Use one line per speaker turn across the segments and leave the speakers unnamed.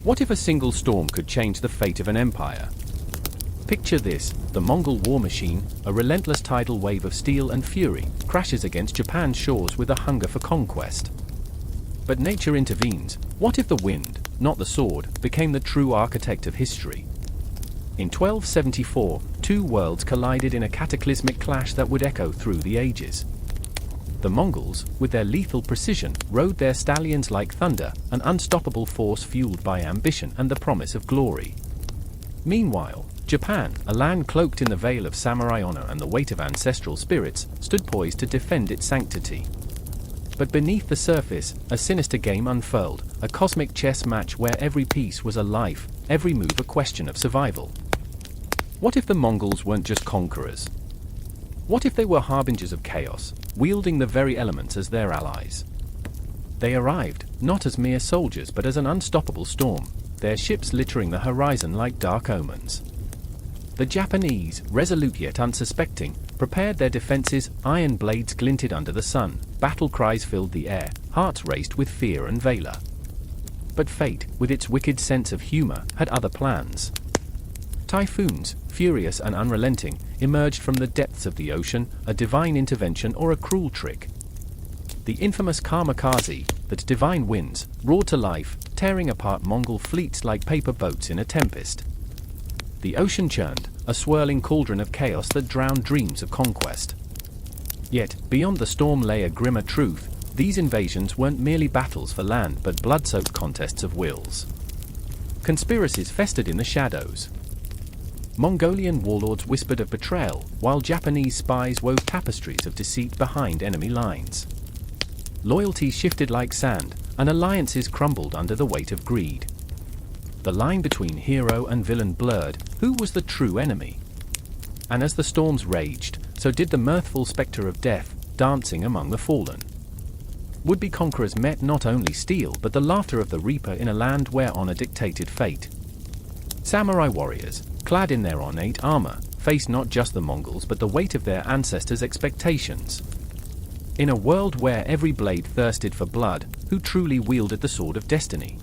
What if a single storm could change the fate of an empire? Picture this: the Mongol war machine, a relentless tidal wave of steel and fury, crashes against Japan's shores with a hunger for conquest. But nature intervenes. What if the wind, not the sword, became the true architect of history? In 1274, two worlds collided in a cataclysmic clash that would echo through the ages. The Mongols, with their lethal precision, rode their stallions like thunder, an unstoppable force fueled by ambition and the promise of glory. Meanwhile, Japan, a land cloaked in the veil of samurai honor and the weight of ancestral spirits, stood poised to defend its sanctity. But beneath the surface, a sinister game unfurled, a cosmic chess match where every piece was a life, every move a question of survival. What if the Mongols weren't just conquerors? What if they were harbingers of chaos, wielding the very elements as their allies? They arrived, not as mere soldiers but as an unstoppable storm, their ships littering the horizon like dark omens. The Japanese, resolute yet unsuspecting, prepared their defenses, iron blades glinted under the sun, battle cries filled the air, hearts raced with fear and valor. But fate, with its wicked sense of humor, had other plans. Typhoons, furious and unrelenting, emerged from the depths of the ocean, a divine intervention or a cruel trick. The infamous Kamikaze, the divine winds, roared to life, tearing apart Mongol fleets like paper boats in a tempest. The ocean churned, a swirling cauldron of chaos that drowned dreams of conquest. Yet, beyond the storm lay a grimmer truth: these invasions weren't merely battles for land but blood-soaked contests of wills. Conspiracies festered in the shadows. Mongolian warlords whispered of betrayal, while Japanese spies wove tapestries of deceit behind enemy lines. Loyalties shifted like sand, and alliances crumbled under the weight of greed. The line between hero and villain blurred. Who was the true enemy? And as the storms raged, so did the mirthful spectre of death, dancing among the fallen. Would-be conquerors met not only steel but the laughter of the reaper in a land where honor dictated fate. Samurai warriors, clad in their ornate armor, faced not just the Mongols but the weight of their ancestors' expectations. In a world where every blade thirsted for blood, who truly wielded the sword of destiny?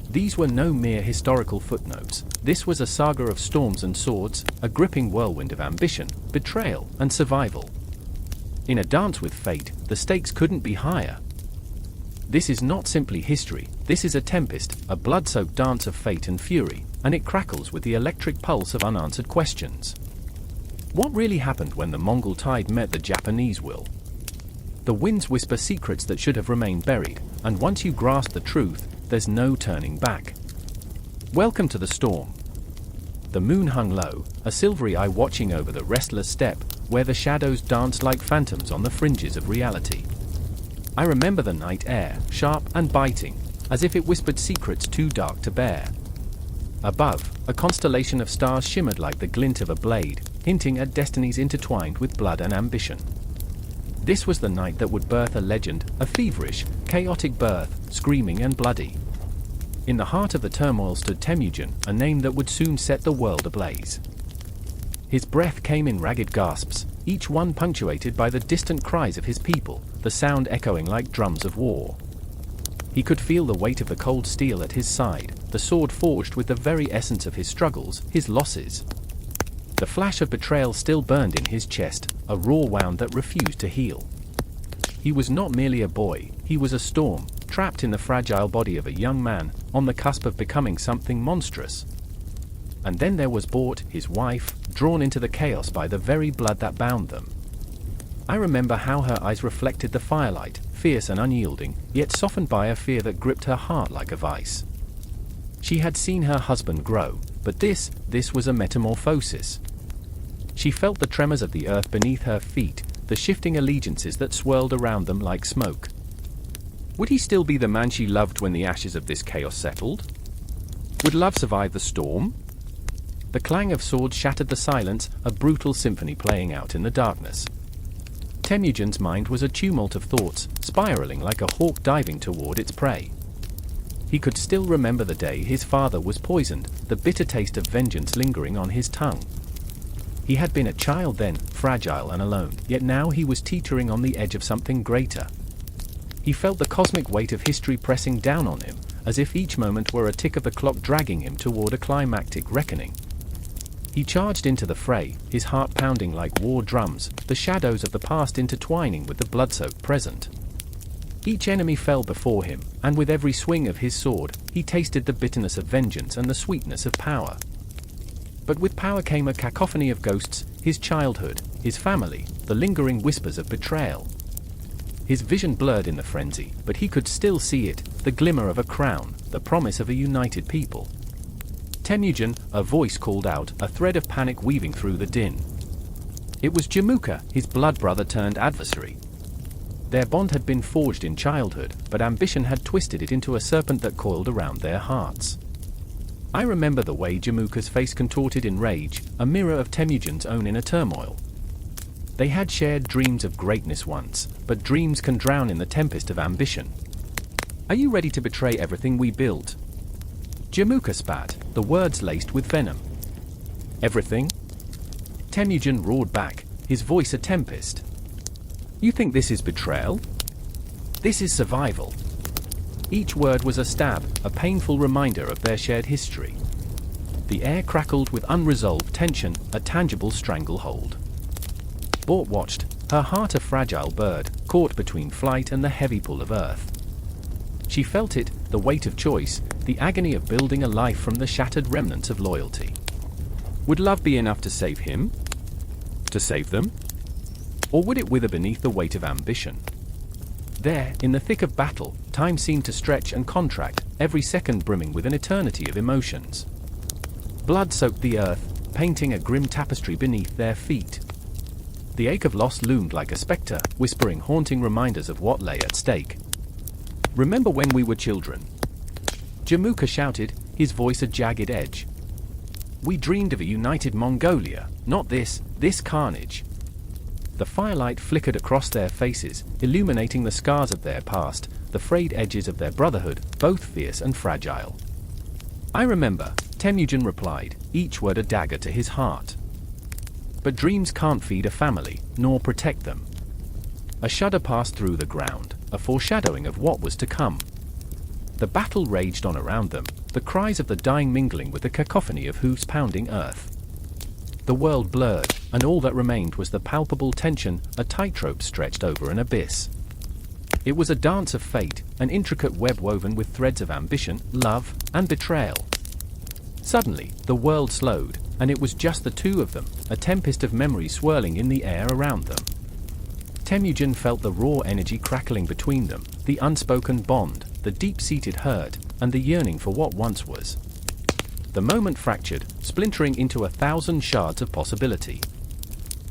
These were no mere historical footnotes. This was a saga of storms and swords, a gripping whirlwind of ambition, betrayal, and survival. In a dance with fate, the stakes couldn't be higher. This is not simply history, this is a tempest, a blood-soaked dance of fate and fury, and it crackles with the electric pulse of unanswered questions. What really happened when the Mongol tide met the Japanese will? The winds whisper secrets that should have remained buried, and once you grasp the truth, there's no turning back. Welcome to the storm. The moon hung low, a silvery eye watching over the restless steppe, where the shadows danced like phantoms on the fringes of reality. I remember the night air, sharp and biting, as if it whispered secrets too dark to bear. Above, a constellation of stars shimmered like the glint of a blade, hinting at destinies intertwined with blood and ambition. This was the night that would birth a legend, a feverish, chaotic birth, screaming and bloody. In the heart of the turmoil stood Temujin, a name that would soon set the world ablaze. His breath came in ragged gasps, each one punctuated by the distant cries of his people, the sound echoing like drums of war. He could feel the weight of the cold steel at his side, the sword forged with the very essence of his struggles, his losses. The flash of betrayal still burned in his chest, a raw wound that refused to heal. He was not merely a boy, he was a storm, trapped in the fragile body of a young man, on the cusp of becoming something monstrous. And then there was Bort, his wife, drawn into the chaos by the very blood that bound them. I remember how her eyes reflected the firelight, fierce and unyielding, yet softened by a fear that gripped her heart like a vice. She had seen her husband grow, but this was a metamorphosis. She felt the tremors of the earth beneath her feet, the shifting allegiances that swirled around them like smoke. Would he still be the man she loved when the ashes of this chaos settled? Would love survive the storm? The clang of swords shattered the silence, a brutal symphony playing out in the darkness. Temujin's mind was a tumult of thoughts, spiraling like a hawk diving toward its prey. He could still remember the day his father was poisoned, the bitter taste of vengeance lingering on his tongue. He had been a child then, fragile and alone, yet now he was teetering on the edge of something greater. He felt the cosmic weight of history pressing down on him, as if each moment were a tick of the clock dragging him toward a climactic reckoning. He charged into the fray, his heart pounding like war drums, the shadows of the past intertwining with the blood-soaked present. Each enemy fell before him, and with every swing of his sword, he tasted the bitterness of vengeance and the sweetness of power. But with power came a cacophony of ghosts, his childhood, his family, the lingering whispers of betrayal. His vision blurred in the frenzy, but he could still see it, the glimmer of a crown, the promise of a united people. Temujin, a voice called out, a thread of panic weaving through the din. It was Jamuka, his blood brother turned adversary. Their bond had been forged in childhood, but ambition had twisted it into a serpent that coiled around their hearts. I remember the way Jamuka's face contorted in rage, a mirror of Temujin's own inner turmoil. They had shared dreams of greatness once, but dreams can drown in the tempest of ambition. "Are you ready to betray everything we built?" Jamuka spat, the words laced with venom. "Everything?" Temujin roared back, his voice a tempest. "You think this is betrayal? This is survival." Each word was a stab, a painful reminder of their shared history. The air crackled with unresolved tension, a tangible stranglehold. Bort watched, her heart a fragile bird, caught between flight and the heavy pull of earth. She felt it, the weight of choice, the agony of building a life from the shattered remnants of loyalty. Would love be enough to save him? To save them? Or would it wither beneath the weight of ambition? There, in the thick of battle, time seemed to stretch and contract, every second brimming with an eternity of emotions. Blood soaked the earth, painting a grim tapestry beneath their feet. The ache of loss loomed like a specter, whispering haunting reminders of what lay at stake. "Remember when we were children?" Jamuka shouted, his voice a jagged edge. "We dreamed of a united Mongolia, not this carnage." The firelight flickered across their faces, illuminating the scars of their past, the frayed edges of their brotherhood, both fierce and fragile. "I remember," Temujin replied, each word a dagger to his heart. But dreams can't feed a family, nor protect them. A shudder passed through the ground, a foreshadowing of what was to come. The battle raged on around them, the cries of the dying mingling with the cacophony of hooves pounding earth. The world blurred, and all that remained was the palpable tension, a tightrope stretched over an abyss. It was a dance of fate, an intricate web woven with threads of ambition, love, and betrayal. Suddenly, the world slowed, and it was just the two of them, a tempest of memory swirling in the air around them. Temujin felt the raw energy crackling between them, the unspoken bond, the deep-seated hurt, and the yearning for what once was. The moment fractured, splintering into 1,000 shards of possibility.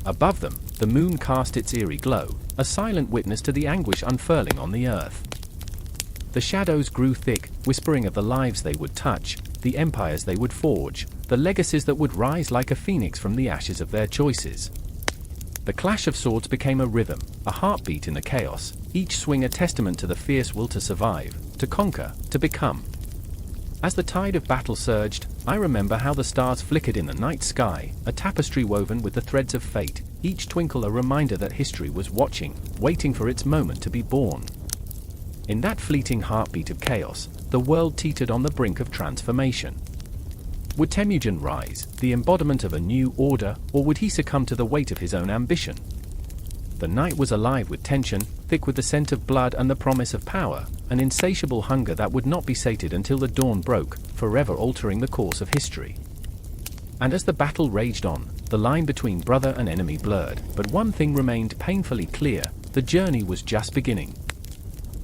Above them, the moon cast its eerie glow, a silent witness to the anguish unfurling on the earth. The shadows grew thick, whispering of the lives they would touch, the empires they would forge, the legacies that would rise like a phoenix from the ashes of their choices. The clash of swords became a rhythm, a heartbeat in the chaos, each swing a testament to the fierce will to survive, to conquer, to become. As the tide of battle surged, I remember how the stars flickered in the night sky, a tapestry woven with the threads of fate, each twinkle a reminder that history was watching, waiting for its moment to be born. In that fleeting heartbeat of chaos, the world teetered on the brink of transformation. Would Temujin rise, the embodiment of a new order, or would he succumb to the weight of his own ambition? The night was alive with tension, thick with the scent of blood and the promise of power, an insatiable hunger that would not be sated until the dawn broke, forever altering the course of history. And as the battle raged on, the line between brother and enemy blurred, but one thing remained painfully clear: the journey was just beginning.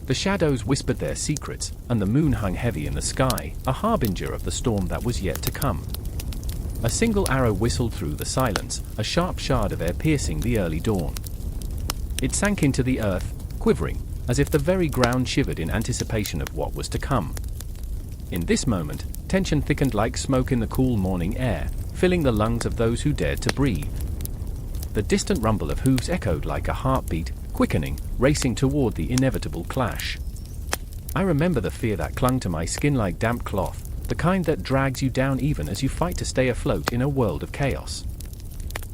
The shadows whispered their secrets, and the moon hung heavy in the sky, a harbinger of the storm that was yet to come. A single arrow whistled through the silence, a sharp shard of air piercing the early dawn. It sank into the earth, quivering, as if the very ground shivered in anticipation of what was to come. In this moment, tension thickened like smoke in the cool morning air, filling the lungs of those who dared to breathe. The distant rumble of hooves echoed like a heartbeat, quickening, racing toward the inevitable clash. I remember the fear that clung to my skin like damp cloth, the kind that drags you down even as you fight to stay afloat in a world of chaos.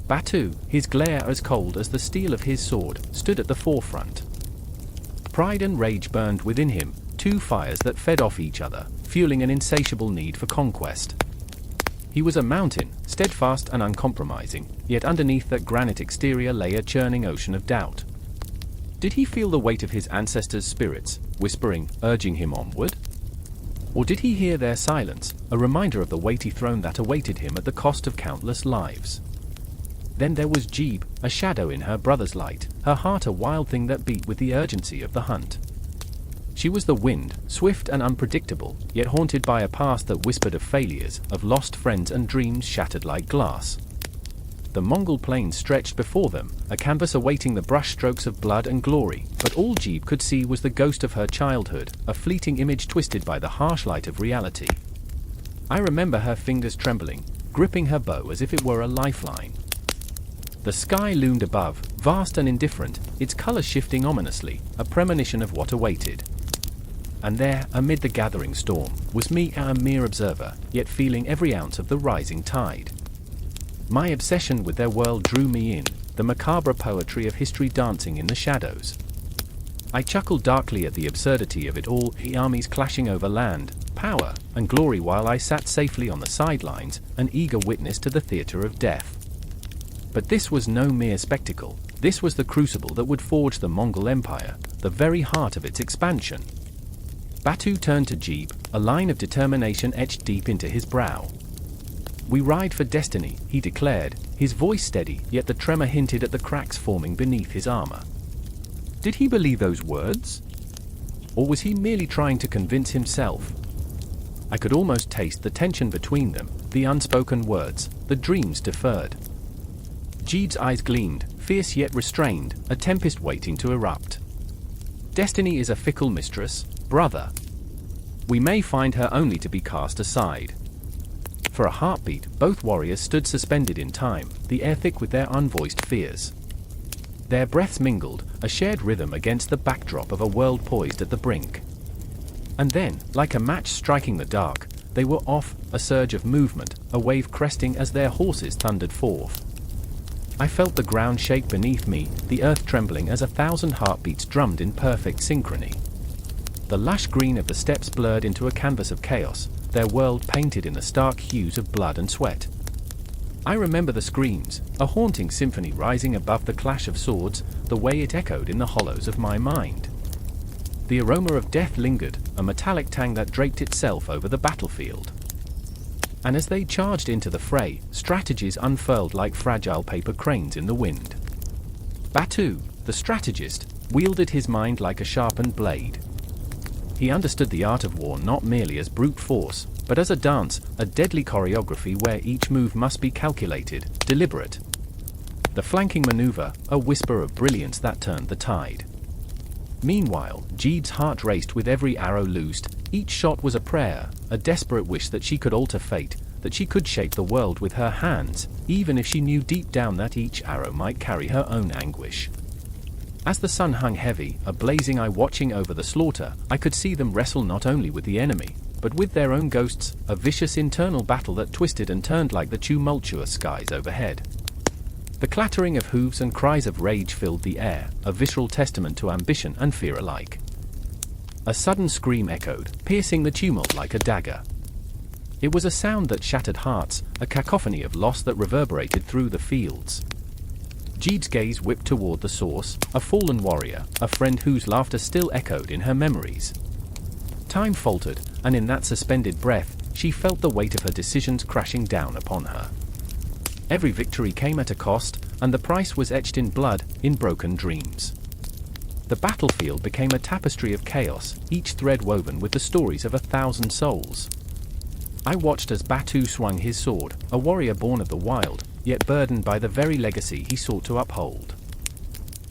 Batu, his glare as cold as the steel of his sword, stood at the forefront. Pride and rage burned within him, two fires that fed off each other, fueling an insatiable need for conquest. He was a mountain, steadfast and uncompromising, yet underneath that granite exterior lay a churning ocean of doubt. Did he feel the weight of his ancestors' spirits, whispering, urging him onward? Or did he hear their silence, a reminder of the weighty throne that awaited him at the cost of countless lives? Then there was Jeeb, a shadow in her brother's light, her heart a wild thing that beat with the urgency of the hunt. She was the wind, swift and unpredictable, yet haunted by a past that whispered of failures, of lost friends and dreams shattered like glass. The Mongol plains stretched before them, a canvas awaiting the brushstrokes of blood and glory, but all Jeeb could see was the ghost of her childhood, a fleeting image twisted by the harsh light of reality. I remember her fingers trembling, gripping her bow as if it were a lifeline. The sky loomed above, vast and indifferent, its color shifting ominously, a premonition of what awaited. And there, amid the gathering storm, was me, a mere observer, yet feeling every ounce of the rising tide. My obsession with their world drew me in, the macabre poetry of history dancing in the shadows. I chuckled darkly at the absurdity of it all, the armies clashing over land, power, and glory, while I sat safely on the sidelines, an eager witness to the theater of death. But this was no mere spectacle, this was the crucible that would forge the Mongol Empire, the very heart of its expansion. Batu turned to Jeeb, a line of determination etched deep into his brow. "We ride for destiny," he declared, his voice steady, yet the tremor hinted at the cracks forming beneath his armor. Did he believe those words? Or was he merely trying to convince himself? I could almost taste the tension between them, the unspoken words, the dreams deferred. Jeeb's eyes gleamed, fierce yet restrained, a tempest waiting to erupt. "Destiny is a fickle mistress, brother. We may find her only to be cast aside." For a heartbeat, both warriors stood suspended in time, the air thick with their unvoiced fears. Their breaths mingled, a shared rhythm against the backdrop of a world poised at the brink. And then, like a match striking the dark, they were off, a surge of movement, a wave cresting as their horses thundered forth. I felt the ground shake beneath me, the earth trembling as 1,000 heartbeats drummed in perfect synchrony. The lush green of the steppes blurred into a canvas of chaos, their world painted in the stark hues of blood and sweat. I remember the screams, a haunting symphony rising above the clash of swords, the way it echoed in the hollows of my mind. The aroma of death lingered, a metallic tang that draped itself over the battlefield. And as they charged into the fray, strategies unfurled like fragile paper cranes in the wind. Batu, the strategist, wielded his mind like a sharpened blade. He understood the art of war not merely as brute force, but as a dance, a deadly choreography where each move must be calculated, deliberate. The flanking maneuver, a whisper of brilliance that turned the tide. Meanwhile, Jeeb's heart raced with every arrow loosed. Each shot was a prayer, a desperate wish that she could alter fate, that she could shape the world with her hands, even if she knew deep down that each arrow might carry her own anguish. As the sun hung heavy, a blazing eye watching over the slaughter, I could see them wrestle not only with the enemy, but with their own ghosts, a vicious internal battle that twisted and turned like the tumultuous skies overhead. The clattering of hooves and cries of rage filled the air, a visceral testament to ambition and fear alike. A sudden scream echoed, piercing the tumult like a dagger. It was a sound that shattered hearts, a cacophony of loss that reverberated through the fields. Jeeb's gaze whipped toward the source, a fallen warrior, a friend whose laughter still echoed in her memories. Time faltered, and in that suspended breath, she felt the weight of her decisions crashing down upon her. Every victory came at a cost, and the price was etched in blood, in broken dreams. The battlefield became a tapestry of chaos, each thread woven with the stories of 1,000 souls. I watched as Batu swung his sword, a warrior born of the wild, yet burdened by the very legacy he sought to uphold.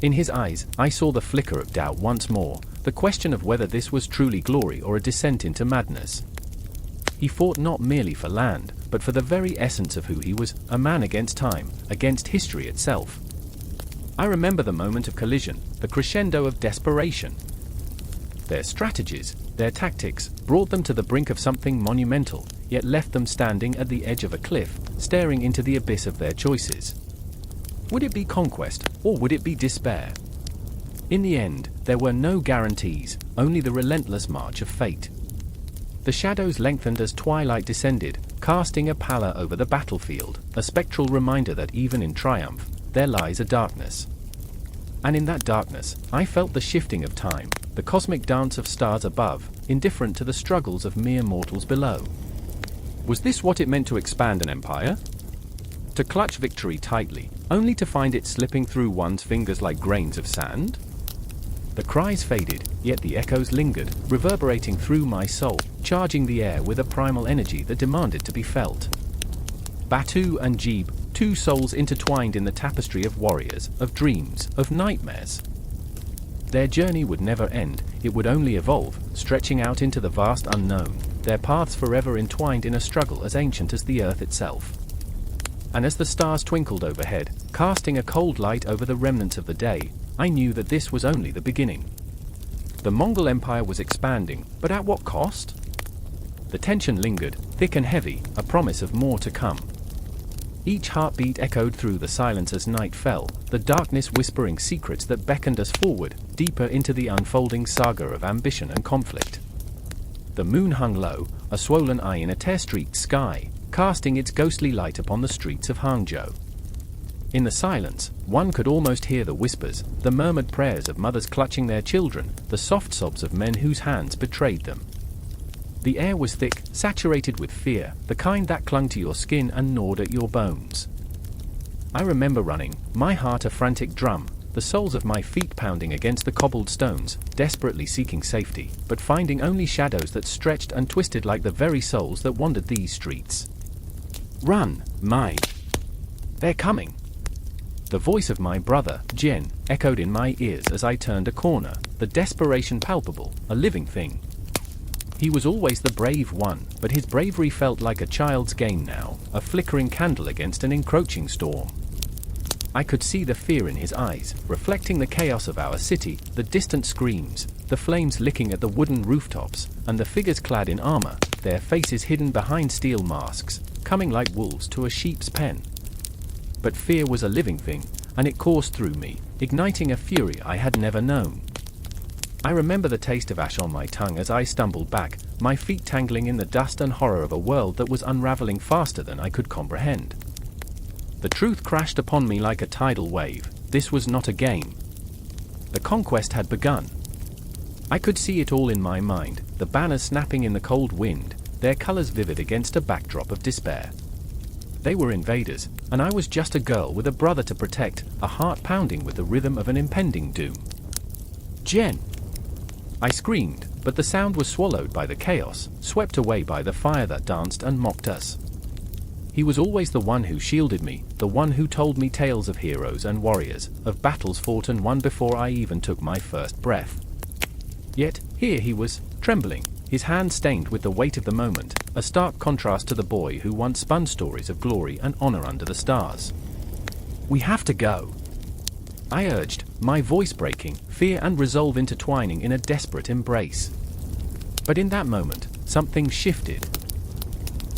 In his eyes, I saw the flicker of doubt once more, the question of whether this was truly glory or a descent into madness. He fought not merely for land, but for the very essence of who he was, a man against time, against history itself. I remember the moment of collision, the crescendo of desperation. Their strategies, their tactics, brought them to the brink of something monumental, yet left them standing at the edge of a cliff, staring into the abyss of their choices. Would it be conquest, or would it be despair? In the end, there were no guarantees, only the relentless march of fate. The shadows lengthened as twilight descended, casting a pallor over the battlefield, a spectral reminder that even in triumph, there lies a darkness. And in that darkness, I felt the shifting of time, the cosmic dance of stars above, indifferent to the struggles of mere mortals below. Was this what it meant to expand an empire? To clutch victory tightly, only to find it slipping through one's fingers like grains of sand? The cries faded, yet the echoes lingered, reverberating through my soul, charging the air with a primal energy that demanded to be felt. Batu and Jeeb, two souls intertwined in the tapestry of warriors, of dreams, of nightmares. Their journey would never end, it would only evolve, stretching out into the vast unknown, their paths forever entwined in a struggle as ancient as the earth itself. And as the stars twinkled overhead, casting a cold light over the remnants of the day, I knew that this was only the beginning. The Mongol Empire was expanding, but at what cost? The tension lingered, thick and heavy, a promise of more to come. Each heartbeat echoed through the silence as night fell, the darkness whispering secrets that beckoned us forward, deeper into the unfolding saga of ambition and conflict. The moon hung low, a swollen eye in a tear-streaked sky, casting its ghostly light upon the streets of Hangzhou. In the silence, one could almost hear the whispers, the murmured prayers of mothers clutching their children, the soft sobs of men whose hands betrayed them. The air was thick, saturated with fear, the kind that clung to your skin and gnawed at your bones. I remember running, my heart a frantic drum, the soles of my feet pounding against the cobbled stones, desperately seeking safety, but finding only shadows that stretched and twisted like the very souls that wandered these streets. Run, Mai! They're coming! The voice of my brother, Jian, echoed in my ears as I turned a corner, the desperation palpable, a living thing. He was always the brave one, but his bravery felt like a child's game now, a flickering candle against an encroaching storm. I could see the fear in his eyes, reflecting the chaos of our city, the distant screams, the flames licking at the wooden rooftops, and the figures clad in armor, their faces hidden behind steel masks, coming like wolves to a sheep's pen. But fear was a living thing, and it coursed through me, igniting a fury I had never known. I remember the taste of ash on my tongue as I stumbled back, my feet tangling in the dust and horror of a world that was unraveling faster than I could comprehend. The truth crashed upon me like a tidal wave. This was not a game. The conquest had begun. I could see it all in my mind, the banners snapping in the cold wind, their colors vivid against a backdrop of despair. They were invaders, and I was just a girl with a brother to protect, a heart pounding with the rhythm of an impending doom. Jen! I screamed, but the sound was swallowed by the chaos, swept away by the fire that danced and mocked us. He was always the one who shielded me, the one who told me tales of heroes and warriors, of battles fought and won before I even took my first breath. Yet, here he was, trembling, his hands stained with the weight of the moment, a stark contrast to the boy who once spun stories of glory and honor under the stars. We have to go, I urged, my voice breaking, fear and resolve intertwining in a desperate embrace. But in that moment, something shifted.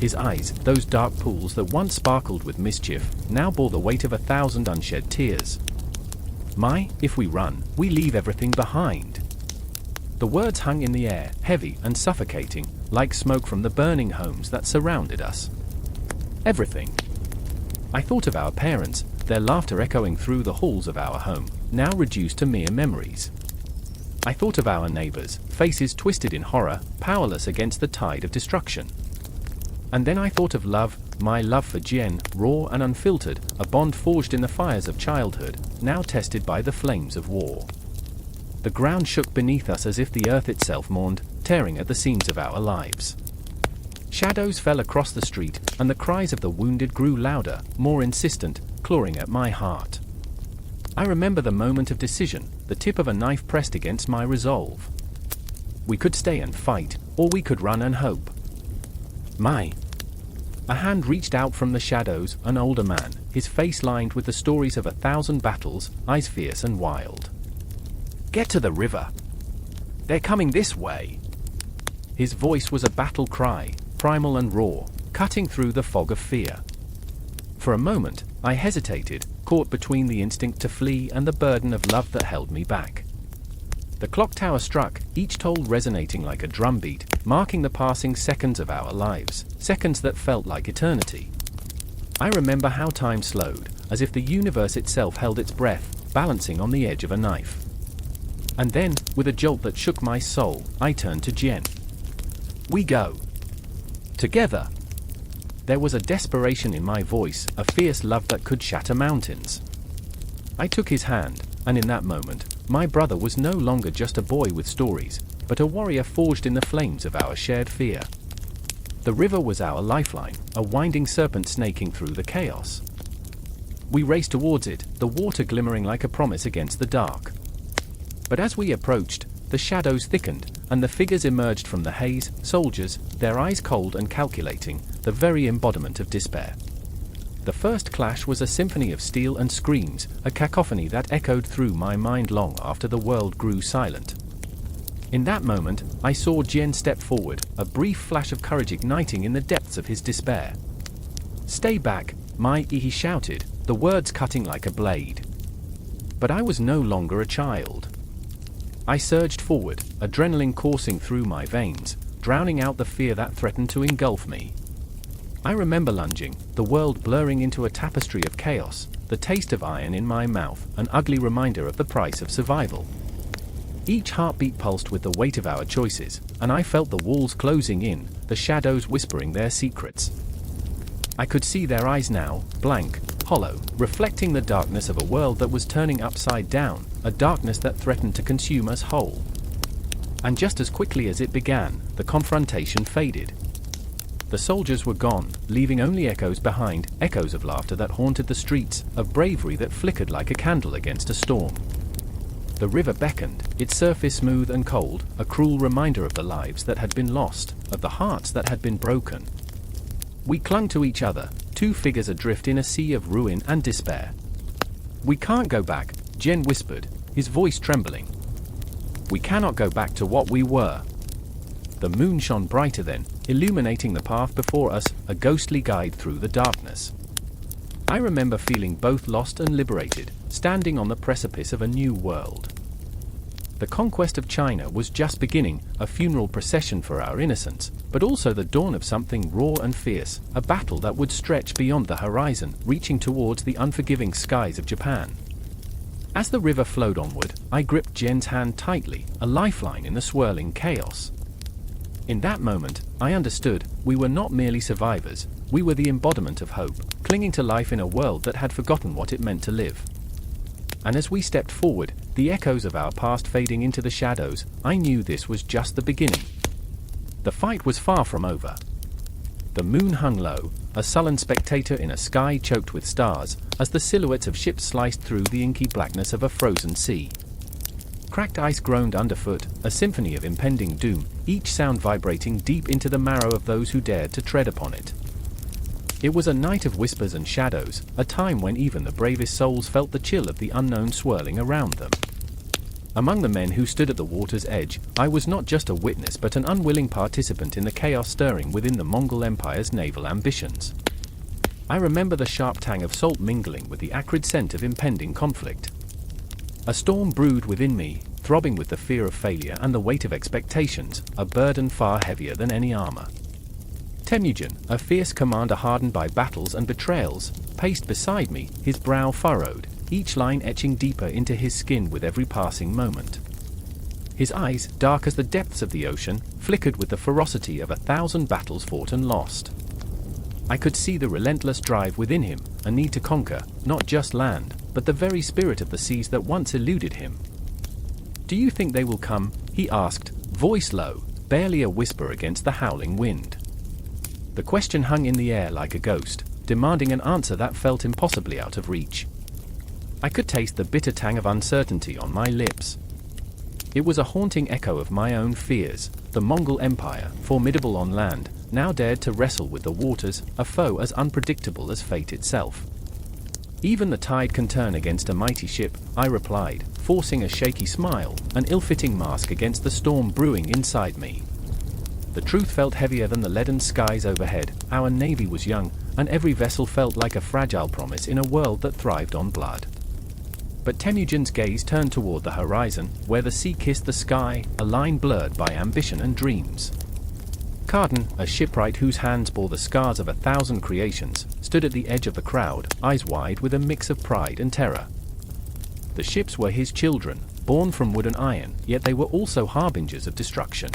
His eyes, those dark pools that once sparkled with mischief, now bore the weight of 1,000 unshed tears. Mai, if we run, we leave everything behind. The words hung in the air, heavy and suffocating, like smoke from the burning homes that surrounded us. Everything. I thought of our parents, their laughter echoing through the halls of our home, now reduced to mere memories. I thought of our neighbors, faces twisted in horror, powerless against the tide of destruction. And then I thought of love, my love for Jian, raw and unfiltered, a bond forged in the fires of childhood, now tested by the flames of war. The ground shook beneath us as if the earth itself mourned, tearing at the seams of our lives. Shadows fell across the street, and the cries of the wounded grew louder, more insistent, clawing at my heart. I remember the moment of decision, the tip of a knife pressed against my resolve. We could stay and fight, or we could run and hope. Mai. A hand reached out from the shadows, an older man, his face lined with the stories of 1,000 battles, eyes fierce and wild. Get to the river. They're coming this way. His voice was a battle cry, primal and raw, cutting through the fog of fear. For a moment, I hesitated, caught between the instinct to flee and the burden of love that held me back. The clock tower struck, each toll resonating like a drumbeat, marking the passing seconds of our lives, seconds that felt like eternity. I remember how time slowed, as if the universe itself held its breath, balancing on the edge of a knife. And then, with a jolt that shook my soul, I turned to Jen. "We go. Together." There was a desperation in my voice, a fierce love that could shatter mountains. I took his hand, and in that moment, my brother was no longer just a boy with stories, but a warrior forged in the flames of our shared fear. The river was our lifeline, a winding serpent snaking through the chaos. We raced towards it, the water glimmering like a promise against the dark. But as we approached, the shadows thickened, and the figures emerged from the haze, soldiers, their eyes cold and calculating, the very embodiment of despair. The first clash was a symphony of steel and screams, a cacophony that echoed through my mind long after the world grew silent. In that moment, I saw Jien step forward, a brief flash of courage igniting in the depths of his despair. "Stay back, he shouted, the words cutting like a blade. But I was no longer a child. I surged forward, adrenaline coursing through my veins, drowning out the fear that threatened to engulf me. I remember lunging, the world blurring into a tapestry of chaos, the taste of iron in my mouth, an ugly reminder of the price of survival. Each heartbeat pulsed with the weight of our choices, and I felt the walls closing in, the shadows whispering their secrets. I could see their eyes now, blank, hollow, reflecting the darkness of a world that was turning upside down, a darkness that threatened to consume us whole. And just as quickly as it began, the confrontation faded. The soldiers were gone, leaving only echoes behind, echoes of laughter that haunted the streets, of bravery that flickered like a candle against a storm. The river beckoned, its surface smooth and cold, a cruel reminder of the lives that had been lost, of the hearts that had been broken. We clung to each other, two figures adrift in a sea of ruin and despair. "We can't go back," Jen whispered, his voice trembling. "We cannot go back to what we were." The moon shone brighter then, illuminating the path before us, a ghostly guide through the darkness. I remember feeling both lost and liberated, standing on the precipice of a new world. The conquest of China was just beginning, a funeral procession for our innocence, but also the dawn of something raw and fierce, a battle that would stretch beyond the horizon, reaching towards the unforgiving skies of Japan. As the river flowed onward, I gripped Jen's hand tightly, a lifeline in the swirling chaos. In that moment, I understood, we were not merely survivors, we were the embodiment of hope, clinging to life in a world that had forgotten what it meant to live. And as we stepped forward, the echoes of our past fading into the shadows, I knew this was just the beginning. The fight was far from over. The moon hung low, a sullen spectator in a sky choked with stars, as the silhouettes of ships sliced through the inky blackness of a frozen sea. Cracked ice groaned underfoot, a symphony of impending doom, each sound vibrating deep into the marrow of those who dared to tread upon it. It was a night of whispers and shadows, a time when even the bravest souls felt the chill of the unknown swirling around them. Among the men who stood at the water's edge, I was not just a witness but an unwilling participant in the chaos stirring within the Mongol Empire's naval ambitions. I remember the sharp tang of salt mingling with the acrid scent of impending conflict. A storm brewed within me, throbbing with the fear of failure and the weight of expectations, a burden far heavier than any armor. Temujin, a fierce commander hardened by battles and betrayals, paced beside me, his brow furrowed, each line etching deeper into his skin with every passing moment. His eyes, dark as the depths of the ocean, flickered with the ferocity of 1,000 battles fought and lost. I could see the relentless drive within him, a need to conquer, not just land, but the very spirit of the seas that once eluded him. "Do you think they will come?" he asked, voice low, barely a whisper against the howling wind. The question hung in the air like a ghost, demanding an answer that felt impossibly out of reach. I could taste the bitter tang of uncertainty on my lips. It was a haunting echo of my own fears. The Mongol Empire, formidable on land, now dared to wrestle with the waters, a foe as unpredictable as fate itself. "Even the tide can turn against a mighty ship," I replied, forcing a shaky smile, an ill-fitting mask against the storm brewing inside me. The truth felt heavier than the leaden skies overhead. Our navy was young, and every vessel felt like a fragile promise in a world that thrived on blood. But Temujin's gaze turned toward the horizon, where the sea kissed the sky, a line blurred by ambition and dreams. Carden, a shipwright whose hands bore the scars of 1,000 creations, stood at the edge of the crowd, eyes wide with a mix of pride and terror. The ships were his children, born from wood and iron, yet they were also harbingers of destruction.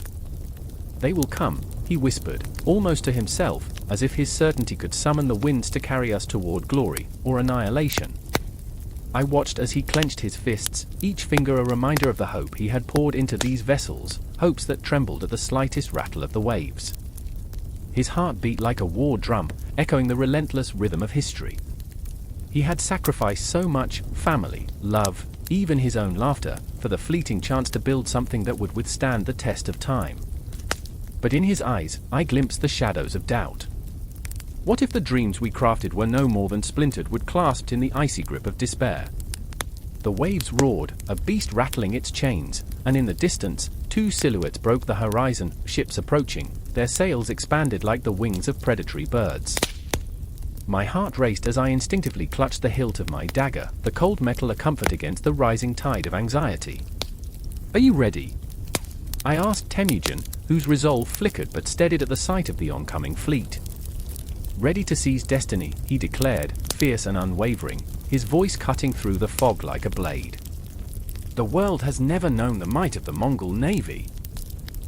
"They will come," he whispered, almost to himself, as if his certainty could summon the winds to carry us toward glory, or annihilation. I watched as he clenched his fists, each finger a reminder of the hope he had poured into these vessels, hopes that trembled at the slightest rattle of the waves. His heart beat like a war drum, echoing the relentless rhythm of history. He had sacrificed so much: family, love, even his own laughter, for the fleeting chance to build something that would withstand the test of time. But in his eyes, I glimpsed the shadows of doubt. What if the dreams we crafted were no more than splintered wood clasped in the icy grip of despair? The waves roared, a beast rattling its chains, and in the distance, two silhouettes broke the horizon, ships approaching, their sails expanded like the wings of predatory birds. My heart raced as I instinctively clutched the hilt of my dagger, the cold metal a comfort against the rising tide of anxiety. "Are you ready?" I asked Temujin, whose resolve flickered but steadied at the sight of the oncoming fleet. "Ready to seize destiny," he declared, fierce and unwavering, his voice cutting through the fog like a blade. The world has never known the might of the Mongol navy.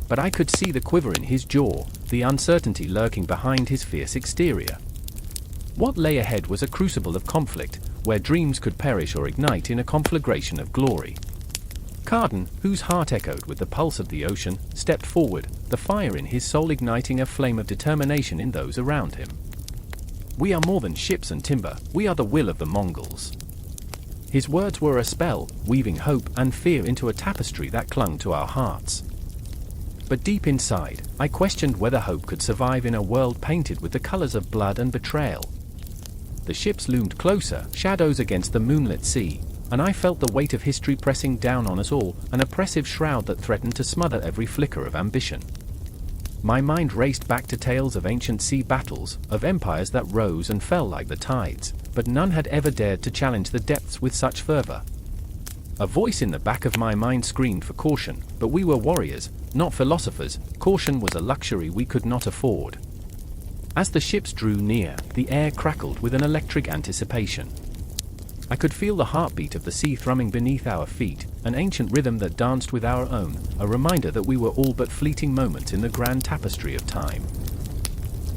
But I could see the quiver in his jaw, the uncertainty lurking behind his fierce exterior. What lay ahead was a crucible of conflict, where dreams could perish or ignite in a conflagration of glory. Carden, whose heart echoed with the pulse of the ocean, stepped forward, the fire in his soul igniting a flame of determination in those around him. "We are more than ships and timber, we are the will of the Mongols." His words were a spell, weaving hope and fear into a tapestry that clung to our hearts. But deep inside, I questioned whether hope could survive in a world painted with the colors of blood and betrayal. The ships loomed closer, shadows against the moonlit sea, and I felt the weight of history pressing down on us all, an oppressive shroud that threatened to smother every flicker of ambition. My mind raced back to tales of ancient sea battles, of empires that rose and fell like the tides, but none had ever dared to challenge the depths with such fervor. A voice in the back of my mind screamed for caution, but we were warriors, not philosophers. Caution was a luxury we could not afford. As the ships drew near, the air crackled with an electric anticipation. I could feel the heartbeat of the sea thrumming beneath our feet, an ancient rhythm that danced with our own, a reminder that we were all but fleeting moments in the grand tapestry of time.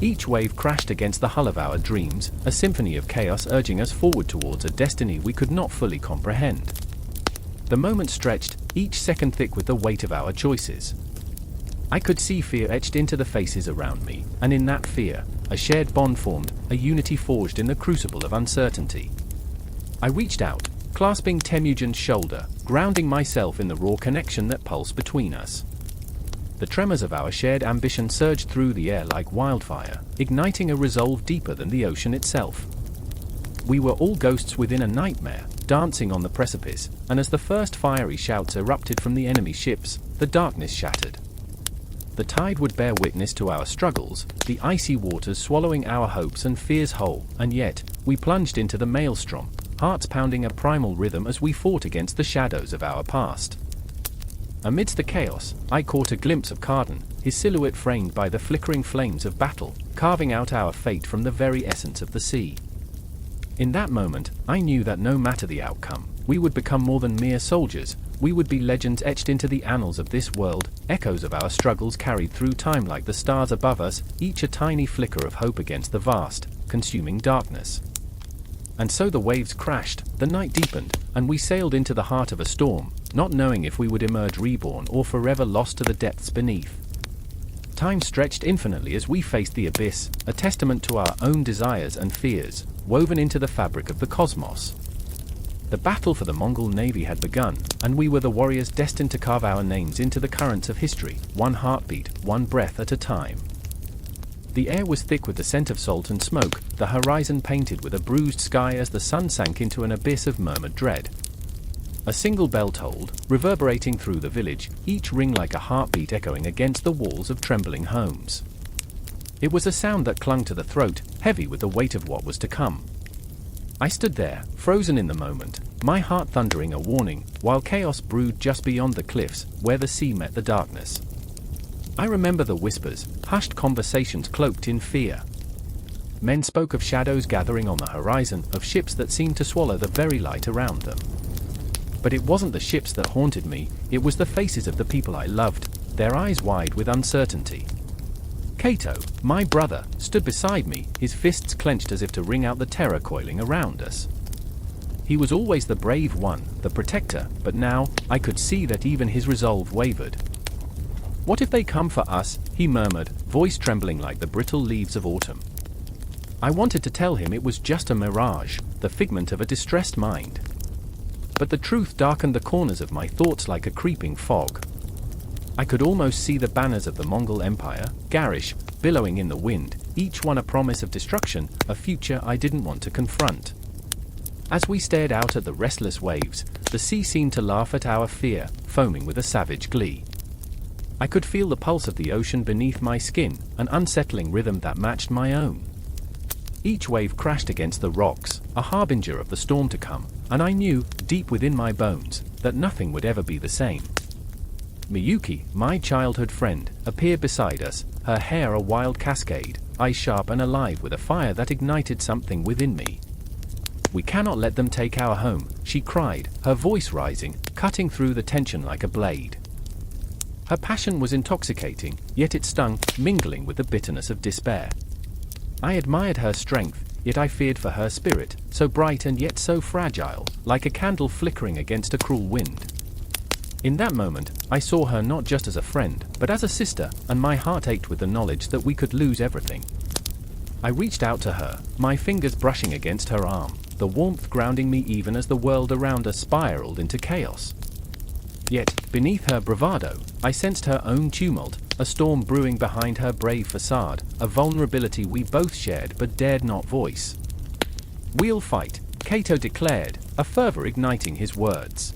Each wave crashed against the hull of our dreams, a symphony of chaos urging us forward towards a destiny we could not fully comprehend. The moment stretched, each second thick with the weight of our choices. I could see fear etched into the faces around me, and in that fear, a shared bond formed, a unity forged in the crucible of uncertainty. I reached out, clasping Temujin's shoulder, grounding myself in the raw connection that pulsed between us. The tremors of our shared ambition surged through the air like wildfire, igniting a resolve deeper than the ocean itself. We were all ghosts within a nightmare, dancing on the precipice, and as the first fiery shouts erupted from the enemy ships, the darkness shattered. The tide would bear witness to our struggles, the icy waters swallowing our hopes and fears whole, and yet, we plunged into the maelstrom, hearts pounding a primal rhythm as we fought against the shadows of our past. Amidst the chaos, I caught a glimpse of Carden, his silhouette framed by the flickering flames of battle, carving out our fate from the very essence of the sea. In that moment, I knew that no matter the outcome, we would become more than mere soldiers. We would be legends etched into the annals of this world, echoes of our struggles carried through time like the stars above us, each a tiny flicker of hope against the vast, consuming darkness. And so the waves crashed, the night deepened, and we sailed into the heart of a storm, not knowing if we would emerge reborn or forever lost to the depths beneath. Time stretched infinitely as we faced the abyss, a testament to our own desires and fears, woven into the fabric of the cosmos. The battle for the Mongol navy had begun, and we were the warriors destined to carve our names into the currents of history, one heartbeat, one breath at a time. The air was thick with the scent of salt and smoke, the horizon painted with a bruised sky as the sun sank into an abyss of murmured dread. A single bell tolled, reverberating through the village, each ring like a heartbeat echoing against the walls of trembling homes. It was a sound that clung to the throat, heavy with the weight of what was to come. I stood there, frozen in the moment, my heart thundering a warning, while chaos brewed just beyond the cliffs, where the sea met the darkness. I remember the whispers, hushed conversations cloaked in fear. Men spoke of shadows gathering on the horizon, of ships that seemed to swallow the very light around them. But it wasn't the ships that haunted me, it was the faces of the people I loved, their eyes wide with uncertainty. Kato, my brother, stood beside me, his fists clenched as if to wring out the terror coiling around us. He was always the brave one, the protector, but now, I could see that even his resolve wavered. "What if they come for us?" he murmured, voice trembling like the brittle leaves of autumn. I wanted to tell him it was just a mirage, the figment of a distressed mind. But the truth darkened the corners of my thoughts like a creeping fog. I could almost see the banners of the Mongol Empire, garish, billowing in the wind, each one a promise of destruction, a future I didn't want to confront. As we stared out at the restless waves, the sea seemed to laugh at our fear, foaming with a savage glee. I could feel the pulse of the ocean beneath my skin, an unsettling rhythm that matched my own. Each wave crashed against the rocks, a harbinger of the storm to come, and I knew, deep within my bones, that nothing would ever be the same. Miyuki, my childhood friend, appeared beside us, her hair a wild cascade, eyes sharp and alive with a fire that ignited something within me. "We cannot let them take our home," she cried, her voice rising, cutting through the tension like a blade. Her passion was intoxicating, yet it stung, mingling with the bitterness of despair. I admired her strength, yet I feared for her spirit, so bright and yet so fragile, like a candle flickering against a cruel wind. In that moment, I saw her not just as a friend, but as a sister, and my heart ached with the knowledge that we could lose everything. I reached out to her, my fingers brushing against her arm, the warmth grounding me even as the world around us spiraled into chaos. Yet, beneath her bravado, I sensed her own tumult, a storm brewing behind her brave facade, a vulnerability we both shared but dared not voice. "We'll fight," Kato declared, a fervor igniting his words.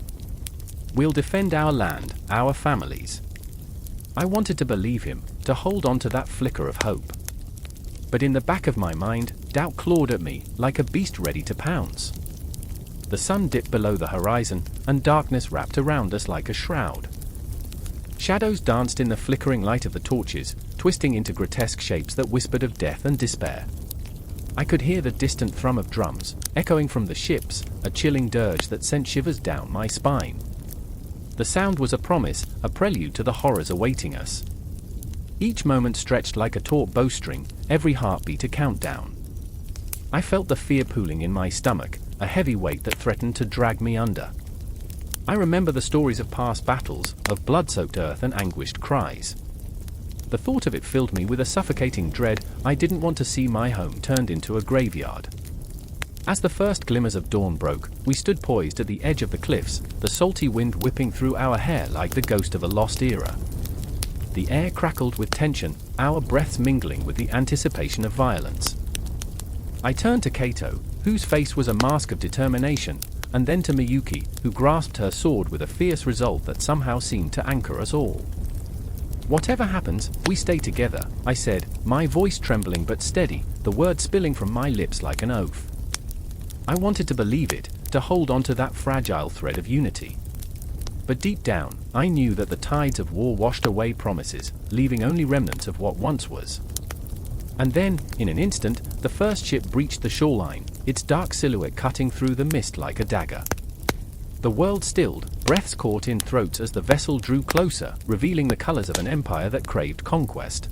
"We'll defend our land, our families." I wanted to believe him, to hold on to that flicker of hope. But in the back of my mind, doubt clawed at me, like a beast ready to pounce. The sun dipped below the horizon, and darkness wrapped around us like a shroud. Shadows danced in the flickering light of the torches, twisting into grotesque shapes that whispered of death and despair. I could hear the distant thrum of drums, echoing from the ships, a chilling dirge that sent shivers down my spine. The sound was a promise, a prelude to the horrors awaiting us. Each moment stretched like a taut bowstring, every heartbeat a countdown. I felt the fear pooling in my stomach, a heavy weight that threatened to drag me under. I remember the stories of past battles, of blood-soaked earth and anguished cries. The thought of it filled me with a suffocating dread. I didn't want to see my home turned into a graveyard. As the first glimmers of dawn broke, we stood poised at the edge of the cliffs, the salty wind whipping through our hair like the ghost of a lost era. The air crackled with tension, our breaths mingling with the anticipation of violence. I turned to Kato, whose face was a mask of determination, and then to Miyuki, who grasped her sword with a fierce resolve that somehow seemed to anchor us all. "Whatever happens, we stay together," I said, my voice trembling but steady, the words spilling from my lips like an oath. I wanted to believe it, to hold on to that fragile thread of unity. But deep down, I knew that the tides of war washed away promises, leaving only remnants of what once was. And then, in an instant, the first ship breached the shoreline, its dark silhouette cutting through the mist like a dagger. The world stilled, breaths caught in throats as the vessel drew closer, revealing the colors of an empire that craved conquest.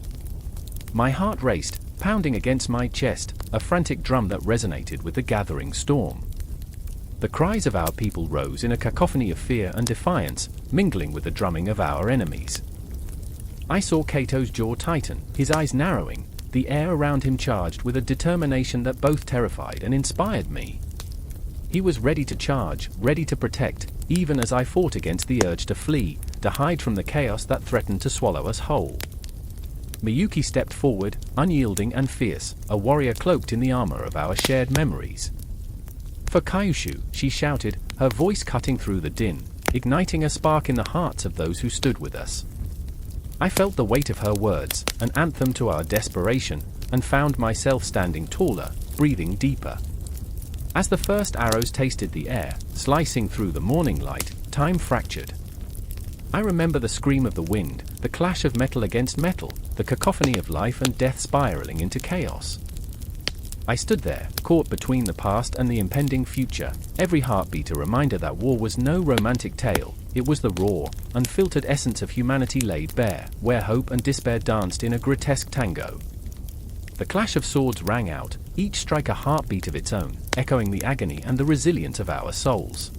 My heart raced, pounding against my chest, a frantic drum that resonated with the gathering storm. The cries of our people rose in a cacophony of fear and defiance, mingling with the drumming of our enemies. I saw Kato's jaw tighten, his eyes narrowing, the air around him charged with a determination that both terrified and inspired me. He was ready to charge, ready to protect, even as I fought against the urge to flee, to hide from the chaos that threatened to swallow us whole. Miyuki stepped forward, unyielding and fierce, a warrior cloaked in the armor of our shared memories. "For Kyushu," she shouted, her voice cutting through the din, igniting a spark in the hearts of those who stood with us. I felt the weight of her words, an anthem to our desperation, and found myself standing taller, breathing deeper. As the first arrows tasted the air, slicing through the morning light, time fractured. I remember the scream of the wind, the clash of metal against metal, the cacophony of life and death spiraling into chaos. I stood there, caught between the past and the impending future, every heartbeat a reminder that war was no romantic tale, it was the raw, unfiltered essence of humanity laid bare, where hope and despair danced in a grotesque tango. The clash of swords rang out, each strike a heartbeat of its own, echoing the agony and the resilience of our souls.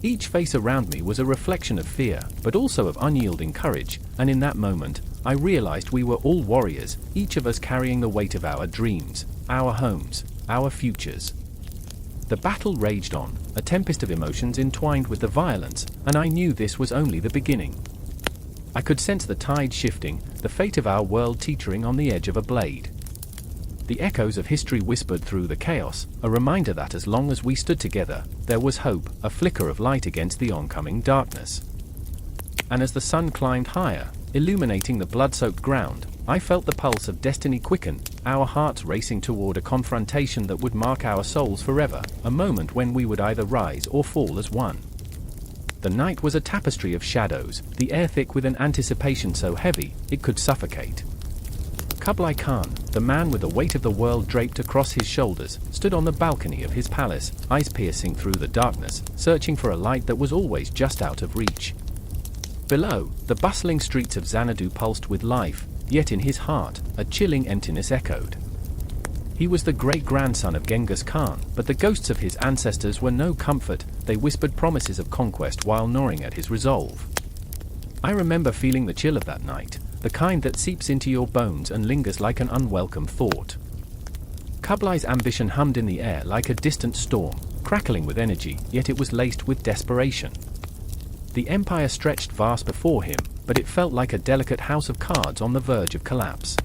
Each face around me was a reflection of fear, but also of unyielding courage, and in that moment, I realized we were all warriors, each of us carrying the weight of our dreams, our homes, our futures. The battle raged on, a tempest of emotions entwined with the violence, and I knew this was only the beginning. I could sense the tide shifting, the fate of our world teetering on the edge of a blade. The echoes of history whispered through the chaos, a reminder that as long as we stood together, there was hope, a flicker of light against the oncoming darkness. And as the sun climbed higher, illuminating the blood-soaked ground, I felt the pulse of destiny quicken, our hearts racing toward a confrontation that would mark our souls forever, a moment when we would either rise or fall as one. The night was a tapestry of shadows, the air thick with an anticipation so heavy, it could suffocate. Kublai Khan, the man with the weight of the world draped across his shoulders, stood on the balcony of his palace, eyes piercing through the darkness, searching for a light that was always just out of reach. Below, the bustling streets of Xanadu pulsed with life, yet in his heart, a chilling emptiness echoed. He was the great-grandson of Genghis Khan, but the ghosts of his ancestors were no comfort, they whispered promises of conquest while gnawing at his resolve. I remember feeling the chill of that night, the kind that seeps into your bones and lingers like an unwelcome thought. Kublai's ambition hummed in the air like a distant storm, crackling with energy, yet it was laced with desperation. The empire stretched vast before him, but it felt like a delicate house of cards on the verge of collapse.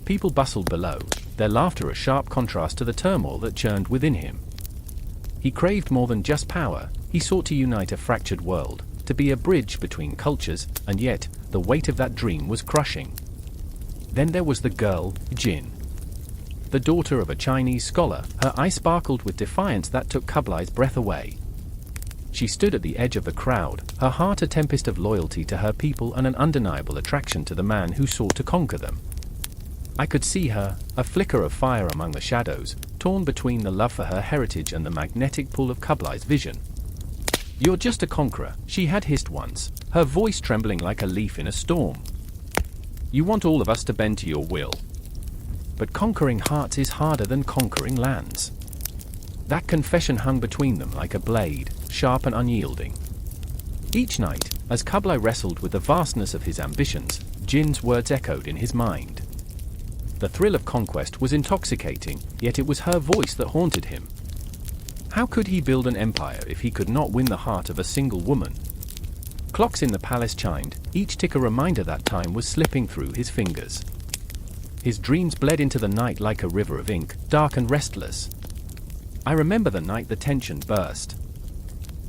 People bustled below, their laughter a sharp contrast to the turmoil that churned within him. He craved more than just power, he sought to unite a fractured world, to be a bridge between cultures, and yet, the weight of that dream was crushing. Then there was the girl, Jin. The daughter of a Chinese scholar, her eyes sparkled with defiance that took Kublai's breath away. She stood at the edge of the crowd, her heart a tempest of loyalty to her people and an undeniable attraction to the man who sought to conquer them. I could see her, a flicker of fire among the shadows, torn between the love for her heritage and the magnetic pull of Kublai's vision. "You're just a conqueror," she had hissed once, her voice trembling like a leaf in a storm. "You want all of us to bend to your will. But conquering hearts is harder than conquering lands." That confession hung between them like a blade, sharp and unyielding. Each night, as Kublai wrestled with the vastness of his ambitions, Jin's words echoed in his mind. The thrill of conquest was intoxicating, yet it was her voice that haunted him. How could he build an empire if he could not win the heart of a single woman? Clocks in the palace chimed, each tick a reminder that time was slipping through his fingers. His dreams bled into the night like a river of ink, dark and restless. I remember the night the tension burst.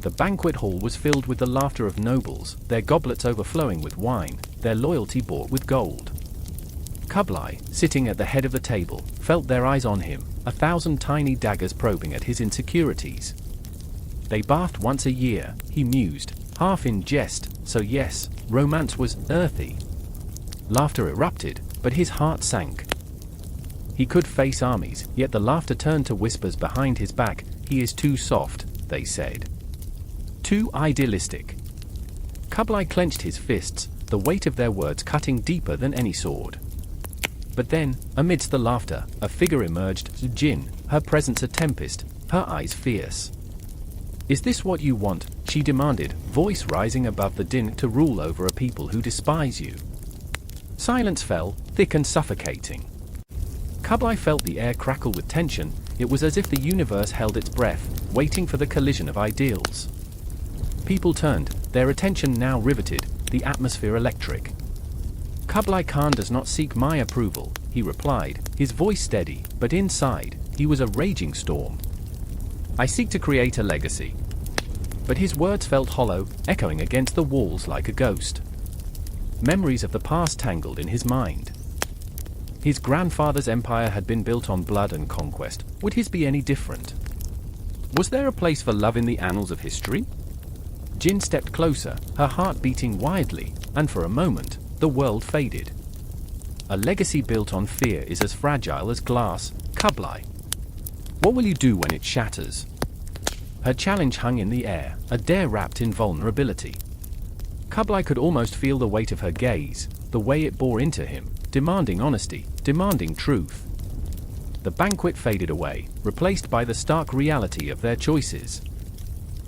The banquet hall was filled with the laughter of nobles, their goblets overflowing with wine, their loyalty bought with gold. Kublai, sitting at the head of the table, felt their eyes on him, 1,000 tiny daggers probing at his insecurities. They bathed once a year, he mused, half in jest, so yes, romance was earthy. Laughter erupted, but his heart sank. He could face armies, yet the laughter turned to whispers behind his back. "He is too soft," they said. "Too idealistic." Kublai clenched his fists, the weight of their words cutting deeper than any sword. But then, amidst the laughter, a figure emerged, Jin, her presence a tempest, her eyes fierce. "Is this what you want?" she demanded, voice rising above the din. "To rule over a people who despise you?" Silence fell, thick and suffocating. Kublai felt the air crackle with tension. It was as if the universe held its breath, waiting for the collision of ideals. People turned, their attention now riveted, the atmosphere electric. "Kublai Khan does not seek my approval," he replied, his voice steady, but inside, he was a raging storm. "I seek to create a legacy." But his words felt hollow, echoing against the walls like a ghost. Memories of the past tangled in his mind. His grandfather's empire had been built on blood and conquest. Would his be any different? Was there a place for love in the annals of history? Jin stepped closer, her heart beating wildly, and for a moment, the world faded. A legacy built on fear is as fragile as glass, Kublai. What will you do when it shatters? Her challenge hung in the air, a dare wrapped in vulnerability. Kublai could almost feel the weight of her gaze, the way it bore into him, demanding honesty, demanding truth. The banquet faded away, replaced by the stark reality of their choices.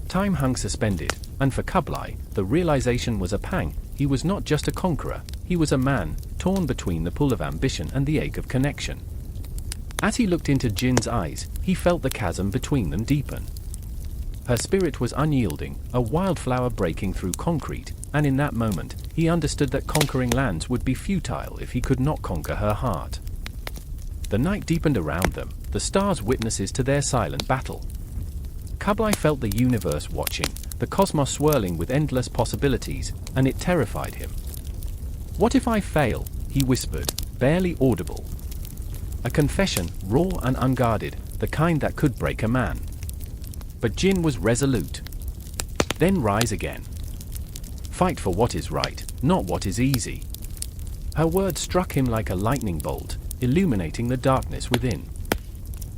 Time hung suspended, and for Kublai, the realization was a pang. He was not just a conqueror, he was a man, torn between the pull of ambition and the ache of connection. As he looked into Jin's eyes, he felt the chasm between them deepen. Her spirit was unyielding, a wildflower breaking through concrete, and in that moment, he understood that conquering lands would be futile if he could not conquer her heart. The night deepened around them, the stars witnesses to their silent battle. Kublai felt the universe watching, the cosmos swirling with endless possibilities, and it terrified him. "What if I fail?" he whispered, barely audible. A confession, raw and unguarded, the kind that could break a man. But Jin was resolute. "Then rise again. Fight for what is right, not what is easy." Her words struck him like a lightning bolt, illuminating the darkness within.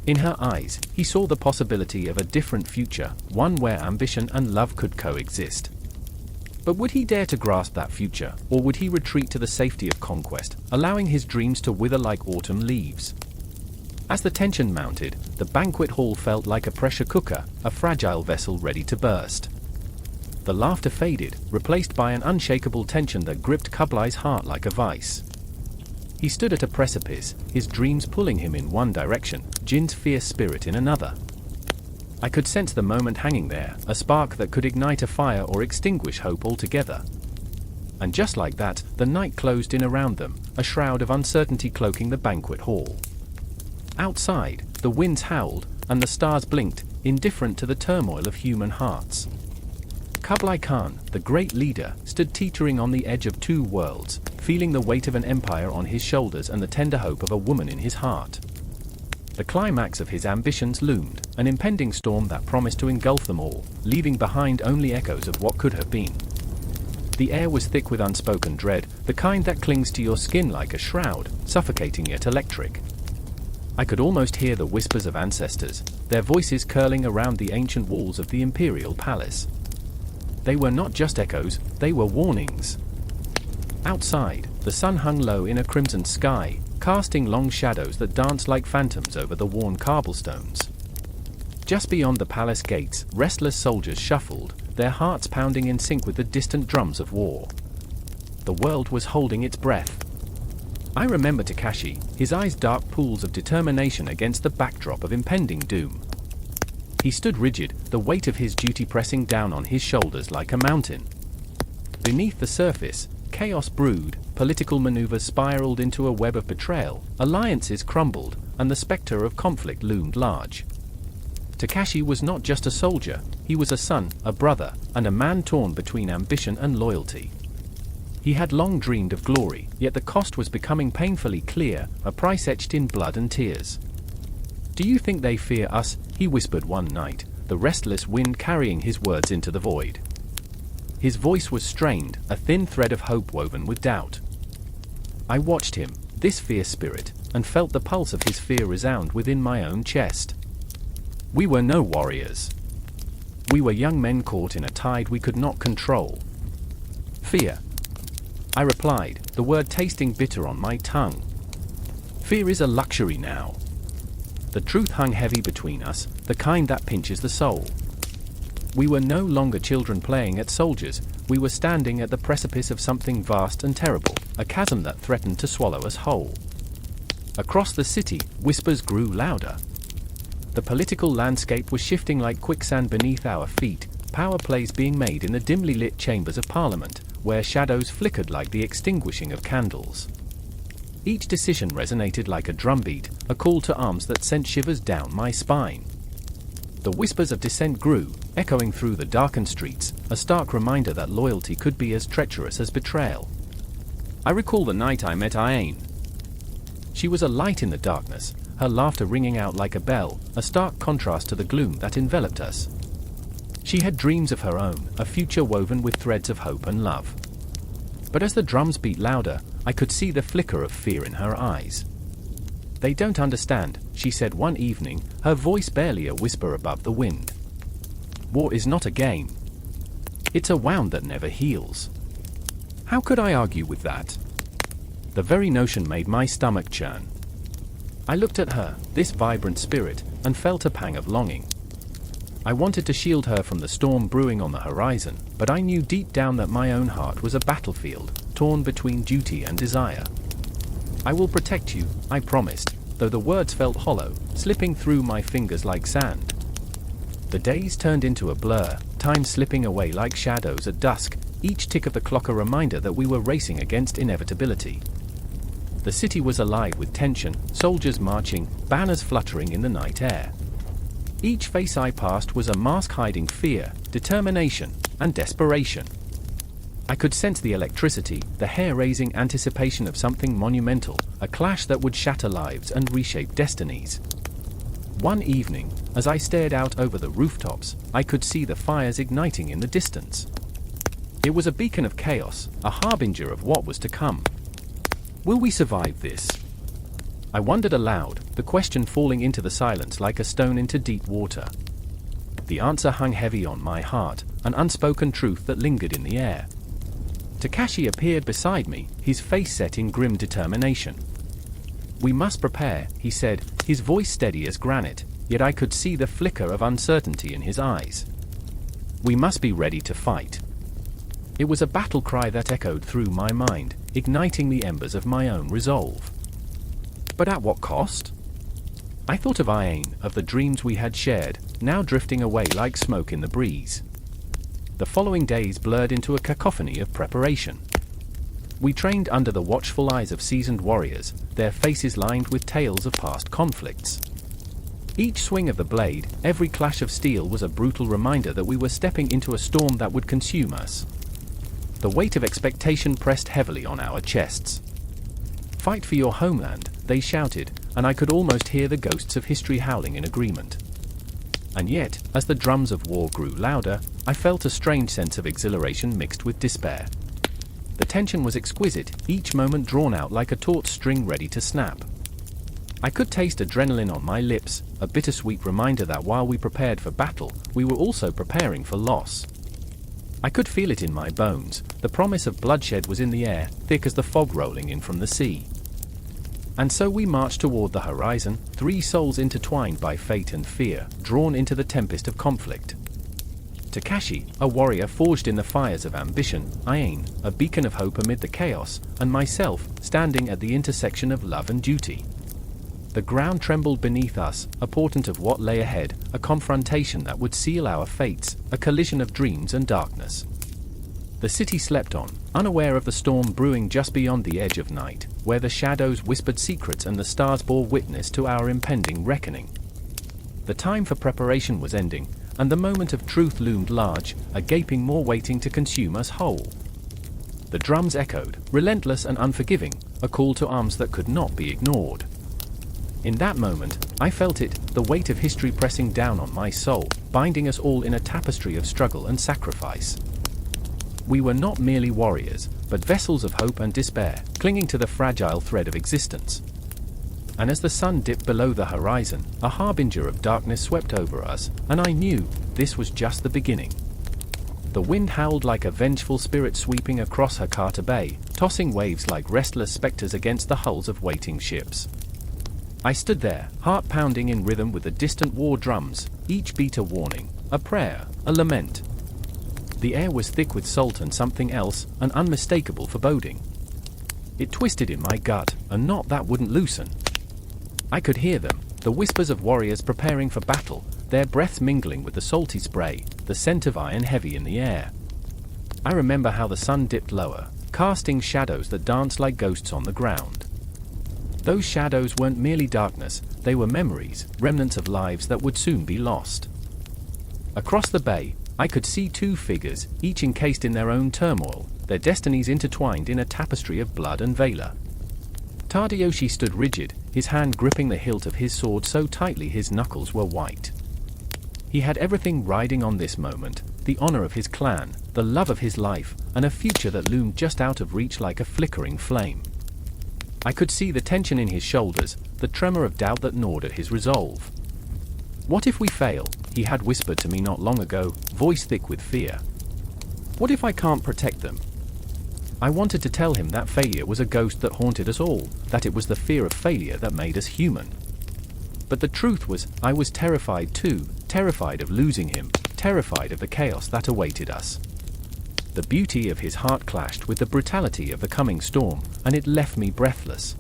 In her eyes, he saw the possibility of a different future, one where ambition and love could coexist. But would he dare to grasp that future, or would he retreat to the safety of conquest, allowing his dreams to wither like autumn leaves? As the tension mounted, the banquet hall felt like a pressure cooker, a fragile vessel ready to burst. The laughter faded, replaced by an unshakable tension that gripped Kublai's heart like a vice. He stood at a precipice, his dreams pulling him in one direction, Jin's fierce spirit in another. I could sense the moment hanging there, a spark that could ignite a fire or extinguish hope altogether. And just like that, the night closed in around them, a shroud of uncertainty cloaking the banquet hall. Outside, the winds howled, and the stars blinked, indifferent to the turmoil of human hearts. Kublai Khan, the great leader, stood teetering on the edge of two worlds, feeling the weight of an empire on his shoulders and the tender hope of a woman in his heart. The climax of his ambitions loomed, an impending storm that promised to engulf them all, leaving behind only echoes of what could have been. The air was thick with unspoken dread, the kind that clings to your skin like a shroud, suffocating yet electric. I could almost hear the whispers of ancestors, their voices curling around the ancient walls of the Imperial palace. They were not just echoes, they were warnings. Outside, the sun hung low in a crimson sky, casting long shadows that danced like phantoms over the worn cobblestones. Just beyond the palace gates, restless soldiers shuffled, their hearts pounding in sync with the distant drums of war. The world was holding its breath. I remember Takashi, his eyes dark pools of determination against the backdrop of impending doom. He stood rigid, the weight of his duty pressing down on his shoulders like a mountain. Beneath the surface, chaos brewed, political maneuvers spiraled into a web of betrayal, alliances crumbled, and the specter of conflict loomed large. Takashi was not just a soldier, he was a son, a brother, and a man torn between ambition and loyalty. He had long dreamed of glory, yet the cost was becoming painfully clear, a price etched in blood and tears. "Do you think they fear us?" he whispered one night, the restless wind carrying his words into the void. His voice was strained, a thin thread of hope woven with doubt. I watched him, this fierce spirit, and felt the pulse of his fear resound within my own chest. We were no warriors. We were young men caught in a tide we could not control. "Fear," I replied, the word tasting bitter on my tongue. "Fear is a luxury now." The truth hung heavy between us, the kind that pinches the soul. We were no longer children playing at soldiers, we were standing at the precipice of something vast and terrible, a chasm that threatened to swallow us whole. Across the city, whispers grew louder. The political landscape was shifting like quicksand beneath our feet, power plays being made in the dimly lit chambers of Parliament, where shadows flickered like the extinguishing of candles. Each decision resonated like a drumbeat, a call to arms that sent shivers down my spine. The whispers of dissent grew, echoing through the darkened streets, a stark reminder that loyalty could be as treacherous as betrayal. I recall the night I met Aine. She was a light in the darkness, her laughter ringing out like a bell, a stark contrast to the gloom that enveloped us. She had dreams of her own, a future woven with threads of hope and love. But as the drums beat louder, I could see the flicker of fear in her eyes. "They don't understand," she said one evening, her voice barely a whisper above the wind. "War is not a game. It's a wound that never heals." How could I argue with that? The very notion made my stomach churn. I looked at her, this vibrant spirit, and felt a pang of longing. I wanted to shield her from the storm brewing on the horizon, but I knew deep down that my own heart was a battlefield, torn between duty and desire. "I will protect you," I promised, though the words felt hollow, slipping through my fingers like sand. The days turned into a blur, time slipping away like shadows at dusk, each tick of the clock a reminder that we were racing against inevitability. The city was alive with tension, soldiers marching, banners fluttering in the night air. Each face I passed was a mask hiding fear, determination, and desperation. I could sense the electricity, the hair-raising anticipation of something monumental, a clash that would shatter lives and reshape destinies. One evening, as I stared out over the rooftops, I could see the fires igniting in the distance. It was a beacon of chaos, a harbinger of what was to come. Will we survive this? I wondered aloud, the question falling into the silence like a stone into deep water. The answer hung heavy on my heart, an unspoken truth that lingered in the air. Takashi appeared beside me, his face set in grim determination. "We must prepare," he said, his voice steady as granite, yet I could see the flicker of uncertainty in his eyes. "We must be ready to fight." It was a battle cry that echoed through my mind, igniting the embers of my own resolve. But at what cost? I thought of Aine, of the dreams we had shared, now drifting away like smoke in the breeze. The following days blurred into a cacophony of preparation. We trained under the watchful eyes of seasoned warriors, their faces lined with tales of past conflicts. Each swing of the blade, every clash of steel was a brutal reminder that we were stepping into a storm that would consume us. The weight of expectation pressed heavily on our chests. "Fight for your homeland," they shouted, and I could almost hear the ghosts of history howling in agreement. And yet, as the drums of war grew louder, I felt a strange sense of exhilaration mixed with despair. The tension was exquisite, each moment drawn out like a taut string ready to snap. I could taste adrenaline on my lips, a bittersweet reminder that while we prepared for battle, we were also preparing for loss. I could feel it in my bones, the promise of bloodshed was in the air, thick as the fog rolling in from the sea. And so we marched toward the horizon, three souls intertwined by fate and fear, drawn into the tempest of conflict. Takashi, a warrior forged in the fires of ambition, Aine, a beacon of hope amid the chaos, and myself, standing at the intersection of love and duty. The ground trembled beneath us, a portent of what lay ahead, a confrontation that would seal our fates, a collision of dreams and darkness. The city slept on, unaware of the storm brewing just beyond the edge of night, where the shadows whispered secrets and the stars bore witness to our impending reckoning. The time for preparation was ending, and the moment of truth loomed large, a gaping maw waiting to consume us whole. The drums echoed, relentless and unforgiving, a call to arms that could not be ignored. In that moment, I felt it, the weight of history pressing down on my soul, binding us all in a tapestry of struggle and sacrifice. We were not merely warriors, but vessels of hope and despair, clinging to the fragile thread of existence. And as the sun dipped below the horizon, a harbinger of darkness swept over us, and I knew this was just the beginning. The wind howled like a vengeful spirit sweeping across Hakata Bay, tossing waves like restless specters against the hulls of waiting ships. I stood there, heart pounding in rhythm with the distant war drums, each beat a warning, a prayer, a lament. The air was thick with salt and something else, an unmistakable foreboding. It twisted in my gut, a knot that wouldn't loosen. I could hear them, the whispers of warriors preparing for battle, their breaths mingling with the salty spray, the scent of iron heavy in the air. I remember how the sun dipped lower, casting shadows that danced like ghosts on the ground. Those shadows weren't merely darkness, they were memories, remnants of lives that would soon be lost. Across the bay, I could see two figures, each encased in their own turmoil, their destinies intertwined in a tapestry of blood and valor. Tadayoshi stood rigid, his hand gripping the hilt of his sword so tightly his knuckles were white. He had everything riding on this moment: the honor of his clan, the love of his life, and a future that loomed just out of reach like a flickering flame. I could see the tension in his shoulders, the tremor of doubt that gnawed at his resolve. "What if we fail?" he had whispered to me not long ago, voice thick with fear. "What if I can't protect them?" I wanted to tell him that failure was a ghost that haunted us all, that it was the fear of failure that made us human. But the truth was, I was terrified too, terrified of losing him, terrified of the chaos that awaited us. The beauty of his heart clashed with the brutality of the coming storm, and it left me breathless.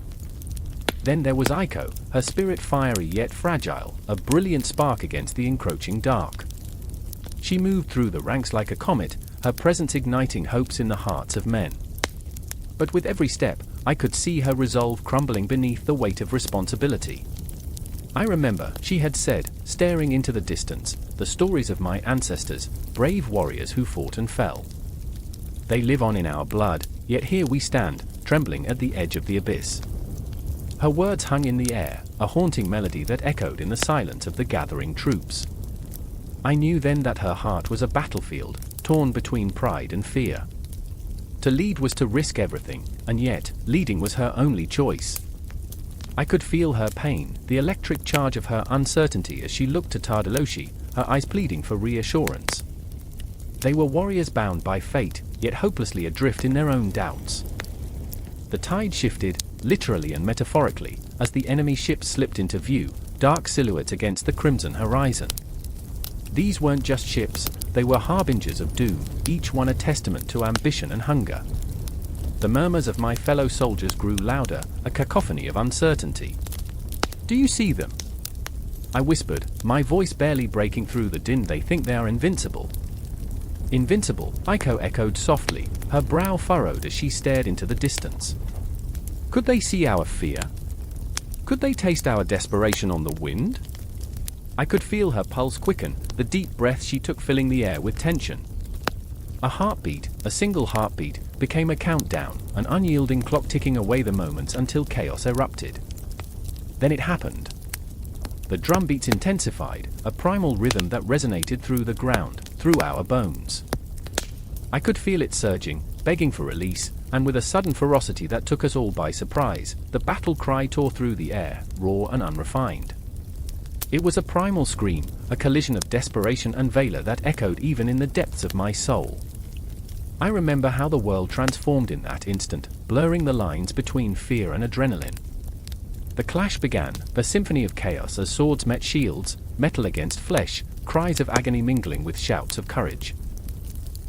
Then there was Aiko, her spirit fiery yet fragile, a brilliant spark against the encroaching dark. She moved through the ranks like a comet, her presence igniting hopes in the hearts of men. But with every step, I could see her resolve crumbling beneath the weight of responsibility. I remember, she had said, staring into the distance, the stories of my ancestors, brave warriors who fought and fell. They live on in our blood, yet here we stand, trembling at the edge of the abyss. Her words hung in the air, a haunting melody that echoed in the silence of the gathering troops. I knew then that her heart was a battlefield, torn between pride and fear. To lead was to risk everything, and yet, leading was her only choice. I could feel her pain, the electric charge of her uncertainty as she looked to Tadaloshi, her eyes pleading for reassurance. They were warriors bound by fate, yet hopelessly adrift in their own doubts. The tide shifted, literally and metaphorically, as the enemy ships slipped into view, dark silhouettes against the crimson horizon. These weren't just ships, they were harbingers of doom, each one a testament to ambition and hunger. The murmurs of my fellow soldiers grew louder, a cacophony of uncertainty. "Do you see them?" I whispered, my voice barely breaking through the din. "They think they are invincible." "Invincible," Aiko echoed softly, her brow furrowed as she stared into the distance. "Could they see our fear? Could they taste our desperation on the wind?" I could feel her pulse quicken, the deep breath she took filling the air with tension. A heartbeat, a single heartbeat, became a countdown, an unyielding clock ticking away the moments until chaos erupted. Then it happened. The drumbeats intensified, a primal rhythm that resonated through the ground, through our bones. I could feel it surging, begging for release, and with a sudden ferocity that took us all by surprise, the battle cry tore through the air, raw and unrefined. It was a primal scream, a collision of desperation and valor that echoed even in the depths of my soul. I remember how the world transformed in that instant, blurring the lines between fear and adrenaline. The clash began, the symphony of chaos as swords met shields, metal against flesh, cries of agony mingling with shouts of courage.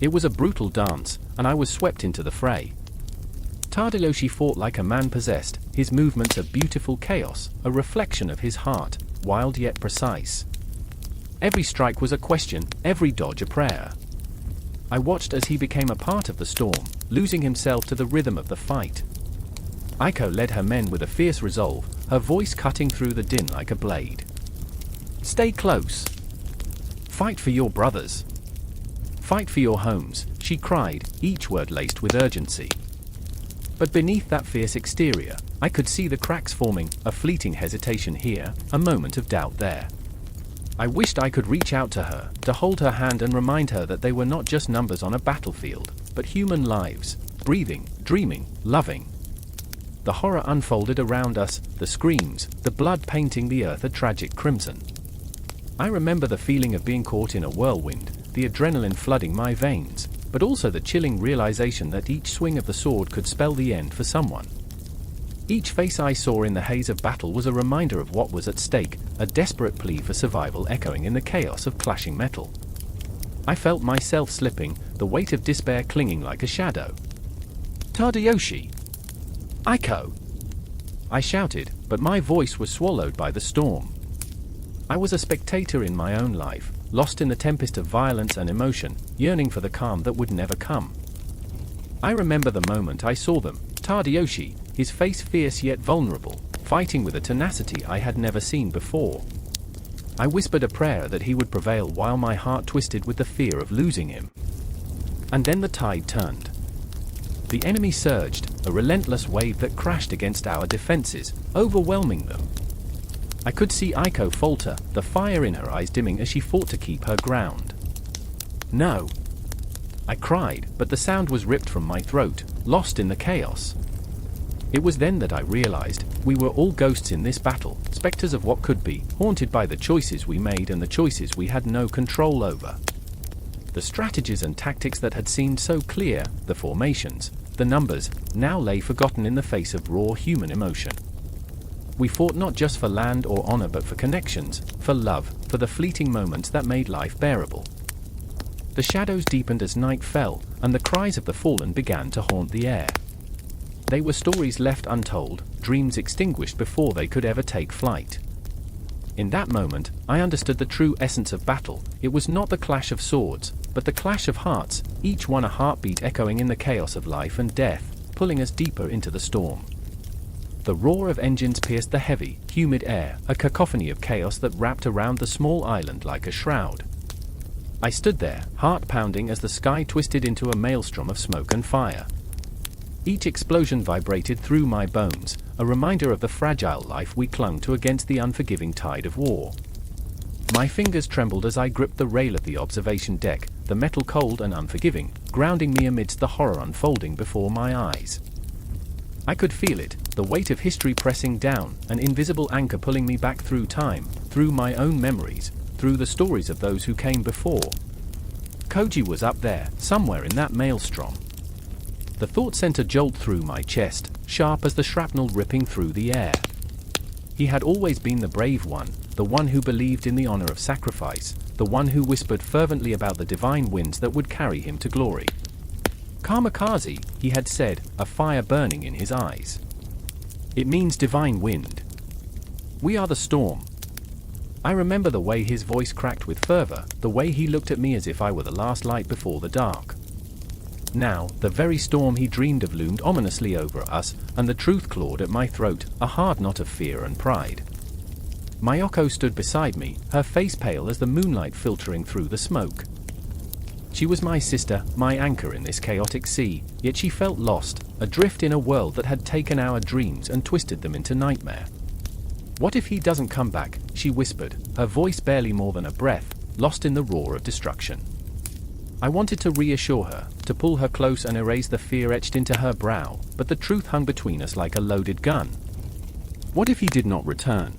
It was a brutal dance, and I was swept into the fray. Tadaloshi fought like a man possessed, his movements a beautiful chaos, a reflection of his heart, wild yet precise. Every strike was a question, every dodge a prayer. I watched as he became a part of the storm, losing himself to the rhythm of the fight. Aiko led her men with a fierce resolve, her voice cutting through the din like a blade. "Stay close. Fight for your brothers. Fight for your homes," she cried, each word laced with urgency. But beneath that fierce exterior, I could see the cracks forming, a fleeting hesitation here, a moment of doubt there. I wished I could reach out to her, to hold her hand and remind her that they were not just numbers on a battlefield, but human lives, breathing, dreaming, loving. The horror unfolded around us, the screams, the blood painting the earth a tragic crimson. I remember the feeling of being caught in a whirlwind, the adrenaline flooding my veins, but also the chilling realization that each swing of the sword could spell the end for someone. Each face I saw in the haze of battle was a reminder of what was at stake, a desperate plea for survival echoing in the chaos of clashing metal. I felt myself slipping, the weight of despair clinging like a shadow. "Tadayoshi! Aiko!" I shouted, but my voice was swallowed by the storm. I was a spectator in my own life, lost in the tempest of violence and emotion, yearning for the calm that would never come. I remember the moment I saw them, Tadayoshi, his face fierce yet vulnerable, fighting with a tenacity I had never seen before. I whispered a prayer that he would prevail while my heart twisted with the fear of losing him. And then the tide turned. The enemy surged, a relentless wave that crashed against our defenses, overwhelming them. I could see Aiko falter, the fire in her eyes dimming as she fought to keep her ground. "No!" I cried, but the sound was ripped from my throat, lost in the chaos. It was then that I realized, we were all ghosts in this battle, specters of what could be, haunted by the choices we made and the choices we had no control over. The strategies and tactics that had seemed so clear, the formations, the numbers, now lay forgotten in the face of raw human emotion. We fought not just for land or honor but for connections, for love, for the fleeting moments that made life bearable. The shadows deepened as night fell, and the cries of the fallen began to haunt the air. They were stories left untold, dreams extinguished before they could ever take flight. In that moment, I understood the true essence of battle. It was not the clash of swords, but the clash of hearts, each one a heartbeat echoing in the chaos of life and death, pulling us deeper into the storm. The roar of engines pierced the heavy, humid air, a cacophony of chaos that wrapped around the small island like a shroud. I stood there, heart pounding as the sky twisted into a maelstrom of smoke and fire. Each explosion vibrated through my bones, a reminder of the fragile life we clung to against the unforgiving tide of war. My fingers trembled as I gripped the rail of the observation deck, the metal cold and unforgiving, grounding me amidst the horror unfolding before my eyes. I could feel it, the weight of history pressing down, an invisible anchor pulling me back through time, through my own memories, through the stories of those who came before. Koji was up there, somewhere in that maelstrom. The thought sent a jolt through my chest, sharp as the shrapnel ripping through the air. He had always been the brave one, the one who believed in the honor of sacrifice, the one who whispered fervently about the divine winds that would carry him to glory. Kamikaze, he had said, a fire burning in his eyes. It means divine wind. We are the storm. I remember the way his voice cracked with fervor, the way he looked at me as if I were the last light before the dark. Now, the very storm he dreamed of loomed ominously over us, and the truth clawed at my throat, a hard knot of fear and pride. Mayoko stood beside me, her face pale as the moonlight filtering through the smoke. She was my sister, my anchor in this chaotic sea, yet she felt lost, adrift in a world that had taken our dreams and twisted them into nightmare. "What if he doesn't come back?" she whispered, her voice barely more than a breath, lost in the roar of destruction. I wanted to reassure her, to pull her close and erase the fear etched into her brow, but the truth hung between us like a loaded gun. What if he did not return?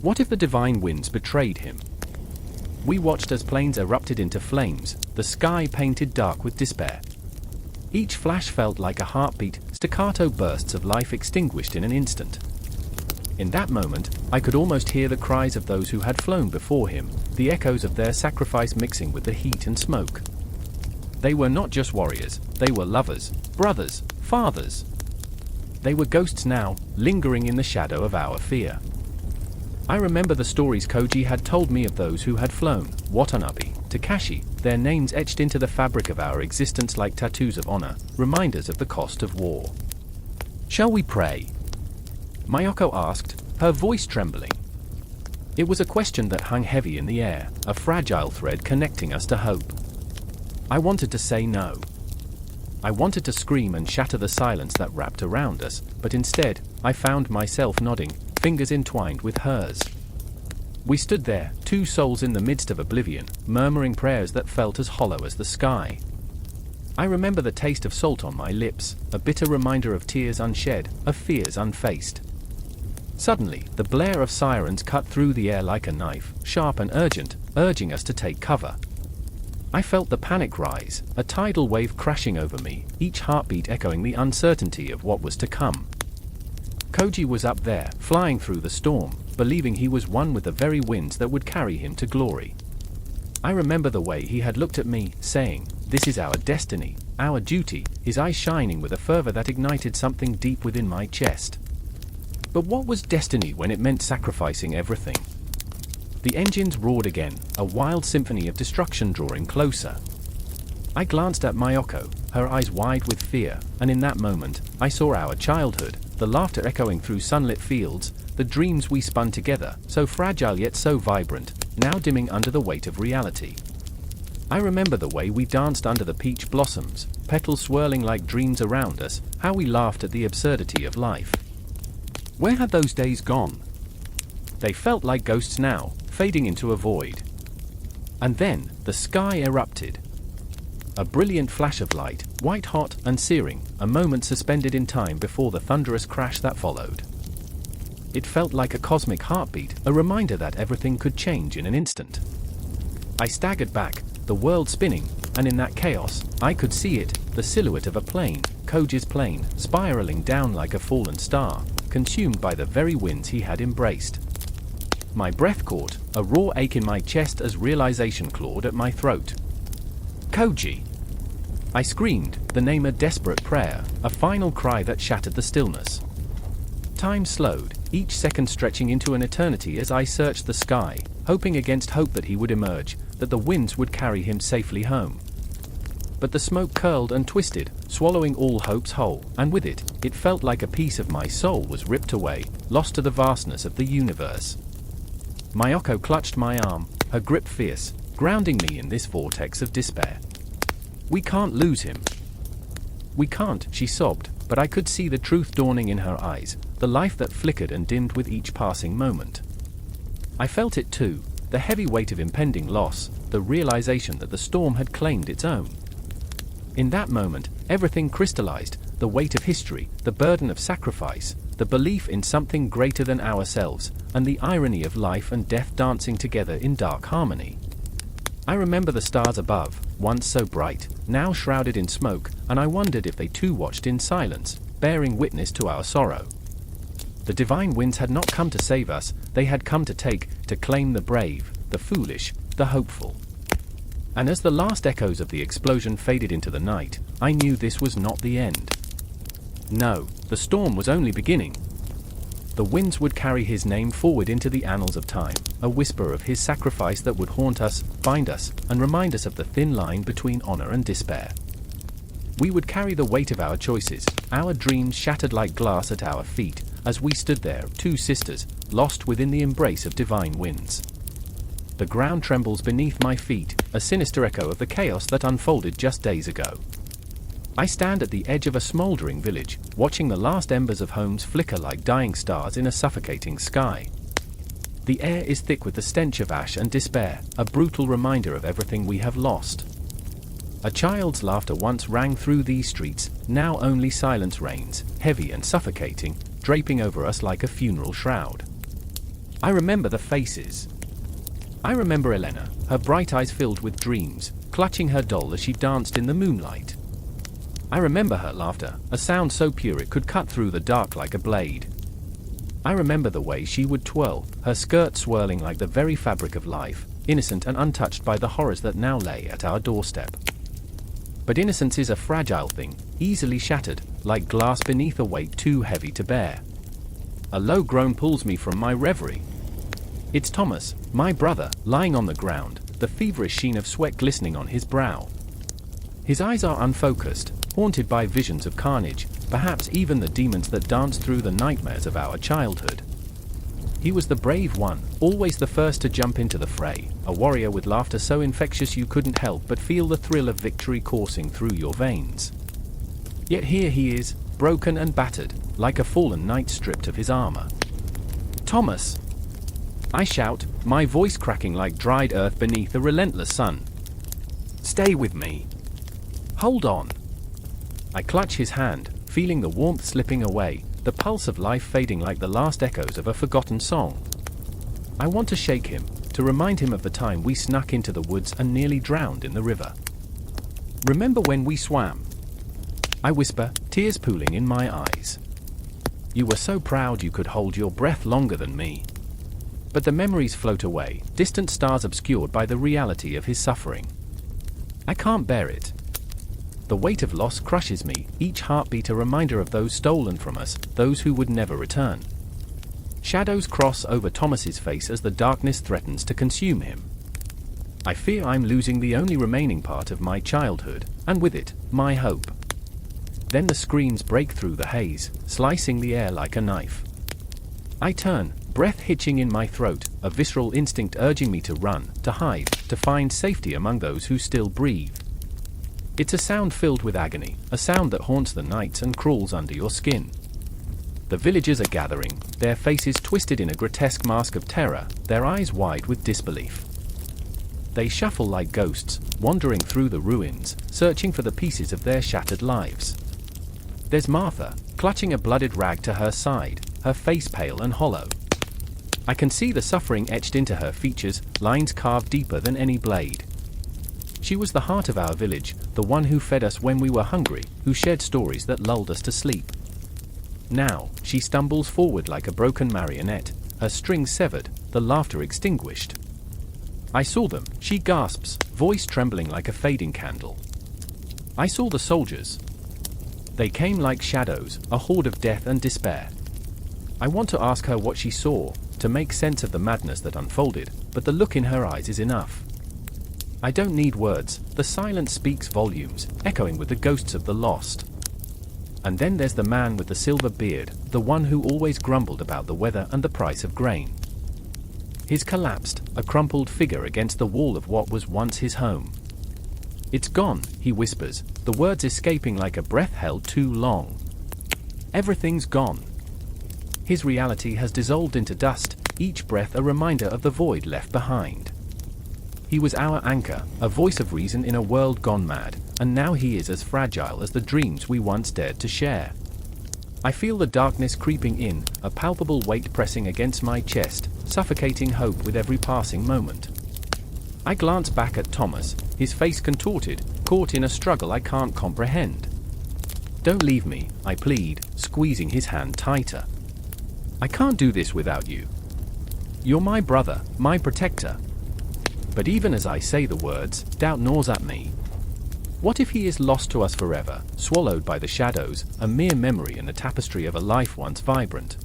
What if the divine winds betrayed him? We watched as planes erupted into flames, the sky painted dark with despair. Each flash felt like a heartbeat, staccato bursts of life extinguished in an instant. In that moment, I could almost hear the cries of those who had flown before him, the echoes of their sacrifice mixing with the heat and smoke. They were not just warriors, they were lovers, brothers, fathers. They were ghosts now, lingering in the shadow of our fear. I remember the stories Koji had told me of those who had flown, Watanabe, Takashi, their names etched into the fabric of our existence like tattoos of honor, reminders of the cost of war. "Shall we pray?" Mayoko asked, her voice trembling. It was a question that hung heavy in the air, a fragile thread connecting us to hope. I wanted to say no. I wanted to scream and shatter the silence that wrapped around us, but instead, I found myself nodding, fingers entwined with hers. We stood there, two souls in the midst of oblivion, murmuring prayers that felt as hollow as the sky. I remember the taste of salt on my lips, a bitter reminder of tears unshed, of fears unfaced. Suddenly, the blare of sirens cut through the air like a knife, sharp and urgent, urging us to take cover. I felt the panic rise, a tidal wave crashing over me, each heartbeat echoing the uncertainty of what was to come. Koji was up there, flying through the storm, believing he was one with the very winds that would carry him to glory. I remember the way he had looked at me, saying, "This is our destiny, our duty," his eyes shining with a fervor that ignited something deep within my chest. But what was destiny when it meant sacrificing everything? The engines roared again, a wild symphony of destruction drawing closer. I glanced at Mayoko, her eyes wide with fear, and in that moment, I saw our childhood, the laughter echoing through sunlit fields, the dreams we spun together, so fragile yet so vibrant, now dimming under the weight of reality. I remember the way we danced under the peach blossoms, petals swirling like dreams around us, how we laughed at the absurdity of life.
Where had those days gone?
They felt like ghosts now, fading into a void. And then, the sky erupted. A brilliant flash of light, white hot and searing, a moment suspended in time before the thunderous crash that followed. It felt like a cosmic heartbeat, a reminder that everything could change in an instant. I staggered back, the world spinning, and in that chaos, I could see it, the silhouette of a plane, Koji's plane, spiraling down like a fallen star, consumed by the very winds he had embraced. My breath caught, a raw ache in my chest as realization clawed at my throat. Koji! I screamed, the name a desperate prayer, a final cry that shattered the stillness. Time slowed, each second stretching into an eternity as I searched the sky, hoping against hope that he would emerge, that the winds would carry him safely home. But the smoke curled and twisted, swallowing all hopes whole, and with it, it felt like a piece of my soul was ripped away, lost to the vastness of the universe. Mayoko clutched my arm, her grip fierce, grounding me in this vortex of despair. We can't lose him. We can't, she sobbed, but I could see the truth dawning in her eyes, the life that flickered and dimmed with each passing moment. I felt it too, the heavy weight of impending loss, the realization that the storm had claimed its own. In that moment, everything crystallized, the weight of history, the burden of sacrifice, the belief in something greater than ourselves, and the irony of life and death dancing together in dark harmony. I remember the stars above, once so bright, now shrouded in smoke, and I wondered if they too watched in silence, bearing witness to our sorrow. The divine winds had not come to save us, they had come to claim the brave, the foolish, the hopeful. And as the last echoes of the explosion faded into the night, I knew this was not the end. No, the storm was only beginning. The winds would carry his name forward into the annals of time, a whisper of his sacrifice that would haunt us, bind us, and remind us of the thin line between honor and despair. We would carry the weight of our choices, our dreams shattered like glass at our feet, as we stood there, two sisters, lost within the embrace of divine winds. The ground trembles beneath my feet, a sinister echo of the chaos that unfolded just days ago. I stand at the edge of a smoldering village, watching the last embers of homes flicker like dying stars in a suffocating sky. The air is thick with the stench of ash and despair, a brutal reminder of everything we have lost. A child's laughter once rang through these streets, now only silence reigns, heavy and suffocating, draping over us like a funeral shroud. I remember the faces. I remember Elena, her bright eyes filled with dreams, clutching her doll as she danced in the moonlight. I remember her laughter, a sound so pure it could cut through the dark like a blade. I remember the way she would twirl, her skirt swirling like the very fabric of life, innocent and untouched by the horrors that now lay at our doorstep. But innocence is a fragile thing, easily shattered, like glass beneath a weight too heavy to bear. A low groan pulls me from my reverie. It's Thomas, my brother, lying on the ground, the feverish sheen of sweat glistening on his brow. His eyes are unfocused, haunted by visions of carnage, perhaps even the demons that danced through the nightmares of our childhood. He was the brave one, always the first to jump into the fray, a warrior with laughter so infectious you couldn't help but feel the thrill of victory coursing through your veins. Yet here he is, broken and battered, like a fallen knight stripped of his armor. Thomas! I shout, my voice cracking like dried earth beneath a relentless sun. Stay with me. Hold on. I clutch his hand, feeling the warmth slipping away, the pulse of life fading like the last echoes of a forgotten song. I want to shake him, to remind him of the time we snuck into the woods and nearly drowned in the river. Remember when we swam? I whisper, tears pooling in my eyes. You were so proud you could hold your breath longer than me. But the memories float away, distant stars obscured by the reality of his suffering. I can't bear it. The weight of loss crushes me, each heartbeat a reminder of those stolen from us, those who would never return. Shadows cross over Thomas's face as the darkness threatens to consume him. I fear I'm losing the only remaining part of my childhood, and with it, my hope. Then the screams break through the haze, slicing the air like a knife. I turn, breath hitching in my throat, a visceral instinct urging me to run, to hide, to find safety among those who still breathe. It's a sound filled with agony, a sound that haunts the nights and crawls under your skin. The villagers are gathering, their faces twisted in a grotesque mask of terror, their eyes wide with disbelief. They shuffle like ghosts, wandering through the ruins, searching for the pieces of their shattered lives. There's Martha, clutching a blooded rag to her side, her face pale and hollow. I can see the suffering etched into her features, lines carved deeper than any blade. She was the heart of our village, the one who fed us when we were hungry, who shared stories that lulled us to sleep. Now, she stumbles forward like a broken marionette, her strings severed, the laughter extinguished. I saw them, she gasps, voice trembling like a fading candle. I saw the soldiers. They came like shadows, a horde of death and despair. I want to ask her what she saw, to make sense of the madness that unfolded, but the look in her eyes is enough. I don't need words, the silence speaks volumes, echoing with the ghosts of the lost. And then there's the man with the silver beard, the one who always grumbled about the weather and the price of grain. He's collapsed, a crumpled figure against the wall of what was once his home. It's gone, he whispers, the words escaping like a breath held too long. Everything's gone. His reality has dissolved into dust, each breath a reminder of the void left behind. He was our anchor, a voice of reason in a world gone mad, and now he is as fragile as the dreams we once dared to share. I feel the darkness creeping in, a palpable weight pressing against my chest, suffocating hope with every passing moment. I glance back at Thomas, his face contorted, caught in a struggle I can't comprehend. Don't leave me, I plead, squeezing his hand tighter. I can't do this without you. You're my brother, my protector. But even as I say the words, doubt gnaws at me. What if he is lost to us forever, swallowed by the shadows, a mere memory in the tapestry of a life once vibrant?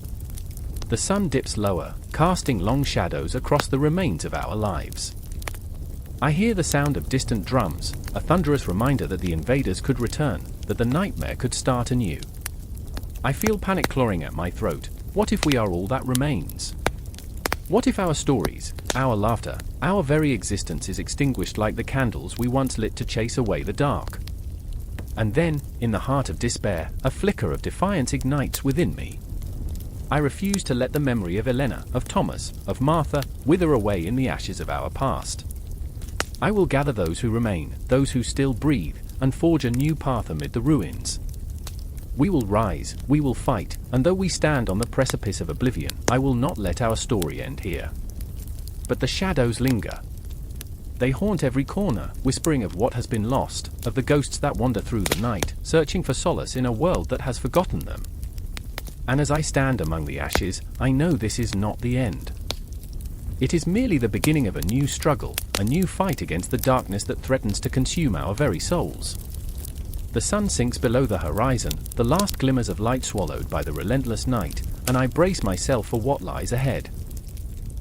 The sun dips lower, casting long shadows across the remains of our lives. I hear the sound of distant drums, a thunderous reminder that the invaders could return, that the nightmare could start anew. I feel panic clawing at my throat. What if we are all that remains? What if our stories, our laughter, our very existence is extinguished like the candles we once lit to chase away the dark? And then, in the heart of despair, a flicker of defiance ignites within me. I refuse to let the memory of Elena, of Thomas, of Martha, wither away in the ashes of our past. I will gather those who remain, those who still breathe, and forge a new path amid the ruins. We will rise, we will fight, and though we stand on the precipice of oblivion, I will not let our story end here. But the shadows linger. They haunt every corner, whispering of what has been lost, of the ghosts that wander through the night, searching for solace in a world that has forgotten them. And as I stand among the ashes, I know this is not the end. It is merely the beginning of a new struggle, a new fight against the darkness that threatens to consume our very souls. The sun sinks below the horizon, the last glimmers of light swallowed by the relentless night, and I brace myself for what lies ahead.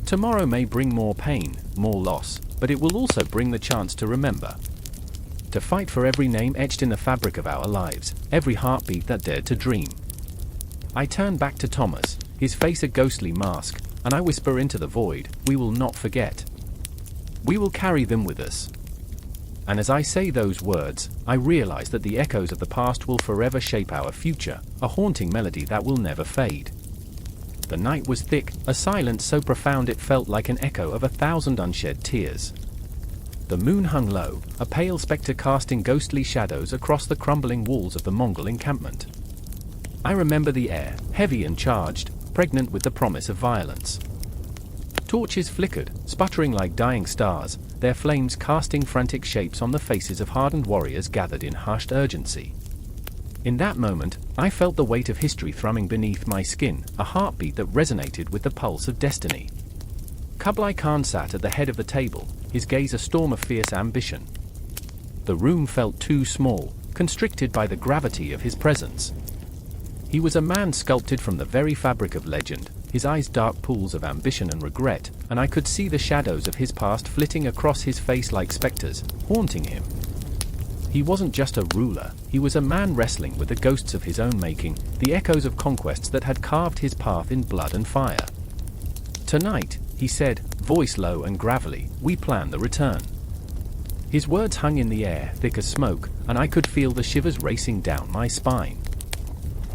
Tomorrow may bring more pain, more loss, but it will also bring the chance to remember. To fight for every name etched in the fabric of our lives, every heartbeat that dared to dream. I turn back to Thomas, his face a ghostly mask, and I whisper into the void, we will not forget. We will carry them with us. And as I say those words, I realize that the echoes of the past will forever shape our future, a haunting melody that will never fade. The night was thick, a silence so profound it felt like an echo of 1,000 unshed tears. The moon hung low, a pale spectre casting ghostly shadows across the crumbling walls of the Mongol encampment. I remember the air, heavy and charged, pregnant with the promise of violence. Torches flickered, sputtering like dying stars, their flames casting frantic shapes on the faces of hardened warriors gathered in hushed urgency. In that moment, I felt the weight of history thrumming beneath my skin, a heartbeat that resonated with the pulse of destiny. Kublai Khan sat at the head of the table, his gaze a storm of fierce ambition. The room felt too small, constricted by the gravity of his presence. He was a man sculpted from the very fabric of legend, his eyes dark pools of ambition and regret, and I could see the shadows of his past flitting across his face like specters, haunting him. He wasn't just a ruler, he was a man wrestling with the ghosts of his own making, the echoes of conquests that had carved his path in blood and fire. Tonight, he said, voice low and gravelly, we plan the return. His words hung in the air, thick as smoke, and I could feel the shivers racing down my spine.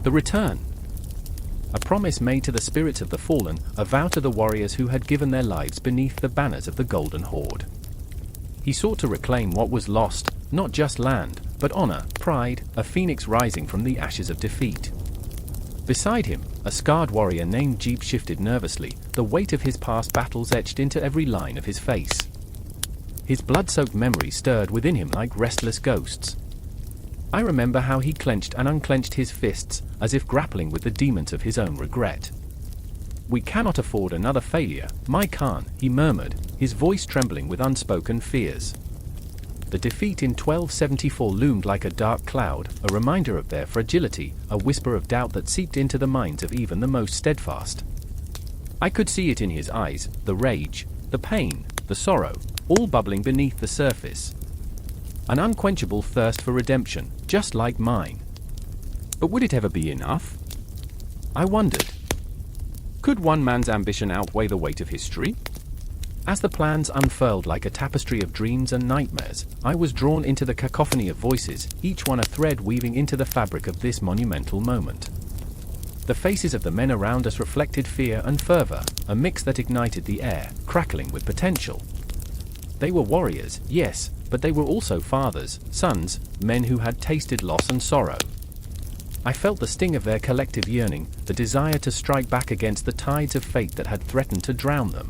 The return. A promise made to the spirits of the fallen, a vow to the warriors who had given their lives beneath the banners of the Golden Horde. He sought to reclaim what was lost, not just land, but honor, pride, a phoenix rising from the ashes of defeat. Beside him, a scarred warrior named Jeeb shifted nervously, the weight of his past battles etched into every line of his face. His blood-soaked memory stirred within him like restless ghosts. I remember how he clenched and unclenched his fists, as if grappling with the demons of his own regret. "We cannot afford another failure, my Khan," he murmured, his voice trembling with unspoken fears. The defeat in 1274 loomed like a dark cloud, a reminder of their fragility, a whisper of doubt that seeped into the minds of even the most steadfast. I could see it in his eyes, the rage, the pain, the sorrow, all bubbling beneath the surface. An unquenchable thirst for redemption, just like mine.
But would it ever be enough? I wondered. Could one man's ambition outweigh the weight of history? As the plans unfurled like a tapestry of dreams and nightmares, I was drawn into the cacophony of voices, each one a thread weaving into the fabric of this monumental moment. The faces of the men around us reflected fear and fervor, a mix that ignited the air, crackling with potential. They were warriors, yes, but they were also fathers, sons, men who had tasted loss and sorrow. I felt the sting of their collective yearning, the desire to strike back against the tides of fate that had threatened to drown them.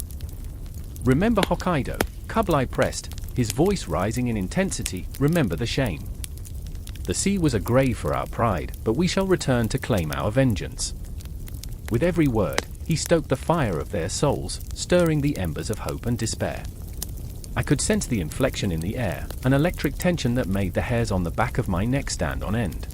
"Remember Hokkaido," Kublai pressed, his voice rising in intensity. "Remember the shame. The sea was a grave for our pride, but we shall return to claim our vengeance." With every word, he stoked the fire of their souls, stirring the embers of hope and despair. I could sense the inflection in the air, an electric tension that made the hairs on the back of my neck stand on end.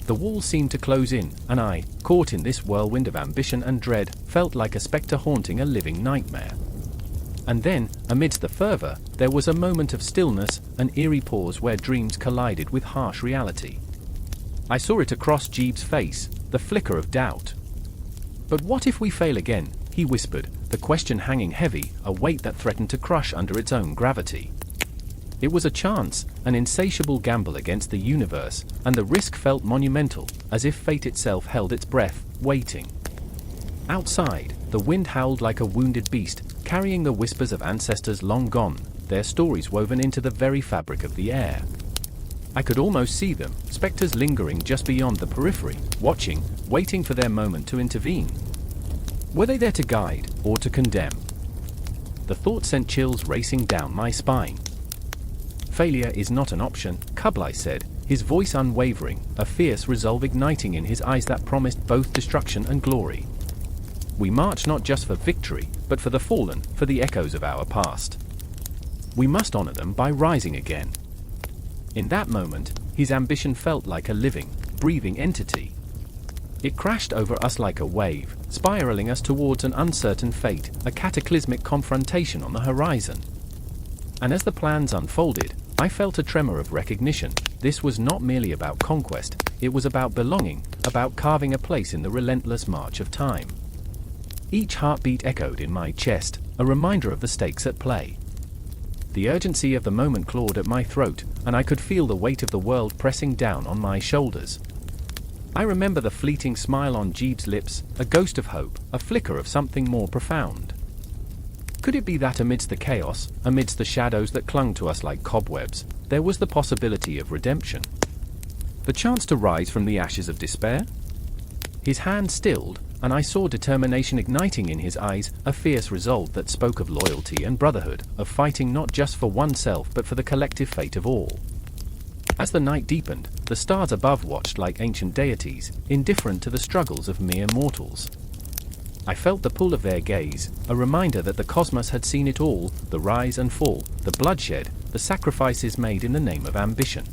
The wall seemed to close in, and I, caught in this whirlwind of ambition and dread, felt like a spectre haunting a living nightmare. And then, amidst the fervor, there was a moment of stillness, an eerie pause where dreams collided with harsh reality. I saw it across Jeeb's face, the flicker of doubt. "But what if we fail again?" he whispered, the question hanging heavy, a weight that threatened to crush under its own gravity. It was a chance, an insatiable gamble against the universe, and the risk felt monumental, as if fate itself held its breath, waiting. Outside, the wind howled like a wounded beast, carrying the whispers of ancestors long gone, their stories woven into the very fabric of the air. I could almost see them, specters lingering just beyond the periphery, watching, waiting for their moment to intervene. Were they there to guide, or to condemn? The thought sent chills racing down my spine. "Failure is not an option," Kublai said, his voice unwavering, a fierce resolve igniting in his eyes that promised both destruction and glory. "We march not just for victory, but for the fallen, for the echoes of our past. We must honor them by rising again." In that moment, his ambition felt like a living, breathing entity. It crashed over us like a wave, spiraling us towards an uncertain fate, a cataclysmic confrontation on the horizon. And as the plans unfolded, I felt a tremor of recognition. This was not merely about conquest, it was about belonging, about carving a place in the relentless march of time. Each heartbeat echoed in my chest, a reminder of the stakes at play. The urgency of the moment clawed at my throat, and I could feel the weight of the world pressing down on my shoulders. I remember the fleeting smile on Jeeb's lips, a ghost of hope, a flicker of something more profound. Could it be that amidst the chaos, amidst the shadows that clung to us like cobwebs, there was the possibility of redemption? The chance to rise from the ashes of despair? His hand stilled, and I saw determination igniting in his eyes, a fierce resolve that spoke of loyalty and brotherhood, of fighting not just for oneself but for the collective fate of all. As the night deepened, the stars above watched like ancient deities, indifferent to the struggles of mere mortals. I felt the pull of their gaze, a reminder that the cosmos had seen it all, the rise and fall, the bloodshed, the sacrifices made in the name of ambition.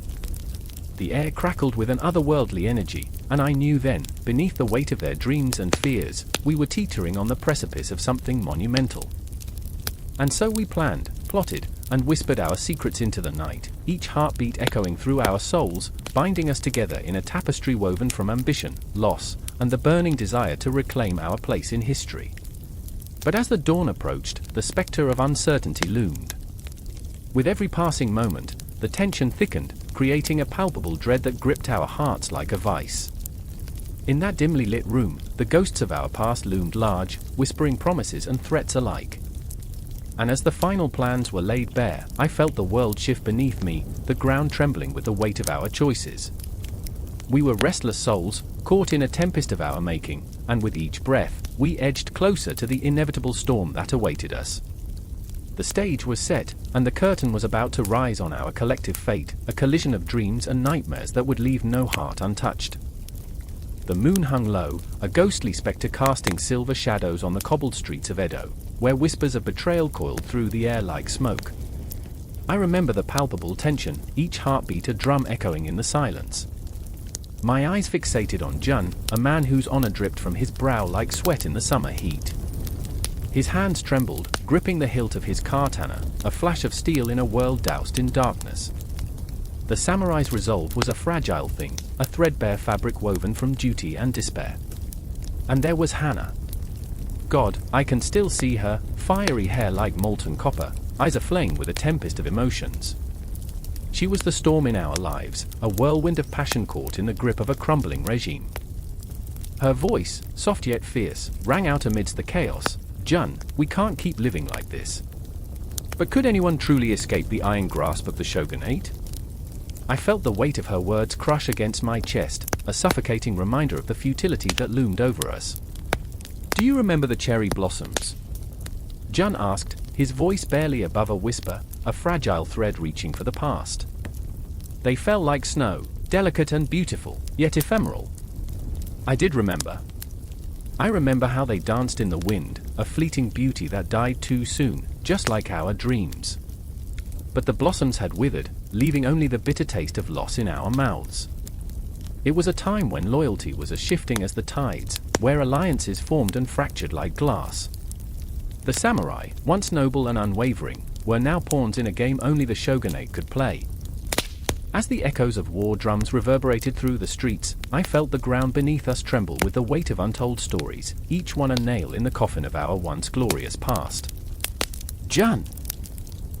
The air crackled with an otherworldly energy, and I knew then, beneath the weight of their dreams and fears, we were teetering on the precipice of something monumental. And so we planned, plotted, and whispered our secrets into the night, each heartbeat echoing through our souls, binding us together in a tapestry woven from ambition, loss, and the burning desire to reclaim our place in history. But as the dawn approached, the spectre of uncertainty loomed.
With every passing moment, the tension thickened, creating a palpable dread that gripped our hearts like a vice. In that dimly lit room, the ghosts of our past loomed large, whispering promises and threats alike. And as the final plans were laid bare, I felt the world shift beneath me, the ground trembling with the weight of our choices. We were restless souls, caught in a tempest of our making, and with each breath, we edged closer to the inevitable storm that awaited us. The stage was set, and the curtain was about to rise on our collective fate, a collision of dreams and nightmares that would leave no heart untouched. The moon hung low, a ghostly spectre casting silver shadows on the cobbled streets of Edo, where whispers of betrayal coiled through the air like smoke. I remember the palpable tension, each heartbeat a drum echoing in the silence. My eyes fixated on Jun, a man whose honor dripped from his brow like sweat in the summer heat. His hands trembled, gripping the hilt of his katana, a flash of steel in a world doused in darkness. The samurai's resolve was a fragile thing, a threadbare fabric woven from duty and despair. And there was Hana. God, I can still see her, fiery hair like molten copper, eyes aflame with a tempest of emotions. She was the storm in our lives, a whirlwind of passion caught in the grip of a crumbling regime. Her voice, soft yet fierce, rang out amidst the chaos. Jun, we can't keep living like this. But could anyone truly escape the iron grasp of the Shogunate? I felt the weight of her words crush against my chest, a suffocating reminder of the futility that loomed over us. Do you remember the cherry blossoms? Jun asked, his voice barely above a whisper, a fragile thread reaching for the past. They fell like snow, delicate and beautiful, yet ephemeral. I did remember. I remember how they danced in the wind, a fleeting beauty that died too soon, just like our dreams. But the blossoms had withered, leaving only the bitter taste of loss in our mouths. It was a time when loyalty was as shifting as the tides, where alliances formed and fractured like glass. The samurai, once noble and unwavering, were now pawns in a game only the shogunate could play. As the echoes of war drums reverberated through the streets, I felt the ground beneath us tremble with the weight of untold stories, each one a nail in the coffin of our once glorious past. Jun!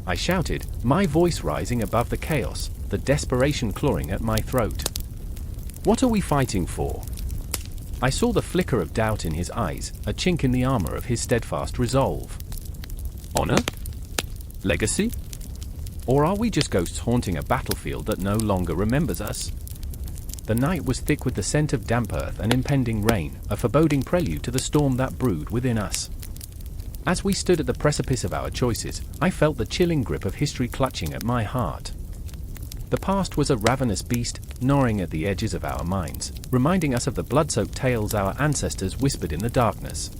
I shouted, my voice rising above the chaos, the desperation clawing at my throat. What are we fighting for? I saw the flicker of doubt in his eyes, a chink in the armor of his steadfast resolve. Honor? Legacy? Or are we just ghosts haunting a battlefield that no longer remembers us? The night was thick with the scent of damp earth and impending rain, a foreboding prelude to the storm that brewed within us. As we stood at the precipice of our choices, I felt the chilling grip of history clutching at my heart. The past was a ravenous beast, gnawing at the edges of our minds, reminding us of the blood-soaked tales our ancestors whispered in the darkness.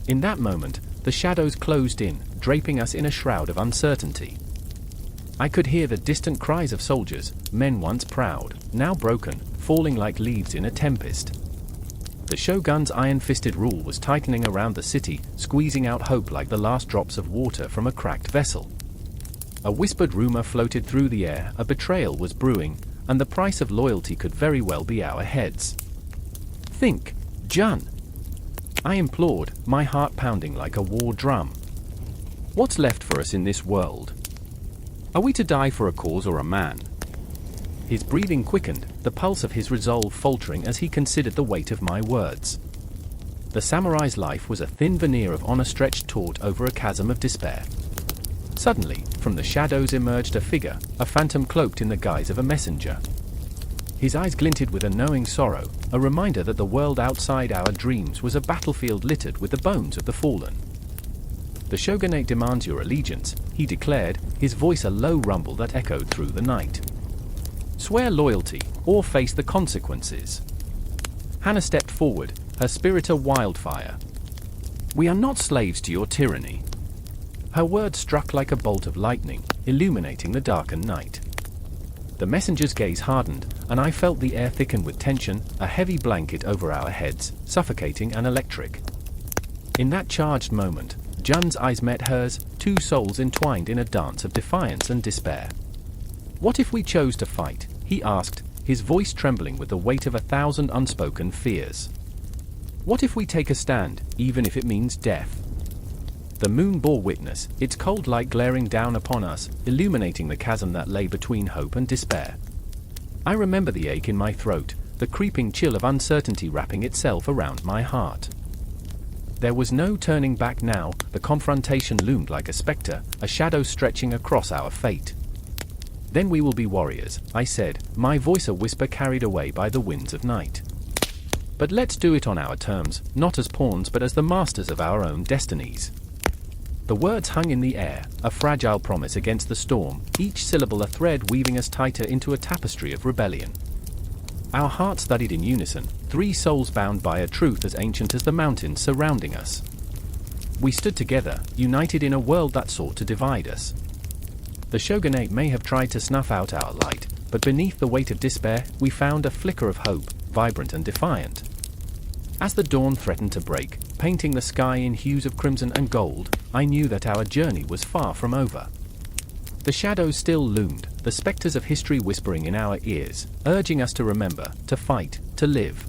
In that moment, the shadows closed in, draping us in a shroud of uncertainty. I could hear the distant cries of soldiers, men once proud, now broken, falling like leaves in a tempest. The shogun's iron-fisted rule was tightening around the city, squeezing out hope like the last drops of water from a cracked vessel. A whispered rumor floated through the air, a betrayal was brewing, and the price of loyalty could very well be our heads. Think, Jun! I implored, my heart pounding like a war drum. What's left for us in this world? Are we to die for a cause or a man? His breathing quickened, the pulse of his resolve faltering as he considered the weight of my words. The samurai's life was a thin veneer of honor stretched taut over a chasm of despair. Suddenly, from the shadows emerged a figure, a phantom cloaked in the guise of a messenger. His eyes glinted with a knowing sorrow, a reminder that the world outside our dreams was a battlefield littered with the bones of the fallen. The shogunate demands your allegiance, he declared, his voice a low rumble that echoed through the night. Swear loyalty, or face the consequences. Hana stepped forward, her spirit a wildfire. We are not slaves to your tyranny. Her words struck like a bolt of lightning, illuminating the darkened night. The messenger's gaze hardened, and I felt the air thicken with tension, a heavy blanket over our heads, suffocating and electric. In that charged moment, Jun's eyes met hers, two souls entwined in a dance of defiance and despair. What if we chose to fight? He asked, his voice trembling with the weight of 1,000 unspoken fears. What if we take a stand, even if it means death? The moon bore witness, its cold light glaring down upon us, illuminating the chasm that lay between hope and despair. I remember the ache in my throat, the creeping chill of uncertainty wrapping itself around my heart. There was no turning back now, the confrontation loomed like a specter, a shadow stretching across our fate. Then we will be warriors, I said, my voice a whisper carried away by the winds of night. But let's do it on our terms, not as pawns but as the masters of our own destinies. The words hung in the air, a fragile promise against the storm, each syllable a thread weaving us tighter into a tapestry of rebellion. Our hearts studied in unison, three souls bound by a truth as ancient as the mountains surrounding us. We stood together, united in a world that sought to divide us. The Shogunate may have tried to snuff out our light, but beneath the weight of despair, we found a flicker of hope, vibrant and defiant. As the dawn threatened to break, painting the sky in hues of crimson and gold, I knew that our journey was far from over. The shadows still loomed, the specters of history whispering in our ears, urging us to remember, to fight, to live.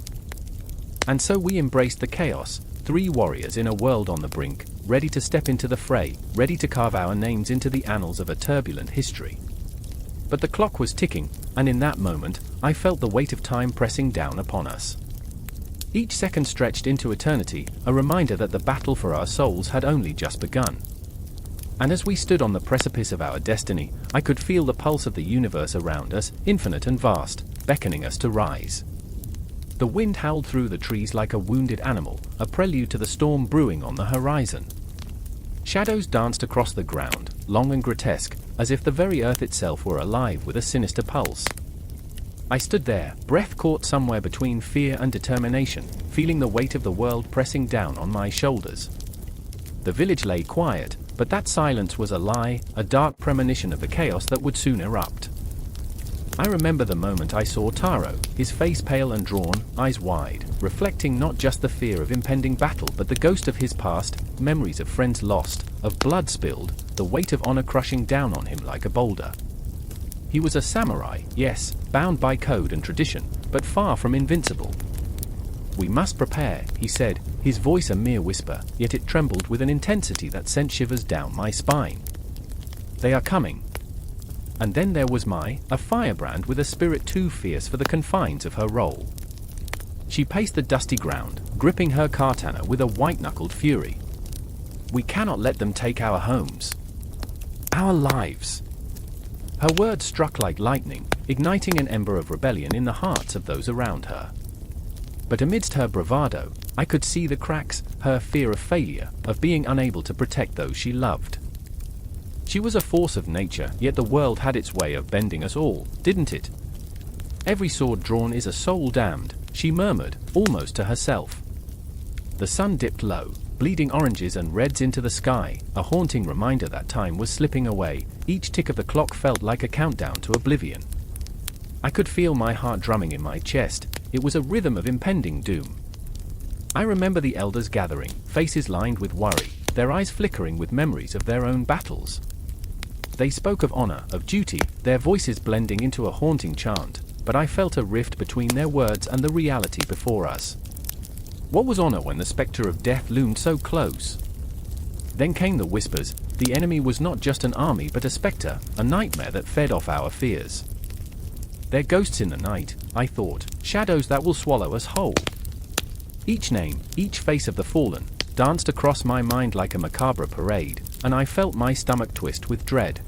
And so we embraced the chaos, three warriors in a world on the brink, ready to step into the fray, ready to carve our names into the annals of a turbulent history. But the clock was ticking, and in that moment, I felt the weight of time pressing down upon us. Each second stretched into eternity, a reminder that the battle for our souls had only just begun. And as we stood on the precipice of our destiny, I could feel the pulse of the universe around us, infinite and vast, beckoning us to rise. The wind howled through the trees like a wounded animal, a prelude to the storm brewing on the horizon. Shadows danced across the ground, long and grotesque, as if the very earth itself were alive with a sinister pulse. I stood there, breath caught somewhere between fear and determination, feeling the weight of the world pressing down on my shoulders. The village lay quiet, but that silence was a lie, a dark premonition of the chaos that would soon erupt. I remember the moment I saw Taro, his face pale and drawn, eyes wide, reflecting not just the fear of impending battle but the ghost of his past, memories of friends lost, of blood spilled, the weight of honor crushing down on him like a boulder. He was a samurai, yes, bound by code and tradition, but far from invincible. "We must prepare," he said, his voice a mere whisper, yet it trembled with an intensity that sent shivers down my spine. "They are coming." And then there was a firebrand with a spirit too fierce for the confines of her role. She paced the dusty ground, gripping her katana with a white-knuckled fury. "We cannot let them take our homes. Our lives." Her words struck like lightning, igniting an ember of rebellion in the hearts of those around her. But amidst her bravado, I could see the cracks, her fear of failure, of being unable to protect those she loved. She was a force of nature, yet the world had its way of bending us all, didn't it? "Every sword drawn is a soul damned," she murmured, almost to herself. The sun dipped low, bleeding oranges and reds into the sky, a haunting reminder that time was slipping away. Each tick of the clock felt like a countdown to oblivion. I could feel my heart drumming in my chest. It was a rhythm of impending doom. I remember the elders gathering, faces lined with worry, their eyes flickering with memories of their own battles. They spoke of honor, of duty, their voices blending into a haunting chant, but I felt a rift between their words and the reality before us. What was honor when the specter of death loomed so close? Then came the whispers. The enemy was not just an army but a specter, a nightmare that fed off our fears. "They're ghosts in the night," I thought, "shadows that will swallow us whole." Each name, each face of the fallen, danced across my mind like a macabre parade, and I felt my stomach twist with dread.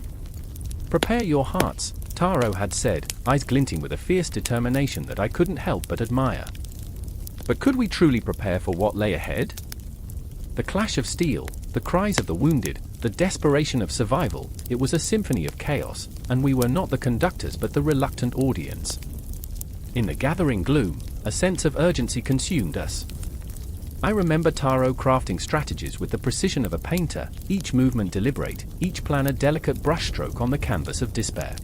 "Prepare your hearts," Taro had said, eyes glinting with a fierce determination that I couldn't help but admire. But could we truly prepare for what lay ahead? The clash of steel, the cries of the wounded, the desperation of survival, it was a symphony of chaos, and we were not the conductors but the reluctant audience. In the gathering gloom, a sense of urgency consumed us. I remember Taro crafting strategies with the precision of a painter, each movement deliberate, each plan a delicate brushstroke on the canvas of despair.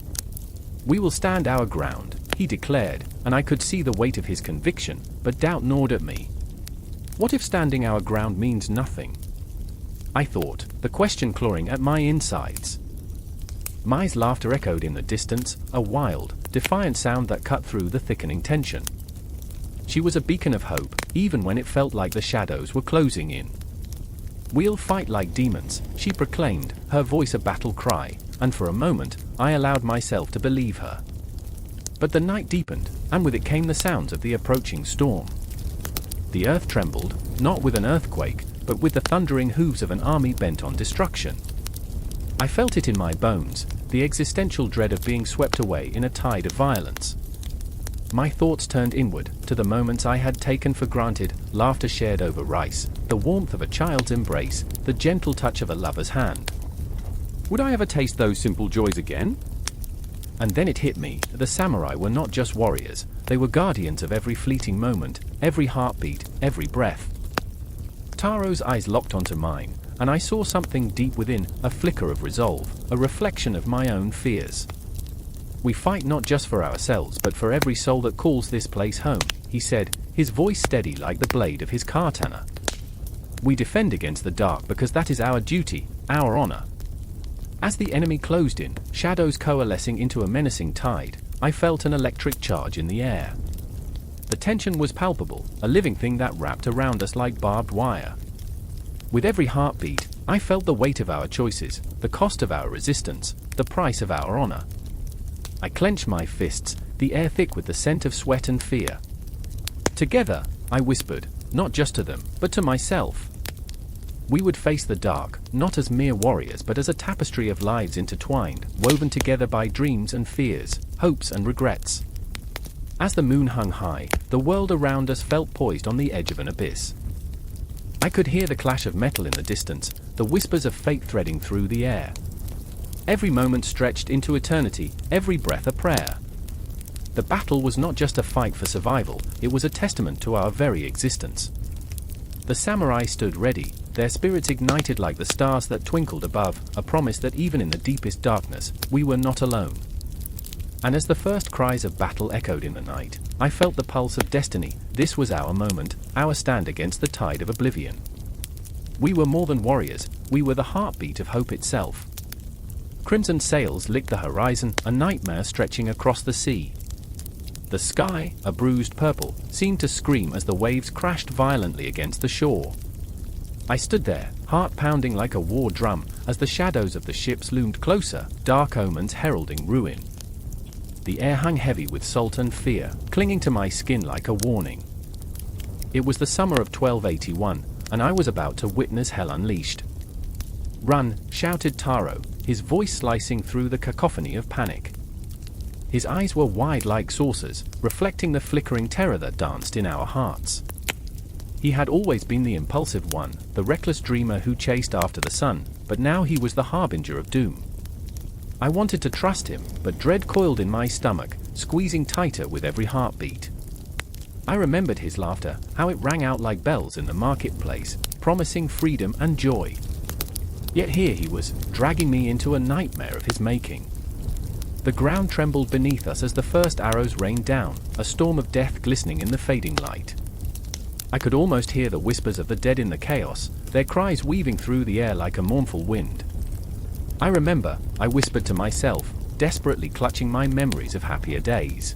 "We will stand our ground," he declared, and I could see the weight of his conviction, but doubt gnawed at me. What if standing our ground means nothing? I thought, the question clawing at my insides. Mai's laughter echoed in the distance, a wild, defiant sound that cut through the thickening tension. She was a beacon of hope, even when it felt like the shadows were closing in. "We'll fight like demons," she proclaimed, her voice a battle cry, and for a moment, I allowed myself to believe her. But the night deepened, and with it came the sounds of the approaching storm. The earth trembled, not with an earthquake, but with the thundering hooves of an army bent on destruction. I felt it in my bones, the existential dread of being swept away in a tide of violence. My thoughts turned inward, to the moments I had taken for granted, laughter shared over rice, the warmth of a child's embrace, the gentle touch of a lover's hand. Would I ever taste those simple joys again? And then it hit me, the samurai were not just warriors, they were guardians of every fleeting moment, every heartbeat, every breath. Taro's eyes locked onto mine, and I saw something deep within, a flicker of resolve, a reflection of my own fears. "We fight not just for ourselves but for every soul that calls this place home," he said, his voice steady like the blade of his katana. "We defend against the dark because that is our duty, our honor." As the enemy closed in, shadows coalescing into a menacing tide, I felt an electric charge in the air. The tension was palpable, a living thing that wrapped around us like barbed wire. With every heartbeat, I felt the weight of our choices, the cost of our resistance, the price of our honor. I clenched my fists, the air thick with the scent of sweat and fear. "Together," I whispered, not just to them, but to myself. We would face the dark, not as mere warriors but as a tapestry of lives intertwined, woven together by dreams and fears, hopes and regrets. As the moon hung high, the world around us felt poised on the edge of an abyss. I could hear the clash of metal in the distance, the whispers of fate threading through the air. Every moment stretched into eternity, every breath a prayer. The battle was not just a fight for survival, it was a testament to our very existence. The samurai stood ready, their spirits ignited like the stars that twinkled above, a promise that even in the deepest darkness, we were not alone. And as the first cries of battle echoed in the night, I felt the pulse of destiny. This was our moment, our stand against the tide of oblivion. We were more than warriors, we were the heartbeat of hope itself. Crimson sails licked the horizon, a nightmare stretching across the sea. The sky, a bruised purple, seemed to scream as the waves crashed violently against the shore. I stood there, heart pounding like a war drum, as the shadows of the ships loomed closer, dark omens heralding ruin. The air hung heavy with salt and fear, clinging to my skin like a warning. It was the summer of 1281, and I was about to witness hell unleashed. "Run!" shouted Taro, his voice slicing through the cacophony of panic. His eyes were wide like saucers, reflecting the flickering terror that danced in our hearts. He had always been the impulsive one, the reckless dreamer who chased after the sun, but now he was the harbinger of doom. I wanted to trust him, but dread coiled in my stomach, squeezing tighter with every heartbeat. I remembered his laughter, how it rang out like bells in the marketplace, promising freedom and joy. Yet here he was, dragging me into a nightmare of his making. The ground trembled beneath us as the first arrows rained down, a storm of death glistening in the fading light. I could almost hear the whispers of the dead in the chaos, their cries weaving through the air like a mournful wind. I remember, I whispered to myself, desperately clutching my memories of happier days.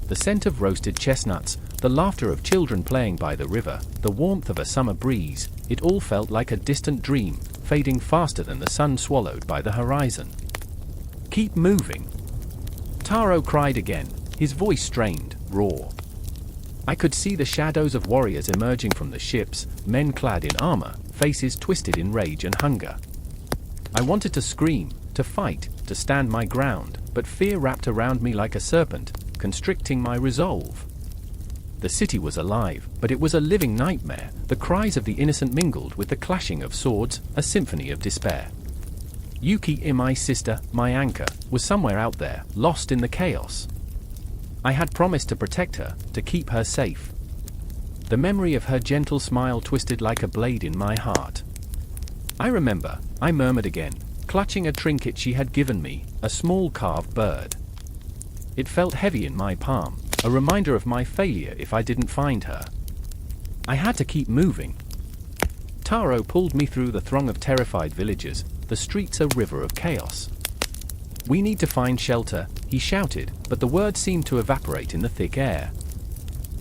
The scent of roasted chestnuts, the laughter of children playing by the river, the warmth of a summer breeze, it all felt like a distant dream, fading faster than the sun swallowed by the horizon. "Keep moving!" Taro cried again, his voice strained, raw. I could see the shadows of warriors emerging from the ships, men clad in armor, faces twisted in rage and hunger. I wanted to scream, to fight, to stand my ground, but fear wrapped around me like a serpent, constricting my resolve. The city was alive, but it was a living nightmare. The cries of the innocent mingled with the clashing of swords, a symphony of despair. Yuki, my sister, my anchor, was somewhere out there, lost in the chaos. I had promised to protect her, to keep her safe. The memory of her gentle smile twisted like a blade in my heart. "I remember," I murmured again, clutching a trinket she had given me, a small carved bird. It felt heavy in my palm, a reminder of my failure if I didn't find her. I had to keep moving. Taro pulled me through the throng of terrified villagers, the streets a river of chaos. "We need to find shelter," he shouted, but the words seemed to evaporate in the thick air.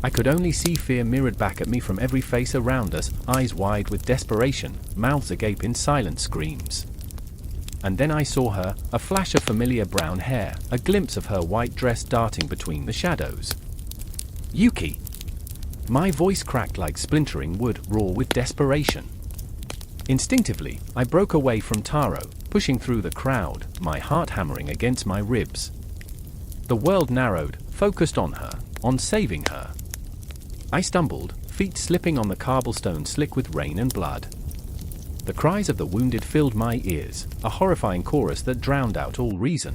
I could only see fear mirrored back at me from every face around us, eyes wide with desperation, mouths agape in silent screams. And then I saw her, a flash of familiar brown hair, a glimpse of her white dress darting between the shadows. Yuki! My voice cracked like splintering wood, raw with desperation. Instinctively, I broke away from Taro, pushing through the crowd, my heart hammering against my ribs. The world narrowed, focused on her, on saving her. I stumbled, feet slipping on the cobblestone slick with rain and blood. The cries of the wounded filled my ears, a horrifying chorus that drowned out all reason.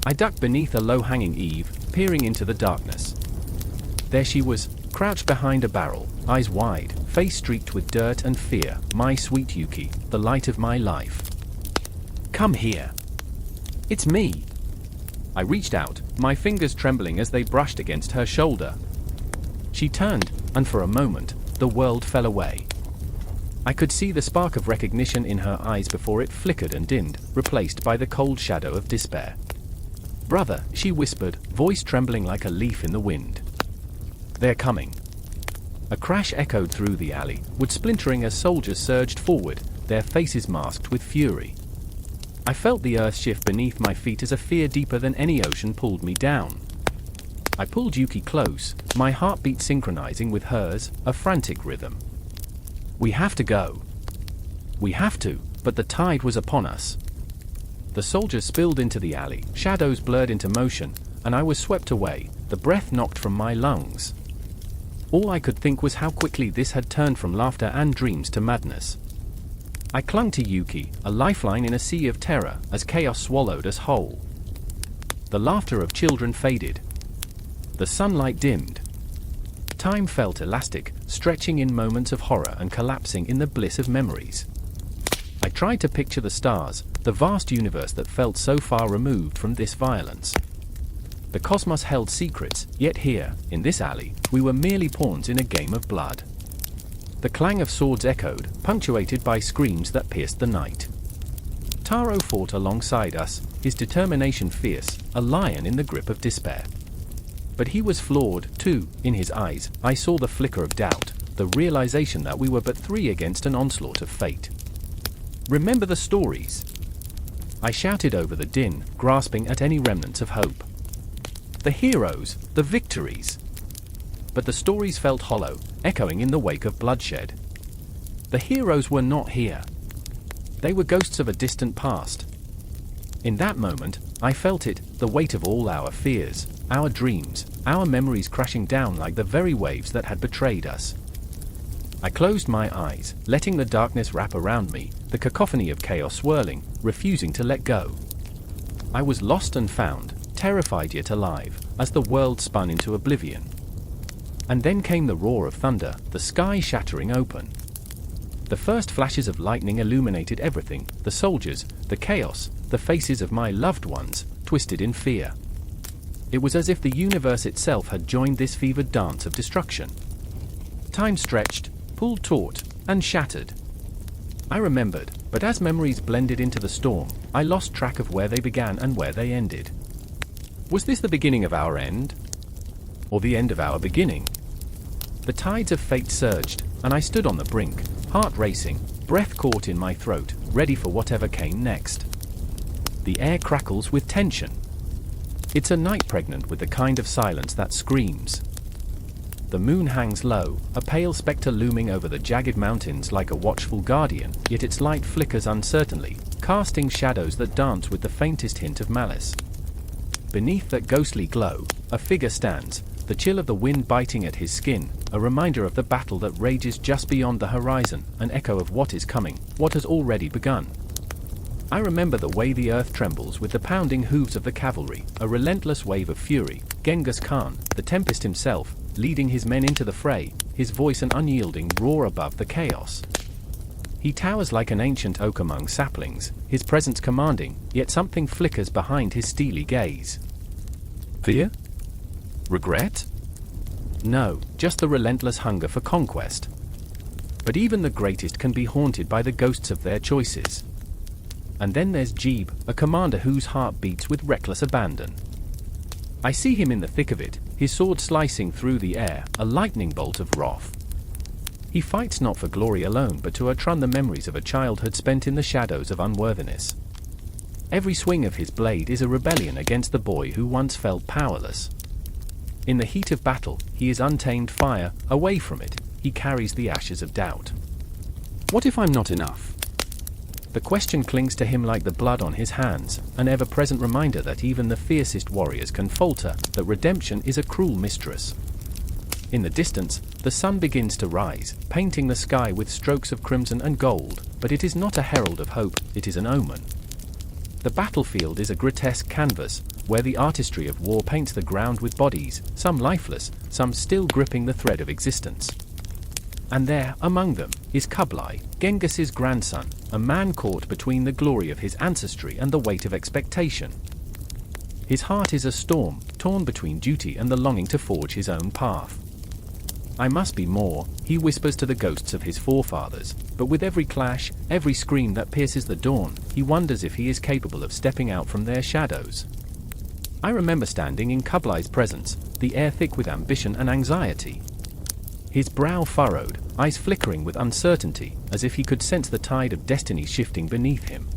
I ducked beneath a low-hanging eave, peering into the darkness. There she was, crouched behind a barrel, eyes wide, face streaked with dirt and fear, my sweet Yuki, the light of my life. Come here. It's me. I reached out, my fingers trembling as they brushed against her shoulder. She turned, and for a moment, the world fell away. I could see the spark of recognition in her eyes before it flickered and dimmed, replaced by the cold shadow of despair. Brother, she whispered, voice trembling like a leaf in the wind. They're coming. A crash echoed through the alley, wood splintering as soldiers surged forward, their faces masked with fury. I felt the earth shift beneath my feet as a fear deeper than any ocean pulled me down. I pulled Yuki close, my heartbeat synchronizing with hers, a frantic rhythm. We have to go. We have to, but the tide was upon us. The soldiers spilled into the alley, shadows blurred into motion, and I was swept away, the breath knocked from my lungs. All I could think was how quickly this had turned from laughter and dreams to madness. I clung to Yuki, a lifeline in a sea of terror, as chaos swallowed us whole. The laughter of children faded. The sunlight dimmed. Time felt elastic, stretching in moments of horror and collapsing in the bliss of memories. I tried to picture the stars, the vast universe that felt so far removed from this violence. The cosmos held secrets, yet here, in this alley, we were merely pawns in a game of blood. The clang of swords echoed, punctuated by screams that pierced the night. Taro fought alongside us, his determination fierce, a lion in the grip of despair. But he was flawed, too. In his eyes, I saw the flicker of doubt, the realization that we were but three against an onslaught of fate. Remember the stories. I shouted over the din, grasping at any remnants of hope. The heroes, the victories. But the stories felt hollow, echoing in the wake of bloodshed. The heroes were not here. They were ghosts of a distant past. In that moment, I felt it, the weight of all our fears, our dreams, our memories crashing down like the very waves that had betrayed us. I closed my eyes, letting the darkness wrap around me, the cacophony of chaos swirling, refusing to let go. I was lost and found, terrified yet alive, as the world spun into oblivion. And then came the roar of thunder, the sky shattering open. The first flashes of lightning illuminated everything, the soldiers, the chaos, the faces of my loved ones, twisted in fear. It was as if the universe itself had joined this fevered dance of destruction. Time stretched, pulled taut, and shattered. I remembered, but as memories blended into the storm, I lost track of where they began and where they ended. Was this the beginning of our end? Or the end of our beginning? The tides of fate surged, and I stood on the brink, heart racing, breath caught in my throat, ready for whatever came next. The air crackles with tension. It's a night pregnant with the kind of silence that screams. The moon hangs low, a pale spectre looming over the jagged mountains like a watchful guardian, yet its light flickers uncertainly, casting shadows that dance with the faintest hint of malice. Beneath that ghostly glow, a figure stands, the chill of the wind biting at his skin, a reminder of the battle that rages just beyond the horizon, an echo of what is coming, what has already begun. I remember the way the earth trembles with the pounding hooves of the cavalry, a relentless wave of fury, Genghis Khan, the Tempest himself, leading his men into the fray, his voice an unyielding roar above the chaos. He towers like an ancient oak among saplings, his presence commanding, yet something flickers behind his steely gaze. Fear? Regret? No, just the relentless hunger for conquest. But even the greatest can be haunted by the ghosts of their choices. And then there's Jeeb, a commander whose heart beats with reckless abandon. I see him in the thick of it, his sword slicing through the air, a lightning bolt of wrath. He fights not for glory alone but to outrun the memories of a childhood spent in the shadows of unworthiness. Every swing of his blade is a rebellion against the boy who once felt powerless. In the heat of battle, he is untamed fire; away from it, he carries the ashes of doubt. What if I'm not enough? The question clings to him like the blood on his hands, an ever-present reminder that even the fiercest warriors can falter, that redemption is a cruel mistress. In the distance, the sun begins to rise, painting the sky with strokes of crimson and gold, but it is not a herald of hope, it is an omen. The battlefield is a grotesque canvas, where the artistry of war paints the ground with bodies, some lifeless, some still gripping the thread of existence. And there, among them, is Kublai, Genghis's grandson, a man caught between the glory of his ancestry and the weight of expectation. His heart is a storm, torn between duty and the longing to forge his own path. I must be more, he whispers to the ghosts of his forefathers, but with every clash, every scream that pierces the dawn, he wonders if he is capable of stepping out from their shadows. I remember standing in Kublai's presence, the air thick with ambition and anxiety. His brow furrowed, eyes flickering with uncertainty, as if he could sense the tide of destiny shifting beneath him.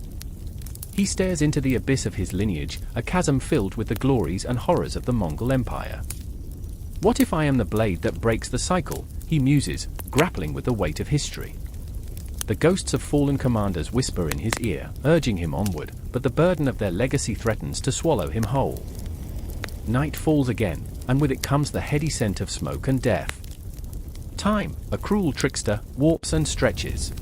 He stares into the abyss of his lineage, a chasm filled with the glories and horrors of the Mongol Empire. What if I am the blade that breaks the cycle, he muses, grappling with the weight of history. The ghosts of fallen commanders whisper in his ear, urging him onward, but the burden of their legacy threatens to swallow him whole. Night falls again, and with it comes the heady scent of smoke and death. Time, a cruel trickster, warps and stretches.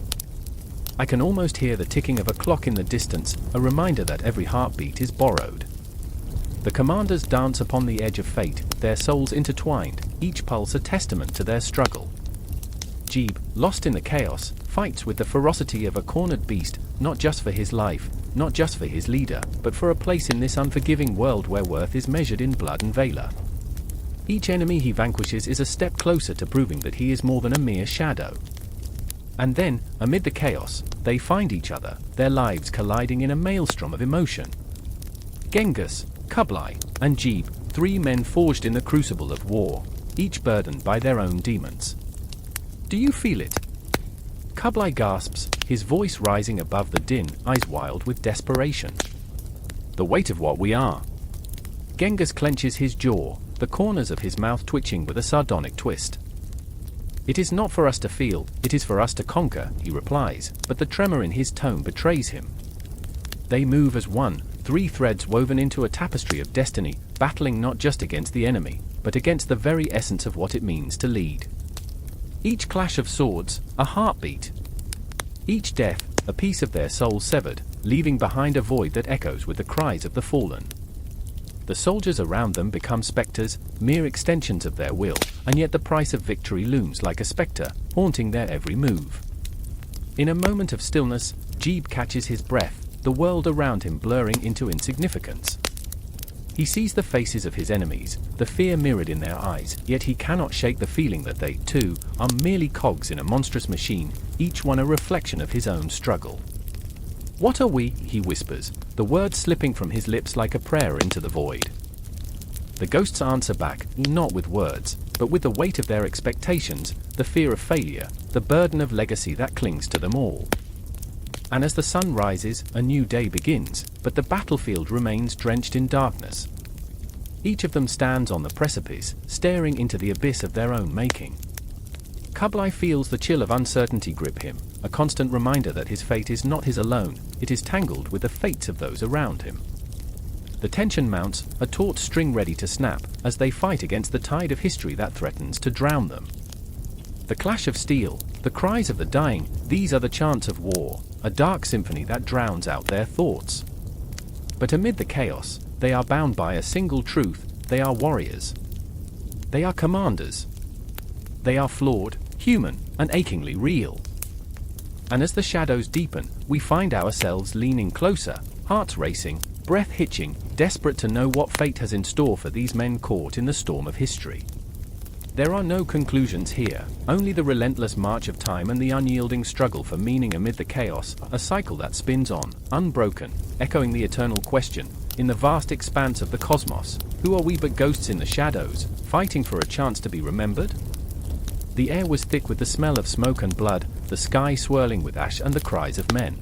I can almost hear the ticking of a clock in the distance, a reminder that every heartbeat is borrowed. The commanders dance upon the edge of fate, their souls intertwined, each pulse a testament to their struggle. Jeeb, lost in the chaos, fights with the ferocity of a cornered beast, not just for his life, not just for his leader, but for a place in this unforgiving world where worth is measured in blood and valor. Each enemy he vanquishes is a step closer to proving that he is more than a mere shadow. And then, amid the chaos, they find each other, their lives colliding in a maelstrom of emotion. Genghis, Kublai, and Jeeb, three men forged in the crucible of war, each burdened by their own demons. Do you feel it? Kublai gasps, his voice rising above the din, eyes wild with desperation. The weight of what we are. Genghis clenches his jaw, the corners of his mouth twitching with a sardonic twist. It is not for us to feel, it is for us to conquer, he replies, but the tremor in his tone betrays him. They move as one, three threads woven into a tapestry of destiny, battling not just against the enemy, but against the very essence of what it means to lead. Each clash of swords, a heartbeat. Each death, a piece of their soul severed, leaving behind a void that echoes with the cries of the fallen. The soldiers around them become specters, mere extensions of their will, and yet the price of victory looms like a specter, haunting their every move. In a moment of stillness, Jeeb catches his breath, the world around him blurring into insignificance. He sees the faces of his enemies, the fear mirrored in their eyes, yet he cannot shake the feeling that they, too, are merely cogs in a monstrous machine, each one a reflection of his own struggle. What are we? He whispers, the words slipping from his lips like a prayer into the void. The ghosts answer back, not with words, but with the weight of their expectations, the fear of failure, the burden of legacy that clings to them all. And as the sun rises, a new day begins, but the battlefield remains drenched in darkness. Each of them stands on the precipice, staring into the abyss of their own making. Kublai feels the chill of uncertainty grip him, a constant reminder that his fate is not his alone, it is tangled with the fates of those around him. The tension mounts, a taut string ready to snap, as they fight against the tide of history that threatens to drown them. The clash of steel, the cries of the dying, these are the chants of war, a dark symphony that drowns out their thoughts. But amid the chaos, they are bound by a single truth, they are warriors. They are commanders. They are flawed, human, and achingly real. And as the shadows deepen, we find ourselves leaning closer, hearts racing, breath hitching, desperate to know what fate has in store for these men caught in the storm of history. There are no conclusions here, only the relentless march of time and the unyielding struggle for meaning amid the chaos, a cycle that spins on, unbroken, echoing the eternal question, in the vast expanse of the cosmos, who are we but ghosts in the shadows, fighting for a chance to be remembered? The air was thick with the smell of smoke and blood, the sky swirling with ash and the cries of men.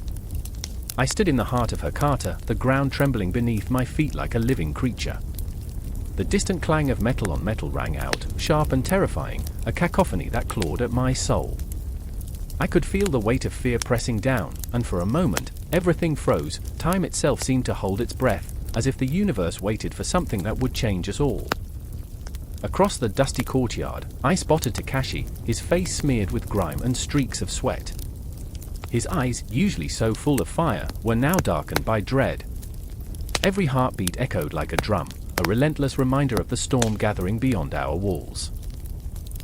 I stood in the heart of Hakata, the ground trembling beneath my feet like a living creature. The distant clang of metal on metal rang out, sharp and terrifying, a cacophony that clawed at my soul. I could feel the weight of fear pressing down, and for a moment, everything froze. Time itself seemed to hold its breath, as if the universe waited for something that would change us all. Across the dusty courtyard, I spotted Takashi, his face smeared with grime and streaks of sweat. His eyes, usually so full of fire, were now darkened by dread. Every heartbeat echoed like a drum, a relentless reminder of the storm gathering beyond our walls.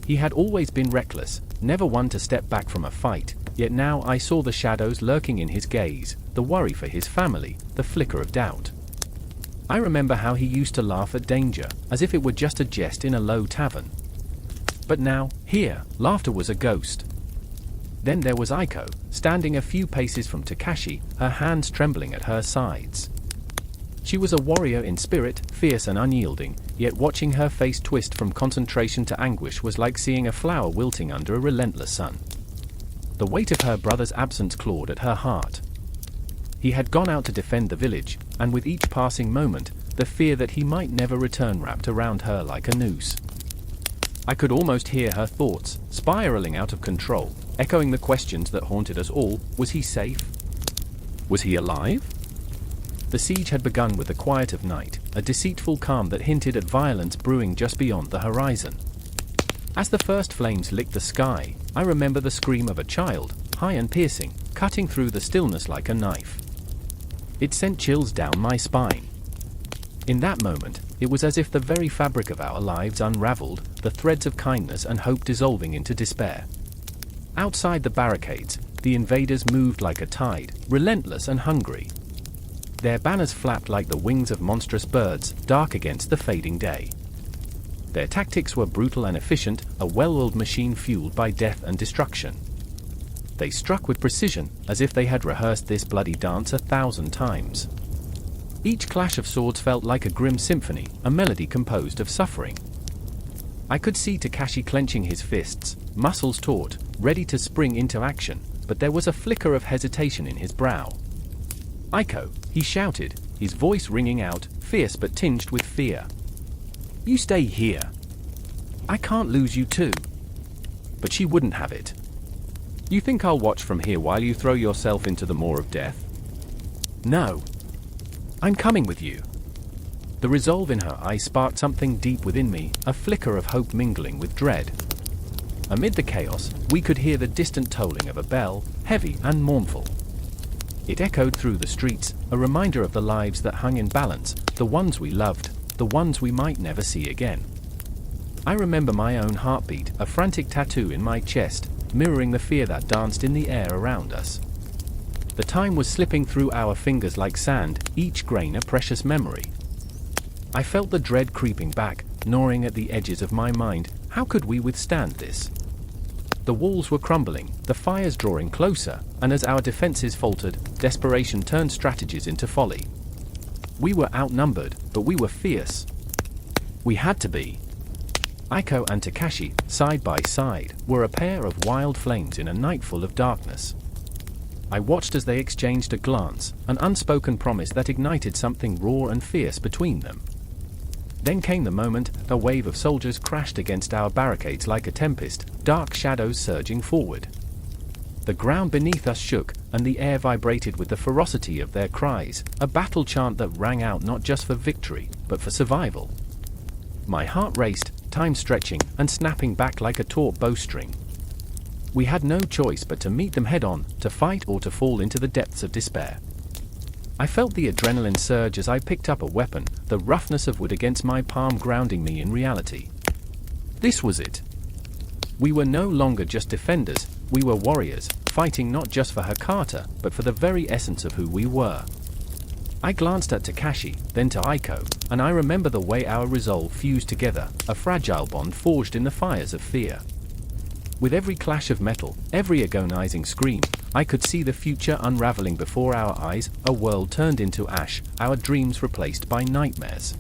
He had always been reckless, never one to step back from a fight, yet now I saw the shadows lurking in his gaze, the worry for his family, the flicker of doubt. I remember how he used to laugh at danger, as if it were just a jest in a low tavern. But now, here, laughter was a ghost. Then there was Aiko, standing a few paces from Takashi, her hands trembling at her sides. She was a warrior in spirit, fierce and unyielding, yet watching her face twist from concentration to anguish was like seeing a flower wilting under a relentless sun. The weight of her brother's absence clawed at her heart. He had gone out to defend the village, and with each passing moment, the fear that he might never return wrapped around her like a noose. I could almost hear her thoughts, spiraling out of control, echoing the questions that haunted us all. Was he safe? Was he alive? The siege had begun with the quiet of night, a deceitful calm that hinted at violence brewing just beyond the horizon. As the first flames licked the sky, I remember the scream of a child, high and piercing, cutting through the stillness like a knife. It sent chills down my spine. In that moment, it was as if the very fabric of our lives unraveled, the threads of kindness and hope dissolving into despair. Outside the barricades, the invaders moved like a tide, relentless and hungry. Their banners flapped like the wings of monstrous birds, dark against the fading day. Their tactics were brutal and efficient, a well-oiled machine fueled by death and destruction. They struck with precision, as if they had rehearsed this bloody dance 1,000 times. Each clash of swords felt like a grim symphony, a melody composed of suffering. I could see Takashi clenching his fists, muscles taut, ready to spring into action, but there was a flicker of hesitation in his brow. "Aiko," he shouted, his voice ringing out, fierce but tinged with fear. "You stay here. I can't lose you too." But she wouldn't have it. "You think I'll watch from here while you throw yourself into the maw of death?" "No. I'm coming with you." The resolve in her eyes sparked something deep within me, a flicker of hope mingling with dread. Amid the chaos, we could hear the distant tolling of a bell, heavy and mournful. It echoed through the streets, a reminder of the lives that hung in balance, the ones we loved, the ones we might never see again. I remember my own heartbeat, a frantic tattoo in my chest, mirroring the fear that danced in the air around us. The time was slipping through our fingers like sand, each grain a precious memory. I felt the dread creeping back, gnawing at the edges of my mind. How could we withstand this? The walls were crumbling, the fires drawing closer, and as our defenses faltered, desperation turned strategies into folly. We were outnumbered, but we were fierce. We had to be. Aiko and Takashi, side by side, were a pair of wild flames in a night full of darkness. I watched as they exchanged a glance, an unspoken promise that ignited something raw and fierce between them. Then came the moment, a wave of soldiers crashed against our barricades like a tempest, dark shadows surging forward. The ground beneath us shook, and the air vibrated with the ferocity of their cries, a battle chant that rang out not just for victory, but for survival. My heart raced, time stretching and snapping back like a taut bowstring. We had no choice but to meet them head-on, to fight or to fall into the depths of despair. I felt the adrenaline surge as I picked up a weapon, the roughness of wood against my palm grounding me in reality. This was it. We were no longer just defenders, we were warriors, fighting not just for Hakata, but for the very essence of who we were. I glanced at Takashi, then to Aiko, and I remember the way our resolve fused together, a fragile bond forged in the fires of fear. With every clash of metal, every agonizing scream, I could see the future unraveling before our eyes, a world turned into ash, our dreams replaced by nightmares.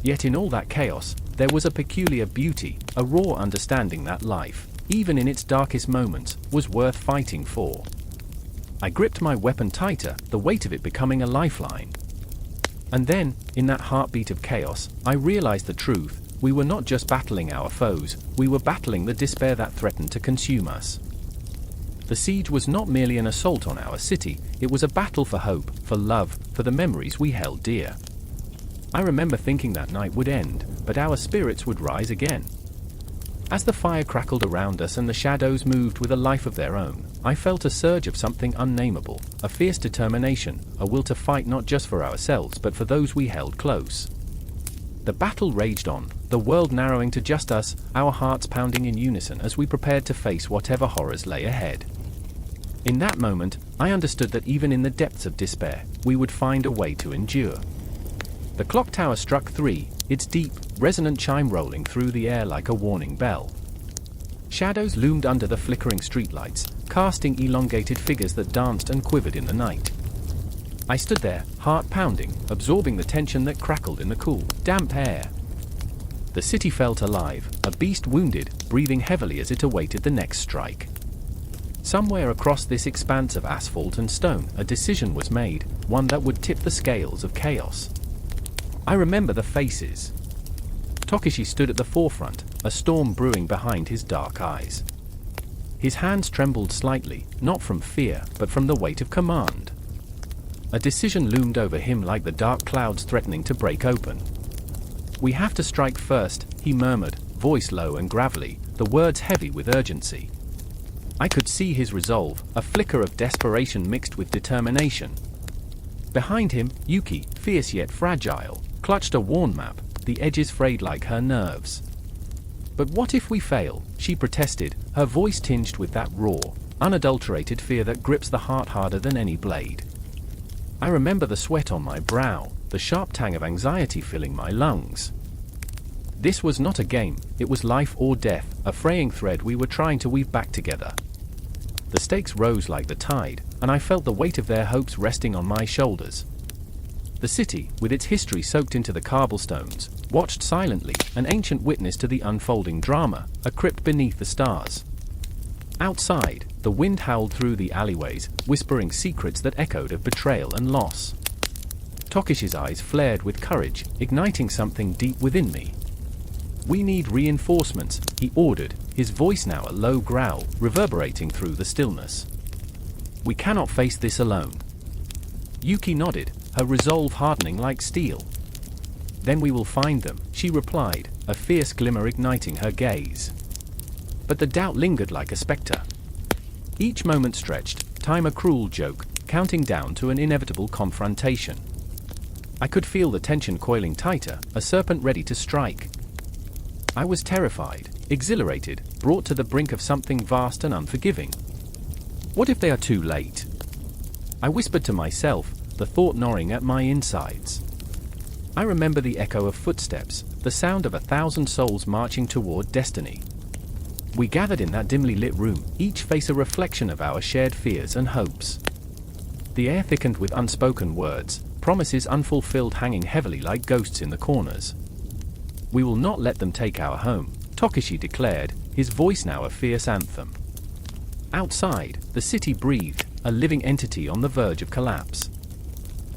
Yet in all that chaos, there was a peculiar beauty, a raw understanding that life, even in its darkest moments, was worth fighting for. I gripped my weapon tighter, the weight of it becoming a lifeline. And then, in that heartbeat of chaos, I realized the truth. We were not just battling our foes, we were battling the despair that threatened to consume us. The siege was not merely an assault on our city, it was a battle for hope, for love, for the memories we held dear. I remember thinking that night would end, but our spirits would rise again. As the fire crackled around us and the shadows moved with a life of their own, I felt a surge of something unnameable, a fierce determination, a will to fight not just for ourselves but for those we held close. The battle raged on, the world narrowing to just us, our hearts pounding in unison as we prepared to face whatever horrors lay ahead. In that moment, I understood that even in the depths of despair, we would find a way to endure. The clock tower struck 3, its deep, resonant chime rolling through the air like a warning bell. Shadows loomed under the flickering streetlights, casting elongated figures that danced and quivered in the night. I stood there, heart pounding, absorbing the tension that crackled in the cool, damp air. The city felt alive, a beast wounded, breathing heavily as it awaited the next strike. Somewhere across this expanse of asphalt and stone, a decision was made, one that would tip the scales of chaos. I remember the faces. Tokishi stood at the forefront, a storm brewing behind his dark eyes. His hands trembled slightly, not from fear, but from the weight of command. A decision loomed over him like the dark clouds threatening to break open. "We have to strike first," he murmured, voice low and gravelly, the words heavy with urgency. I could see his resolve, a flicker of desperation mixed with determination. Behind him, Yuki, fierce yet fragile, clutched a worn map, the edges frayed like her nerves. "But what if we fail?" she protested, her voice tinged with that raw, unadulterated fear that grips the heart harder than any blade. I remember the sweat on my brow, the sharp tang of anxiety filling my lungs. This was not a game, it was life or death, a fraying thread we were trying to weave back together. The stakes rose like the tide, and I felt the weight of their hopes resting on my shoulders. The city, with its history soaked into the cobblestones, watched silently, an ancient witness to the unfolding drama, a crypt beneath the stars. Outside, the wind howled through the alleyways, whispering secrets that echoed of betrayal and loss. Tokishi's eyes flared with courage, igniting something deep within me. "We need reinforcements," he ordered, his voice now a low growl, reverberating through the stillness. "We cannot face this alone." Yuki nodded, her resolve hardening like steel. "Then we will find them," she replied, a fierce glimmer igniting her gaze. But the doubt lingered like a spectre. Each moment stretched, time a cruel joke, counting down to an inevitable confrontation. I could feel the tension coiling tighter, a serpent ready to strike. I was terrified, exhilarated, brought to the brink of something vast and unforgiving. What if they are too late? I whispered to myself, the thought gnawing at my insides. I remember the echo of footsteps, the sound of 1,000 souls marching toward destiny. We gathered in that dimly lit room, each face a reflection of our shared fears and hopes. The air thickened with unspoken words, promises unfulfilled hanging heavily like ghosts in the corners. "We will not let them take our home," Tokishi declared, his voice now a fierce anthem. Outside, the city breathed, a living entity on the verge of collapse.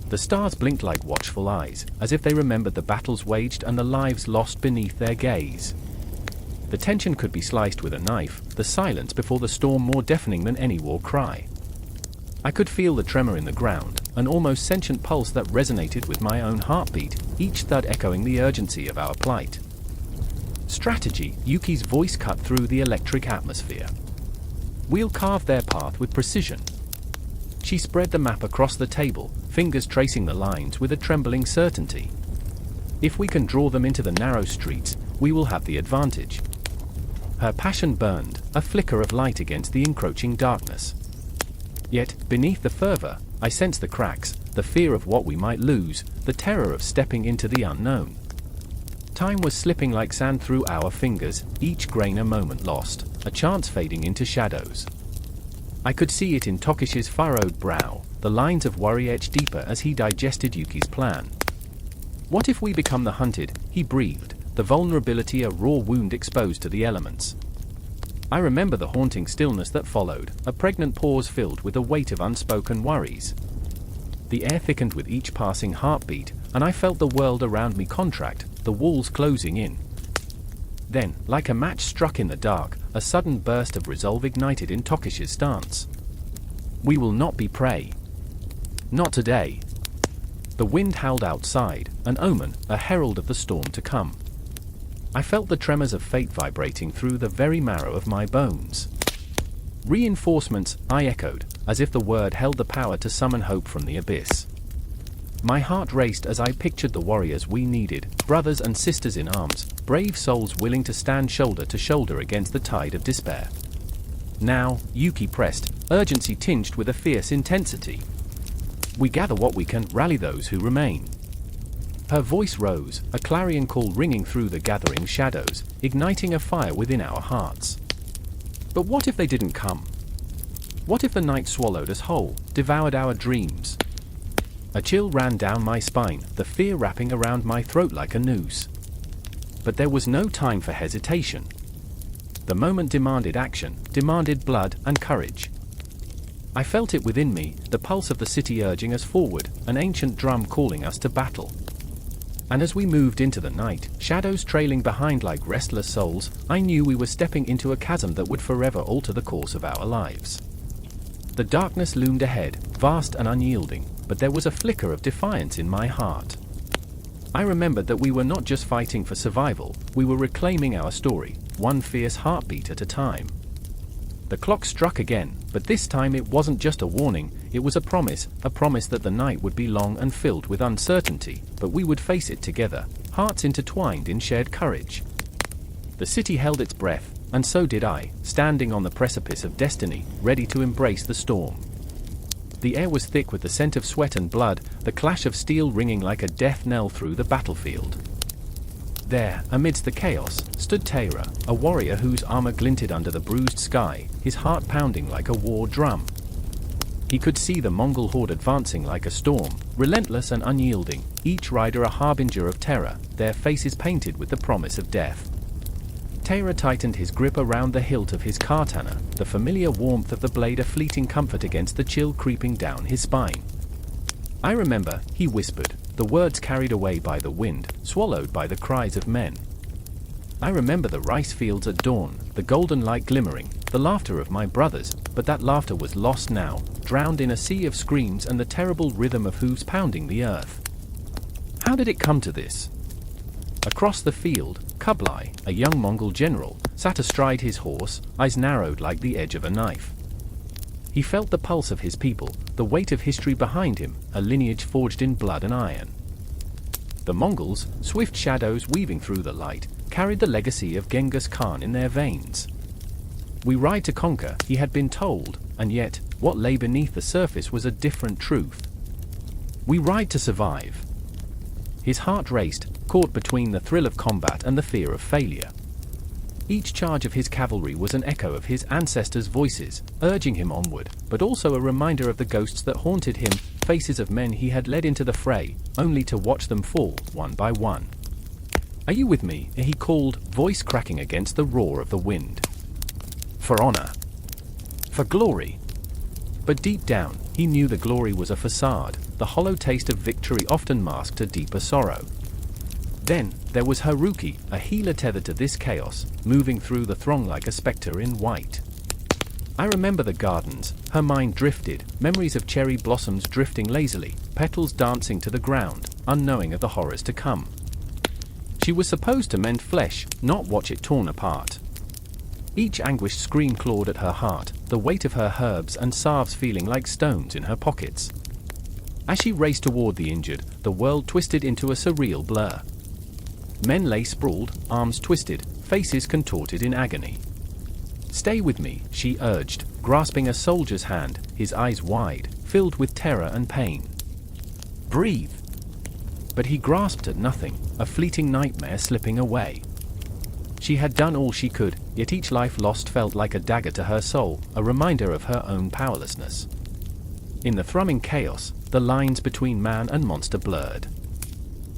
The stars blinked like watchful eyes, as if they remembered the battles waged and the lives lost beneath their gaze. The tension could be sliced with a knife, the silence before the storm more deafening than any war cry. I could feel the tremor in the ground, an almost sentient pulse that resonated with my own heartbeat, each thud echoing the urgency of our plight. "Strategy," Yuki's voice cut through the electric atmosphere. "We'll carve their path with precision." She spread the map across the table, fingers tracing the lines with a trembling certainty. "If we can draw them into the narrow streets, we will have the advantage." Her passion burned, a flicker of light against the encroaching darkness. Yet, beneath the fervor, I sensed the cracks, the fear of what we might lose, the terror of stepping into the unknown. Time was slipping like sand through our fingers, each grain a moment lost, a chance fading into shadows. I could see it in Tokish's furrowed brow, the lines of worry etched deeper as he digested Yuki's plan. What if we become the hunted, he breathed, the vulnerability a raw wound exposed to the elements. I remember the haunting stillness that followed, a pregnant pause filled with a weight of unspoken worries. The air thickened with each passing heartbeat, and I felt the world around me contract, the walls closing in. Then, like a match struck in the dark, a sudden burst of resolve ignited in Tokish's stance. We will not be prey. Not today. The wind howled outside, an omen, a herald of the storm to come. I felt the tremors of fate vibrating through the very marrow of my bones. Reinforcements, I echoed, as if the word held the power to summon hope from the abyss. My heart raced as I pictured the warriors we needed, brothers and sisters in arms, brave souls willing to stand shoulder to shoulder against the tide of despair. Now, Yuki pressed, urgency tinged with a fierce intensity. We gather what we can, rally those who remain. Her voice rose, a clarion call ringing through the gathering shadows, igniting a fire within our hearts. But what if they didn't come? What if the night swallowed us whole, devoured our dreams? A chill ran down my spine, the fear wrapping around my throat like a noose. But there was no time for hesitation. The moment demanded action, demanded blood and courage. I felt it within me, the pulse of the city urging us forward, an ancient drum calling us to battle. And as we moved into the night, shadows trailing behind like restless souls, I knew we were stepping into a chasm that would forever alter the course of our lives. The darkness loomed ahead, vast and unyielding, but there was a flicker of defiance in my heart. I remembered that we were not just fighting for survival, we were reclaiming our story, one fierce heartbeat at a time. The clock struck again, but this time it wasn't just a warning, it was a promise that the night would be long and filled with uncertainty, but we would face it together, hearts intertwined in shared courage. The city held its breath, and so did I, standing on the precipice of destiny, ready to embrace the storm. The air was thick with the scent of sweat and blood, the clash of steel ringing like a death knell through the battlefield. There, amidst the chaos, stood Taira, a warrior whose armor glinted under the bruised sky, his heart pounding like a war drum. He could see the Mongol horde advancing like a storm, relentless and unyielding, each rider a harbinger of terror, their faces painted with the promise of death. Taira tightened his grip around the hilt of his katana, the familiar warmth of the blade a fleeting comfort against the chill creeping down his spine. I remember, he whispered, the words carried away by the wind, swallowed by the cries of men. I remember the rice fields at dawn, the golden light glimmering, the laughter of my brothers, but that laughter was lost now, drowned in a sea of screams and the terrible rhythm of hooves pounding the earth. How did it come to this? Across the field, Kublai, a young Mongol general, sat astride his horse, eyes narrowed like the edge of a knife. He felt the pulse of his people, the weight of history behind him, a lineage forged in blood and iron. The Mongols, swift shadows weaving through the light, carried the legacy of Genghis Khan in their veins. We ride to conquer, he had been told, and yet, what lay beneath the surface was a different truth. We ride to survive. His heart raced, caught between the thrill of combat and the fear of failure. Each charge of his cavalry was an echo of his ancestors' voices, urging him onward, but also a reminder of the ghosts that haunted him, faces of men he had led into the fray, only to watch them fall, one by one. Are you with me? He called, voice cracking against the roar of the wind. For honor. For glory. But deep down, he knew the glory was a facade, the hollow taste of victory often masked a deeper sorrow. Then, there was Haruki, a healer tethered to this chaos, moving through the throng like a spectre in white. I remember the gardens, her mind drifted, memories of cherry blossoms drifting lazily, petals dancing to the ground, unknowing of the horrors to come. She was supposed to mend flesh, not watch it torn apart. Each anguished scream clawed at her heart, the weight of her herbs and salves feeling like stones in her pockets. As she raced toward the injured, the world twisted into a surreal blur. Men lay sprawled, arms twisted, faces contorted in agony. Stay with me, she urged, grasping a soldier's hand, his eyes wide, filled with terror and pain. Breathe. But he grasped at nothing, a fleeting nightmare slipping away. She had done all she could, yet each life lost felt like a dagger to her soul, a reminder of her own powerlessness. In the thrumming chaos, the lines between man and monster blurred.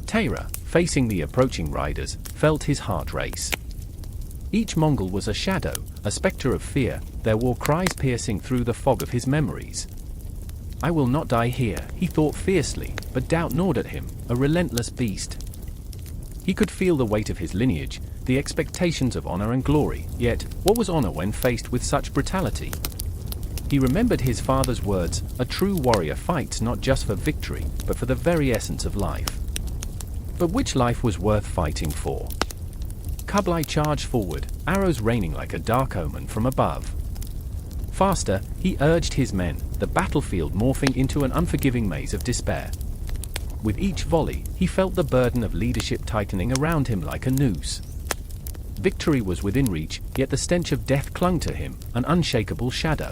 Taira, facing the approaching riders, felt his heart race. Each Mongol was a shadow, a spectre of fear, their war cries piercing through the fog of his memories. "I will not die here," he thought fiercely, but doubt gnawed at him, a relentless beast. He could feel the weight of his lineage, the expectations of honor and glory, yet, what was honor when faced with such brutality? He remembered his father's words, "A true warrior fights not just for victory, but for the very essence of life." But which life was worth fighting for? Kublai charged forward, arrows raining like a dark omen from above. Faster, he urged his men, the battlefield morphing into an unforgiving maze of despair. With each volley, he felt the burden of leadership tightening around him like a noose. Victory was within reach, yet the stench of death clung to him, an unshakable shadow.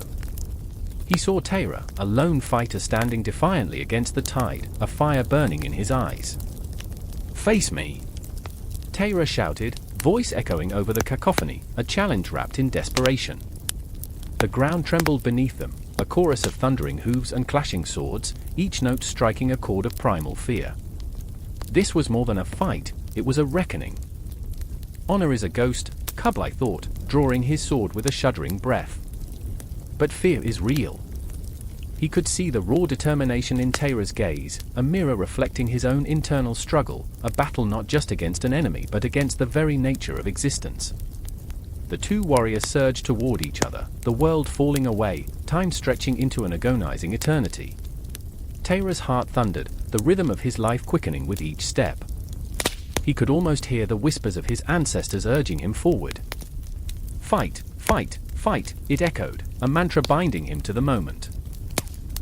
He saw Taira, a lone fighter standing defiantly against the tide, a fire burning in his eyes. "Face me!" Taira shouted, voice echoing over the cacophony, a challenge wrapped in desperation. The ground trembled beneath them, a chorus of thundering hooves and clashing swords, each note striking a chord of primal fear. This was more than a fight, it was a reckoning. Honor is a ghost, Kublai thought, drawing his sword with a shuddering breath. But fear is real. He could see the raw determination in Taira's gaze, a mirror reflecting his own internal struggle, a battle not just against an enemy but against the very nature of existence. The two warriors surged toward each other, the world falling away, time stretching into an agonizing eternity. Taira's heart thundered, the rhythm of his life quickening with each step. He could almost hear the whispers of his ancestors urging him forward. "Fight, fight, fight," it echoed, a mantra binding him to the moment.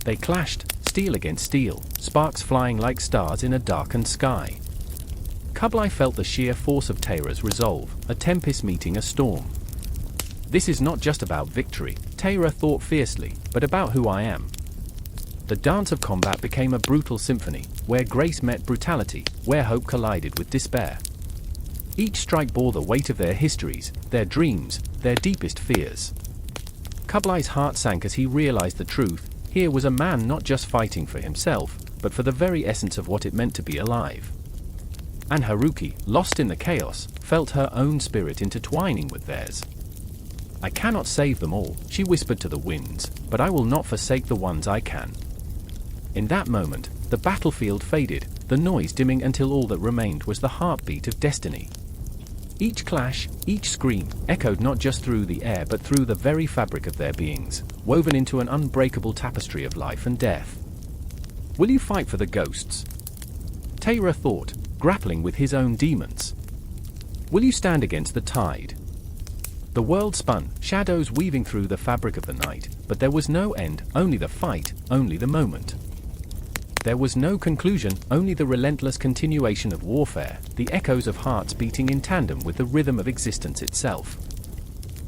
They clashed, steel against steel, sparks flying like stars in a darkened sky. Kublai felt the sheer force of Taira's resolve, a tempest meeting a storm. "This is not just about victory," Taira thought fiercely, "but about who I am." The dance of combat became a brutal symphony, where grace met brutality, where hope collided with despair. Each strike bore the weight of their histories, their dreams, their deepest fears. Kublai's heart sank as he realized the truth. Here was a man not just fighting for himself, but for the very essence of what it meant to be alive. And Haruki, lost in the chaos, felt her own spirit intertwining with theirs. "I cannot save them all," she whispered to the winds, "but I will not forsake the ones I can." In that moment, the battlefield faded, the noise dimming until all that remained was the heartbeat of destiny. Each clash, each scream, echoed not just through the air but through the very fabric of their beings, woven into an unbreakable tapestry of life and death. "Will you fight for the ghosts?" Taira thought, grappling with his own demons. "Will you stand against the tide?" The world spun, shadows weaving through the fabric of the night, but there was no end, only the fight, only the moment. There was no conclusion, only the relentless continuation of warfare, the echoes of hearts beating in tandem with the rhythm of existence itself.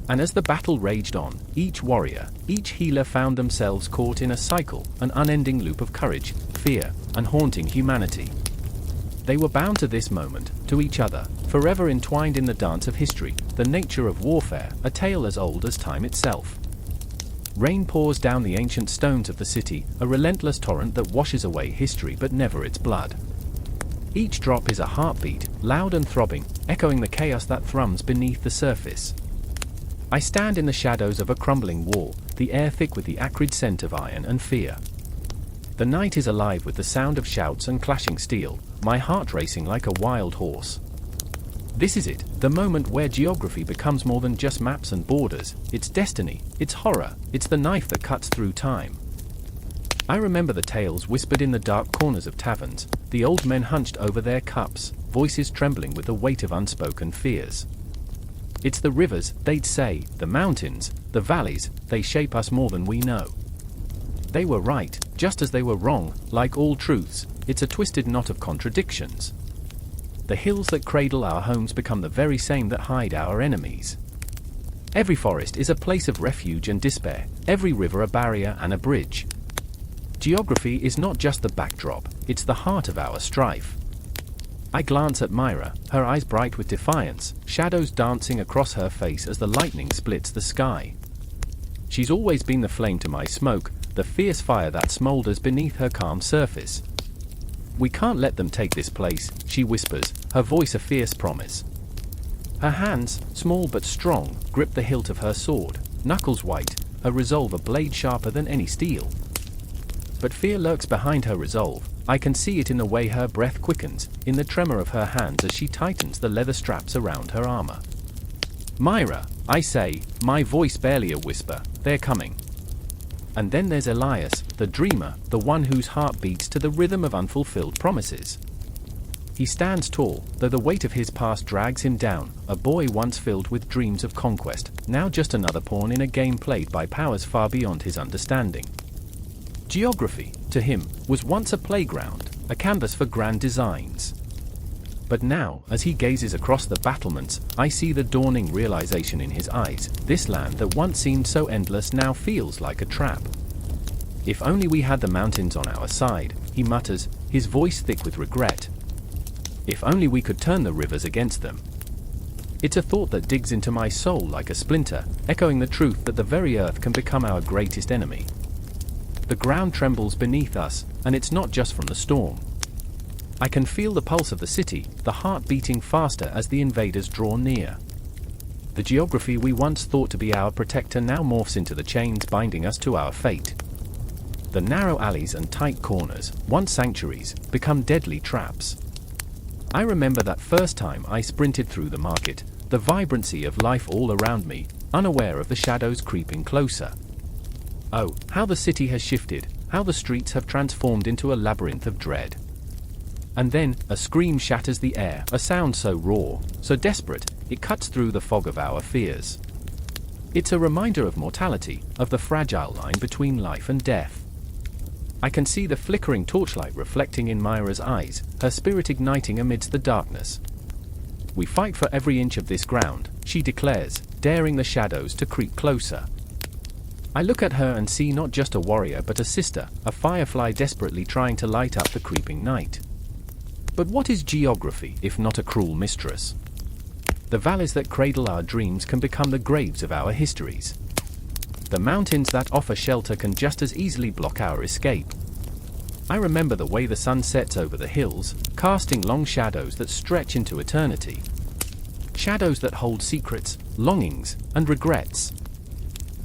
And as the battle raged on, each warrior, each healer found themselves caught in a cycle, an unending loop of courage, fear, and haunting humanity. They were bound to this moment, to each other, forever entwined in the dance of history, the nature of warfare, a tale as old as time itself. Rain pours down the ancient stones of the city, a relentless torrent that washes away history but never its blood. Each drop is a heartbeat, loud and throbbing, echoing the chaos that thrums beneath the surface. I stand in the shadows of a crumbling wall, the air thick with the acrid scent of iron and fear. The night is alive with the sound of shouts and clashing steel, my heart racing like a wild horse. This is it, the moment where geography becomes more than just maps and borders, it's destiny, it's horror, it's the knife that cuts through time. I remember the tales whispered in the dark corners of taverns, the old men hunched over their cups, voices trembling with the weight of unspoken fears. It's the rivers, they'd say, the mountains, the valleys, they shape us more than we know. They were right, just as they were wrong, like all truths, it's a twisted knot of contradictions. The hills that cradle our homes become the very same that hide our enemies. Every forest is a place of refuge and despair, every river a barrier and a bridge. Geography is not just the backdrop, it's the heart of our strife. I glance at Myra, her eyes bright with defiance, shadows dancing across her face as the lightning splits the sky. She's always been the flame to my smoke, the fierce fire that smolders beneath her calm surface. "We can't let them take this place," she whispers, her voice a fierce promise. Her hands, small but strong, grip the hilt of her sword, knuckles white, her resolve a blade sharper than any steel. But fear lurks behind her resolve. I can see it in the way her breath quickens, in the tremor of her hands as she tightens the leather straps around her armor. "Myra," I say, my voice barely a whisper, "they're coming." And then there's Elias, the dreamer, the one whose heart beats to the rhythm of unfulfilled promises. He stands tall, though the weight of his past drags him down, a boy once filled with dreams of conquest, now just another pawn in a game played by powers far beyond his understanding. Geography, to him, was once a playground, a canvas for grand designs. But now, as he gazes across the battlements, I see the dawning realization in his eyes. This land that once seemed so endless now feels like a trap. "If only we had the mountains on our side," he mutters, his voice thick with regret. "If only we could turn the rivers against them." It's a thought that digs into my soul like a splinter, echoing the truth that the very earth can become our greatest enemy. The ground trembles beneath us, and it's not just from the storm. I can feel the pulse of the city, the heart beating faster as the invaders draw near. The geography we once thought to be our protector now morphs into the chains binding us to our fate. The narrow alleys and tight corners, once sanctuaries, become deadly traps. I remember that first time I sprinted through the market, the vibrancy of life all around me, unaware of the shadows creeping closer. Oh, how the city has shifted, how the streets have transformed into a labyrinth of dread. And then, a scream shatters the air, a sound so raw, so desperate, it cuts through the fog of our fears. It's a reminder of mortality, of the fragile line between life and death. I can see the flickering torchlight reflecting in Myra's eyes, her spirit igniting amidst the darkness. "We fight for every inch of this ground," she declares, daring the shadows to creep closer. I look at her and see not just a warrior but a sister, a firefly desperately trying to light up the creeping night. But what is geography if not a cruel mistress? The valleys that cradle our dreams can become the graves of our histories. The mountains that offer shelter can just as easily block our escape. I remember the way the sun sets over the hills, casting long shadows that stretch into eternity. Shadows that hold secrets, longings, and regrets.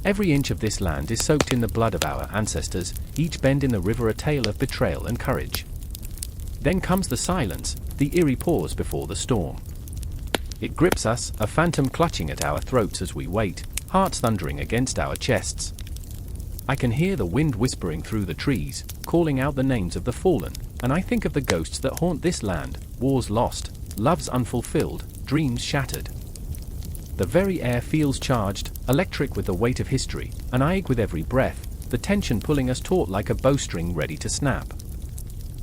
Every inch of this land is soaked in the blood of our ancestors, each bend in the river a tale of betrayal and courage. Then comes the silence, the eerie pause before the storm. It grips us, a phantom clutching at our throats as we wait, hearts thundering against our chests. I can hear the wind whispering through the trees, calling out the names of the fallen, and I think of the ghosts that haunt this land, wars lost, loves unfulfilled, dreams shattered. The very air feels charged, electric with the weight of history, and I ache with every breath, the tension pulling us taut like a bowstring ready to snap.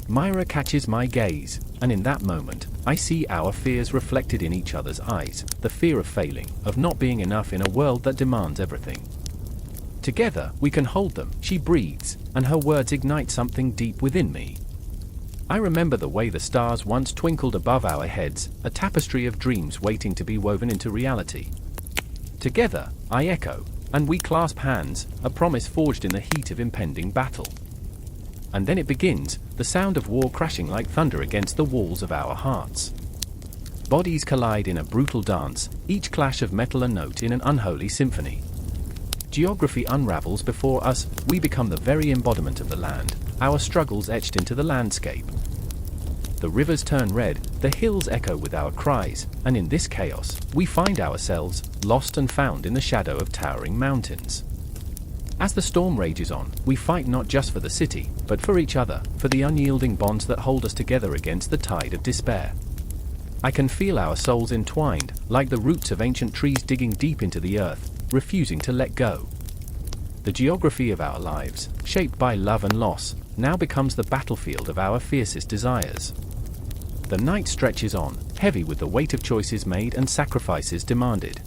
Myra catches my gaze, and in that moment, I see our fears reflected in each other's eyes, the fear of failing, of not being enough in a world that demands everything. Together, we can hold them, she breathes, and her words ignite something deep within me. I remember the way the stars once twinkled above our heads, a tapestry of dreams waiting to be woven into reality. Together, I echo, and we clasp hands, a promise forged in the heat of impending battle. And then it begins, the sound of war crashing like thunder against the walls of our hearts. Bodies collide in a brutal dance, each clash of metal a note in an unholy symphony. Geography unravels before us, we become the very embodiment of the land, our struggles etched into the landscape. The rivers turn red, the hills echo with our cries, and in this chaos, we find ourselves, lost and found in the shadow of towering mountains. As the storm rages on, we fight not just for the city, but for each other, for the unyielding bonds that hold us together against the tide of despair. I can feel our souls entwined, like the roots of ancient trees digging deep into the earth, refusing to let go. The geography of our lives, shaped by love and loss, now becomes the battlefield of our fiercest desires. The night stretches on, heavy with the weight of choices made and sacrifices demanded.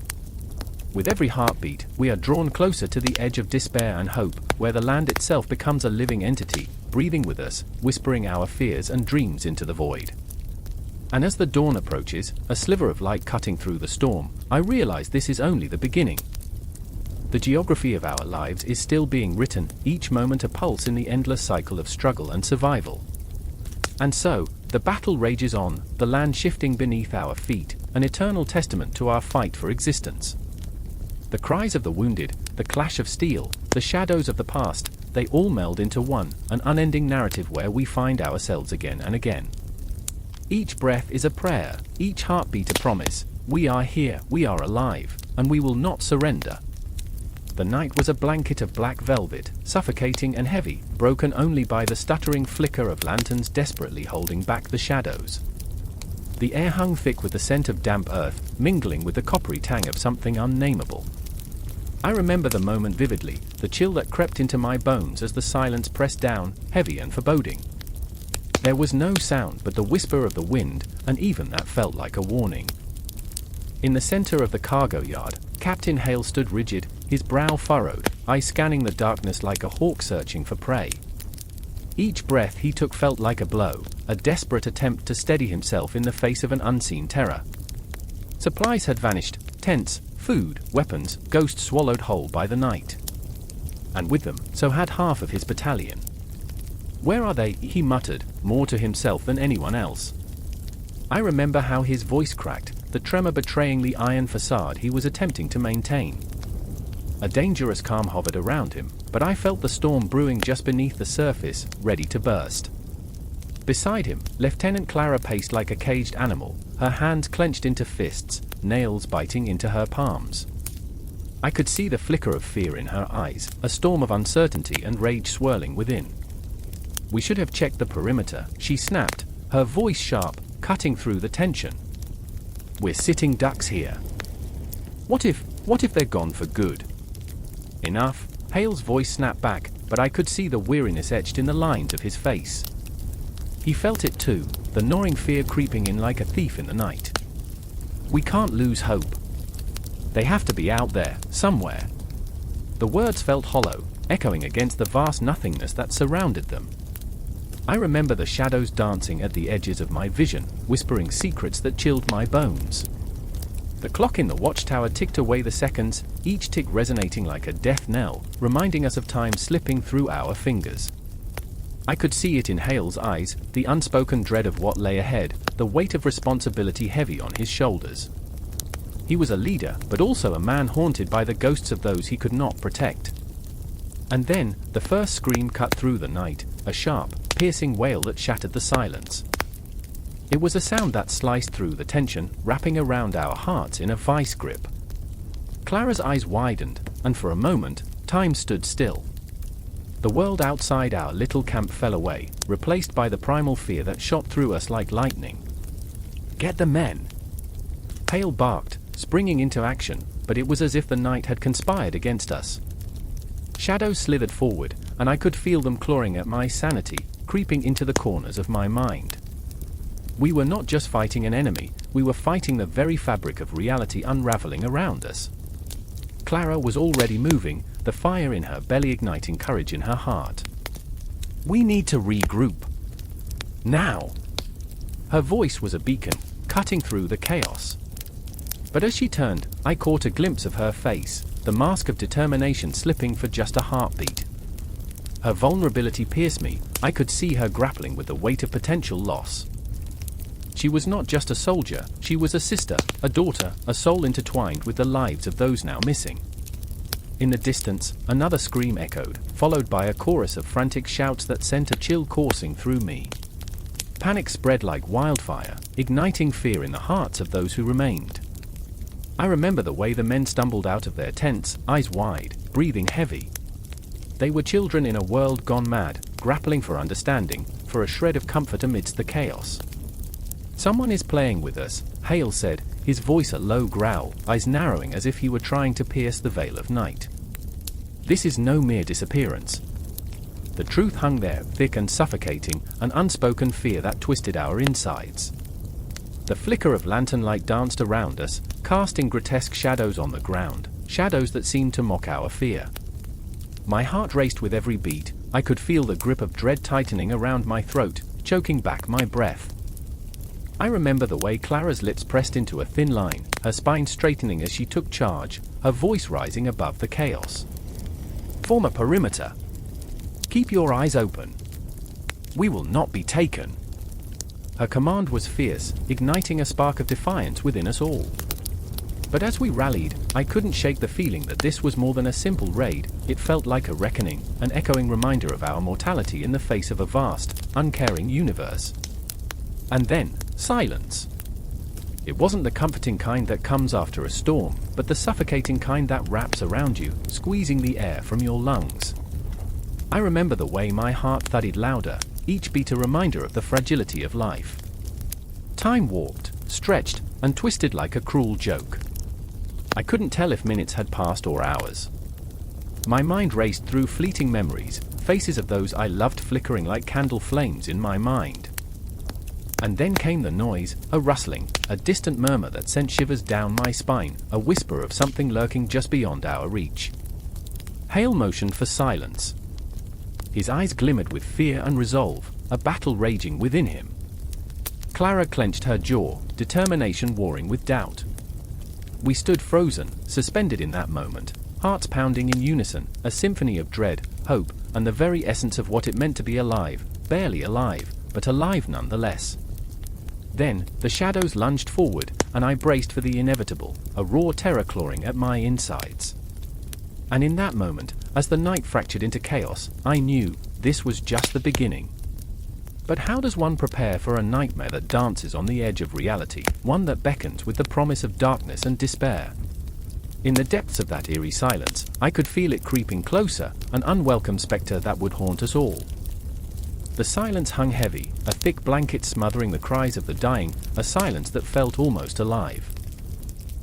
With every heartbeat, we are drawn closer to the edge of despair and hope, where the land itself becomes a living entity, breathing with us, whispering our fears and dreams into the void. And as the dawn approaches, a sliver of light cutting through the storm, I realize this is only the beginning. The geography of our lives is still being written, each moment a pulse in the endless cycle of struggle and survival. And so, the battle rages on, the land shifting beneath our feet, an eternal testament to our fight for existence. The cries of the wounded, the clash of steel, the shadows of the past, they all meld into one, an unending narrative where we find ourselves again and again. Each breath is a prayer, each heartbeat a promise. We are here, we are alive, and we will not surrender. The night was a blanket of black velvet, suffocating and heavy, broken only by the stuttering flicker of lanterns desperately holding back the shadows. The air hung thick with the scent of damp earth, mingling with the coppery tang of something unnameable. I remember the moment vividly, the chill that crept into my bones as the silence pressed down, heavy and foreboding. There was no sound but the whisper of the wind, and even that felt like a warning. In the center of the cargo yard, Captain Hale stood rigid, his brow furrowed, eyes scanning the darkness like a hawk searching for prey. Each breath he took felt like a blow, a desperate attempt to steady himself in the face of an unseen terror. Supplies had vanished, tents, food, weapons, ghosts swallowed whole by the night. And with them, so had half of his battalion. "Where are they?" he muttered, more to himself than anyone else. I remember how his voice cracked, the tremor betraying the iron facade he was attempting to maintain. A dangerous calm hovered around him, but I felt the storm brewing just beneath the surface, ready to burst. Beside him, Lieutenant Clara paced like a caged animal, her hands clenched into fists, nails biting into her palms. I could see the flicker of fear in her eyes, a storm of uncertainty and rage swirling within. "We should have checked the perimeter," she snapped, her voice sharp, cutting through the tension. "We're sitting ducks here. What if they're gone for good?" "Enough," Hale's voice snapped back, but I could see the weariness etched in the lines of his face. He felt it too, the gnawing fear creeping in like a thief in the night. "We can't lose hope. They have to be out there, somewhere." The words felt hollow, echoing against the vast nothingness that surrounded them. I remember the shadows dancing at the edges of my vision, whispering secrets that chilled my bones. The clock in the watchtower ticked away the seconds, each tick resonating like a death knell, reminding us of time slipping through our fingers. I could see it in Hale's eyes, the unspoken dread of what lay ahead, the weight of responsibility heavy on his shoulders. He was a leader, but also a man haunted by the ghosts of those he could not protect. And then, the first scream cut through the night, a sharp, piercing wail that shattered the silence. It was a sound that sliced through the tension, wrapping around our hearts in a vice grip. Clara's eyes widened, and for a moment, time stood still. The world outside our little camp fell away, replaced by the primal fear that shot through us like lightning. "Get the men!" Hale barked, springing into action, but it was as if the night had conspired against us. Shadows slithered forward, and I could feel them clawing at my sanity, creeping into the corners of my mind. We were not just fighting an enemy, we were fighting the very fabric of reality unraveling around us. Clara was already moving, the fire in her belly igniting courage in her heart. "We need to regroup. Now!" Her voice was a beacon, cutting through the chaos. But as she turned, I caught a glimpse of her face, the mask of determination slipping for just a heartbeat. Her vulnerability pierced me, I could see her grappling with the weight of potential loss. She was not just a soldier, she was a sister, a daughter, a soul intertwined with the lives of those now missing. In the distance, another scream echoed, followed by a chorus of frantic shouts that sent a chill coursing through me. Panic spread like wildfire, igniting fear in the hearts of those who remained. I remember the way the men stumbled out of their tents, eyes wide, breathing heavy. They were children in a world gone mad, grappling for understanding, for a shred of comfort amidst the chaos. "Someone is playing with us," Hale said, his voice a low growl, eyes narrowing as if he were trying to pierce the veil of night. "This is no mere disappearance." The truth hung there, thick and suffocating, an unspoken fear that twisted our insides. The flicker of lantern light danced around us, casting grotesque shadows on the ground, shadows that seemed to mock our fear. My heart raced with every beat, I could feel the grip of dread tightening around my throat, choking back my breath. I remember the way Clara's lips pressed into a thin line, her spine straightening as she took charge, her voice rising above the chaos. "Form a perimeter. Keep your eyes open. We will not be taken." Her command was fierce, igniting a spark of defiance within us all. But as we rallied, I couldn't shake the feeling that this was more than a simple raid. It felt like a reckoning, an echoing reminder of our mortality in the face of a vast, uncaring universe. And then, silence. It wasn't the comforting kind that comes after a storm, but the suffocating kind that wraps around you, squeezing the air from your lungs. I remember the way my heart thudded louder, each beat a reminder of the fragility of life. Time warped, stretched, and twisted like a cruel joke. I couldn't tell if minutes had passed or hours. My mind raced through fleeting memories, faces of those I loved flickering like candle flames in my mind. And then came the noise, a rustling, a distant murmur that sent shivers down my spine, a whisper of something lurking just beyond our reach. Hale motioned for silence. His eyes glimmered with fear and resolve, a battle raging within him. Clara clenched her jaw, determination warring with doubt. We stood frozen, suspended in that moment, hearts pounding in unison, a symphony of dread, hope, and the very essence of what it meant to be alive, barely alive, but alive nonetheless. Then, the shadows lunged forward, and I braced for the inevitable, a raw terror clawing at my insides. And in that moment, as the night fractured into chaos, I knew this was just the beginning. But how does one prepare for a nightmare that dances on the edge of reality, one that beckons with the promise of darkness and despair? In the depths of that eerie silence, I could feel it creeping closer, an unwelcome specter that would haunt us all. The silence hung heavy, a thick blanket smothering the cries of the dying, a silence that felt almost alive.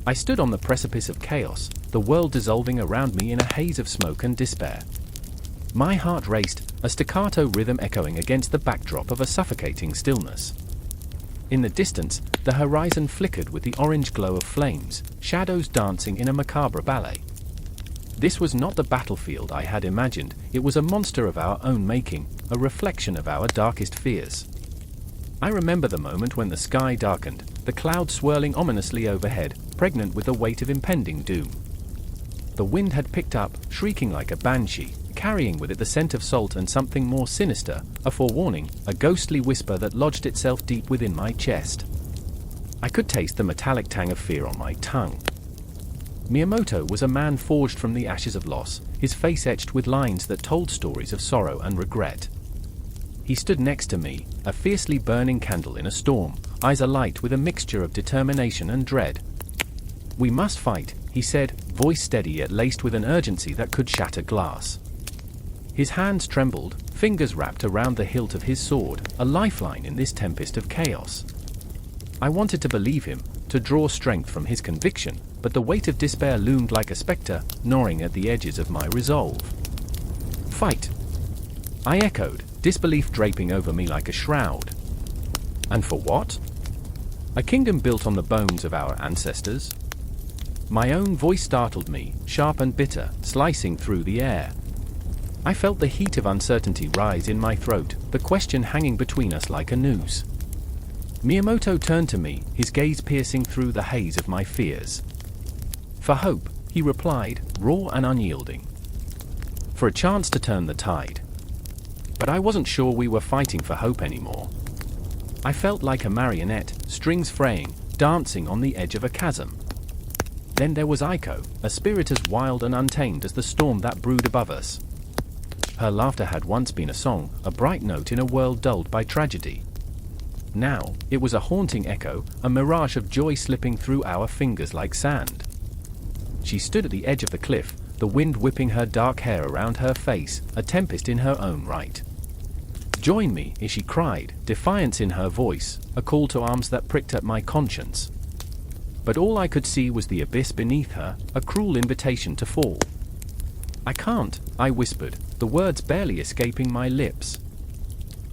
I stood on the precipice of chaos, the world dissolving around me in a haze of smoke and despair. My heart raced, a staccato rhythm echoing against the backdrop of a suffocating stillness. In the distance, the horizon flickered with the orange glow of flames, shadows dancing in a macabre ballet. This was not the battlefield I had imagined, it was a monster of our own making, a reflection of our darkest fears. I remember the moment when the sky darkened, the clouds swirling ominously overhead, pregnant with the weight of impending doom. The wind had picked up, shrieking like a banshee, carrying with it the scent of salt and something more sinister, a forewarning, a ghostly whisper that lodged itself deep within my chest. I could taste the metallic tang of fear on my tongue. Miyamoto was a man forged from the ashes of loss, his face etched with lines that told stories of sorrow and regret. He stood next to me, a fiercely burning candle in a storm, eyes alight with a mixture of determination and dread. "We must fight," he said, voice steady yet laced with an urgency that could shatter glass. His hands trembled, fingers wrapped around the hilt of his sword, a lifeline in this tempest of chaos. I wanted to believe him, to draw strength from his conviction, but the weight of despair loomed like a specter, gnawing at the edges of my resolve. "Fight!" I echoed, disbelief draping over me like a shroud. And for what? A kingdom built on the bones of our ancestors? My own voice startled me, sharp and bitter, slicing through the air. I felt the heat of uncertainty rise in my throat, the question hanging between us like a noose. Miyamoto turned to me, his gaze piercing through the haze of my fears. "For hope," he replied, raw and unyielding. "For a chance to turn the tide." But I wasn't sure we were fighting for hope anymore. I felt like a marionette, strings fraying, dancing on the edge of a chasm. Then there was Aiko, a spirit as wild and untamed as the storm that brewed above us. Her laughter had once been a song, a bright note in a world dulled by tragedy. Now, it was a haunting echo, a mirage of joy slipping through our fingers like sand. She stood at the edge of the cliff, the wind whipping her dark hair around her face, a tempest in her own right. "Join me," she cried, defiance in her voice, a call to arms that pricked at my conscience. But all I could see was the abyss beneath her, a cruel invitation to fall. "I can't," I whispered, the words barely escaping my lips.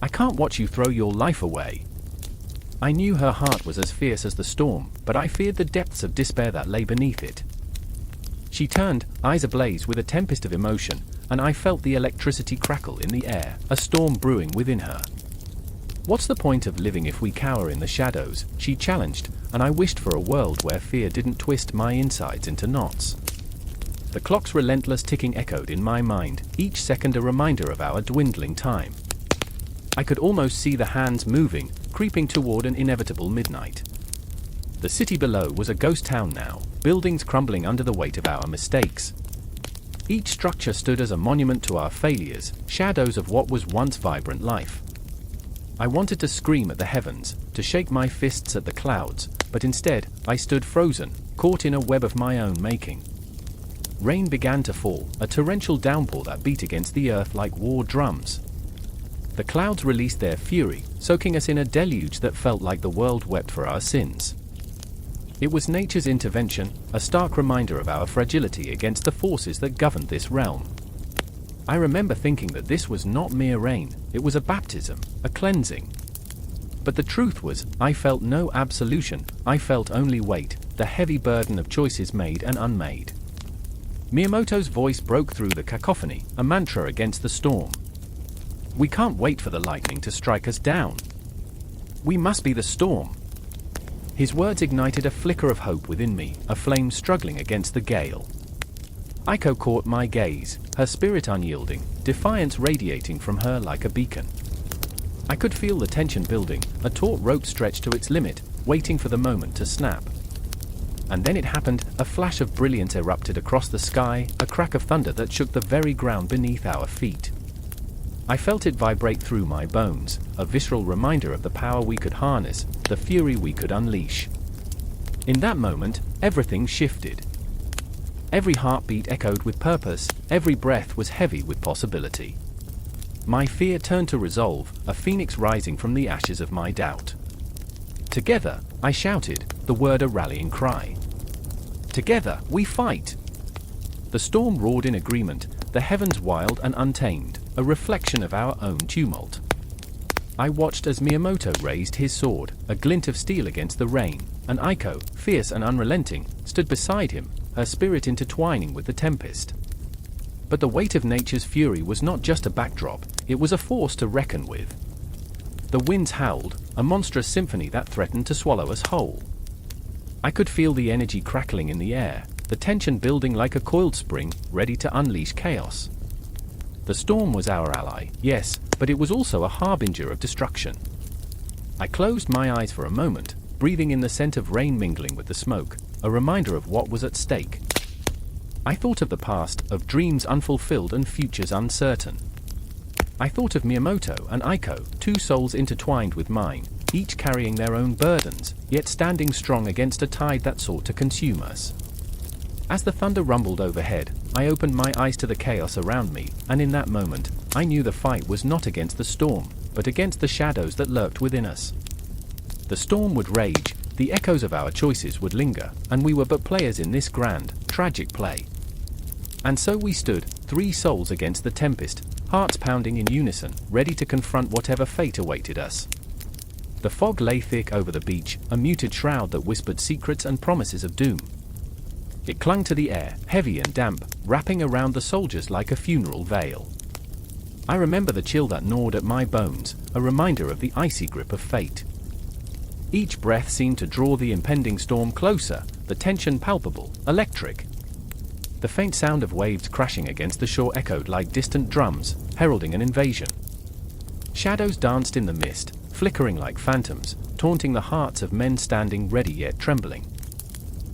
"I can't watch you throw your life away." I knew her heart was as fierce as the storm, but I feared the depths of despair that lay beneath it. She turned, eyes ablaze with a tempest of emotion, and I felt the electricity crackle in the air, a storm brewing within her. What's the point of living if we cower in the shadows? She challenged, and I wished for a world where fear didn't twist my insides into knots. The clock's relentless ticking echoed in my mind, each second a reminder of our dwindling time. I could almost see the hands moving, creeping toward an inevitable midnight. The city below was a ghost town now, buildings crumbling under the weight of our mistakes. Each structure stood as a monument to our failures, shadows of what was once vibrant life. I wanted to scream at the heavens, to shake my fists at the clouds, but instead, I stood frozen, caught in a web of my own making. Rain began to fall, a torrential downpour that beat against the earth like war drums. The clouds released their fury, soaking us in a deluge that felt like the world wept for our sins. It was nature's intervention, a stark reminder of our fragility against the forces that governed this realm. I remember thinking that this was not mere rain, it was a baptism, a cleansing. But the truth was, I felt no absolution, I felt only weight, the heavy burden of choices made and unmade. Miyamoto's voice broke through the cacophony, a mantra against the storm. We can't wait for the lightning to strike us down. We must be the storm. His words ignited a flicker of hope within me, a flame struggling against the gale. Aiko caught my gaze, her spirit unyielding, defiance radiating from her like a beacon. I could feel the tension building, a taut rope stretched to its limit, waiting for the moment to snap. And then it happened, a flash of brilliance erupted across the sky, a crack of thunder that shook the very ground beneath our feet. I felt it vibrate through my bones, a visceral reminder of the power we could harness, the fury we could unleash. In that moment, everything shifted. Every heartbeat echoed with purpose, every breath was heavy with possibility. My fear turned to resolve, a phoenix rising from the ashes of my doubt. Together, I shouted, the word a rallying cry. Together, we fight! The storm roared in agreement, the heavens wild and untamed, a reflection of our own tumult. I watched as Miyamoto raised his sword, a glint of steel against the rain, and Aiko, fierce and unrelenting, stood beside him, her spirit intertwining with the tempest. But the weight of nature's fury was not just a backdrop, it was a force to reckon with. The winds howled, a monstrous symphony that threatened to swallow us whole. I could feel the energy crackling in the air, the tension building like a coiled spring, ready to unleash chaos. The storm was our ally, yes, but it was also a harbinger of destruction. I closed my eyes for a moment, breathing in the scent of rain mingling with the smoke, a reminder of what was at stake. I thought of the past, of dreams unfulfilled and futures uncertain. I thought of Miyamoto and Aiko, two souls intertwined with mine, each carrying their own burdens, yet standing strong against a tide that sought to consume us. As the thunder rumbled overhead, I opened my eyes to the chaos around me, and in that moment, I knew the fight was not against the storm, but against the shadows that lurked within us. The storm would rage, the echoes of our choices would linger, and we were but players in this grand, tragic play. And so we stood, three souls against the tempest, hearts pounding in unison, ready to confront whatever fate awaited us. The fog lay thick over the beach, a muted shroud that whispered secrets and promises of doom. It clung to the air, heavy and damp, wrapping around the soldiers like a funeral veil. I remember the chill that gnawed at my bones, a reminder of the icy grip of fate. Each breath seemed to draw the impending storm closer, the tension palpable, electric. The faint sound of waves crashing against the shore echoed like distant drums, heralding an invasion. Shadows danced in the mist, flickering like phantoms, taunting the hearts of men standing ready yet trembling.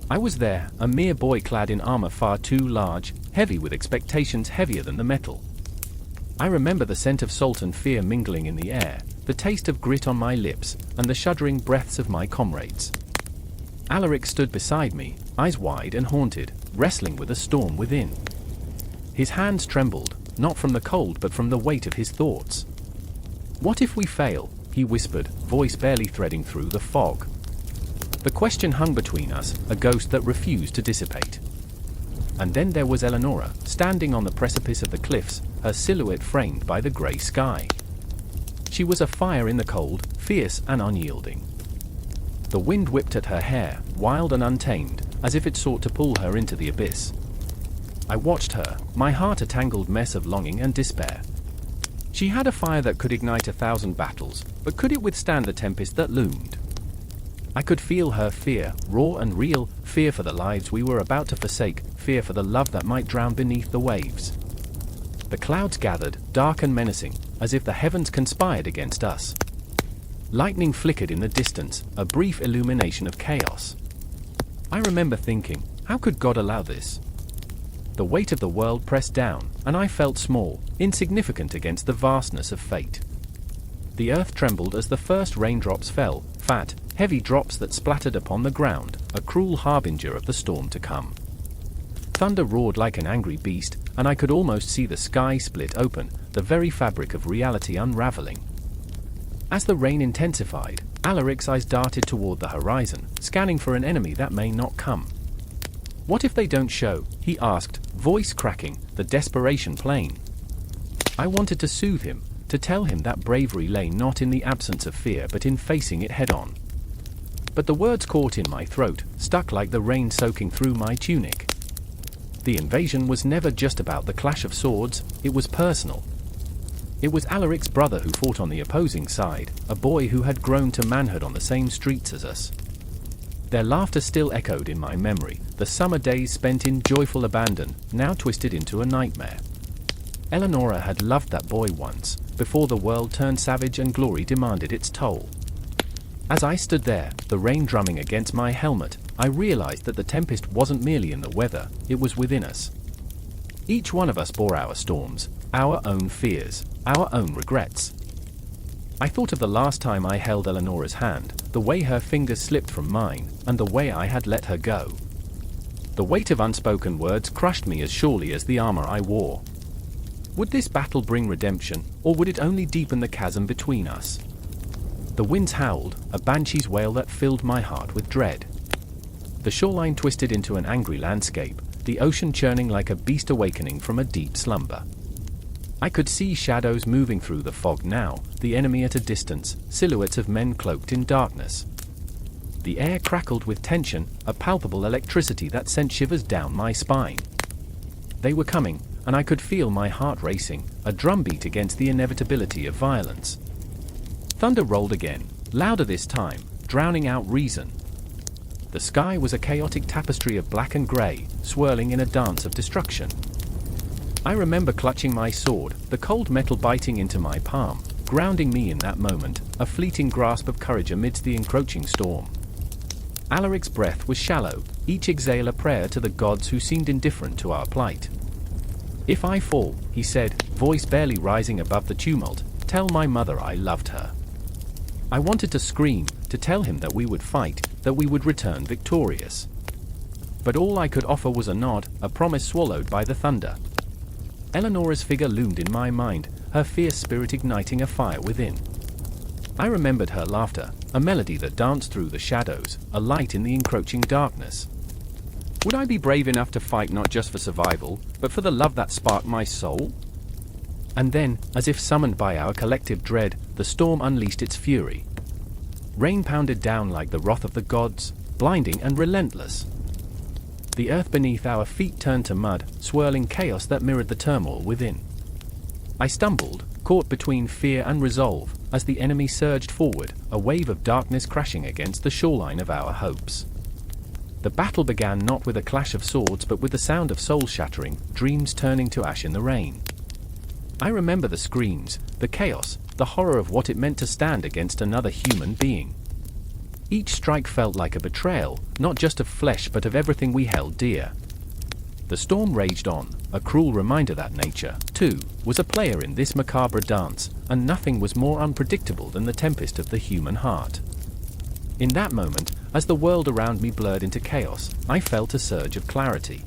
I was there, a mere boy clad in armor far too large, heavy with expectations heavier than the metal. I remember the scent of salt and fear mingling in the air, the taste of grit on my lips, and the shuddering breaths of my comrades. Alaric stood beside me, eyes wide and haunted, wrestling with a storm within. His hands trembled, not from the cold but from the weight of his thoughts. "What if we fail?" he whispered, voice barely threading through the fog. The question hung between us, a ghost that refused to dissipate. And then there was Eleonora, standing on the precipice of the cliffs, her silhouette framed by the grey sky. She was a fire in the cold, fierce and unyielding. The wind whipped at her hair, wild and untamed, as if it sought to pull her into the abyss. I watched her, my heart a tangled mess of longing and despair.
She had a fire that could ignite 1,000 battles, but could it withstand the tempest that loomed? I could feel her fear, raw and real, fear for the lives we were about to forsake, fear for the love that might drown beneath the waves. The clouds gathered, dark and menacing, as if the heavens conspired against us. Lightning flickered in the distance, a brief illumination of chaos. I remember thinking, how could God allow this? The weight of the world pressed down, and I felt small, insignificant against the vastness of fate. The earth trembled as the first raindrops fell, fat, heavy drops that splattered upon the ground, a cruel harbinger of the storm to come. Thunder roared like an angry beast, and I could almost see the sky split open, the very fabric of reality unraveling. As the rain intensified, Alaric's eyes darted toward the horizon, scanning for an enemy that may not come. "What if they don't show?" he asked, voice cracking, the desperation plain. I wanted to soothe him, to tell him that bravery lay not in the absence of fear but in facing it head-on. But the words caught in my throat, stuck like the rain soaking through my tunic. The invasion was never just about the clash of swords, it was personal. It was Alaric's brother who fought on the opposing side, a boy who had grown to manhood on the same streets as us. Their laughter still echoed in my memory, the summer days spent in joyful abandon, now twisted into a nightmare. Eleonora had loved that boy once, before the world turned savage and glory demanded its toll. As I stood there, the rain drumming against my helmet, I realized that the tempest wasn't merely in the weather, it was within us. Each one of us bore our storms, our own fears, our own regrets. I thought of the last time I held Eleonora's hand, the way her fingers slipped from mine, and the way I had let her go. The weight of unspoken words crushed me as surely as the armor I wore. Would this battle bring redemption, or would it only deepen the chasm between us? The winds howled, a banshee's wail that filled my heart with dread. The shoreline twisted into an angry landscape, the ocean churning like a beast awakening from a deep slumber. I could see shadows moving through the fog now, the enemy at a distance, silhouettes of men cloaked in darkness. The air crackled with tension, a palpable electricity that sent shivers down my spine. They were coming, and I could feel my heart racing, a drumbeat against the inevitability of violence. Thunder rolled again, louder this time, drowning out reason. The sky was a chaotic tapestry of black and grey, swirling in a dance of destruction. I remember clutching my sword, the cold metal biting into my palm, grounding me in that moment, a fleeting grasp of courage amidst the encroaching storm. Alaric's breath was shallow, each exhale a prayer to the gods who seemed indifferent to our plight. "If I fall," he said, voice barely rising above the tumult, "tell my mother I loved her." I wanted to scream, to tell him that we would fight, that we would return victorious. But all I could offer was a nod, a promise swallowed by the thunder. Eleonora's figure loomed in my mind, her fierce spirit igniting a fire within. I remembered her laughter, a melody that danced through the shadows, a light in the encroaching darkness. Would I be brave enough to fight not just for survival, but for the love that sparked my soul? And then, as if summoned by our collective dread, the storm unleashed its fury. Rain pounded down like the wrath of the gods, blinding and relentless. The earth beneath our feet turned to mud, swirling chaos that mirrored the turmoil within. I stumbled, caught between fear and resolve, as the enemy surged forward, a wave of darkness crashing against the shoreline of our hopes. The battle began not with a clash of swords but with the sound of soul-shattering, dreams turning to ash in the rain. I remember the screams, the chaos, the horror of what it meant to stand against another human being. Each strike felt like a betrayal, not just of flesh but of everything we held dear. The storm raged on, a cruel reminder that nature, too, was a player in this macabre dance, and nothing was more unpredictable than the tempest of the human heart. In that moment, as the world around me blurred into chaos, I felt a surge of clarity.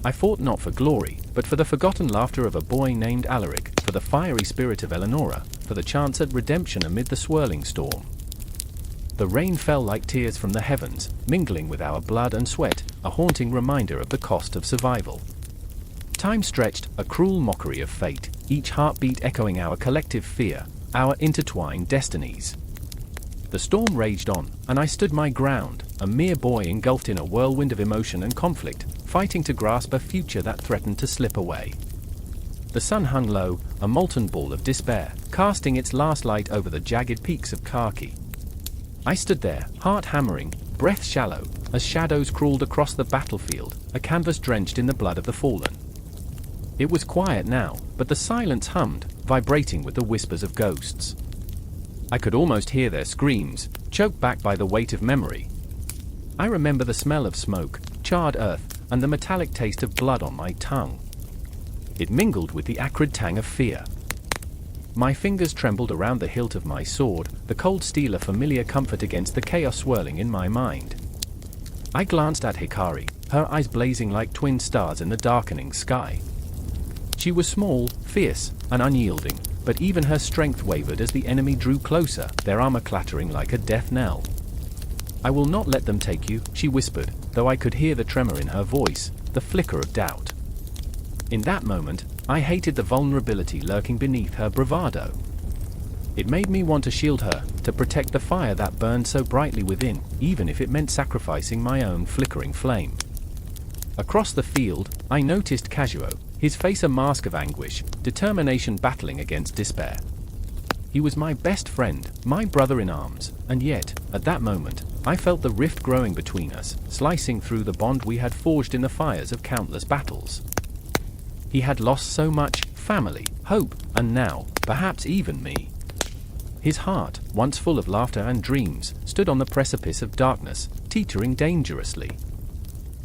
I fought not for glory, but for the forgotten laughter of a boy named Alaric, for the fiery spirit of Eleonora, for the chance at redemption amid the swirling storm. The rain fell like tears from the heavens, mingling with our blood and sweat, a haunting reminder of the cost of survival. Time stretched, a cruel mockery of fate, each heartbeat echoing our collective fear, our intertwined destinies. The storm raged on, and I stood my ground, a mere boy engulfed in a whirlwind of emotion and conflict, fighting to grasp a future that threatened to slip away.
The sun hung low, a molten ball of despair, casting its last light over the jagged peaks of Khaki. I stood there, heart hammering, breath shallow, as shadows crawled across the battlefield, a canvas drenched in the blood of the fallen. It was quiet now, but the silence hummed, vibrating with the whispers of ghosts. I could almost hear their screams, choked back by the weight of memory. I remember the smell of smoke, charred earth, and the metallic taste of blood on my tongue. It mingled with the acrid tang of fear. My fingers trembled around the hilt of my sword, the cold steel a familiar comfort against the chaos swirling in my mind. I glanced at Hikari, her eyes blazing like twin stars in the darkening sky. She was small, fierce, and unyielding, but even her strength wavered as the enemy drew closer, their armor clattering like a death knell. "I will not let them take you," she whispered, though I could hear the tremor in her voice, the flicker of doubt. In that moment, I hated the vulnerability lurking beneath her bravado. It made me want to shield her, to protect the fire that burned so brightly within, even if it meant sacrificing my own flickering flame. Across the field, I noticed Kazuo, his face a mask of anguish, determination battling against despair. He was my best friend, my brother in arms, and yet, at that moment, I felt the rift growing between us, slicing through the bond we had forged in the fires of countless battles. He had lost so much: family, hope, and now, perhaps even me. His heart, once full of laughter and dreams, stood on the precipice of darkness, teetering dangerously.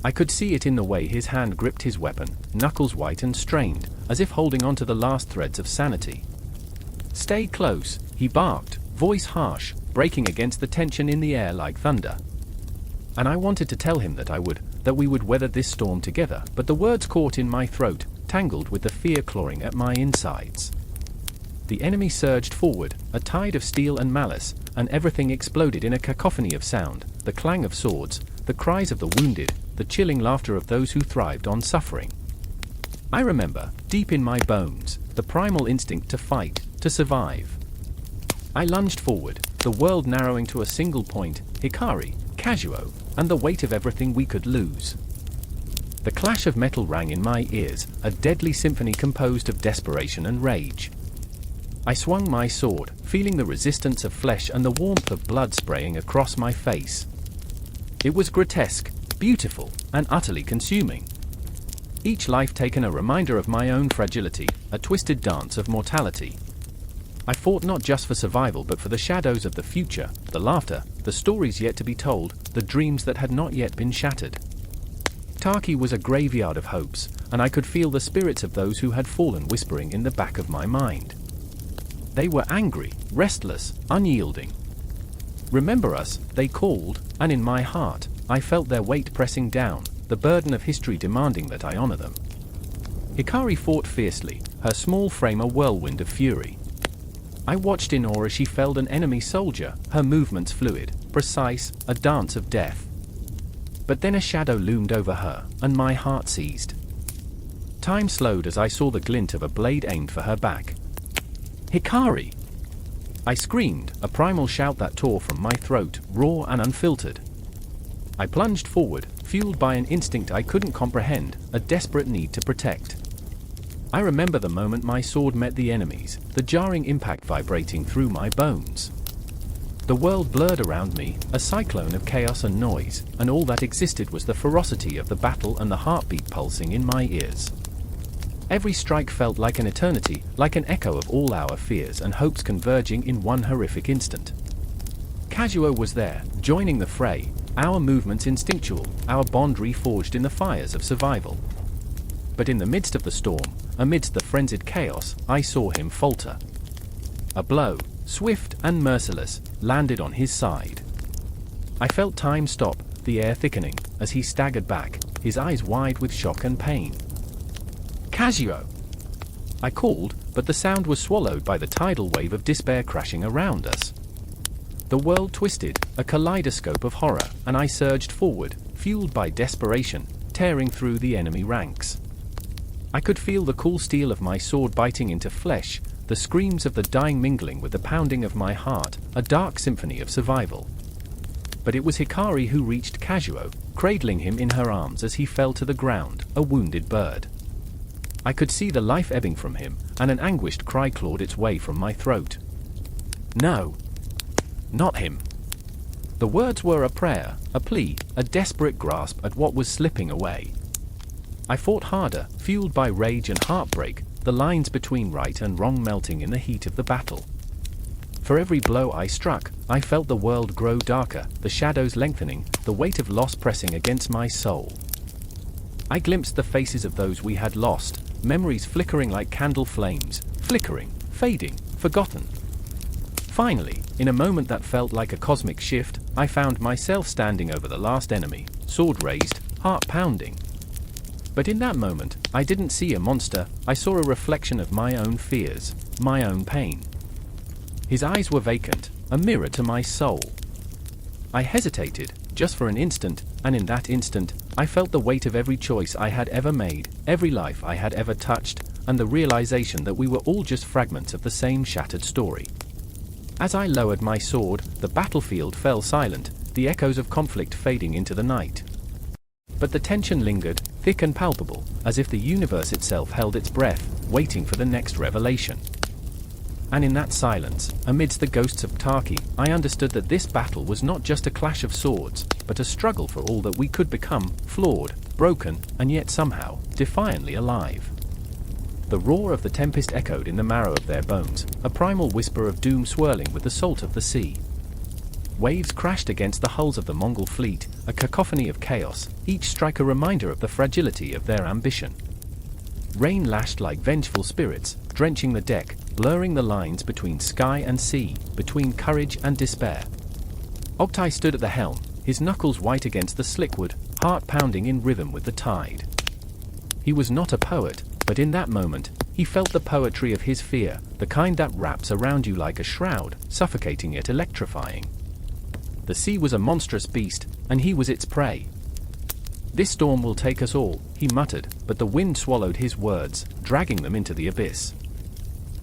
I could see it in the way his hand gripped his weapon, knuckles white and strained, as if holding on to the last threads of sanity. "Stay close," he barked, voice harsh, breaking against the tension in the air like thunder. And I wanted to tell him that we would weather this storm together, but the words caught in my throat, tangled with the fear clawing at my insides. The enemy surged forward, a tide of steel and malice, and everything exploded in a cacophony of sound, the clang of swords, the cries of the wounded, the chilling laughter of those who thrived on suffering. I remember, deep in my bones, the primal instinct to fight, to survive. I lunged forward, the world narrowing to a single point: Hikari, Kazuo, and the weight of everything we could lose. The clash of metal rang in my ears, a deadly symphony composed of desperation and rage. I swung my sword, feeling the resistance of flesh and the warmth of blood spraying across my face. It was grotesque, beautiful, and utterly consuming. Each life taken a reminder of my own fragility, a twisted dance of mortality. I fought not just for survival but for the shadows of the future, the laughter, the stories yet to be told, the dreams that had not yet been shattered. Taki was a graveyard of hopes, and I could feel the spirits of those who had fallen whispering in the back of my mind. They were angry, restless, unyielding. "Remember us," they called, and in my heart, I felt their weight pressing down, the burden of history demanding that I honor them. Hikari fought fiercely, her small frame a whirlwind of fury. I watched in awe as she felled an enemy soldier, her movements fluid, precise, a dance of death. But then a shadow loomed over her, and my heart seized. Time slowed as I saw the glint of a blade aimed for her back. "Hikari!" I screamed, a primal shout that tore from my throat, raw and unfiltered. I plunged forward, fueled by an instinct I couldn't comprehend, a desperate need to protect. I remember the moment my sword met the enemy's, the jarring impact vibrating through my bones. The world blurred around me, a cyclone of chaos and noise, and all that existed was the ferocity of the battle and the heartbeat pulsing in my ears. Every strike felt like an eternity, like an echo of all our fears and hopes converging in one horrific instant. Kazuo was there, joining the fray, our movements instinctual, our bond reforged in the fires of survival. But in the midst of the storm, amidst the frenzied chaos, I saw him falter. A blow, swift and merciless, landed on his side. I felt time stop, the air thickening, as he staggered back, his eyes wide with shock and pain. "Kazuo!" I called, but the sound was swallowed by the tidal wave of despair crashing around us. The world twisted, a kaleidoscope of horror, and I surged forward, fueled by desperation, tearing through the enemy ranks. I could feel the cool steel of my sword biting into flesh, the screams of the dying mingling with the pounding of my heart, a dark symphony of survival. But it was Hikari who reached Kazuo, cradling him in her arms as he fell to the ground, a wounded bird. I could see the life ebbing from him, and an anguished cry clawed its way from my throat. No. Not him. The words were a prayer, a plea, a desperate grasp at what was slipping away. I fought harder, fueled by rage and heartbreak, the lines between right and wrong melting in the heat of the battle. For every blow I struck, I felt the world grow darker, the shadows lengthening, the weight of loss pressing against my soul. I glimpsed the faces of those we had lost, memories flickering like candle flames, flickering, fading, forgotten. Finally, in a moment that felt like a cosmic shift, I found myself standing over the last enemy, sword raised, heart pounding. But in that moment, I didn't see a monster, I saw a reflection of my own fears, my own pain. His eyes were vacant, a mirror to my soul. I hesitated, just for an instant, and in that instant, I felt the weight of every choice I had ever made, every life I had ever touched, and the realization that we were all just fragments of the same shattered story. As I lowered my sword, the battlefield fell silent, the echoes of conflict fading into the night. But the tension lingered, thick and palpable, as if the universe itself held its breath, waiting for the next revelation. And in that silence, amidst the ghosts of Taki, I understood that this battle was not just a clash of swords, but a struggle for all that we could become, flawed, broken, and yet somehow, defiantly alive. The roar of the tempest echoed in the marrow of their bones, a primal whisper of doom swirling with the salt of the sea. Waves crashed against the hulls of the Mongol fleet, a cacophony of chaos, each strike a reminder of the fragility of their ambition. Rain lashed like vengeful spirits, drenching the deck, blurring the lines between sky and sea, between courage and despair. Ogtai stood at the helm, his knuckles white against the slickwood, heart pounding in rhythm with the tide. He was not a poet, but in that moment, he felt the poetry of his fear, the kind that wraps around you like a shroud, suffocating yet electrifying. The sea was a monstrous beast, and he was its prey. "This storm will take us all," he muttered, but the wind swallowed his words, dragging them into the abyss.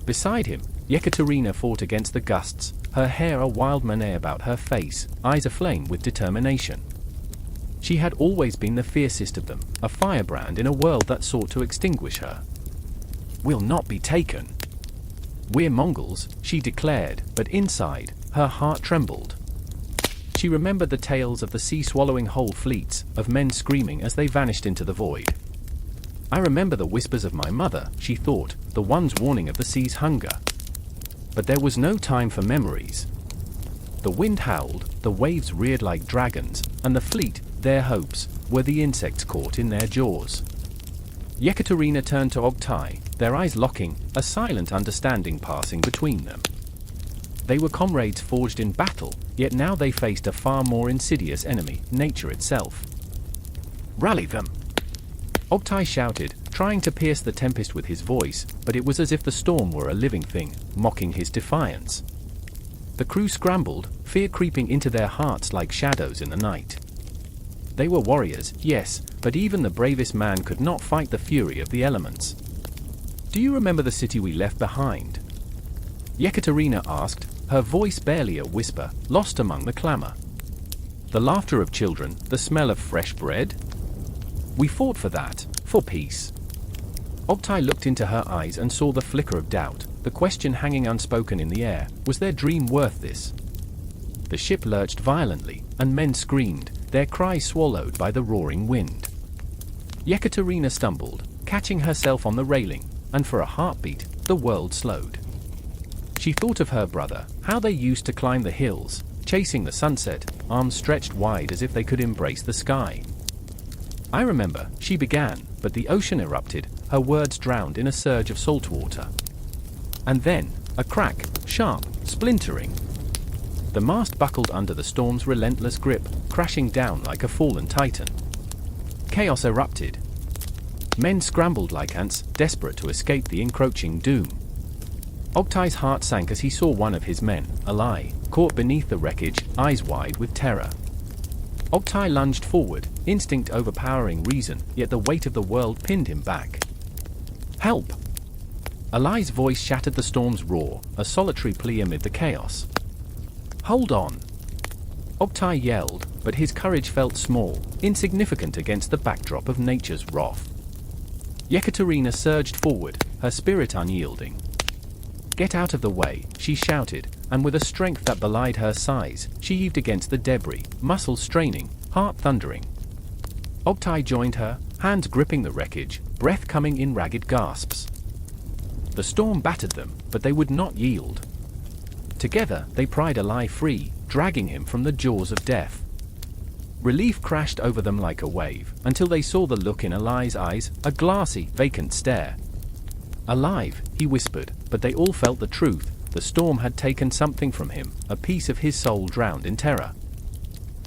Beside him, Yekaterina fought against the gusts, her hair a wild mane about her face, eyes aflame with determination. She had always been the fiercest of them, a firebrand in a world that sought to extinguish her. "We'll not be taken." "We're Mongols," she declared, but inside, her heart trembled. She remembered the tales of the sea-swallowing whole fleets, of men screaming as they vanished into the void. "I remember the whispers of my mother," she thought, "the ones warning of the sea's hunger." But there was no time for memories. The wind howled, the waves reared like dragons, and the fleet, their hopes, were the insects caught in their jaws. Yekaterina turned to Ogtai, their eyes locking, a silent understanding passing between them. They were comrades forged in battle, yet now they faced a far more insidious enemy, nature itself. "Rally them!" Ogtai shouted, trying to pierce the tempest with his voice, but it was as if the storm were a living thing, mocking his defiance. The crew scrambled, fear creeping into their hearts like shadows in the night. They were warriors, yes, but even the bravest man could not fight the fury of the elements. "Do you remember the city we left behind?" Yekaterina asked, her voice barely a whisper, lost among the clamor. "The laughter of children, the smell of fresh bread? We fought for that, for peace." Ogtai looked into her eyes and saw the flicker of doubt, the question hanging unspoken in the air, was their dream worth this? The ship lurched violently, and men screamed, their cries swallowed by the roaring wind. Yekaterina stumbled, catching herself on the railing, and for a heartbeat, the world slowed. She thought of her brother, how they used to climb the hills, chasing the sunset, arms stretched wide as if they could embrace the sky. "I remember," she began, but the ocean erupted, her words drowned in a surge of salt water. And then, a crack, sharp, splintering. The mast buckled under the storm's relentless grip, crashing down like a fallen titan. Chaos erupted. Men scrambled like ants, desperate to escape the encroaching doom. Ogtai's heart sank as he saw one of his men, Alai, caught beneath the wreckage, eyes wide with terror. Ogtai lunged forward, instinct overpowering reason, yet the weight of the world pinned him back. "Help!" Alai's voice shattered the storm's roar, a solitary plea amid the chaos. "Hold on!" Ogtai yelled, but his courage felt small, insignificant against the backdrop of nature's wrath. Yekaterina surged forward, her spirit unyielding. "Get out of the way," she shouted, and with a strength that belied her size, she heaved against the debris, muscles straining, heart thundering. Obtai joined her, hands gripping the wreckage, breath coming in ragged gasps. The storm battered them, but they would not yield. Together, they pried Alai free, dragging him from the jaws of death. Relief crashed over them like a wave, until they saw the look in Alai's eyes, a glassy, vacant stare. "Alive," he whispered, but they all felt the truth. The storm had taken something from him, a piece of his soul drowned in terror.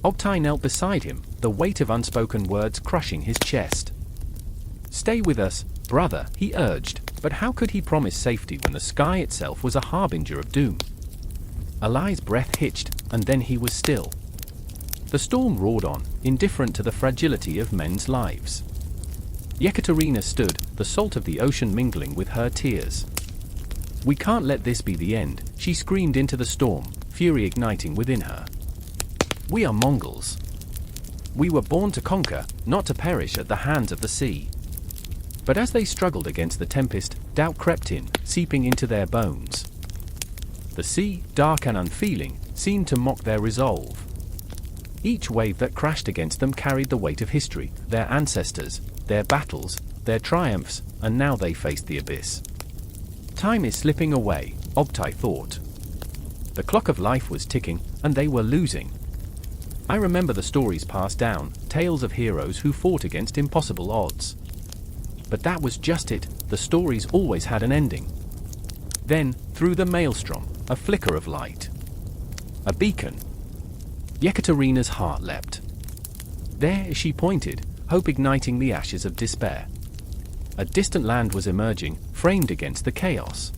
Obtai knelt beside him, the weight of unspoken words crushing his chest. "Stay with us, brother," he urged, but how could he promise safety when the sky itself was a harbinger of doom? Alai's breath hitched, and then he was still. The storm roared on, indifferent to the fragility of men's lives. Yekaterina stood, the salt of the ocean mingling with her tears. "We can't let this be the end," she screamed into the storm, fury igniting within her. "We are Mongols. We were born to conquer, not to perish at the hands of the sea." But as they struggled against the tempest, doubt crept in, seeping into their bones. The sea, dark and unfeeling, seemed to mock their resolve. Each wave that crashed against them carried the weight of history, their ancestors, their battles, their triumphs, and now they faced the abyss. Time is slipping away, Obtai thought. The clock of life was ticking, and they were losing. I remember the stories passed down, tales of heroes who fought against impossible odds. But that was just it, the stories always had an ending. Then, through the maelstrom, a flicker of light. A beacon. Yekaterina's heart leapt. There she pointed, hope igniting the ashes of despair. A distant land was emerging, framed against the chaos.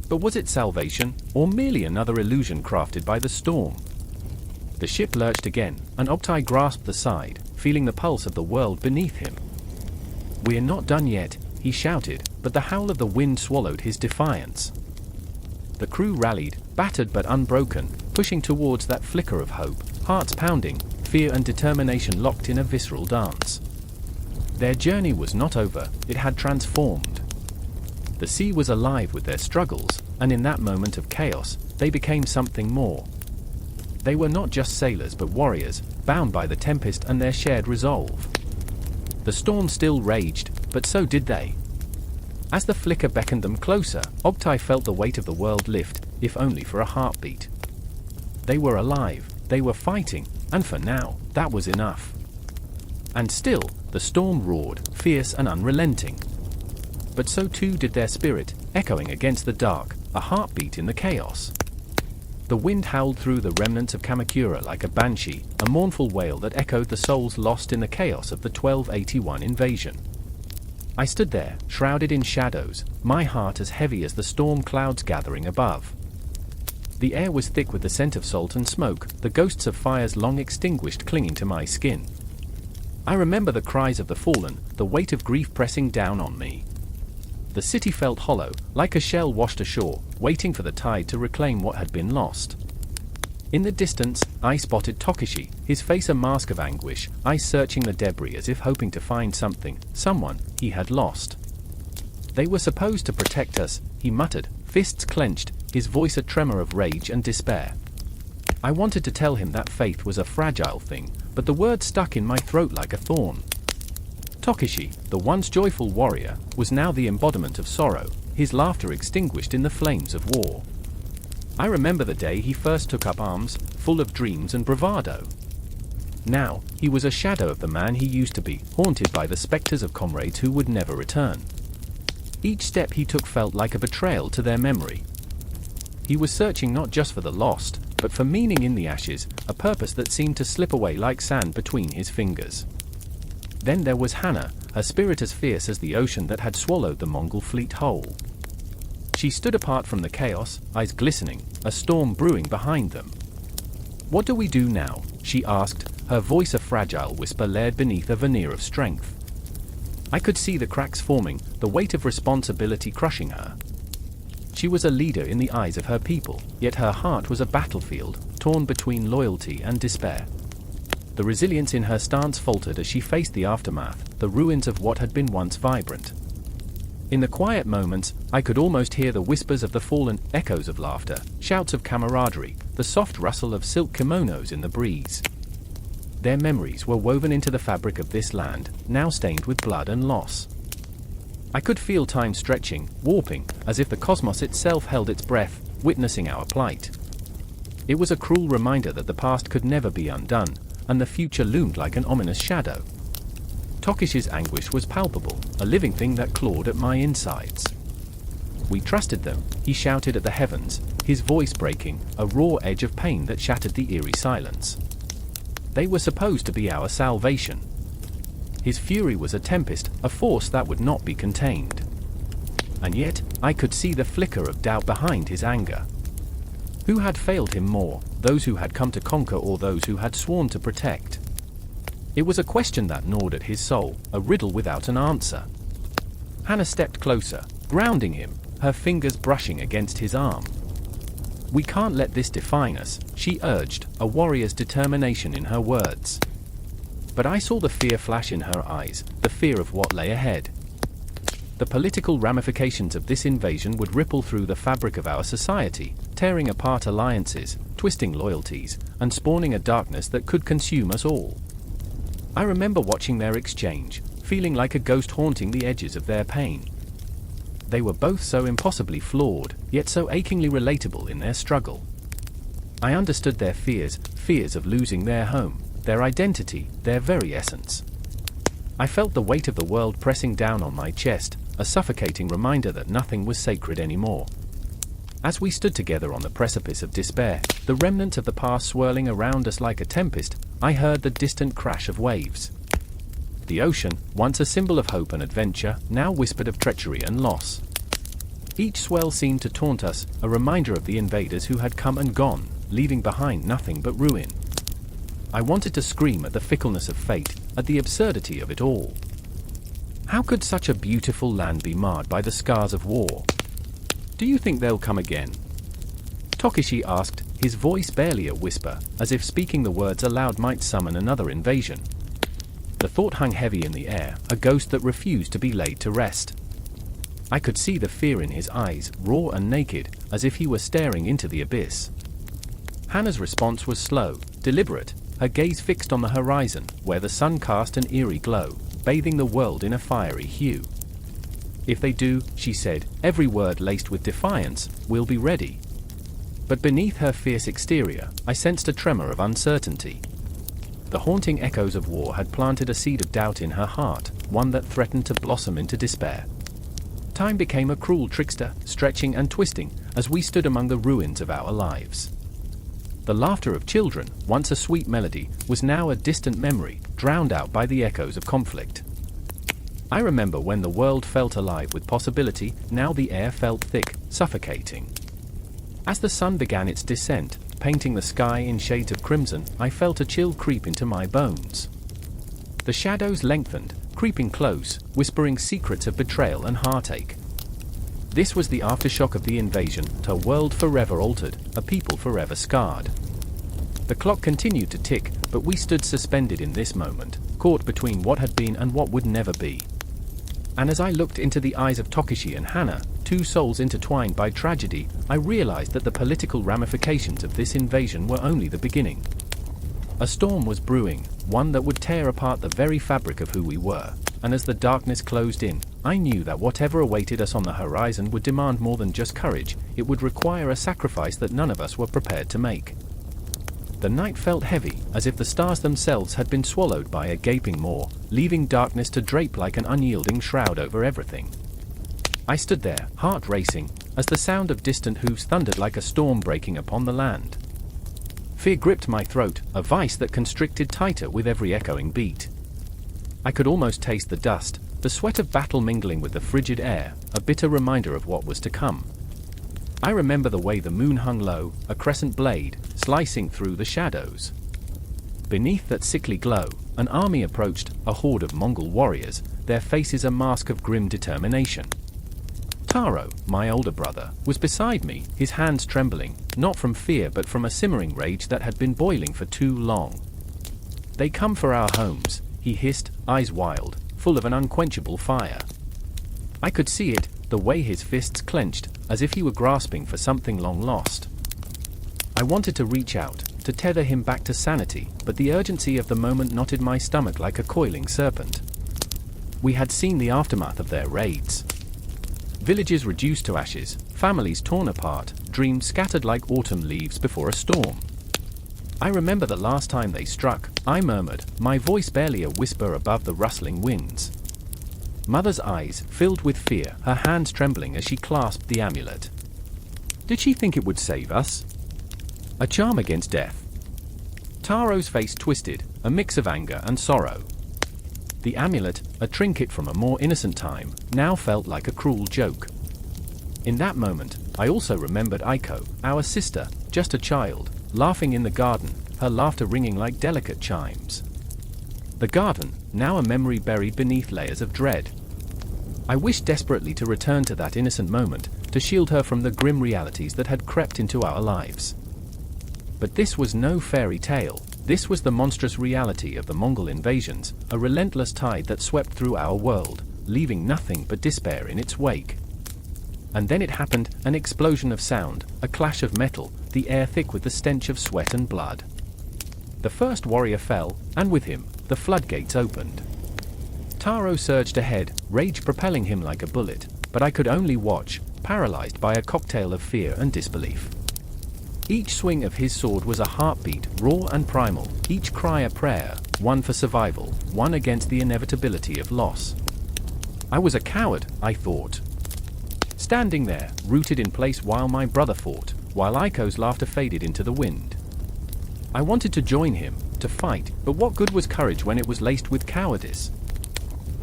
But was it salvation, or merely another illusion crafted by the storm? The ship lurched again, and Obtai grasped the side, feeling the pulse of the world beneath him. "We're not done yet," he shouted, but the howl of the wind swallowed his defiance. The crew rallied, battered but unbroken, pushing towards that flicker of hope, hearts pounding, fear and determination locked in a visceral dance. Their journey was not over, it had transformed. The sea was alive with their struggles, and in that moment of chaos, they became something more. They were not just sailors but warriors, bound by the tempest and their shared resolve. The storm still raged, but so did they. As the flicker beckoned them closer, Obtai felt the weight of the world lift, if only for a heartbeat. They were alive, they were fighting, and for now, that was enough. And still, the storm roared, fierce and unrelenting. But so too did their spirit, echoing against the dark, a heartbeat in the chaos. The wind howled through the remnants of Kamakura like a banshee, a mournful wail that echoed the souls lost in the chaos of the 1281 invasion. I stood there, shrouded in shadows, my heart as heavy as the storm clouds gathering above. The air was thick with the scent of salt and smoke, the ghosts of fires long extinguished clinging to my skin. I remember the cries of the fallen, the weight of grief pressing down on me. The city felt hollow, like a shell washed ashore, waiting for the tide to reclaim what had been lost. In the distance, I spotted Tokishi, his face a mask of anguish, eyes searching the debris as if hoping to find something, someone, he had lost. "They were supposed to protect us," he muttered, fists clenched, his voice a tremor of rage and despair. I wanted to tell him that faith was a fragile thing, but the word stuck in my throat like a thorn. Tokishi, the once joyful warrior, was now the embodiment of sorrow, his laughter extinguished in the flames of war. I remember the day he first took up arms, full of dreams and bravado. Now, he was a shadow of the man he used to be, haunted by the specters of comrades who would never return. Each step he took felt like a betrayal to their memory. He was searching not just for the lost, but for meaning in the ashes, a purpose that seemed to slip away like sand between his fingers. Then there was Hannah, a spirit as fierce as the ocean that had swallowed the Mongol fleet whole. She stood apart from the chaos, eyes glistening, a storm brewing behind them. "What do we do now?" she asked, her voice a fragile whisper layered beneath a veneer of strength. I could see the cracks forming, the weight of responsibility crushing her. She was a leader in the eyes of her people, yet her heart was a battlefield, torn between loyalty and despair. The resilience in her stance faltered as she faced the aftermath, the ruins of what had been once vibrant. In the quiet moments, I could almost hear the whispers of the fallen, echoes of laughter, shouts of camaraderie, the soft rustle of silk kimonos in the breeze. Their memories were woven into the fabric of this land, now stained with blood and loss. I could feel time stretching, warping, as if the cosmos itself held its breath, witnessing our plight. It was a cruel reminder that the past could never be undone, and the future loomed like an ominous shadow. Tokishi's anguish was palpable, a living thing that clawed at my insides. "We trusted them," he shouted at the heavens, his voice breaking, a raw edge of pain that shattered the eerie silence. "They were supposed to be our salvation." His fury was a tempest, a force that would not be contained. And yet, I could see the flicker of doubt behind his anger. Who had failed him more, those who had come to conquer or those who had sworn to protect? It was a question that gnawed at his soul, a riddle without an answer. Hannah stepped closer, grounding him, her fingers brushing against his arm. "We can't let this define us," she urged, a warrior's determination in her words. But I saw the fear flash in her eyes, the fear of what lay ahead. The political ramifications of this invasion would ripple through the fabric of our society, tearing apart alliances, twisting loyalties, and spawning a darkness that could consume us all. I remember watching their exchange, feeling like a ghost haunting the edges of their pain. They were both so impossibly flawed, yet so achingly relatable in their struggle. I understood their fears of losing their home, their identity, their very essence. I felt the weight of the world pressing down on my chest, a suffocating reminder that nothing was sacred anymore. As we stood together on the precipice of despair, the remnant of the past swirling around us like a tempest, I heard the distant crash of waves. The ocean, once a symbol of hope and adventure, now whispered of treachery and loss. Each swell seemed to taunt us, a reminder of the invaders who had come and gone, leaving behind nothing but ruin. I wanted to scream at the fickleness of fate, at the absurdity of it all. How could such a beautiful land be marred by the scars of war? "Do you think they'll come again?" Tokishi asked, his voice barely a whisper, as if speaking the words aloud might summon another invasion. The thought hung heavy in the air, a ghost that refused to be laid to rest. I could see the fear in his eyes, raw and naked, as if he were staring into the abyss. Hannah's response was slow, deliberate, her gaze fixed on the horizon, where the sun cast an eerie glow, bathing the world in a fiery hue. "If they do," she said, every word laced with defiance, "we'll be ready." But beneath her fierce exterior, I sensed a tremor of uncertainty. The haunting echoes of war had planted a seed of doubt in her heart, one that threatened to blossom into despair. Time became a cruel trickster, stretching and twisting, as we stood among the ruins of our lives. The laughter of children, once a sweet melody, was now a distant memory, drowned out by the echoes of conflict. I remember when the world felt alive with possibility, now the air felt thick, suffocating. As the sun began its descent, painting the sky in shades of crimson, I felt a chill creep into my bones. The shadows lengthened, creeping close, whispering secrets of betrayal and heartache. This was the aftershock of the invasion, a world forever altered, a people forever scarred. The clock continued to tick, but we stood suspended in this moment, caught between what had been and what would never be. And as I looked into the eyes of Tokishi and Hannah, two souls intertwined by tragedy, I realized that the political ramifications of this invasion were only the beginning. A storm was brewing, one that would tear apart the very fabric of who we were, and as the darkness closed in, I knew that whatever awaited us on the horizon would demand more than just courage, it would require a sacrifice that none of us were prepared to make. The night felt heavy, as if the stars themselves had been swallowed by a gaping maw, leaving darkness to drape like an unyielding shroud over everything. I stood there, heart racing, as the sound of distant hooves thundered like a storm breaking upon the land. Fear gripped my throat, a vice that constricted tighter with every echoing beat. I could almost taste the dust, the sweat of battle mingling with the frigid air, a bitter reminder of what was to come. I remember the way the moon hung low, a crescent blade, slicing through the shadows. Beneath that sickly glow, an army approached, a horde of Mongol warriors, their faces a mask of grim determination. Taro, my older brother, was beside me, his hands trembling, not from fear but from a simmering rage that had been boiling for too long. They come for our homes, he hissed, eyes wild, full of an unquenchable fire. I could see it, the way his fists clenched, as if he were grasping for something long lost. I wanted to reach out, to tether him back to sanity, but the urgency of the moment knotted my stomach like a coiling serpent. We had seen the aftermath of their raids. Villages reduced to ashes, families torn apart, dreams scattered like autumn leaves before a storm. I remember the last time they struck, I murmured, my voice barely a whisper above the rustling winds. Mother's eyes filled with fear, her hands trembling as she clasped the amulet. Did she think it would save us? A charm against death. Taro's face twisted, a mix of anger and sorrow. The amulet, a trinket from a more innocent time, now felt like a cruel joke. In that moment, I also remembered Aiko, our sister, just a child, laughing in the garden, her laughter ringing like delicate chimes. The garden, now a memory buried beneath layers of dread. I wished desperately to return to that innocent moment, to shield her from the grim realities that had crept into our lives. But this was no fairy tale. This was the monstrous reality of the Mongol invasions, a relentless tide that swept through our world, leaving nothing but despair in its wake. And then it happened, an explosion of sound, a clash of metal, the air thick with the stench of sweat and blood. The first warrior fell, and with him, the floodgates opened. Taro surged ahead, rage propelling him like a bullet, but I could only watch, paralyzed by a cocktail of fear and disbelief. Each swing of his sword was a heartbeat, raw and primal, each cry a prayer, one for survival, one against the inevitability of loss. I was a coward, I thought. Standing there, rooted in place while my brother fought, while Aiko's laughter faded into the wind. I wanted to join him, to fight, but what good was courage when it was laced with cowardice?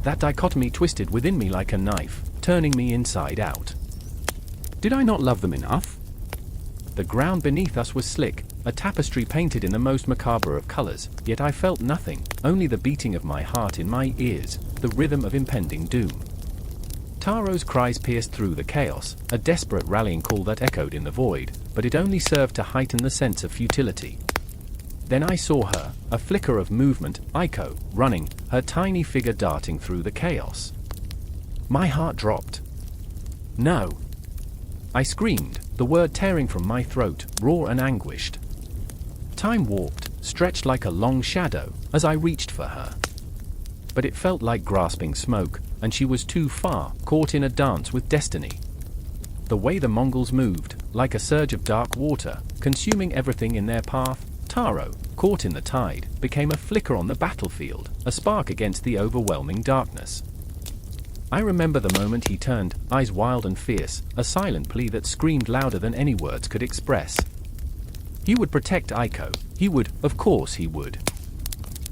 That dichotomy twisted within me like a knife, turning me inside out. Did I not love them enough? The ground beneath us was slick, a tapestry painted in the most macabre of colors, yet I felt nothing, only the beating of my heart in my ears, the rhythm of impending doom. Taro's cries pierced through the chaos, a desperate rallying call that echoed in the void, but it only served to heighten the sense of futility. Then I saw her, a flicker of movement, Aiko, running, her tiny figure darting through the chaos. My heart dropped. No! I screamed, the word tearing from my throat, raw and anguished. Time warped, stretched like a long shadow, as I reached for her. But it felt like grasping smoke, and she was too far, caught in a dance with destiny. The way the Mongols moved, like a surge of dark water, consuming everything in their path, Taro, caught in the tide, became a flicker on the battlefield, a spark against the overwhelming darkness. I remember the moment he turned, eyes wild and fierce, a silent plea that screamed louder than any words could express. He would protect Aiko, he would, of course he would.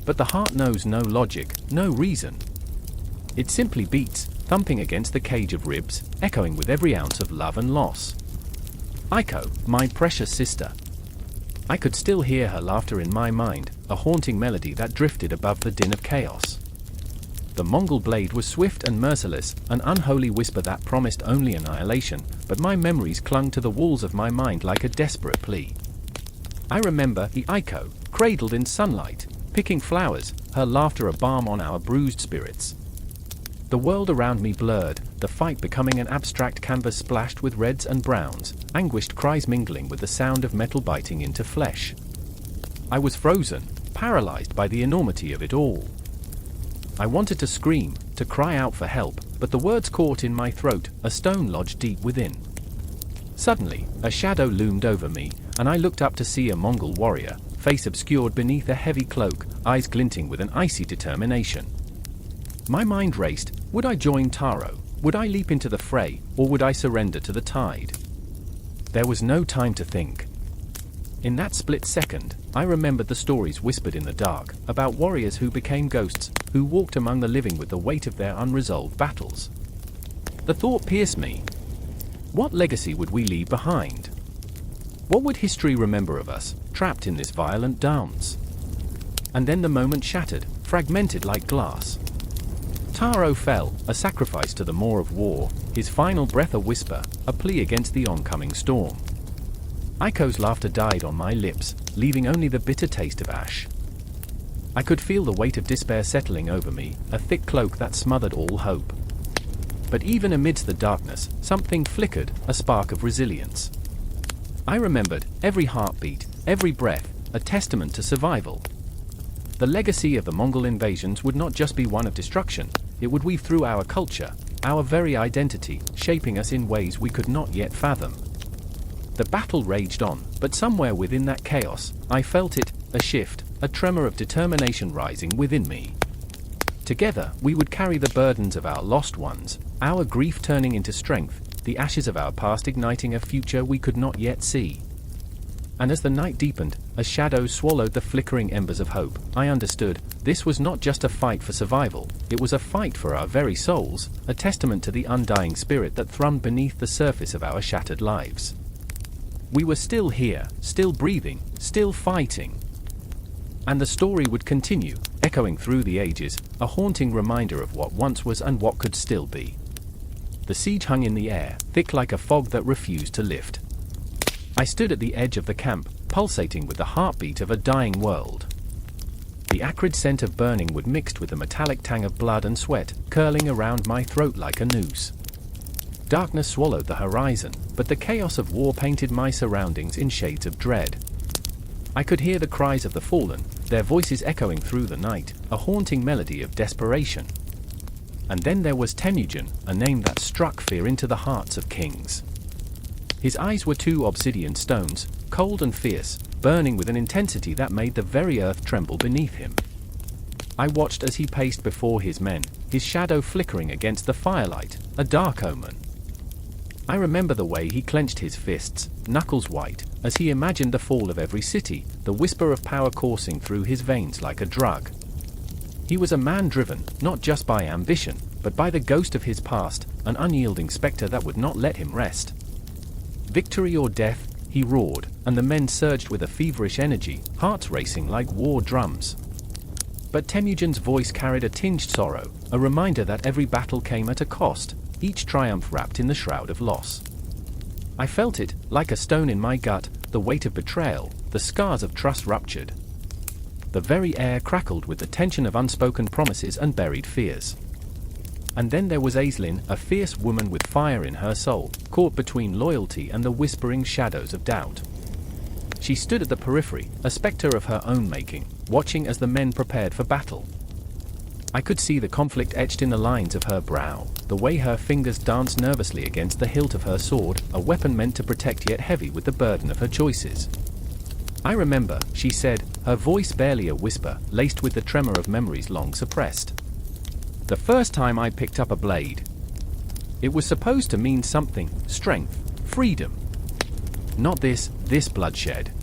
But the heart knows no logic, no reason. It simply beats, thumping against the cage of ribs, echoing with every ounce of love and loss. Aiko, my precious sister. I could still hear her laughter in my mind, a haunting melody that drifted above the din of chaos. The Mongol blade was swift and merciless, an unholy whisper that promised only annihilation, but my memories clung to the walls of my mind like a desperate plea. I remember Aiko, cradled in sunlight, picking flowers, her laughter a balm on our bruised spirits. The world around me blurred, the fight becoming an abstract canvas splashed with reds and browns, anguished cries mingling with the sound of metal biting into flesh. I was frozen, paralyzed by the enormity of it all. I wanted to scream, to cry out for help, but the words caught in my throat, a stone lodged deep within. Suddenly, a shadow loomed over me, and I looked up to see a Mongol warrior, face obscured beneath a heavy cloak, eyes glinting with an icy determination. My mind raced. Would I join Taro? Would I leap into the fray, or would I surrender to the tide? There was no time to think. In that split second, I remembered the stories whispered in the dark, about warriors who became ghosts, who walked among the living with the weight of their unresolved battles. The thought pierced me. What legacy would we leave behind? What would history remember of us, trapped in this violent dance? And then the moment shattered, fragmented like glass. Taro fell, a sacrifice to the maw of war, his final breath a whisper, a plea against the oncoming storm. Aiko's laughter died on my lips, leaving only the bitter taste of ash. I could feel the weight of despair settling over me, a thick cloak that smothered all hope. But even amidst the darkness, something flickered, a spark of resilience. I remembered every heartbeat, every breath, a testament to survival. The legacy of the Mongol invasions would not just be one of destruction, it would weave through our culture, our very identity, shaping us in ways we could not yet fathom. The battle raged on, but somewhere within that chaos, I felt it, a shift, a tremor of determination rising within me. Together, we would carry the burdens of our lost ones, our grief turning into strength, the ashes of our past igniting a future we could not yet see. And as the night deepened, as shadows swallowed the flickering embers of hope, I understood, this was not just a fight for survival, it was a fight for our very souls, a testament to the undying spirit that thrummed beneath the surface of our shattered lives. We were still here, still breathing, still fighting. And the story would continue, echoing through the ages, a haunting reminder of what once was and what could still be. The siege hung in the air, thick like a fog that refused to lift. I stood at the edge of the camp, pulsating with the heartbeat of a dying world. The acrid scent of burning wood mixed with the metallic tang of blood and sweat, curling around my throat like a noose. Darkness swallowed the horizon, but the chaos of war painted my surroundings in shades of dread. I could hear the cries of the fallen, their voices echoing through the night, a haunting melody of desperation. And then there was Temujin, a name that struck fear into the hearts of kings. His eyes were two obsidian stones, cold and fierce, burning with an intensity that made the very earth tremble beneath him. I watched as he paced before his men, his shadow flickering against the firelight, a dark omen. I remember the way he clenched his fists, knuckles white, as he imagined the fall of every city, the whisper of power coursing through his veins like a drug. He was a man driven, not just by ambition, but by the ghost of his past, an unyielding specter that would not let him rest. Victory or death, he roared, and the men surged with a feverish energy, hearts racing like war drums. But Temujin's voice carried a tinged sorrow, a reminder that every battle came at a cost, each triumph wrapped in the shroud of loss. I felt it, like a stone in my gut, the weight of betrayal, the scars of trust ruptured. The very air crackled with the tension of unspoken promises and buried fears. And then there was Aislinn, a fierce woman with fire in her soul, caught between loyalty and the whispering shadows of doubt. She stood at the periphery, a specter of her own making, watching as the men prepared for battle. I could see the conflict etched in the lines of her brow, the way her fingers danced nervously against the hilt of her sword, a weapon meant to protect yet heavy with the burden of her choices. I remember, she said, her voice barely a whisper, laced with the tremor of memories long suppressed. The first time I picked up a blade, it was supposed to mean something, strength, freedom. Not this bloodshed.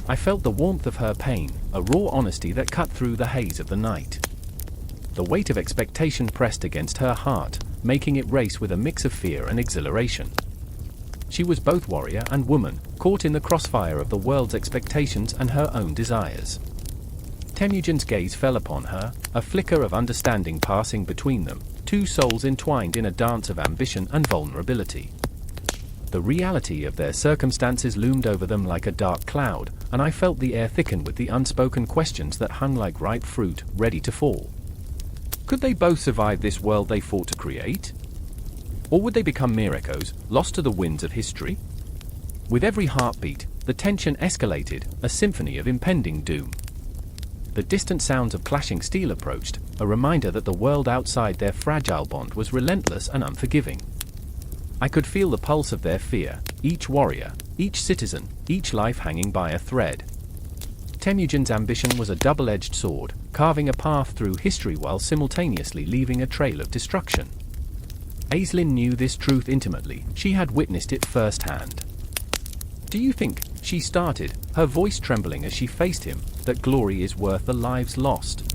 I felt the warmth of her pain, a raw honesty that cut through the haze of the night. The weight of expectation pressed against her heart, making it race with a mix of fear and exhilaration. She was both warrior and woman, caught in the crossfire of the world's expectations and her own desires. Temujin's gaze fell upon her, a flicker of understanding passing between them, two souls entwined in a dance of ambition and vulnerability. The reality of their circumstances loomed over them like a dark cloud, and I felt the air thicken with the unspoken questions that hung like ripe fruit, ready to fall. Could they both survive this world they fought to create? Or would they become mere echoes, lost to the winds of history? With every heartbeat, the tension escalated, a symphony of impending doom. The distant sounds of clashing steel approached, a reminder that the world outside their fragile bond was relentless and unforgiving. I could feel the pulse of their fear, each warrior, each citizen, each life hanging by a thread. Temujin's ambition was a double-edged sword, carving a path through history while simultaneously leaving a trail of destruction. Aislinn knew this truth intimately, she had witnessed it firsthand. "Do you think," she started, her voice trembling as she faced him, "that glory is worth the lives lost?"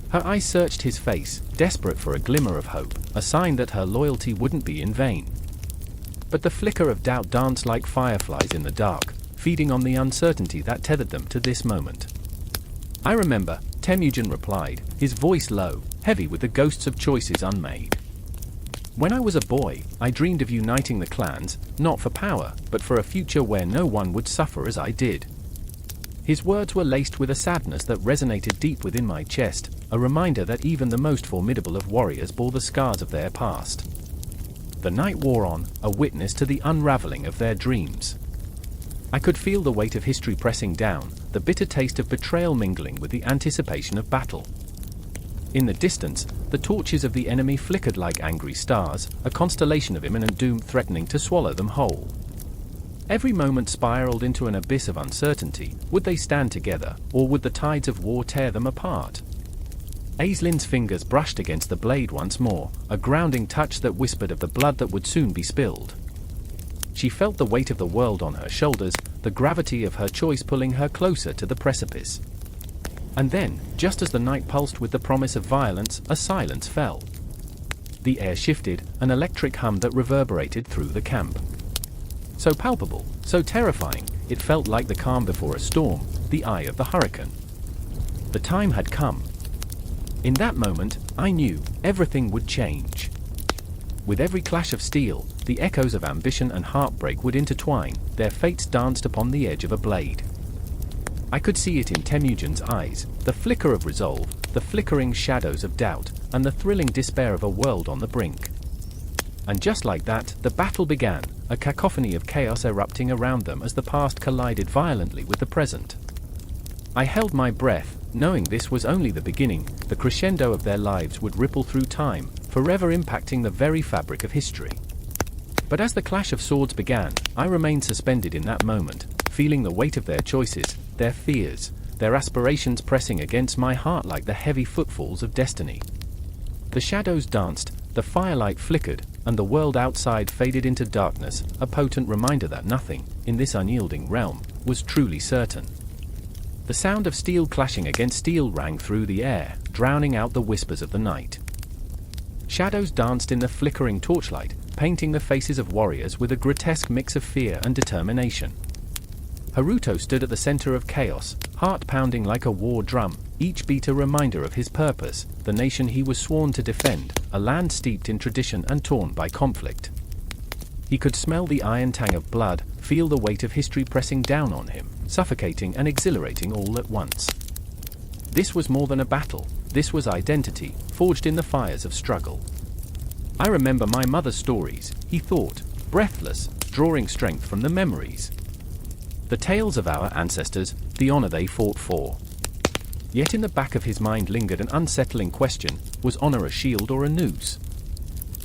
Her eyes searched his face, desperate for a glimmer of hope, a sign that her loyalty wouldn't be in vain. But the flicker of doubt danced like fireflies in the dark, feeding on the uncertainty that tethered them to this moment. "I remember," Temujin replied, his voice low, heavy with the ghosts of choices unmade. "When I was a boy, I dreamed of uniting the clans, not for power, but for a future where no one would suffer as I did." His words were laced with a sadness that resonated deep within my chest, a reminder that even the most formidable of warriors bore the scars of their past. The night wore on, a witness to the unraveling of their dreams. I could feel the weight of history pressing down, the bitter taste of betrayal mingling with the anticipation of battle. In the distance, the torches of the enemy flickered like angry stars, a constellation of imminent doom threatening to swallow them whole. Every moment spiraled into an abyss of uncertainty. Would they stand together, or would the tides of war tear them apart? Aislin's fingers brushed against the blade once more, a grounding touch that whispered of the blood that would soon be spilled. She felt the weight of the world on her shoulders, the gravity of her choice pulling her closer to the precipice. And then, just as the night pulsed with the promise of violence, a silence fell. The air shifted, an electric hum that reverberated through the camp. So palpable, so terrifying, it felt like the calm before a storm, the eye of the hurricane. The time had come. In that moment, I knew everything would change. With every clash of steel, the echoes of ambition and heartbreak would intertwine, their fates danced upon the edge of a blade. I could see it in Temujin's eyes, the flicker of resolve, the flickering shadows of doubt, and the thrilling despair of a world on the brink. And just like that, the battle began, a cacophony of chaos erupting around them as the past collided violently with the present. I held my breath, knowing this was only the beginning. The crescendo of their lives would ripple through time, forever impacting the very fabric of history. But as the clash of swords began, I remained suspended in that moment, feeling the weight of their choices, their fears, their aspirations pressing against my heart like the heavy footfalls of destiny. The shadows danced, the firelight flickered, and the world outside faded into darkness, a potent reminder that nothing, in this unyielding realm, was truly certain. The sound of steel clashing against steel rang through the air, drowning out the whispers of the night. Shadows danced in the flickering torchlight, painting the faces of warriors with a grotesque mix of fear and determination. Haruto stood at the center of chaos, heart pounding like a war drum, each beat a reminder of his purpose, the nation he was sworn to defend, a land steeped in tradition and torn by conflict. He could smell the iron tang of blood, feel the weight of history pressing down on him, suffocating and exhilarating all at once. This was more than a battle, this was identity, forged in the fires of struggle. I remember my mother's stories, he thought, breathless, drawing strength from the memories. The tales of our ancestors, the honor they fought for. Yet in the back of his mind lingered an unsettling question, was honor a shield or a noose?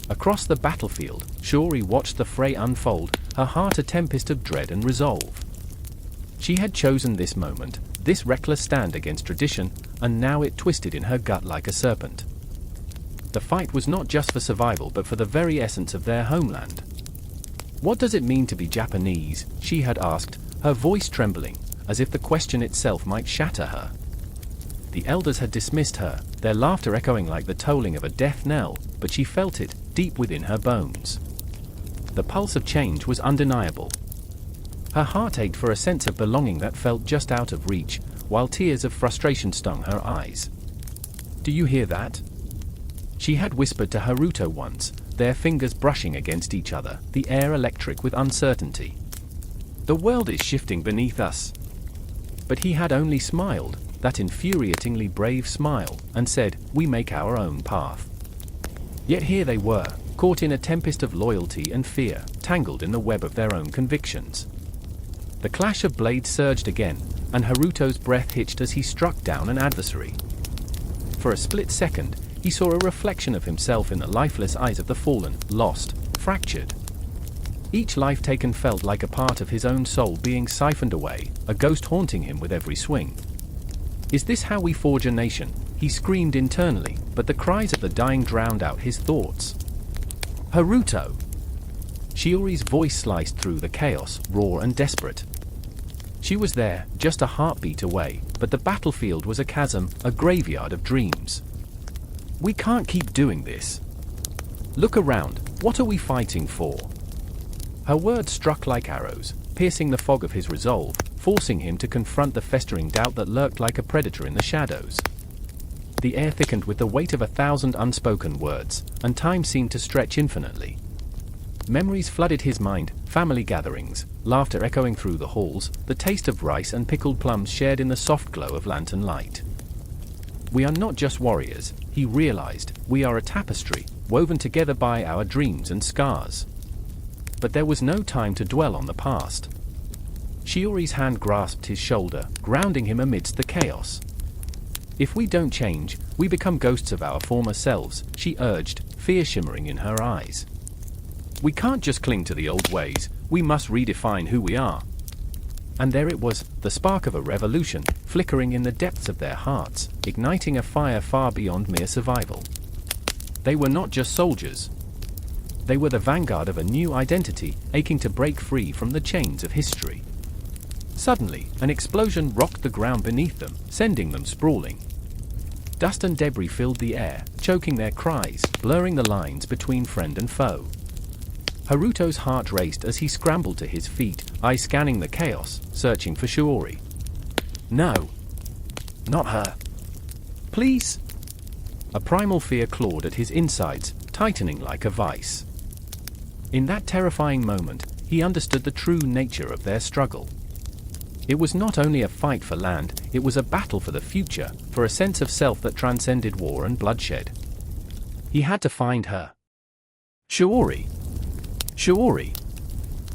Across the battlefield, Shuri watched the fray unfold, her heart a tempest of dread and resolve. She had chosen this moment, this reckless stand against tradition, and now it twisted in her gut like a serpent. The fight was not just for survival but for the very essence of their homeland. What does it mean to be Japanese? She had asked, her voice trembling, as if the question itself might shatter her. The elders had dismissed her, their laughter echoing like the tolling of a death knell, but she felt it, deep within her bones. The pulse of change was undeniable. Her heart ached for a sense of belonging that felt just out of reach, while tears of frustration stung her eyes. "Do you hear that?" She had whispered to Haruto once, their fingers brushing against each other, the air electric with uncertainty. "The world is shifting beneath us." But he had only smiled, that infuriatingly brave smile, and said, "We make our own path." Yet here they were, caught in a tempest of loyalty and fear, tangled in the web of their own convictions. The clash of blades surged again, and Haruto's breath hitched as he struck down an adversary. For a split second, he saw a reflection of himself in the lifeless eyes of the fallen, lost, fractured. Each life taken felt like a part of his own soul being siphoned away, a ghost haunting him with every swing. "Is this how we forge a nation?" he screamed internally, but the cries of the dying drowned out his thoughts. "Haruto!" Shiori's voice sliced through the chaos, raw and desperate. She was there, just a heartbeat away, but the battlefield was a chasm, a graveyard of dreams. "We can't keep doing this. Look around, what are we fighting for?" Her words struck like arrows, piercing the fog of his resolve, forcing him to confront the festering doubt that lurked like a predator in the shadows. The air thickened with the weight of 1,000 unspoken words, and time seemed to stretch infinitely. Memories flooded his mind, family gatherings, laughter echoing through the halls, the taste of rice and pickled plums shared in the soft glow of lantern light. We are not just warriors, he realized, we are a tapestry, woven together by our dreams and scars. But there was no time to dwell on the past. Shiori's hand grasped his shoulder, grounding him amidst the chaos. If we don't change, we become ghosts of our former selves, she urged, fear shimmering in her eyes. We can't just cling to the old ways, we must redefine who we are. And there it was, the spark of a revolution, flickering in the depths of their hearts, igniting a fire far beyond mere survival. They were not just soldiers. They were the vanguard of a new identity, aching to break free from the chains of history. Suddenly, an explosion rocked the ground beneath them, sending them sprawling. Dust and debris filled the air, choking their cries, blurring the lines between friend and foe. Haruto's heart raced as he scrambled to his feet, eyes scanning the chaos, searching for Shiori. No. Not her. Please. A primal fear clawed at his insides, tightening like a vice. In that terrifying moment, he understood the true nature of their struggle. It was not only a fight for land, it was a battle for the future, for a sense of self that transcended war and bloodshed. He had to find her. Shiori. Shiori.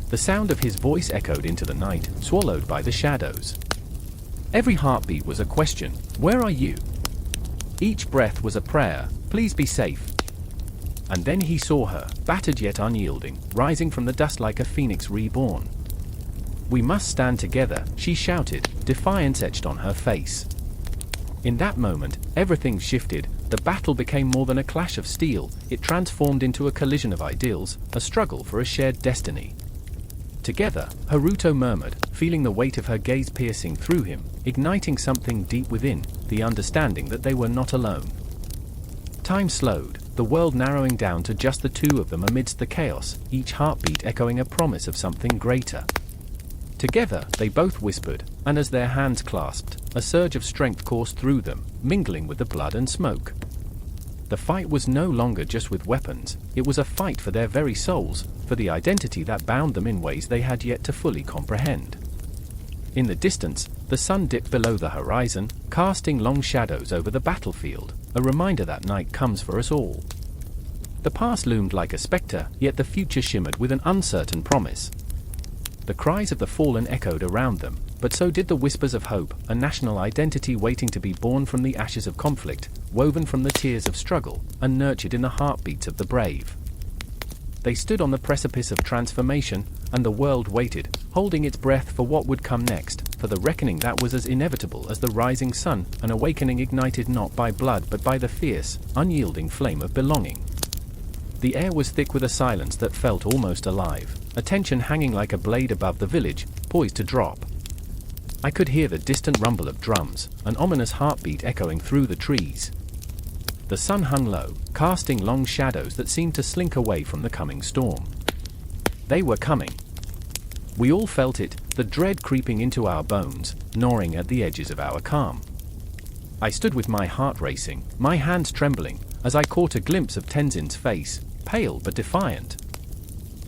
The sound of his voice echoed into the night, swallowed by the shadows. Every heartbeat was a question, where are you? Each breath was a prayer, please be safe. And then he saw her, battered yet unyielding, rising from the dust like a phoenix reborn. We must stand together, she shouted, defiance etched on her face. In that moment, everything shifted. The battle became more than a clash of steel, it transformed into a collision of ideals, a struggle for a shared destiny. Together, Haruto murmured, feeling the weight of her gaze piercing through him, igniting something deep within, the understanding that they were not alone. Time slowed, the world narrowing down to just the two of them amidst the chaos, each heartbeat echoing a promise of something greater. Together, they both whispered, and as their hands clasped, a surge of strength coursed through them, mingling with the blood and smoke. The fight was no longer just with weapons, it was a fight for their very souls, for the identity that bound them in ways they had yet to fully comprehend. In the distance, the sun dipped below the horizon, casting long shadows over the battlefield, a reminder that night comes for us all. The past loomed like a specter, yet the future shimmered with an uncertain promise. The cries of the fallen echoed around them, but so did the whispers of hope, a national identity waiting to be born from the ashes of conflict, woven from the tears of struggle, and nurtured in the heartbeats of the brave. They stood on the precipice of transformation, and the world waited, holding its breath for what would come next, for the reckoning that was as inevitable as the rising sun, an awakening ignited not by blood but by the fierce, unyielding flame of belonging. The air was thick with a silence that felt almost alive, a tension hanging like a blade above the village, poised to drop. I could hear the distant rumble of drums, an ominous heartbeat echoing through the trees. The sun hung low, casting long shadows that seemed to slink away from the coming storm. They were coming. We all felt it, the dread creeping into our bones, gnawing at the edges of our calm. I stood with my heart racing, my hands trembling, as I caught a glimpse of Tenzin's face, pale but defiant.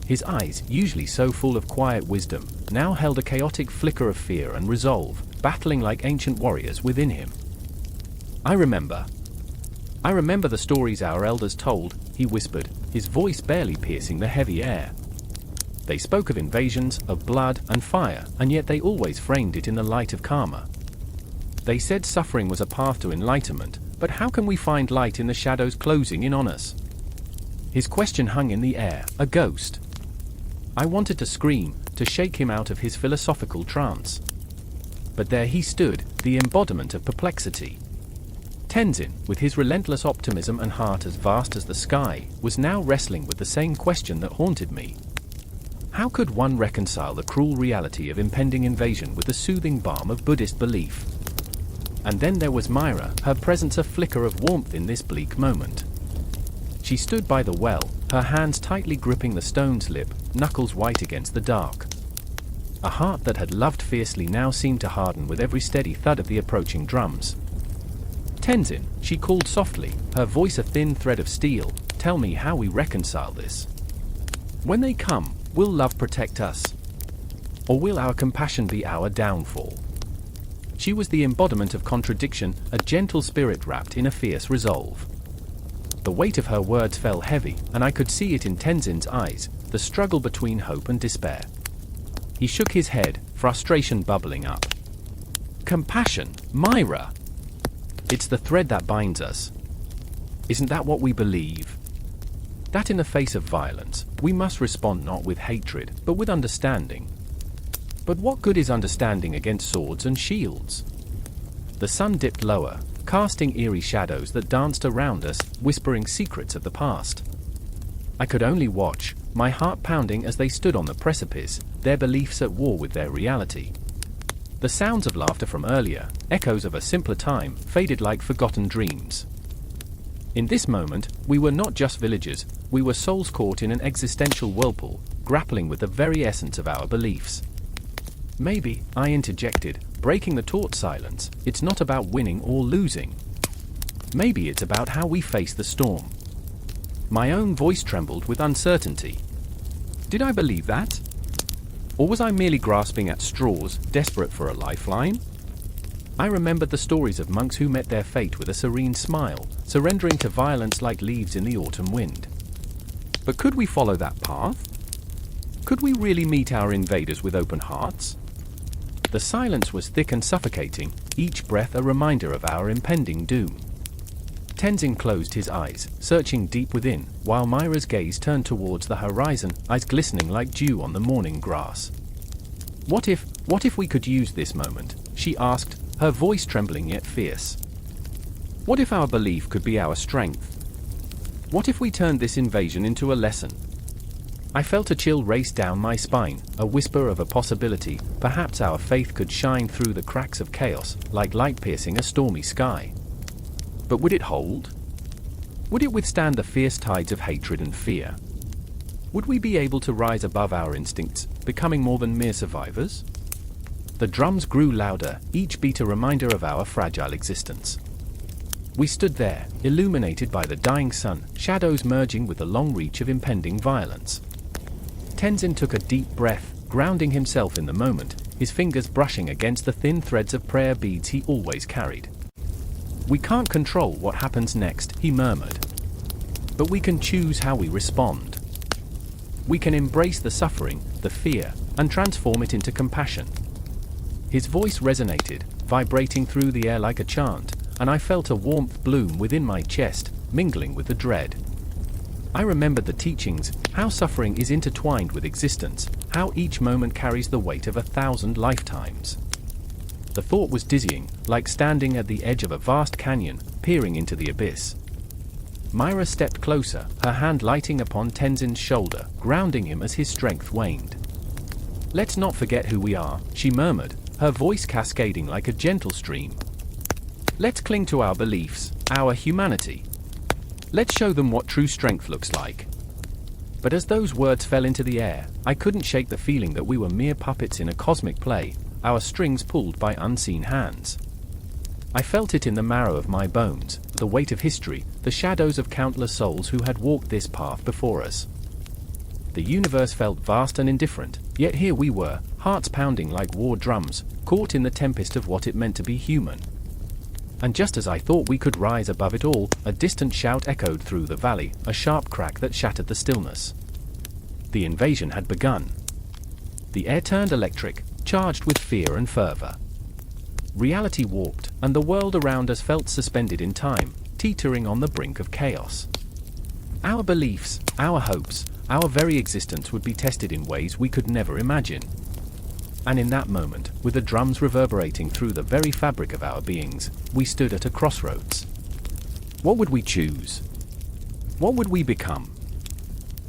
His eyes, usually so full of quiet wisdom, now held a chaotic flicker of fear and resolve, battling like ancient warriors within him. I remember the stories our elders told, he whispered, his voice barely piercing the heavy air. They spoke of invasions, of blood and fire, and yet they always framed it in the light of karma. They said suffering was a path to enlightenment, but how can we find light in the shadows closing in on us? His question hung in the air, a ghost. I wanted to scream, to shake him out of his philosophical trance. But there he stood, the embodiment of perplexity. Tenzin, with his relentless optimism and heart as vast as the sky, was now wrestling with the same question that haunted me. How could one reconcile the cruel reality of impending invasion with the soothing balm of Buddhist belief? And then there was Myra, her presence a flicker of warmth in this bleak moment. She stood by the well, her hands tightly gripping the stone's lip, knuckles white against the dark. A heart that had loved fiercely now seemed to harden with every steady thud of the approaching drums. Tenzin, she called softly, her voice a thin thread of steel, tell me how we reconcile this.
When they come, will love protect us? Or will our compassion be our downfall? She was the embodiment of contradiction, a gentle spirit wrapped in a fierce resolve. The weight of her words fell heavy, and I could see it in Tenzin's eyes, the struggle between hope and despair. He shook his head, frustration bubbling up. Compassion, Myra! It's the thread that binds us. Isn't that what we believe? That in the face of violence, we must respond not with hatred, but with understanding. But what good is understanding against swords and shields? The sun dipped lower, casting eerie shadows that danced around us, whispering secrets of the past. I could only watch, my heart pounding as they stood on the precipice, their beliefs at war with their reality. The sounds of laughter from earlier, echoes of a simpler time, faded like forgotten dreams. In this moment, we were not just villagers, we were souls caught in an existential whirlpool, grappling with the very essence of our beliefs. Maybe, I interjected, breaking the taut silence, it's not about winning or losing. Maybe it's about how we face the storm. My own voice trembled with uncertainty. Did I believe that? Or was I merely grasping at straws, desperate for a lifeline? I remembered the stories of monks who met their fate with a serene smile, surrendering to violence like leaves in the autumn wind. But could we follow that path? Could we really meet our invaders with open hearts? The silence was thick and suffocating, each breath a reminder of our impending doom. Tenzin closed his eyes, searching deep within, while Myra's gaze turned towards the horizon, eyes glistening like dew on the morning grass. What if we could use this moment? She asked, her voice trembling yet fierce. What if our belief could be our strength? What if we turned this invasion into a lesson? I felt a chill race down my spine, a whisper of a possibility. Perhaps our faith could shine through the cracks of chaos, like light piercing a stormy sky. But would it hold? Would it withstand the fierce tides of hatred and fear? Would we be able to rise above our instincts, becoming more than mere survivors? The drums grew louder, each beat a reminder of our fragile existence. We stood there, illuminated by the dying sun, shadows merging with the long reach of impending violence. Tenzin took a deep breath, grounding himself in the moment, his fingers brushing against the thin threads of prayer beads he always carried. We can't control what happens next, he murmured. But we can choose how we respond. We can embrace the suffering, the fear, and transform it into compassion. His voice resonated, vibrating through the air like a chant, and I felt a warmth bloom within my chest, mingling with the dread. I remembered the teachings, how suffering is intertwined with existence, how each moment carries the weight of 1,000 lifetimes. The thought was dizzying, like standing at the edge of a vast canyon, peering into the abyss. Myra stepped closer, her hand lighting upon Tenzin's shoulder, grounding him as his strength waned. Let's not forget who we are, she murmured, her voice cascading like a gentle stream. Let's cling to our beliefs, our humanity. Let's show them what true strength looks like. But as those words fell into the air, I couldn't shake the feeling that we were mere puppets in a cosmic play, our strings pulled by unseen hands. I felt it in the marrow of my bones, the weight of history, the shadows of countless souls who had walked this path before us. The universe felt vast and indifferent, yet here we were, hearts pounding like war drums, caught in the tempest of what it meant to be human. And just as I thought we could rise above it all, a distant shout echoed through the valley, a sharp crack that shattered the stillness. The invasion had begun. The air turned electric, charged with fear and fervor. Reality warped, and the world around us felt suspended in time, teetering on the brink of chaos. Our beliefs, our hopes, our very existence would be tested in ways we could never imagine. And in that moment, with the drums reverberating through the very fabric of our beings, we stood at a crossroads. What would we choose? What would we become?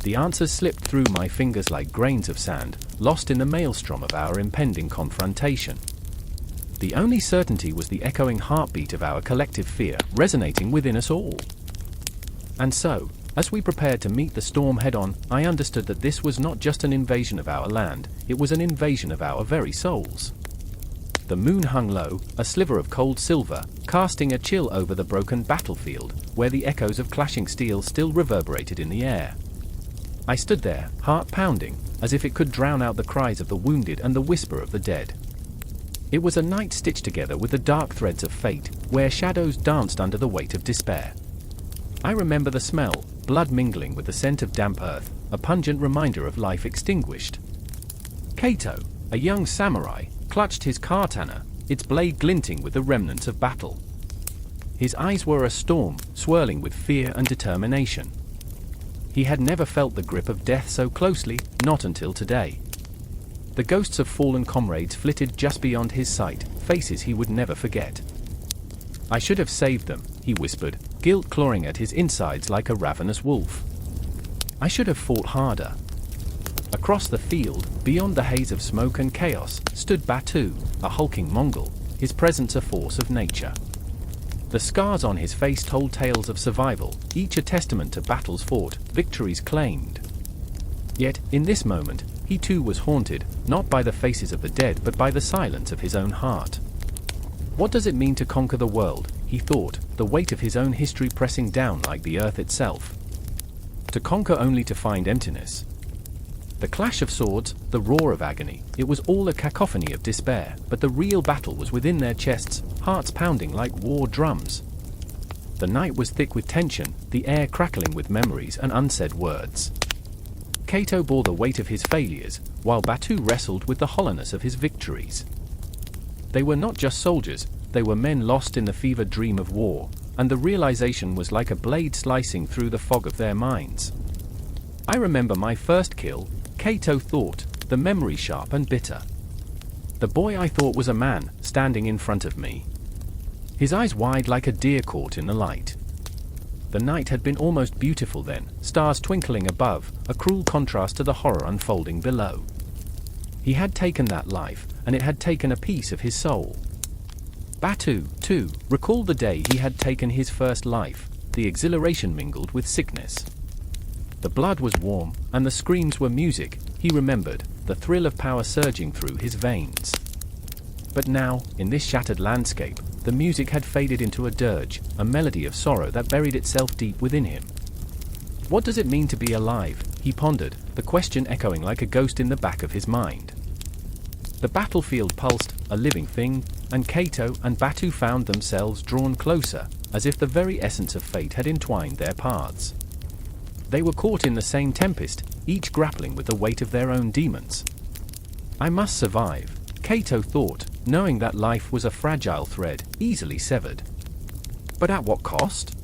The answers slipped through my fingers like grains of sand, lost in the maelstrom of our impending confrontation. The only certainty was the echoing heartbeat of our collective fear, resonating within us all. And so, as we prepared to meet the storm head-on, I understood that this was not just an invasion of our land, it was an invasion of our very souls. The moon hung low, a sliver of cold silver, casting a chill over the broken battlefield, where the echoes of clashing steel still reverberated in the air. I stood there, heart pounding, as if it could drown out the cries of the wounded and the whisper of the dead. It was a night stitched together with the dark threads of fate, where shadows danced under the weight of despair. I remember the smell, blood mingling with the scent of damp earth, a pungent reminder of life extinguished. Kato, a young samurai, clutched his katana, its blade glinting with the remnants of battle. His eyes were a storm, swirling with fear and determination. He had never felt the grip of death so closely, not until today. The ghosts of fallen comrades flitted just beyond his sight, faces he would never forget. I should have saved them, he whispered, guilt clawing at his insides like a ravenous wolf. I should have fought harder. Across the field, beyond the haze of smoke and chaos, stood Batu, a hulking Mongol, his presence a force of nature. The scars on his face told tales of survival, each a testament to battles fought, victories claimed. Yet, in this moment, he too was haunted, not by the faces of the dead but by the silence of his own heart. What does it mean to conquer the world, he thought, the weight of his own history pressing down like the earth itself. To conquer only to find emptiness. The clash of swords, the roar of agony, it was all a cacophony of despair, but the real battle was within their chests, hearts pounding like war drums. The night was thick with tension, the air crackling with memories and unsaid words. Kato bore the weight of his failures, while Batu wrestled with the hollowness of his victories. They were not just soldiers, they were men lost in the fevered dream of war, and the realization was like a blade slicing through the fog of their minds. I remember my first kill, Kato thought, the memory sharp and bitter. The boy I thought was a man, standing in front of me. His eyes wide like a deer caught in the light. The night had been almost beautiful then, stars twinkling above, a cruel contrast to the horror unfolding below. He had taken that life, and it had taken a piece of his soul. Batu, too, recalled the day he had taken his first life, the exhilaration mingled with sickness. The blood was warm, and the screams were music, he remembered, the thrill of power surging through his veins. But now, in this shattered landscape, the music had faded into a dirge, a melody of sorrow that buried itself deep within him. What does it mean to be alive, he pondered, the question echoing like a ghost in the back of his mind. The battlefield pulsed, a living thing, and Kato and Batu found themselves drawn closer, as if the very essence of fate had entwined their paths. They were caught in the same tempest, each grappling with the weight of their own demons. I must survive, Kato thought, knowing that life was a fragile thread, easily severed. But at what cost?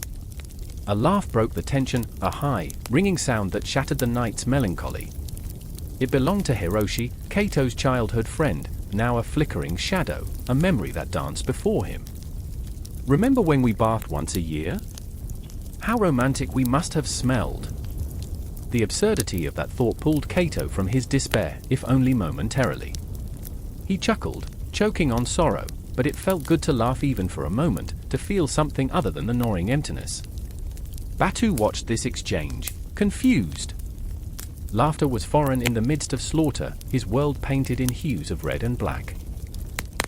A laugh broke the tension, a high, ringing sound that shattered the night's melancholy. It belonged to Hiroshi, Kato's childhood friend, now a flickering shadow, a memory that danced before him. Remember when we bathed once a year? How romantic we must have smelled. The absurdity of that thought pulled Kato from his despair, if only momentarily. He chuckled, choking on sorrow, but it felt good to laugh even for a moment, to feel something other than the gnawing emptiness. Batu watched this exchange, confused. Laughter was foreign in the midst of slaughter, his world painted in hues of red and black.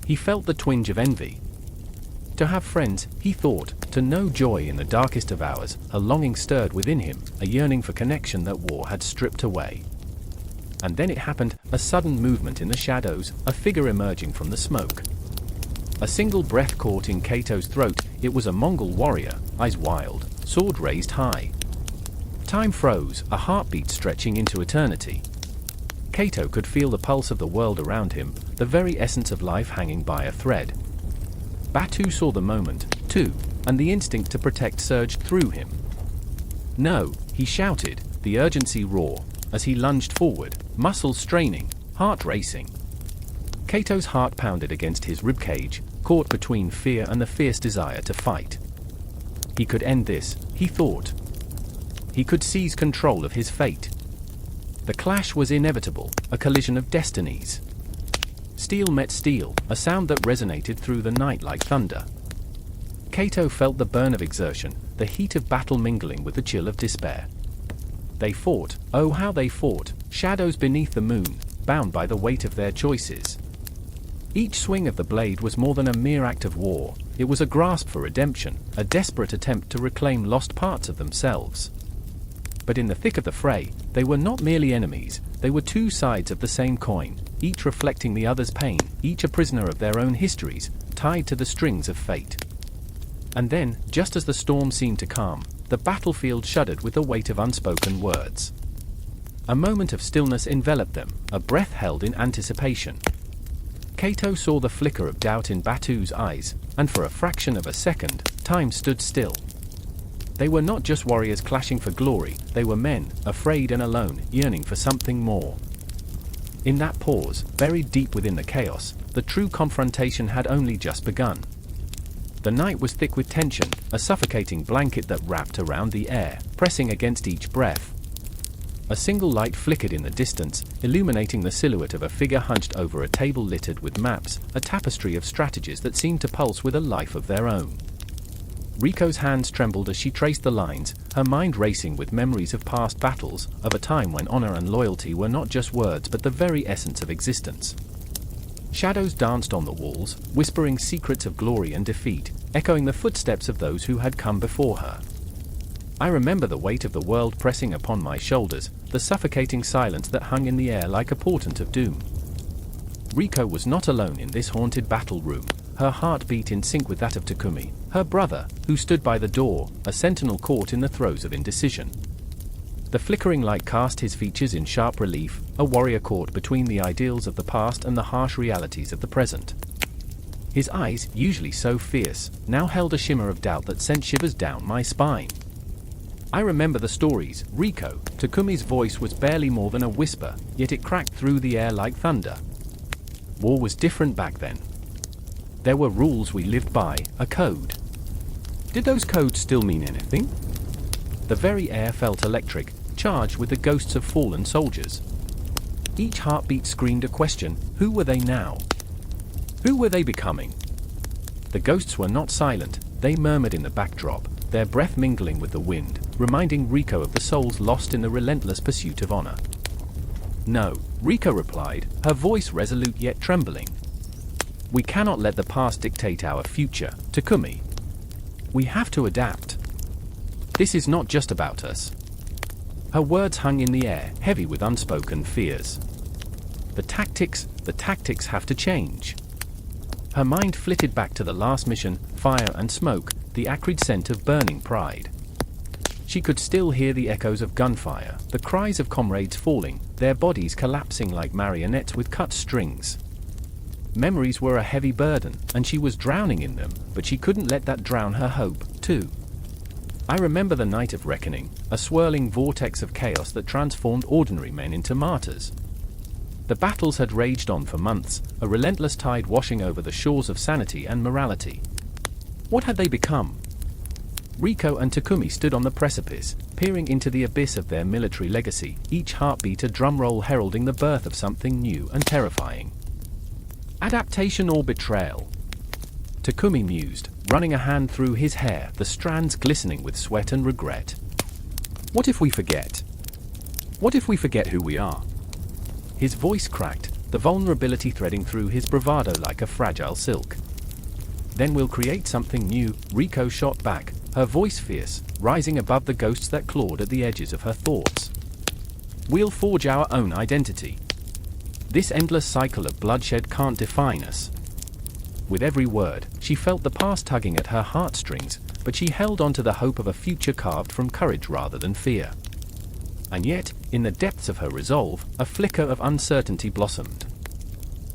He felt the twinge of envy. To have friends, he thought, to know joy in the darkest of hours, a longing stirred within him, a yearning for connection that war had stripped away. And then it happened, a sudden movement in the shadows, a figure emerging from the smoke. A single breath caught in Kato's throat, it was a Mongol warrior, eyes wild, sword raised high. Time froze, a heartbeat stretching into eternity. Kato could feel the pulse of the world around him, the very essence of life hanging by a thread. Batu saw the moment, too, and the instinct to protect surged through him. No, he shouted, the urgency raw, as he lunged forward, muscles straining, heart racing. Kato's heart pounded against his ribcage, caught between fear and the fierce desire to fight. He could end this, he thought. He could seize control of his fate. The clash was inevitable, a collision of destinies. Steel met steel, a sound that resonated through the night like thunder. Kato felt the burn of exertion, the heat of battle mingling with the chill of despair. They fought, oh how they fought, shadows beneath the moon, bound by the weight of their choices. Each swing of the blade was more than a mere act of war, it was a grasp for redemption, a desperate attempt to reclaim lost parts of themselves.
But in the thick of the fray, they were not merely enemies, they were two sides of the same coin, each reflecting the other's pain, each a prisoner of their own histories, tied to the strings of fate. And then, just as the storm seemed to calm, the battlefield shuddered with the weight of unspoken words. A moment of stillness enveloped them, a breath held in anticipation. Kato saw the flicker of doubt in Batu's eyes, and for a fraction of a second, time stood still. They were not just warriors clashing for glory, they were men, afraid and alone, yearning for something more. In that pause, buried deep within the chaos, the true confrontation had only just begun. The night was thick with tension, a suffocating blanket that wrapped around the air, pressing against each breath. A single light flickered in the distance, illuminating the silhouette of a figure hunched over a table littered with maps, a tapestry of strategies that seemed to pulse with a life of their own. Riko's hands trembled as she traced the lines, her mind racing with memories of past battles, of a time when honor and loyalty were not just words but the very essence of existence. Shadows danced on the walls, whispering secrets of glory and defeat, echoing the footsteps of those who had come before her. I remember the weight of the world pressing upon my shoulders, the suffocating silence that hung in the air like a portent of doom. Riko was not alone in this haunted battle room, her heart beat in sync with that of Takumi, her brother, who stood by the door, a sentinel caught in the throes of indecision. The flickering light cast his features in sharp relief, a warrior caught between the ideals of the past and the harsh realities of the present. His eyes, usually so fierce, now held a shimmer of doubt that sent shivers down my spine. I remember the stories, Riko. Takumi's voice was barely more than a whisper, yet it cracked through the air like thunder. War was different back then. There were rules we lived by, a code. Did those codes still mean anything? The very air felt electric, charged with the ghosts of fallen soldiers. Each heartbeat screamed a question: who were they now? Who were they becoming? The ghosts were not silent, they murmured in the backdrop, their breath mingling with the wind, reminding Riko of the souls lost in the relentless pursuit of honor. No, Riko replied, her voice resolute yet trembling. We cannot let the past dictate our future, Takumi. We have to adapt. This is not just about us. Her words hung in the air, heavy with unspoken fears. The tactics have to change. Her mind flitted back to the last mission, fire and smoke, the acrid scent of burning pride. She could still hear the echoes of gunfire, the cries of comrades falling, their bodies collapsing like marionettes with cut strings. Memories were a heavy burden, and she was drowning in them, but she couldn't let that drown her hope, too. I remember the night of reckoning, a swirling vortex of chaos that transformed ordinary men into martyrs. The battles had raged on for months, a relentless tide washing over the shores of sanity and morality. What had they become? Riko and Takumi stood on the precipice, peering into the abyss of their military legacy, each heartbeat a drumroll heralding the birth of something new and terrifying. Adaptation or betrayal? Takumi mused, running a hand through his hair, the strands glistening with sweat and regret. What if we forget? What if we forget who we are? His voice cracked, the vulnerability threading through his bravado like a fragile silk. Then we'll create something new, Riko shot back, her voice fierce, rising above the ghosts that clawed at the edges of her thoughts. We'll forge our own identity. This endless cycle of bloodshed can't define us. With every word, she felt the past tugging at her heartstrings, but she held on to the hope of a future carved from courage rather than fear. And yet, in the depths of her resolve, a flicker of uncertainty blossomed.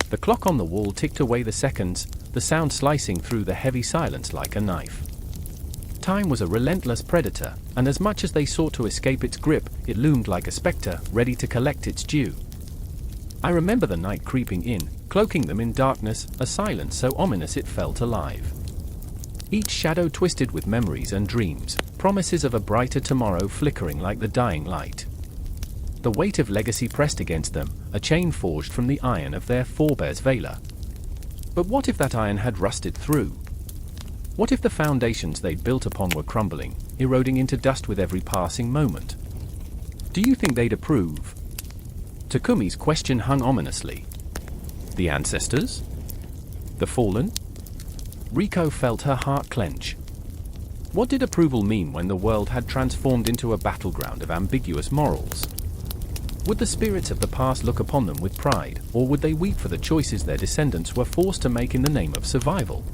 The clock on the wall ticked away the seconds, the sound slicing through the heavy silence like a knife. Time was a relentless predator, and as much as they sought to escape its grip, it loomed like a specter, ready to collect its due. I remember the night creeping in, cloaking them in darkness, a silence so ominous it felt alive. Each shadow twisted with memories and dreams, promises of a brighter tomorrow flickering like the dying light. The weight of legacy pressed against them, a chain forged from the iron of their forebears' valor. But what if that iron had rusted through? What if the foundations they'd built upon were crumbling, eroding into dust with every passing moment? Do you think they'd approve? Takumi's question hung ominously. The ancestors? The fallen? Riko felt her heart clench.
What did approval mean when the world had transformed into a battleground of ambiguous morals? Would the spirits of the past look upon them with pride, or would they weep for the choices their descendants were forced to make in the name of survival?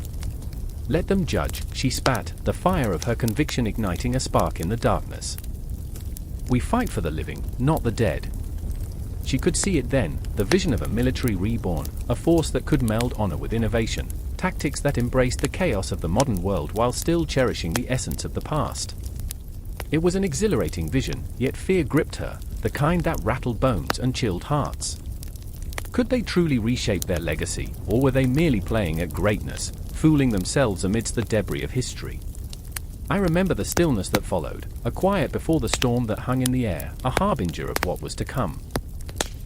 Let them judge, she spat, the fire of her conviction igniting a spark in the darkness. We fight for the living, not the dead. She could see it then, the vision of a military reborn, a force that could meld honor with innovation, tactics that embraced the chaos of the modern world while still cherishing the essence of the past. It was an exhilarating vision, yet fear gripped her, the kind that rattled bones and chilled hearts. Could they truly reshape their legacy, or were they merely playing at greatness, fooling themselves amidst the debris of history? I remember the stillness that followed, a quiet before the storm that hung in the air, a harbinger of what was to come.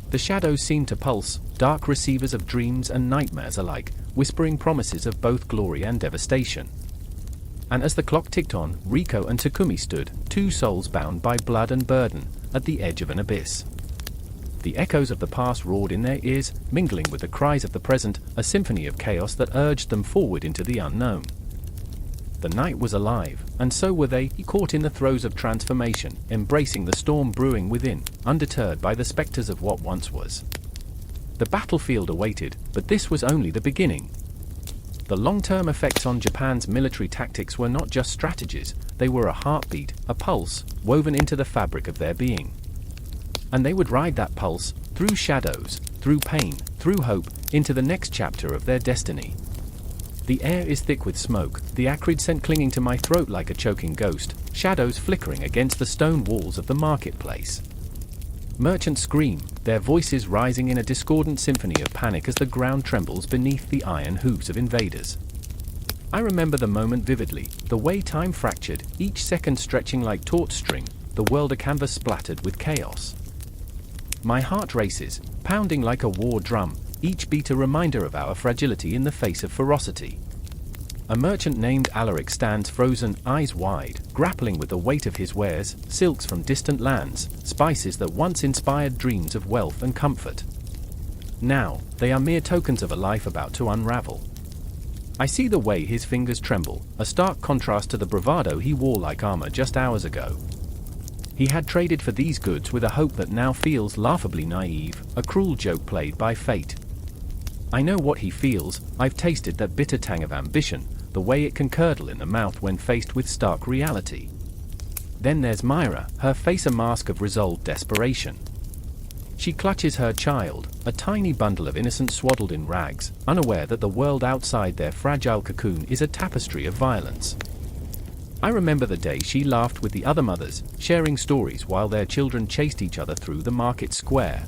The shadows seemed to pulse, dark receivers of dreams and nightmares alike, whispering promises of both glory and devastation. And as the clock ticked on, Riko and Takumi stood, two souls bound by blood and burden, at the edge of an abyss. The echoes of the past roared in their ears, mingling with the cries of the present, a symphony of chaos that urged them forward into the unknown. The night was alive, and so were they, caught in the throes of transformation, embracing the storm brewing within, undeterred by the specters of what once was. The battlefield awaited, but this was only the beginning. The long-term effects on Japan's military tactics were not just strategies, they were a heartbeat, a pulse, woven into the fabric of their being. And they would ride that pulse, through shadows, through pain, through hope, into the next chapter of their destiny. The air is thick with smoke, the acrid scent clinging to my throat like a choking ghost, shadows flickering against the stone walls of the marketplace. Merchants scream, their voices rising in a discordant symphony of panic as the ground trembles beneath the iron hooves of invaders. I remember the moment vividly, the way time fractured, each second stretching like taut string, the world a canvas splattered with chaos. My heart races, pounding like a war drum, each beat a reminder of our fragility in the face of ferocity. A merchant named Alaric stands frozen, eyes wide, grappling with the weight of his wares, silks from distant lands, spices that once inspired dreams of wealth and comfort. Now, they are mere tokens of a life about to unravel. I see the way his fingers tremble, a stark contrast to the bravado he wore like armor just hours ago. He had traded for these goods with a hope that now feels laughably naive, a cruel joke played by fate. I know what he feels, I've tasted that bitter tang of ambition, the way it can curdle in the mouth when faced with stark reality. Then there's Myra, her face a mask of resolved desperation. She clutches her child, a tiny bundle of innocence swaddled in rags, unaware that the world outside their fragile cocoon is a tapestry of violence. I remember the day she laughed with the other mothers, sharing stories while their children chased each other through the market square.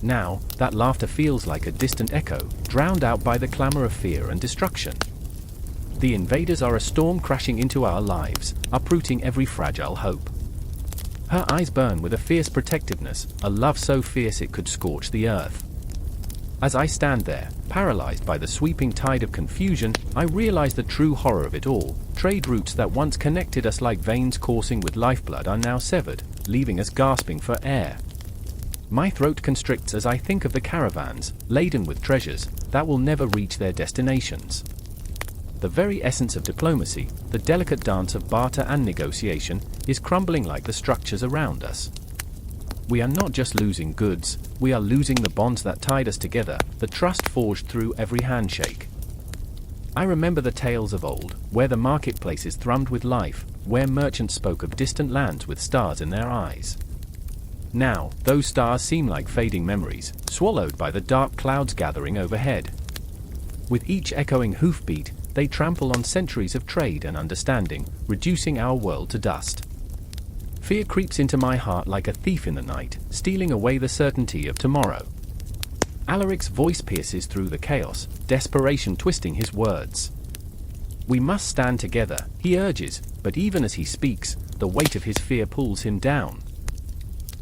Now, that laughter feels like a distant echo, drowned out by the clamor of fear and destruction. The invaders are a storm crashing into our lives, uprooting every fragile hope. Her eyes burn with a fierce protectiveness, a love so fierce it could scorch the earth. As I stand there, paralyzed by the sweeping tide of confusion, I realize the true horror of it all. Trade routes that once connected us like veins coursing with lifeblood are now severed, leaving us gasping for air. My throat constricts as I think of the caravans, laden with treasures, that will never reach their destinations. The very essence of diplomacy, the delicate dance of barter and negotiation, is crumbling like the structures around us. We are not just losing goods, we are losing the bonds that tied us together, the trust forged through every handshake. I remember the tales of old, where the marketplaces thrummed with life, where merchants spoke of distant lands with stars in their eyes. Now, those stars seem like fading memories, swallowed by the dark clouds gathering overhead. With each echoing hoofbeat, they trample on centuries of trade and understanding, reducing our world to dust. Fear creeps into my heart like a thief in the night, stealing away the certainty of tomorrow. Alaric's voice pierces through the chaos, desperation twisting his words. We must stand together, he urges, but even as he speaks, the weight of his fear pulls him down.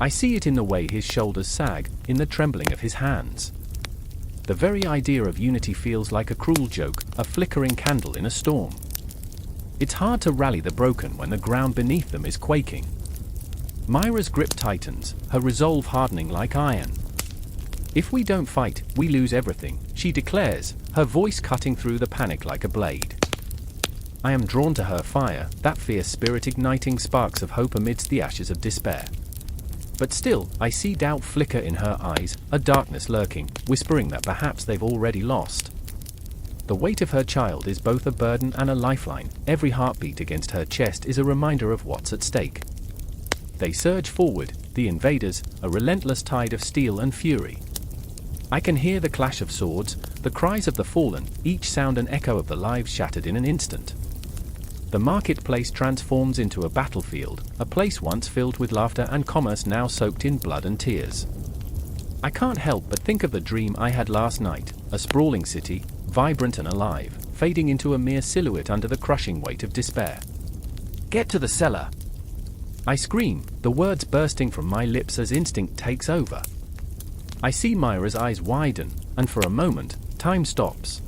I see it in the way his shoulders sag, in the trembling of his hands. The very idea of unity feels like a cruel joke, a flickering candle in a storm. It's hard to rally the broken when the ground beneath them is quaking. Myra's grip tightens, her resolve hardening like iron. If we don't fight, we lose everything, she declares, her voice cutting through the panic like a blade.
I am drawn to her fire, that fierce spirit igniting sparks of hope amidst the ashes of despair. But still, I see doubt flicker in her eyes, a darkness lurking, whispering that perhaps they've already lost. The weight of her child is both a burden and a lifeline. Every heartbeat against her chest is a reminder of what's at stake. They surge forward, the invaders, a relentless tide of steel and fury. I can hear the clash of swords, the cries of the fallen, each sound an echo of the lives shattered in an instant. The marketplace transforms into a battlefield, a place once filled with laughter and commerce now soaked in blood and tears. I can't help but think of the dream I had last night, a sprawling city, vibrant and alive, fading into a mere silhouette under the crushing weight of despair. "Get to the cellar!" I scream, the words bursting from my lips as instinct takes over. I see Myra's eyes widen, and for a moment, time stops.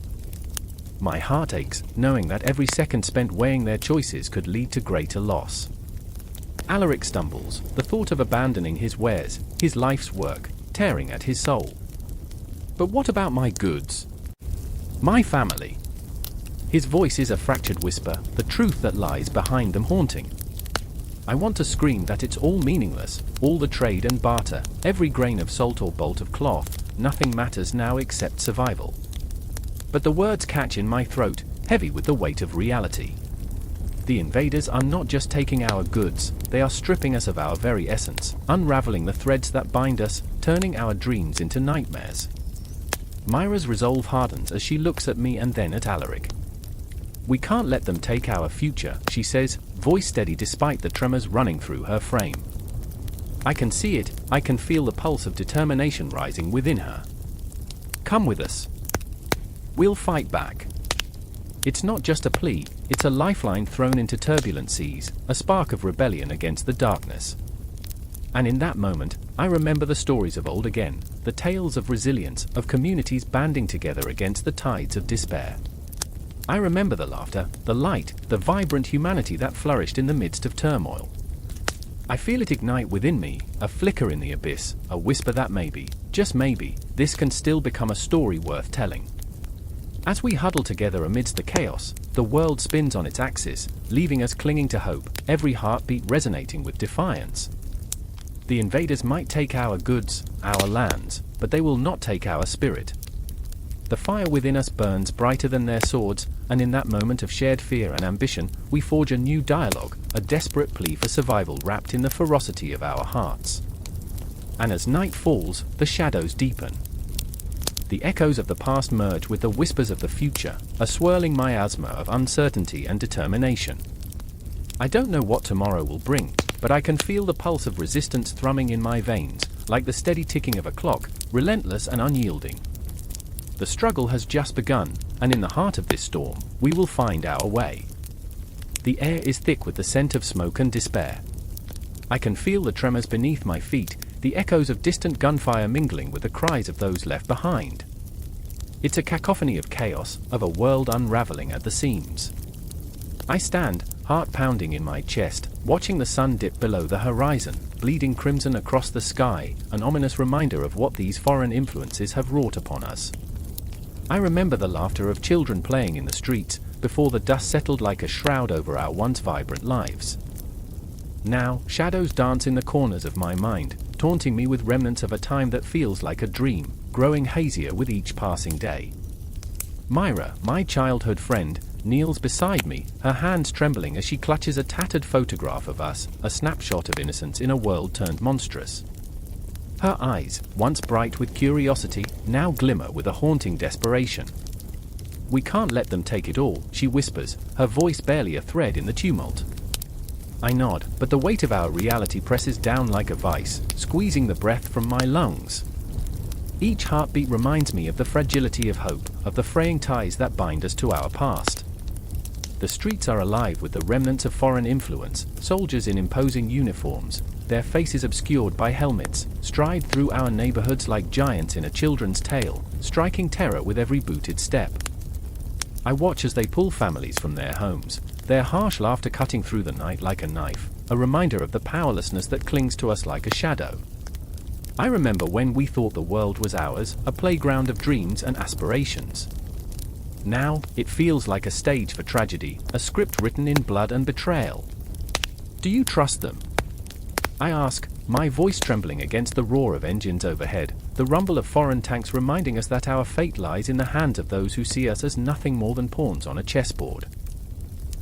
My heart aches, knowing that every second spent weighing their choices could lead to greater loss. Alaric stumbles, the thought of abandoning his wares, his life's work, tearing at his soul. But what about my goods? My family? His voice is a fractured whisper, the truth that lies behind them haunting. I want to scream that it's all meaningless, all the trade and barter, every grain of salt or bolt of cloth, nothing matters now except survival. But the words catch in my throat, heavy with the weight of reality. The invaders are not just taking our goods, they are stripping us of our very essence, unraveling the threads that bind us, turning our dreams into nightmares. Myra's resolve hardens as she looks at me and then at Alaric. "We can't let them take our future," she says, voice steady despite the tremors running through her frame. I can see it, I can feel the pulse of determination rising within her. "Come with us. We'll fight back." It's not just a plea, it's a lifeline thrown into turbulent seas, a spark of rebellion against the darkness. And in that moment, I remember the stories of old again, the tales of resilience, of communities banding together against the tides of despair. I remember the laughter, the light, the vibrant humanity that flourished in the midst of turmoil. I feel it ignite within me, a flicker in the abyss, a whisper that maybe, just maybe, this can still become a story worth telling. As we huddle together amidst the chaos, the world spins on its axis, leaving us clinging to hope, every heartbeat resonating with defiance. The invaders might take our goods, our lands, but they will not take our spirit. The fire within us burns brighter than their swords, and in that moment of shared fear and ambition, we forge a new dialogue, a desperate plea for survival wrapped in the ferocity of our hearts. And as night falls, the shadows deepen. The echoes of the past merge with the whispers of the future, a swirling miasma of uncertainty and determination. I don't know what tomorrow will bring, but I can feel the pulse of resistance thrumming in my veins, like the steady ticking of a clock, relentless and unyielding. The struggle has just begun, and in the heart of this storm, we will find our way. The air is thick with the scent of smoke and despair. I can feel the tremors beneath my feet, the echoes of distant gunfire mingling with the cries of those left behind. It's a cacophony of chaos, of a world unraveling at the seams. I stand, heart pounding in my chest, watching the sun dip below the horizon, bleeding crimson across the sky, an ominous reminder of what these foreign influences have wrought upon us. I remember the laughter of children playing in the streets, before the dust settled like a shroud over our once vibrant lives. Now, shadows dance in the corners of my mind, taunting me with remnants of a time that feels like a dream, growing hazier with each passing day. Myra, my childhood friend, kneels beside me, her hands trembling as she clutches a tattered photograph of us, a snapshot of innocence in a world turned monstrous. Her eyes, once bright with curiosity, now glimmer with a haunting desperation. "We can't let them take it all," she whispers, her voice barely a thread in the tumult. I nod, but the weight of our reality presses down like a vice, squeezing the breath from my lungs. Each heartbeat reminds me of the fragility of hope, of the fraying ties that bind us to our past. The streets are alive with the remnants of foreign influence, soldiers in imposing uniforms, their faces obscured by helmets, stride through our neighborhoods like giants in a children's tale, striking terror with every booted step. I watch as they pull families from their homes, their harsh laughter cutting through the night like a knife, a reminder of the powerlessness that clings to us like a shadow. I remember when we thought the world was ours, a playground of dreams and aspirations. Now, it feels like a stage for tragedy, a script written in blood and betrayal. Do you trust them? I ask, my voice trembling against the roar of engines overhead, the rumble of foreign tanks reminding us that our fate lies in the hands of those who see us as nothing more than pawns on a chessboard.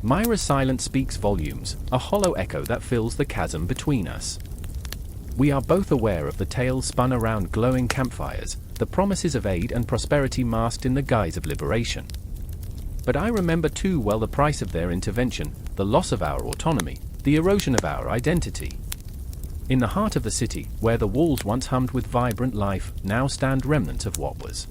Myra's silence speaks volumes, a hollow echo that fills the chasm between us. We are both aware of the tales spun around glowing campfires, the promises of aid and prosperity masked in the guise of liberation. But I remember too well the price of their intervention, the loss of our autonomy, the erosion of our identity. In the heart of the city, where the walls once hummed with vibrant life, now stand remnants of what was.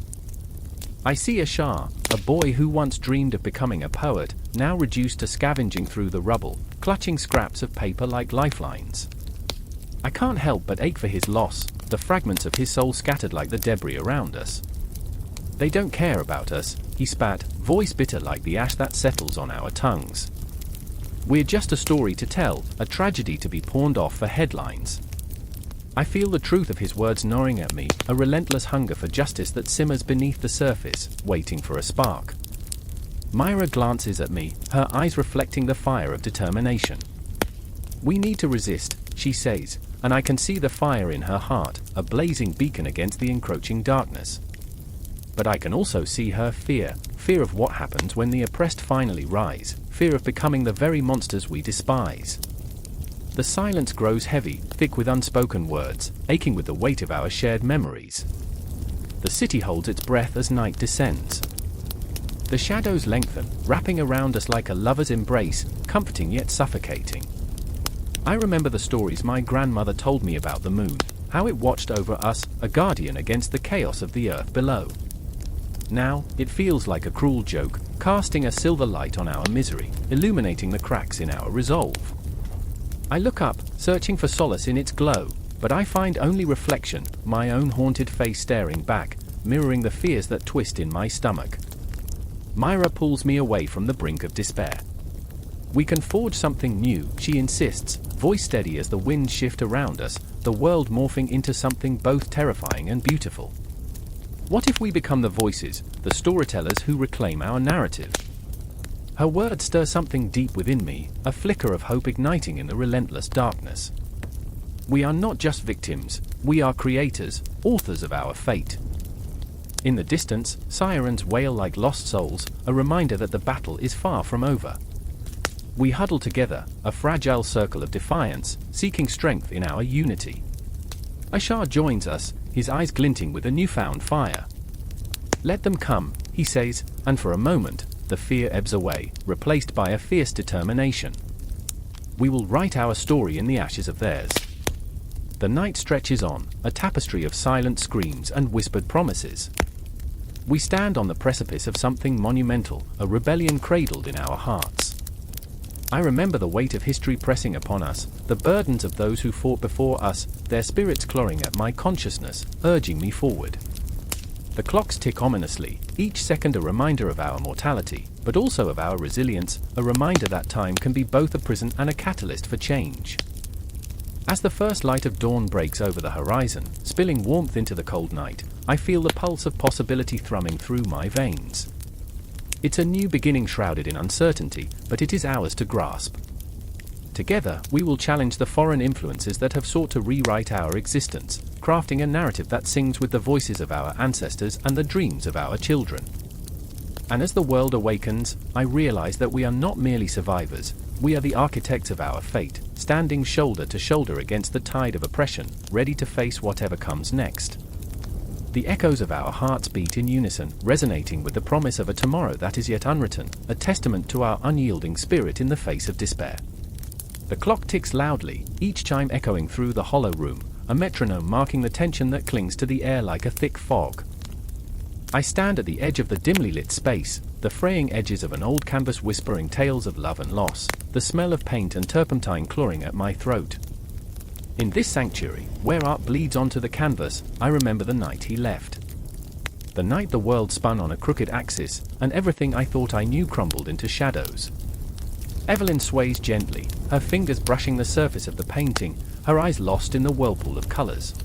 I see a Shah, a boy who once dreamed of becoming a poet, now reduced to scavenging through the rubble, clutching scraps of paper like lifelines. I can't help but ache for his loss, the fragments of his soul scattered like the debris around us. They don't care about us, he spat, voice bitter like the ash that settles on our tongues. We're just a story to tell, a tragedy to be pawned off for headlines. I feel the truth of his words gnawing at me, a relentless hunger for justice that simmers beneath the surface, waiting for a spark. Myra glances at me, her eyes reflecting the fire of determination. We need to resist, she says, and I can see the fire in her heart, a blazing beacon against the encroaching darkness. But I can also see her fear of what happens when the oppressed finally rise, fear of becoming the very monsters we despise. The silence grows heavy, thick with unspoken words, aching with the weight of our shared memories. The city holds its breath as night descends. The shadows lengthen, wrapping around us like a lover's embrace, comforting yet suffocating. I remember the stories my grandmother told me about the moon, how it watched over us, a guardian against the chaos of the earth below. Now, it feels like a cruel joke, casting a silver light on our misery, illuminating the cracks in our resolve. I look up, searching for solace in its glow, but I find only reflection, my own haunted face staring back, mirroring the fears that twist in my stomach. Myra pulls me away from the brink of despair. We can forge something new, she insists, voice steady as the winds shift around us, the world morphing into something both terrifying and beautiful. What if we become the voices, the storytellers who reclaim our narrative? Her words stir something deep within me, a flicker of hope igniting in the relentless darkness. We are not just victims, we are creators, authors of our fate. In the distance, sirens wail like lost souls, a reminder that the battle is far from over. We huddle together, a fragile circle of defiance, seeking strength in our unity. Ashar joins us, his eyes glinting with a newfound fire. Let them come, he says, and for a moment, the fear ebbs away, replaced by a fierce determination. We will write our story in the ashes of theirs. The night stretches on, a tapestry of silent screams and whispered promises. We stand on the precipice of something monumental, a rebellion cradled in our hearts. I remember the weight of history pressing upon us, the burdens of those who fought before us, their spirits clawing at my consciousness, urging me forward. The clocks tick ominously, each second a reminder of our mortality, but also of our resilience, a reminder that time can be both a prison and a catalyst for change. As the first light of dawn breaks over the horizon, spilling warmth into the cold night, I feel the pulse of possibility thrumming through my veins. It's a new beginning shrouded in uncertainty, but it is ours to grasp. Together, we will challenge the foreign influences that have sought to rewrite our existence, crafting a narrative that sings with the voices of our ancestors and the dreams of our children. And as the world awakens, I realize that we are not merely survivors, we are the architects of our fate, standing shoulder to shoulder against the tide of oppression, ready to face whatever comes next. The echoes of our hearts beat in unison, resonating with the promise of a tomorrow that is yet unwritten, a testament to our unyielding spirit in the face of despair. The clock ticks loudly, each chime echoing through the hollow room, a metronome marking the tension that clings to the air like a thick fog. I stand at the edge of the dimly lit space, the fraying edges of an old canvas whispering tales of love and loss, the smell of paint and turpentine clawing at my throat. In this sanctuary, where art bleeds onto the canvas, I remember the night he left. The night the world spun on a crooked axis, and everything I thought I knew crumbled into shadows. Evelyn sways gently, her fingers brushing the surface of the painting, her eyes lost in the whirlpool of colors.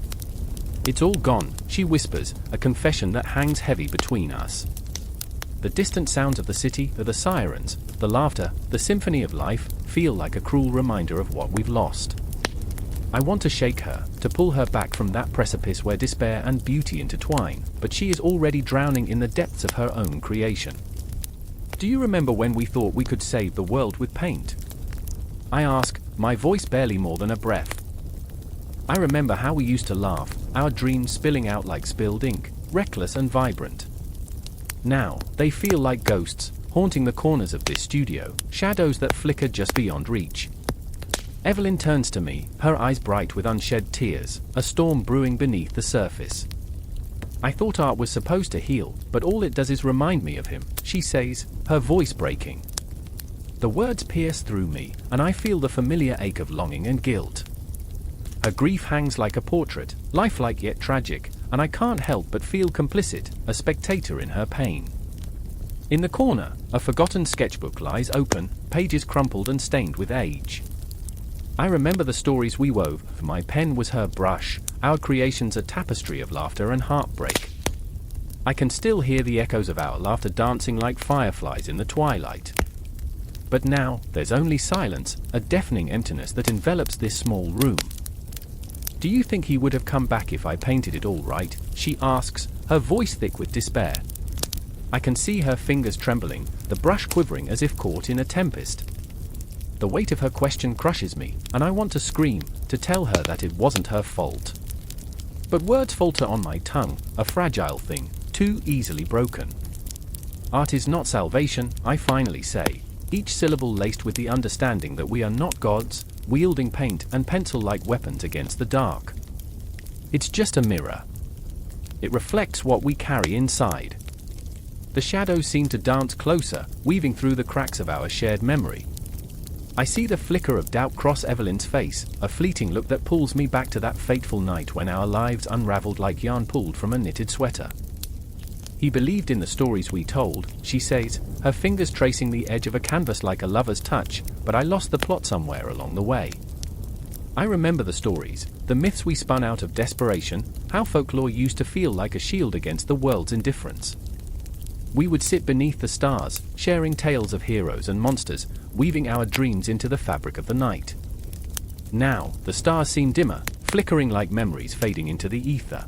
It's all gone, she whispers, a confession that hangs heavy between us. The distant sounds of the city, the sirens, the laughter, the symphony of life, feel like a cruel reminder of what we've lost. I want to shake her, to pull her back from that precipice where despair and beauty intertwine, but she is already drowning in the depths of her own creation. Do you remember when we thought we could save the world with paint? I ask, my voice barely more than a breath. I remember how we used to laugh, our dreams spilling out like spilled ink, reckless and vibrant. Now, they feel like ghosts, haunting the corners of this studio, shadows that flicker just beyond reach. Evelyn turns to me, her eyes bright with unshed tears, a storm brewing beneath the surface. I thought art was supposed to heal, but all it does is remind me of him, she says, her voice breaking. The words pierce through me, and I feel the familiar ache of longing and guilt. Her grief hangs like a portrait, lifelike yet tragic, and I can't help but feel complicit, a spectator in her pain. In the corner, a forgotten sketchbook lies open, pages crumpled and stained with age. I remember the stories we wove, my pen was her brush, our creations a tapestry of laughter and heartbreak. I can still hear the echoes of our laughter dancing like fireflies in the twilight. But now, there's only silence, a deafening emptiness that envelops this small room. Do you think he would have come back if I painted it all right? She asks, her voice thick with despair. I can see her fingers trembling, the brush quivering as if caught in a tempest. The weight of her question crushes me, and I want to scream, to tell her that it wasn't her fault. But words falter on my tongue, a fragile thing, too easily broken. Art is not salvation, I finally say, each syllable laced with the understanding that we are not gods, wielding paint and pencil like weapons against the dark. It's just a mirror. It reflects what we carry inside. The shadows seem to dance closer, weaving through the cracks of our shared memory. I see the flicker of doubt cross Evelyn's face, a fleeting look that pulls me back to that fateful night when our lives unraveled like yarn pulled from a knitted sweater. He believed in the stories we told, she says, her fingers tracing the edge of a canvas like a lover's touch, but I lost the plot somewhere along the way. I remember the stories, the myths we spun out of desperation, how folklore used to feel like a shield against the world's indifference. We would sit beneath the stars, sharing tales of heroes and monsters, weaving our dreams into the fabric of the night. Now, the stars seem dimmer, flickering like memories fading into the ether.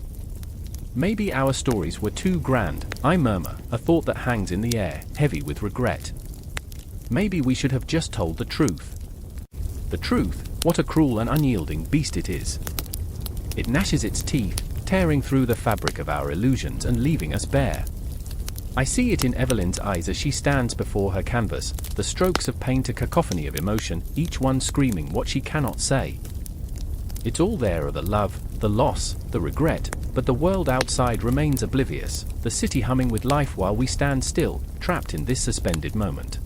Maybe our stories were too grand, I murmur, a thought that hangs in the air, heavy with regret. Maybe we should have just told the truth. The truth, what a cruel and unyielding beast it is. It gnashes its teeth, tearing through the fabric of our illusions and leaving us bare. I see it in Evelyn's eyes as she stands before her canvas, the strokes of paint a cacophony of emotion, each one screaming what she cannot say. It's all there, the love, the loss, the regret, but the world outside remains oblivious, the city humming with life while we stand still, trapped in this suspended moment.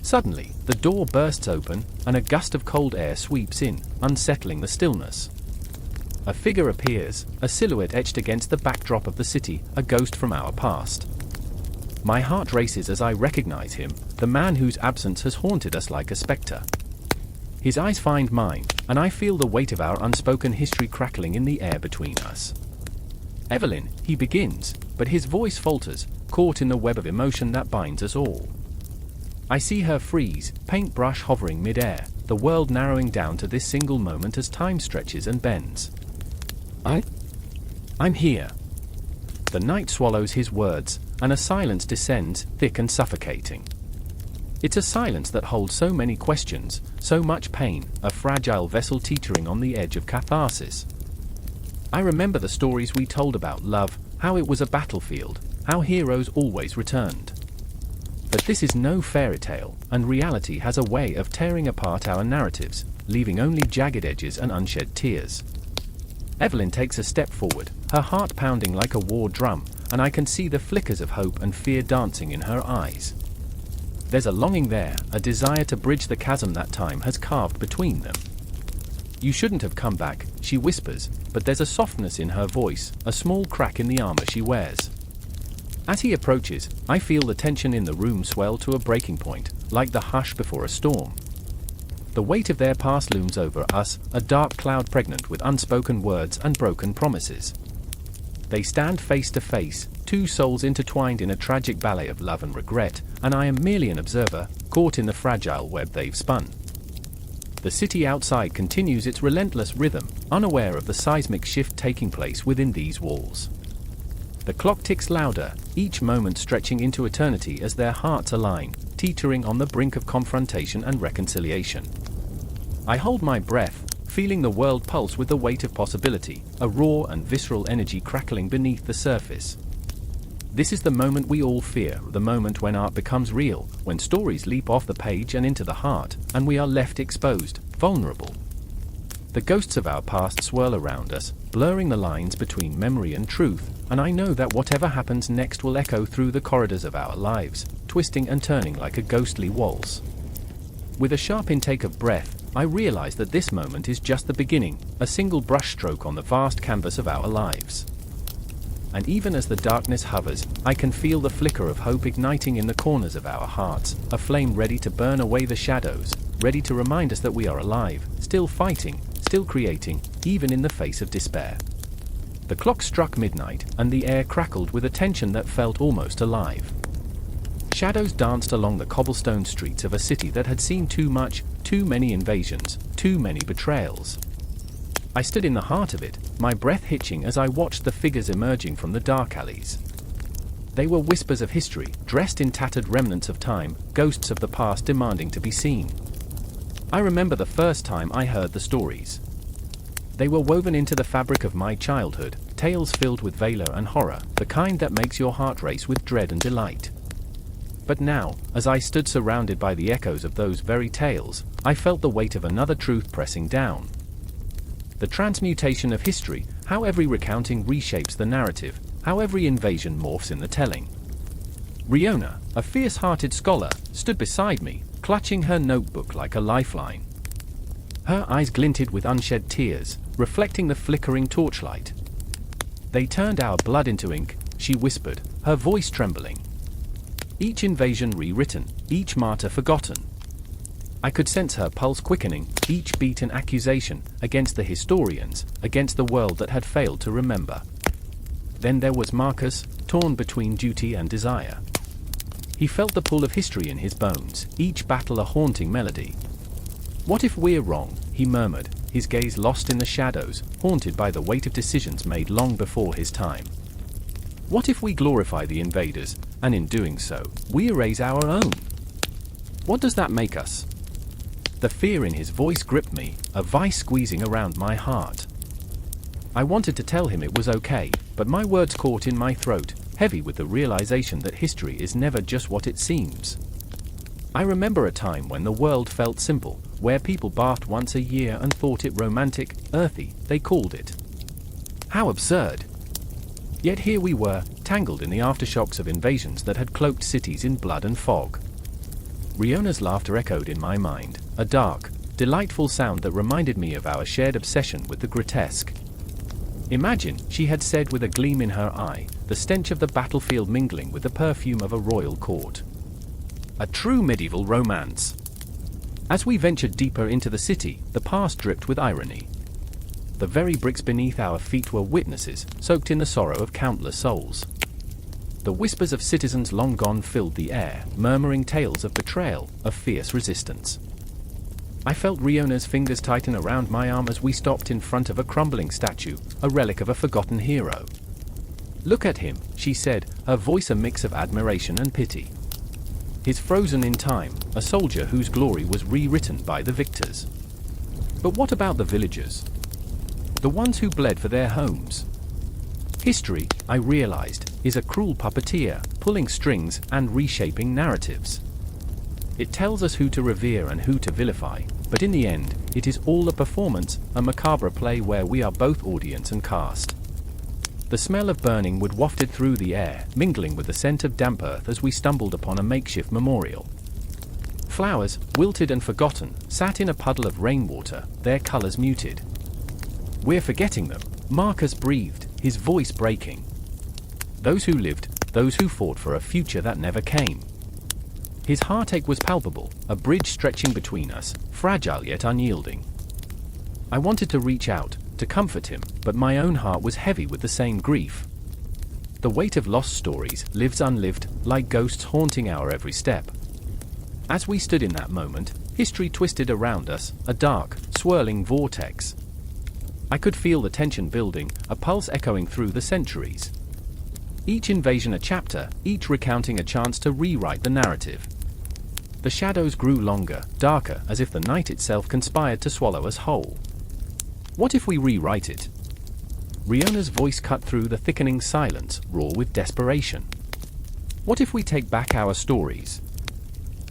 Suddenly, the door bursts open, and a gust of cold air sweeps in, unsettling the stillness. A figure appears, a silhouette etched against the backdrop of the city, a ghost from our past. My heart races as I recognize him, the man whose absence has haunted us like a specter. His eyes find mine, and I feel the weight of our unspoken history crackling in the air between us. Evelyn, he begins, but his voice falters, caught in the web of emotion that binds us all. I see her freeze, paintbrush hovering mid-air, the world narrowing down to this single moment as time stretches and bends. I'm here. The night swallows his words, and a silence descends, thick and suffocating. It's a silence that holds so many questions, so much pain, a fragile vessel teetering on the edge of catharsis. I remember the stories we told about love, how it was a battlefield, how heroes always returned. But this is no fairy tale, and reality has a way of tearing apart our narratives, leaving only jagged edges and unshed tears. Evelyn takes a step forward, her heart pounding like a war drum, and I can see the flickers of hope and fear dancing in her eyes. There's a longing there, a desire to bridge the chasm that time has carved between them. You shouldn't have come back, she whispers, but there's a softness in her voice, a small crack in the armor she wears. As he approaches, I feel the tension in the room swell to a breaking point, like the hush before a storm. The weight of their past looms over us, a dark cloud pregnant with unspoken words and broken promises. They stand face to face, two souls intertwined in a tragic ballet of love and regret, and I am merely an observer, caught in the fragile web they've spun. The city outside continues its relentless rhythm, unaware of the seismic shift taking place within these walls. The clock ticks louder, each moment stretching into eternity as their hearts align, teetering on the brink of confrontation and reconciliation. I hold my breath, feeling the world pulse with the weight of possibility, a raw and visceral energy crackling beneath the surface. This is the moment we all fear, the moment when art becomes real, when stories leap off the page and into the heart, and we are left exposed, vulnerable. The ghosts of our past swirl around us, blurring the lines between memory and truth, and I know that whatever happens next will echo through the corridors of our lives, twisting and turning like a ghostly waltz. With a sharp intake of breath, I realize that this moment is just the beginning, a single brushstroke on the vast canvas of our lives. And even as the darkness hovers, I can feel the flicker of hope igniting in the corners of our hearts, a flame ready to burn away the shadows, ready to remind us that we are alive, still fighting, still creating, even in the face of despair. The clock struck midnight, and the air crackled with a tension that felt almost alive. Shadows danced along the cobblestone streets of a city that had seen too much, too many invasions, too many betrayals. I stood in the heart of it, my breath hitching as I watched the figures emerging from the dark alleys. They were whispers of history, dressed in tattered remnants of time, ghosts of the past demanding to be seen. I remember the first time I heard the stories. They were woven into the fabric of my childhood, tales filled with valor and horror, the kind that makes your heart race with dread and delight. But now, as I stood surrounded by the echoes of those very tales, I felt the weight of another truth pressing down. The transmutation of history, how every recounting reshapes the narrative, how every invasion morphs in the telling. Riona, a fierce-hearted scholar, stood beside me, clutching her notebook like a lifeline. Her eyes glinted with unshed tears, reflecting the flickering torchlight. "They turned our blood into ink," she whispered, her voice trembling. "Each invasion rewritten, each martyr forgotten." I could sense her pulse quickening, each beat an accusation, against the historians, against the world that had failed to remember. Then there was Marcus, torn between duty and desire. He felt the pull of history in his bones, each battle a haunting melody. "What if we're wrong?" he murmured, his gaze lost in the shadows, haunted by the weight of decisions made long before his time. "What if we glorify the invaders, and in doing so, we erase our own? What does that make us?" The fear in his voice gripped me, a vice squeezing around my heart. I wanted to tell him it was okay, but my words caught in my throat, heavy with the realization that history is never just what it seems. I remember a time when the world felt simple, where people bathed once a year and thought it romantic, earthy, they called it. How absurd! Yet here we were, tangled in the aftershocks of invasions that had cloaked cities in blood and fog. Riona's laughter echoed in my mind, a dark, delightful sound that reminded me of our shared obsession with the grotesque. "Imagine," she had said with a gleam in her eye, the stench of the battlefield mingling with the perfume of a royal court. A true medieval romance. As we ventured deeper into the city, the past dripped with irony. The very bricks beneath our feet were witnesses, soaked in the sorrow of countless souls. The whispers of citizens long gone filled the air, murmuring tales of betrayal, of fierce resistance. I felt Riona's fingers tighten around my arm as we stopped in front of a crumbling statue, a relic of a forgotten hero. "Look at him," she said, her voice a mix of admiration and pity. "He's frozen in time, a soldier whose glory was rewritten by the victors. But what about the villagers? The ones who bled for their homes? History, I realized, is a cruel puppeteer, pulling strings and reshaping narratives. It tells us who to revere and who to vilify, but in the end, it is all a performance, a macabre play where we are both audience and cast." The smell of burning wood wafted through the air, mingling with the scent of damp earth as we stumbled upon a makeshift memorial. Flowers, wilted and forgotten, sat in a puddle of rainwater, their colors muted. "We're forgetting them," Marcus breathed, his voice breaking. "Those who lived, those who fought for a future that never came." His heartache was palpable, a bridge stretching between us, fragile yet unyielding. I wanted to reach out, to comfort him, but my own heart was heavy with the same grief. The weight of lost stories lives unlived, like ghosts haunting our every step. As we stood in that moment, history twisted around us, a dark, swirling vortex. I could feel the tension building, a pulse echoing through the centuries. Each invasion a chapter, each recounting a chance to rewrite the narrative. The shadows grew longer, darker, as if the night itself conspired to swallow us whole. What if we rewrite it? Riona's voice cut through the thickening silence, raw with desperation. What if we take back our stories?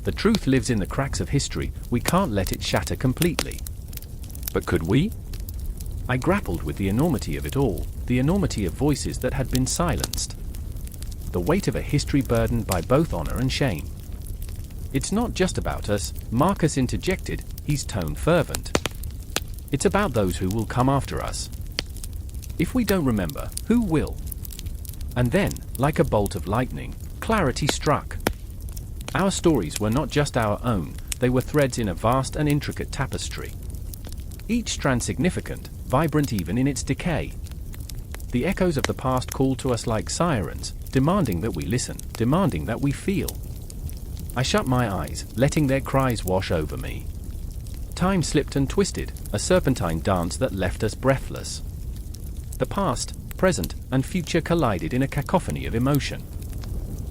The truth lives in the cracks of history, we can't let it shatter completely. But could we? I grappled with the enormity of it all, the enormity of voices that had been silenced. The weight of a history burdened by both honor and shame. It's not just about us, Marcus interjected, his tone fervent. It's about those who will come after us. If we don't remember, who will? And then, like a bolt of lightning, clarity struck. Our stories were not just our own, they were threads in a vast and intricate tapestry. Each strand significant, vibrant even in its decay. The echoes of the past called to us like sirens, demanding that we listen, demanding that we feel. I shut my eyes, letting their cries wash over me. Time slipped and twisted, a serpentine dance that left us breathless. The past, present, and future collided in a cacophony of emotion.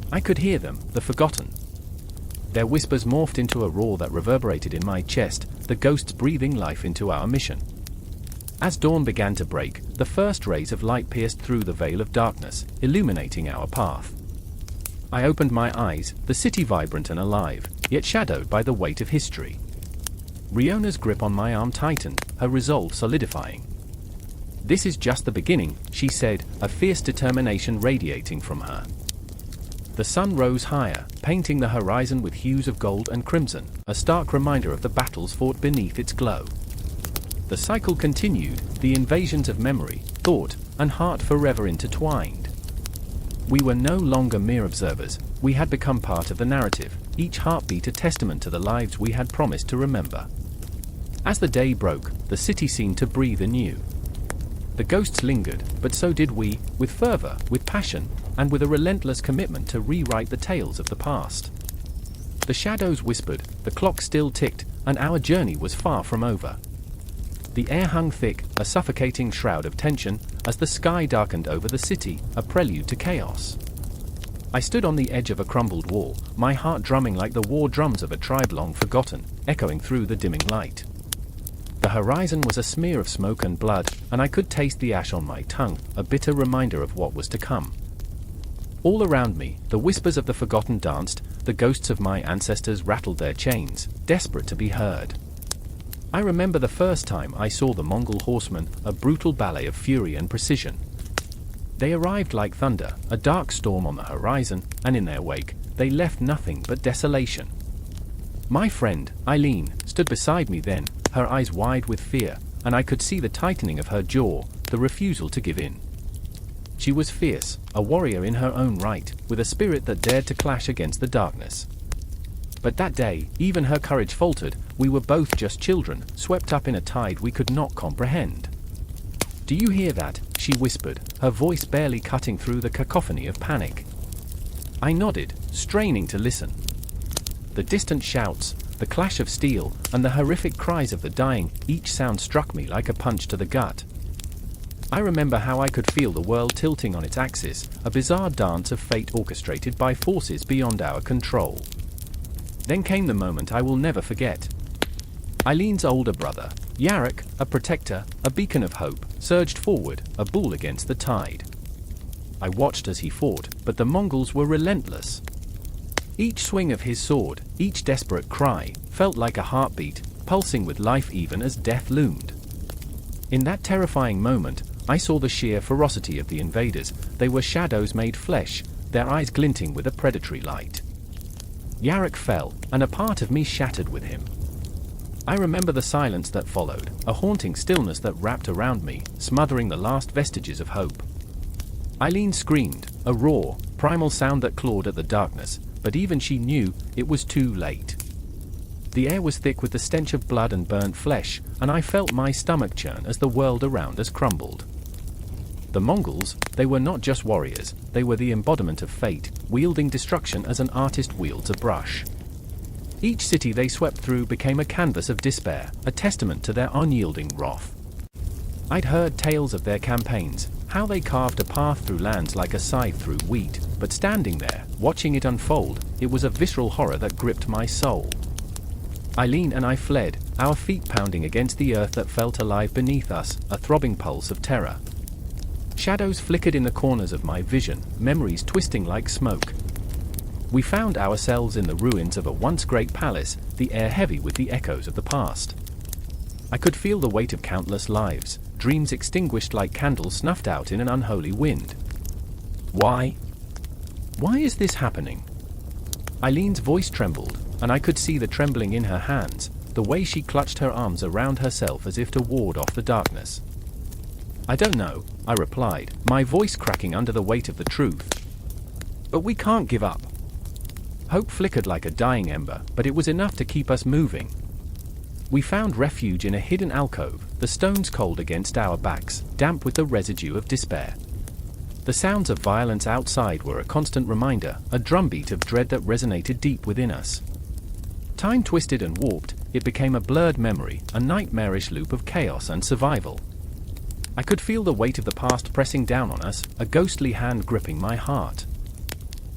I could hear them, the forgotten. Their whispers morphed into a roar that reverberated in my chest, the ghosts breathing life into our mission. As dawn began to break, the first rays of light pierced through the veil of darkness, illuminating our path. I opened my eyes, the city vibrant and alive, yet shadowed by the weight of history. Riona's grip on my arm tightened, her resolve solidifying. "This is just the beginning," she said, a fierce determination radiating from her. The sun rose higher, painting the horizon with hues of gold and crimson, a stark reminder of the battles fought beneath its glow. The cycle continued, the invasions of memory, thought, and heart forever intertwined. We were no longer mere observers, we had become part of the narrative, each heartbeat a testament to the lives we had promised to remember. As the day broke, the city seemed to breathe anew. The ghosts lingered, but so did we, with fervor, with passion, and with a relentless commitment to rewrite the tales of the past. The shadows whispered, the clock still ticked, and our journey was far from over. The air hung thick, a suffocating shroud of tension, as the sky darkened over the city, a prelude to chaos. I stood on the edge of a crumbled wall, my heart drumming like the war drums of a tribe long forgotten, echoing through the dimming light. The horizon was a smear of smoke and blood, and I could taste the ash on my tongue, a bitter reminder of what was to come. All around me, the whispers of the forgotten danced, the ghosts of my ancestors rattled their chains, desperate to be heard. I remember the first time I saw the Mongol horsemen, a brutal ballet of fury and precision. They arrived like thunder, a dark storm on the horizon, and in their wake, they left nothing but desolation. My friend, Eileen, stood beside me then, her eyes wide with fear, and I could see the tightening of her jaw, the refusal to give in. She was fierce, a warrior in her own right, with a spirit that dared to clash against the darkness. But that day, even her courage faltered, we were both just children, swept up in a tide we could not comprehend. "Do you hear that?" she whispered, her voice barely cutting through the cacophony of panic. I nodded, straining to listen. The distant shouts, the clash of steel, and the horrific cries of the dying, each sound struck me like a punch to the gut. I remember how I could feel the world tilting on its axis, a bizarre dance of fate orchestrated by forces beyond our control. Then came the moment I will never forget. Eileen's older brother, Yarok, a protector, a beacon of hope, surged forward, a bull against the tide. I watched as he fought, but the Mongols were relentless. Each swing of his sword, each desperate cry, felt like a heartbeat, pulsing with life even as death loomed. In that terrifying moment, I saw the sheer ferocity of the invaders. They were shadows made flesh, their eyes glinting with a predatory light. Yarok fell, and a part of me shattered with him. I remember the silence that followed, a haunting stillness that wrapped around me, smothering the last vestiges of hope. Eileen screamed, a raw, primal sound that clawed at the darkness, but even she knew it was too late. The air was thick with the stench of blood and burnt flesh, and I felt my stomach churn as the world around us crumbled. The Mongols, they were not just warriors, they were the embodiment of fate, wielding destruction as an artist wields a brush. Each city they swept through became a canvas of despair, a testament to their unyielding wrath. I'd heard tales of their campaigns, how they carved a path through lands like a scythe through wheat, but standing there, watching it unfold, it was a visceral horror that gripped my soul. Eileen and I fled, our feet pounding against the earth that felt alive beneath us, a throbbing pulse of terror. Shadows flickered in the corners of my vision, memories twisting like smoke. We found ourselves in the ruins of a once great palace, the air heavy with the echoes of the past. I could feel the weight of countless lives, dreams extinguished like candles snuffed out in an unholy wind. Why? Why is this happening? Eileen's voice trembled, and I could see the trembling in her hands, the way she clutched her arms around herself as if to ward off the darkness. I don't know, I replied, my voice cracking under the weight of the truth. But we can't give up. Hope flickered like a dying ember, but it was enough to keep us moving. We found refuge in a hidden alcove, the stones cold against our backs, damp with the residue of despair. The sounds of violence outside were a constant reminder, a drumbeat of dread that resonated deep within us. Time twisted and warped, it became a blurred memory, a nightmarish loop of chaos and survival. I could feel the weight of the past pressing down on us, a ghostly hand gripping my heart.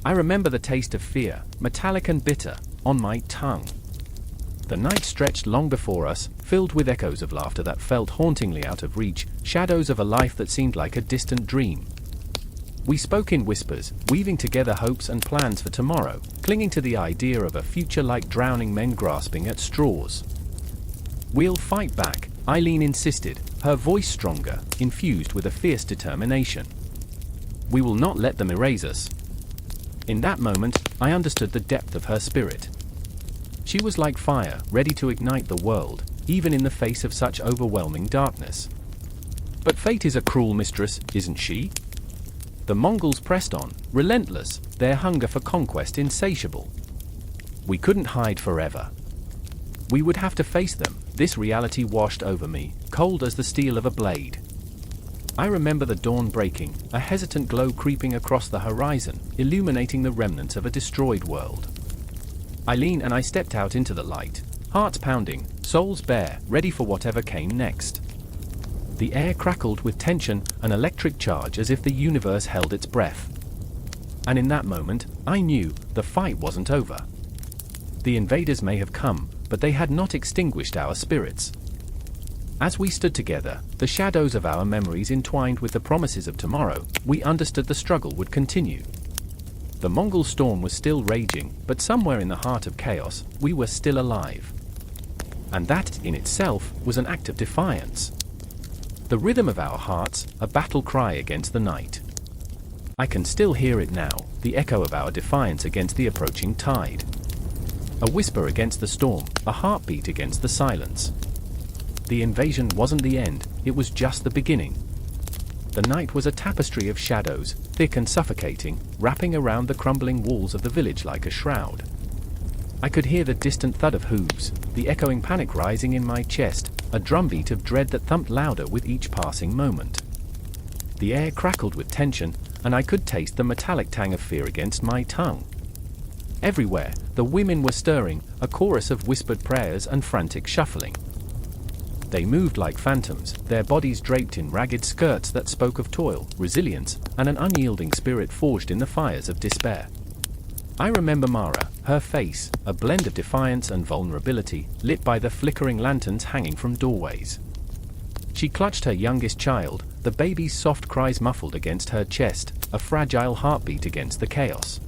I remember the taste of fear, metallic and bitter, on my tongue. The night stretched long before us, filled with echoes of laughter that felt hauntingly out of reach, shadows of a life that seemed like a distant dream. We spoke in whispers, weaving together hopes and plans for tomorrow, clinging to the idea of a future like drowning men grasping at straws. "We'll fight back," Eileen insisted, her voice stronger, infused with a fierce determination. "We will not let them erase us." In that moment, I understood the depth of her spirit. She was like fire, ready to ignite the world, even in the face of such overwhelming darkness. But fate is a cruel mistress, isn't she? The Mongols pressed on, relentless, their hunger for conquest insatiable. We couldn't hide forever. We would have to face them. This reality washed over me, cold as the steel of a blade. I remember the dawn breaking, a hesitant glow creeping across the horizon, illuminating the remnants of a destroyed world. Eileen and I stepped out into the light, hearts pounding, souls bare, ready for whatever came next. The air crackled with tension, an electric charge as if the universe held its breath. And in that moment, I knew the fight wasn't over. The invaders may have come, but they had not extinguished our spirits. As we stood together, the shadows of our memories entwined with the promises of tomorrow, we understood the struggle would continue. The Mongol storm was still raging, but somewhere in the heart of chaos, we were still alive. And that, in itself, was an act of defiance. The rhythm of our hearts, a battle cry against the night. I can still hear it now, the echo of our defiance against the approaching tide. A whisper against the storm, a heartbeat against the silence. The invasion wasn't the end, it was just the beginning. The night was a tapestry of shadows, thick and suffocating, wrapping around the crumbling walls of the village like a shroud. I could hear the distant thud of hooves, the echoing panic rising in my chest, a drumbeat of dread that thumped louder with each passing moment. The air crackled with tension, and I could taste the metallic tang of fear against my tongue. Everywhere, the women were stirring, a chorus of whispered prayers and frantic shuffling. They moved like phantoms, their bodies draped in ragged skirts that spoke of toil, resilience, and an unyielding spirit forged in the fires of despair. I remember Mara, her face, a blend of defiance and vulnerability, lit by the flickering lanterns hanging from doorways. She clutched her youngest child, the baby's soft cries muffled against her chest, a fragile heartbeat against the chaos.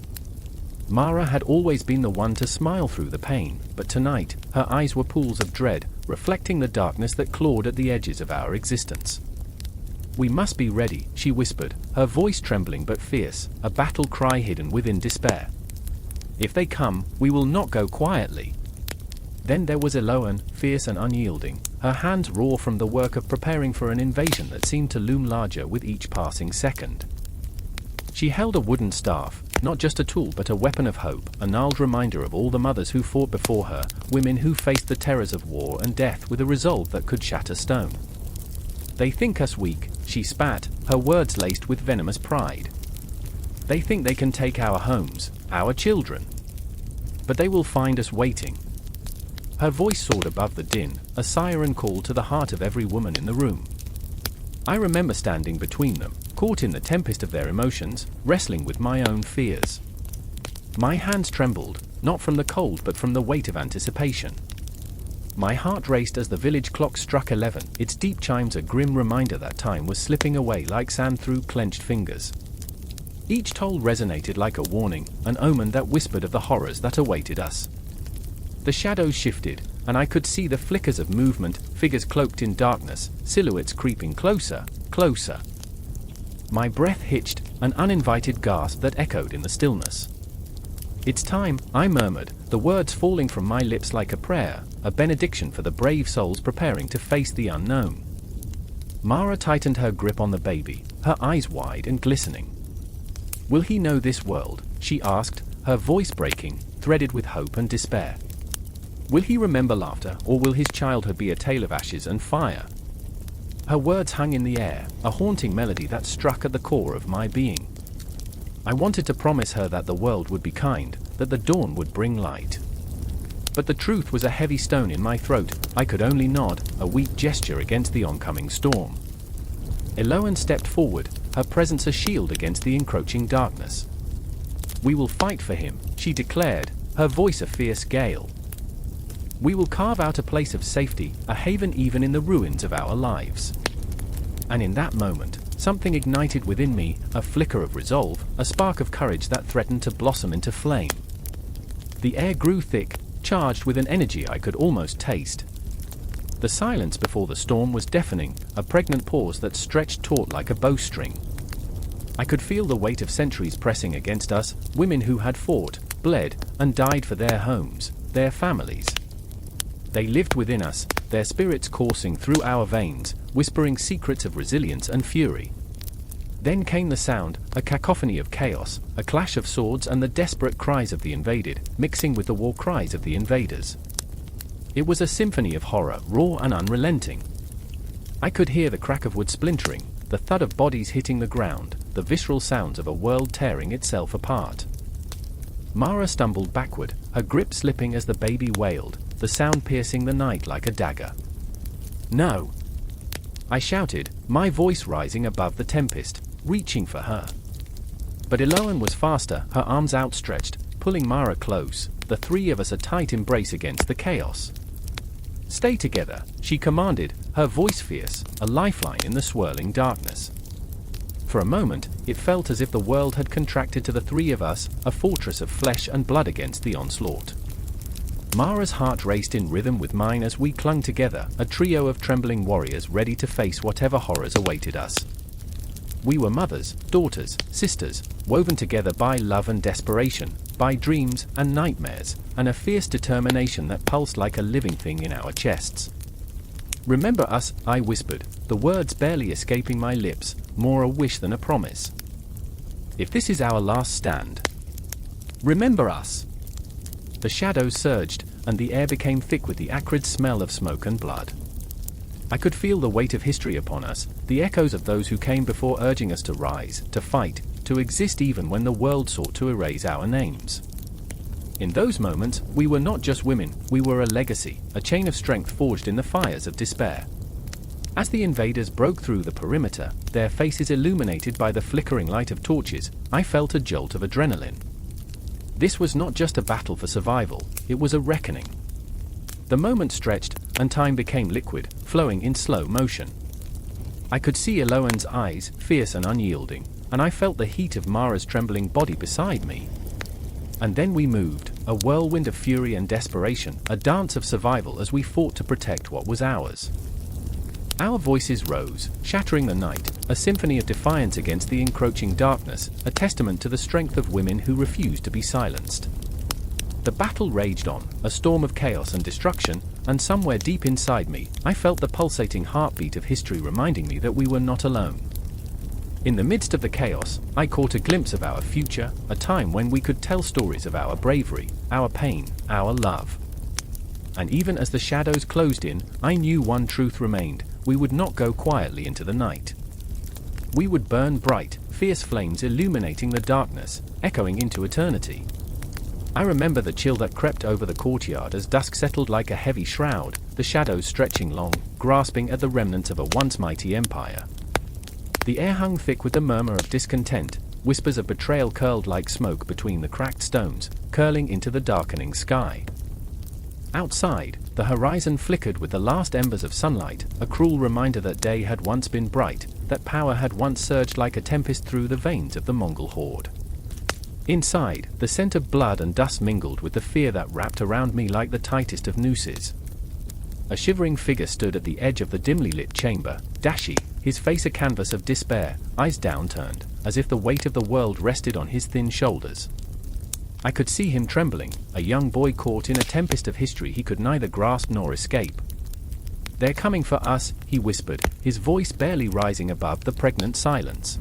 Mara had always been the one to smile through the pain, but tonight, her eyes were pools of dread, reflecting the darkness that clawed at the edges of our existence. "We must be ready," she whispered, her voice trembling but fierce, a battle cry hidden within despair. "If they come, we will not go quietly." Then there was Eloan, fierce and unyielding, her hands raw from the work of preparing for an invasion that seemed to loom larger with each passing second. She held a wooden staff, not just a tool but a weapon of hope, a gnarled reminder of all the mothers who fought before her, women who faced the terrors of war and death with a resolve that could shatter stone. "They think us weak, she spat, her words laced with venomous pride. They think they can take our homes, our children. But they will find us waiting. Her voice soared above the din, a siren call to the heart of every woman in the room. I remember standing between them, caught in the tempest of their emotions, wrestling with my own fears. My hands trembled, not from the cold but from the weight of anticipation. My heart raced as the village clock struck 11, its deep chimes a grim reminder that time was slipping away like sand through clenched fingers. Each toll resonated like a warning, an omen that whispered of the horrors that awaited us. The shadows shifted, and I could see the flickers of movement, figures cloaked in darkness, silhouettes creeping closer, closer. My breath hitched, an uninvited gasp that echoed in the stillness. "It's time," I murmured, the words falling from my lips like a prayer, a benediction for the brave souls preparing to face the unknown. Mara tightened her grip on the baby, her eyes wide and glistening. "Will he know this world?" she asked, her voice breaking, threaded with hope and despair. "Will he remember laughter, or will his childhood be a tale of ashes and fire?" Her words hung in the air, a haunting melody that struck at the core of my being. I wanted to promise her that the world would be kind, that the dawn would bring light. But the truth was a heavy stone in my throat. I could only nod, a weak gesture against the oncoming storm. Eloan stepped forward, her presence a shield against the encroaching darkness. "We will fight for him," she declared, her voice a fierce gale. "We will carve out a place of safety, a haven even in the ruins of our lives." And in that moment, something ignited within me, a flicker of resolve, a spark of courage that threatened to blossom into flame. The air grew thick, charged with an energy I could almost taste. The silence before the storm was deafening, a pregnant pause that stretched taut like a bowstring. I could feel the weight of centuries pressing against us, women who had fought, bled, and died for their homes, their families. They lived within us, their spirits coursing through our veins, whispering secrets of resilience and fury. Then came the sound, a cacophony of chaos, a clash of swords and the desperate cries of the invaded, mixing with the war cries of the invaders. It was a symphony of horror, raw and unrelenting. I could hear the crack of wood splintering, the thud of bodies hitting the ground, the visceral sounds of a world tearing itself apart. Mara stumbled backward, her grip slipping as the baby wailed, the sound piercing the night like a dagger. "No!" I shouted, my voice rising above the tempest, reaching for her. But Eloan was faster, her arms outstretched, pulling Mara close, the three of us a tight embrace against the chaos. "Stay together," she commanded, her voice fierce, a lifeline in the swirling darkness. For a moment, it felt as if the world had contracted to the three of us, a fortress of flesh and blood against the onslaught. Mara's heart raced in rhythm with mine as we clung together, a trio of trembling warriors ready to face whatever horrors awaited us. We were mothers, daughters, sisters, woven together by love and desperation, by dreams and nightmares, and a fierce determination that pulsed like a living thing in our chests. "Remember us," I whispered, the words barely escaping my lips, more a wish than a promise. "If this is our last stand, remember us." The shadows surged, and the air became thick with the acrid smell of smoke and blood. I could feel the weight of history upon us, the echoes of those who came before urging us to rise, to fight, to exist even when the world sought to erase our names. In those moments, we were not just women, we were a legacy, a chain of strength forged in the fires of despair. As the invaders broke through the perimeter, their faces illuminated by the flickering light of torches, I felt a jolt of adrenaline. This was not just a battle for survival, it was a reckoning. The moment stretched, and time became liquid, flowing in slow motion. I could see Eloan's eyes, fierce and unyielding, and I felt the heat of Mara's trembling body beside me. And then we moved, a whirlwind of fury and desperation, a dance of survival as we fought to protect what was ours. Our voices rose, shattering the night, a symphony of defiance against the encroaching darkness, a testament to the strength of women who refused to be silenced. The battle raged on, a storm of chaos and destruction, and somewhere deep inside me, I felt the pulsating heartbeat of history reminding me that we were not alone. In the midst of the chaos, I caught a glimpse of our future, a time when we could tell stories of our bravery, our pain, our love. And even as the shadows closed in, I knew one truth remained: we would not go quietly into the night. We would burn bright, fierce flames illuminating the darkness, echoing into eternity. I remember the chill that crept over the courtyard as dusk settled like a heavy shroud, the shadows stretching long, grasping at the remnants of a once mighty empire. The air hung thick with the murmur of discontent, whispers of betrayal curled like smoke between the cracked stones, curling into the darkening sky. Outside, the horizon flickered with the last embers of sunlight, a cruel reminder that day had once been bright, that power had once surged like a tempest through the veins of the Mongol horde. Inside, the scent of blood and dust mingled with the fear that wrapped around me like the tightest of nooses. A shivering figure stood at the edge of the dimly lit chamber, Dashi, his face a canvas of despair, eyes downturned, as if the weight of the world rested on his thin shoulders. I could see him trembling, a young boy caught in a tempest of history he could neither grasp nor escape. "They're coming for us," he whispered, his voice barely rising above the pregnant silence.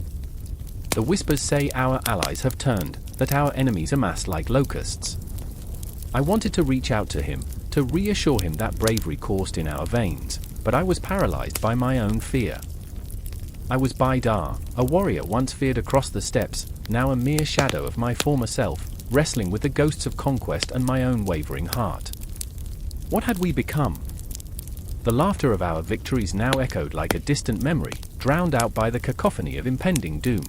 "The whispers say our allies have turned, that our enemies amass like locusts." I wanted to reach out to him, to reassure him that bravery coursed in our veins, but I was paralyzed by my own fear. I was Baidar, a warrior once feared across the steppes, now a mere shadow of my former self, wrestling with the ghosts of conquest and my own wavering heart. What had we become? The laughter of our victories now echoed like a distant memory, drowned out by the cacophony of impending doom.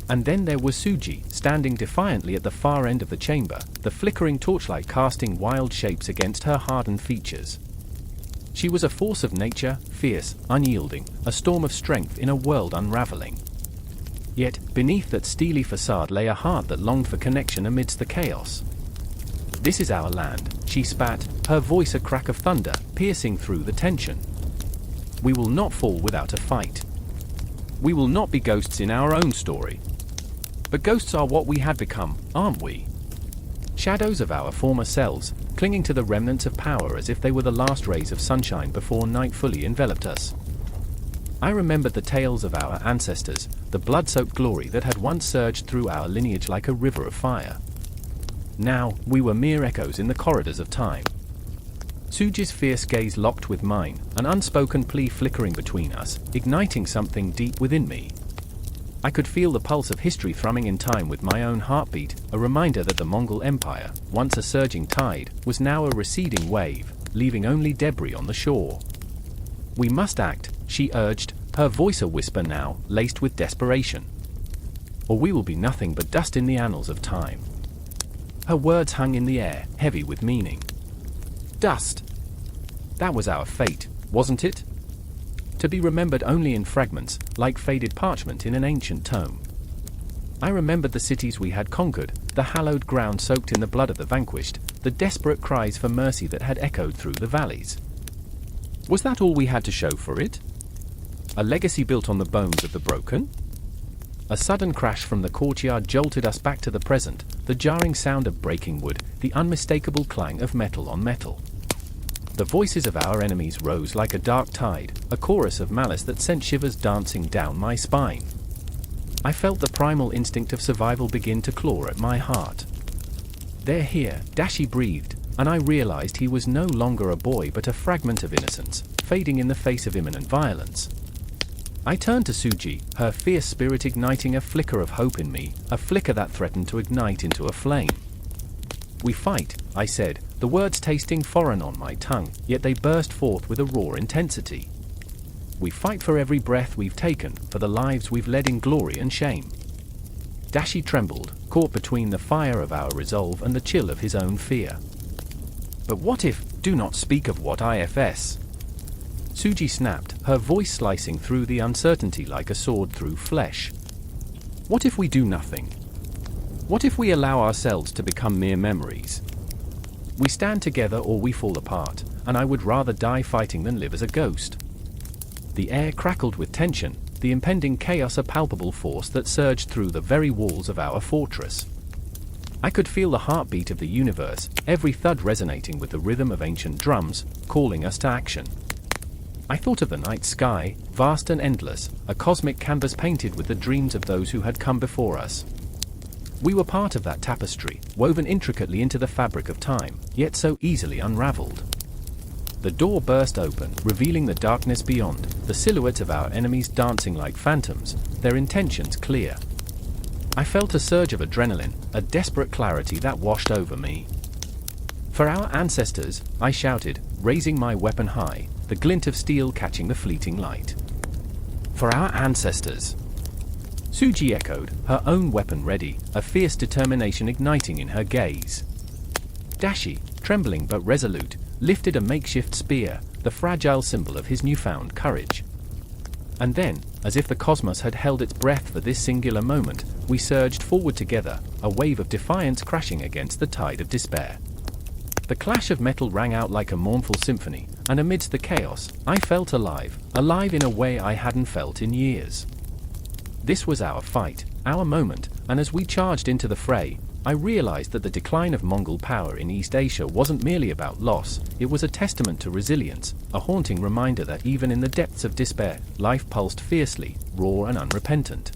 And then there was Suji, standing defiantly at the far end of the chamber, the flickering torchlight casting wild shapes against her hardened features. She was a force of nature, fierce, unyielding, a storm of strength in a world unraveling. Yet, beneath that steely facade lay a heart that longed for connection amidst the chaos. "This is our land," she spat, her voice a crack of thunder, piercing through the tension. "We will not fall without a fight. We will not be ghosts in our own story. But ghosts are what we had become, aren't we? Shadows of our former selves, clinging to the remnants of power as if they were the last rays of sunshine before night fully enveloped us." I remembered the tales of our ancestors, the blood-soaked glory that had once surged through our lineage like a river of fire. Now, we were mere echoes in the corridors of time. Suji's fierce gaze locked with mine, an unspoken plea flickering between us, igniting something deep within me. I could feel the pulse of history thrumming in time with my own heartbeat, a reminder that the Mongol Empire, once a surging tide, was now a receding wave, leaving only debris on the shore. "We must act," she urged, her voice a whisper now, laced with desperation. "Or we will be nothing but dust in the annals of time." Her words hung in the air, heavy with meaning. Dust. That was our fate, wasn't it? To be remembered only in fragments, like faded parchment in an ancient tome. I remembered the cities we had conquered, the hallowed ground soaked in the blood of the vanquished, the desperate cries for mercy that had echoed through the valleys. Was that all we had to show for it? A legacy built on the bones of the broken? A sudden crash from the courtyard jolted us back to the present, the jarring sound of breaking wood, the unmistakable clang of metal on metal. The voices of our enemies rose like a dark tide, a chorus of malice that sent shivers dancing down my spine. I felt the primal instinct of survival begin to claw at my heart. "They're here," Dashi breathed, and I realized he was no longer a boy but a fragment of innocence, fading in the face of imminent violence. I turned to Suji, her fierce spirit igniting a flicker of hope in me, a flicker that threatened to ignite into a flame. "We fight," I said, the words tasting foreign on my tongue, yet they burst forth with a raw intensity. "We fight for every breath we've taken, for the lives we've led in glory and shame." Dashi trembled, caught between the fire of our resolve and the chill of his own fear. "But what if, do not speak of what ifs?" Suji snapped, her voice slicing through the uncertainty like a sword through flesh. "What if we do nothing? What if we allow ourselves to become mere memories? We stand together or we fall apart, and I would rather die fighting than live as a ghost." The air crackled with tension, the impending chaos a palpable force that surged through the very walls of our fortress. I could feel the heartbeat of the universe, every thud resonating with the rhythm of ancient drums, calling us to action. I thought of the night sky, vast and endless, a cosmic canvas painted with the dreams of those who had come before us. We were part of that tapestry, woven intricately into the fabric of time, yet so easily unraveled. The door burst open, revealing the darkness beyond, the silhouettes of our enemies dancing like phantoms, their intentions clear. I felt a surge of adrenaline, a desperate clarity that washed over me. For our ancestors, I shouted, raising my weapon high, the glint of steel catching the fleeting light. For our ancestors. Suji echoed, her own weapon ready, a fierce determination igniting in her gaze. Dashi, trembling but resolute, lifted a makeshift spear, the fragile symbol of his newfound courage. And then, as if the cosmos had held its breath for this singular moment, we surged forward together, a wave of defiance crashing against the tide of despair. The clash of metal rang out like a mournful symphony, and amidst the chaos, I felt alive in a way I hadn't felt in years. This was our fight, our moment, and as we charged into the fray, I realized that the decline of Mongol power in East Asia wasn't merely about loss, it was a testament to resilience, a haunting reminder that even in the depths of despair, life pulsed fiercely, raw and unrepentant.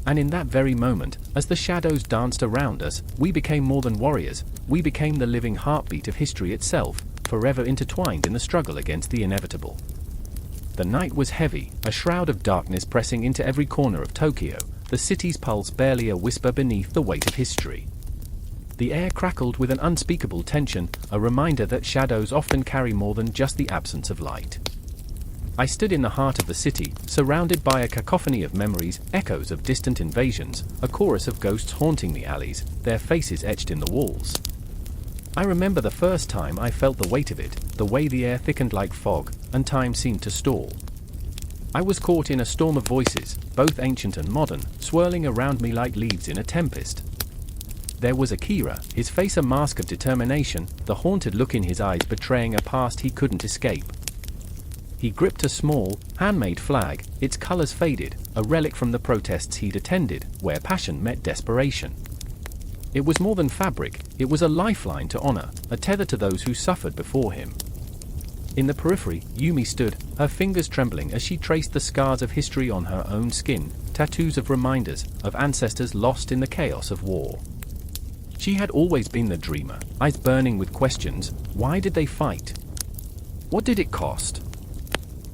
And in that very moment, as the shadows danced around us, we became more than warriors, we became the living heartbeat of history itself, forever intertwined in the struggle against the inevitable. The night was heavy, a shroud of darkness pressing into every corner of Tokyo, the city's pulse barely a whisper beneath the weight of history. The air crackled with an unspeakable tension, a reminder that shadows often carry more than just the absence of light. I stood in the heart of the city, surrounded by a cacophony of memories, echoes of distant invasions, a chorus of ghosts haunting the alleys, their faces etched in the walls. I remember the first time I felt the weight of it, the way the air thickened like fog, and time seemed to stall. I was caught in a storm of voices, both ancient and modern, swirling around me like leaves in a tempest. There was Akira, his face a mask of determination, the haunted look in his eyes betraying a past he couldn't escape. He gripped a small, handmade flag, its colors faded, a relic from the protests he'd attended, where passion met desperation. It was more than fabric, it was a lifeline to honor, a tether to those who suffered before him. In the periphery, Yumi stood, her fingers trembling as she traced the scars of history on her own skin, tattoos of reminders, of ancestors lost in the chaos of war. She had always been the dreamer, eyes burning with questions. Why did they fight? What did it cost?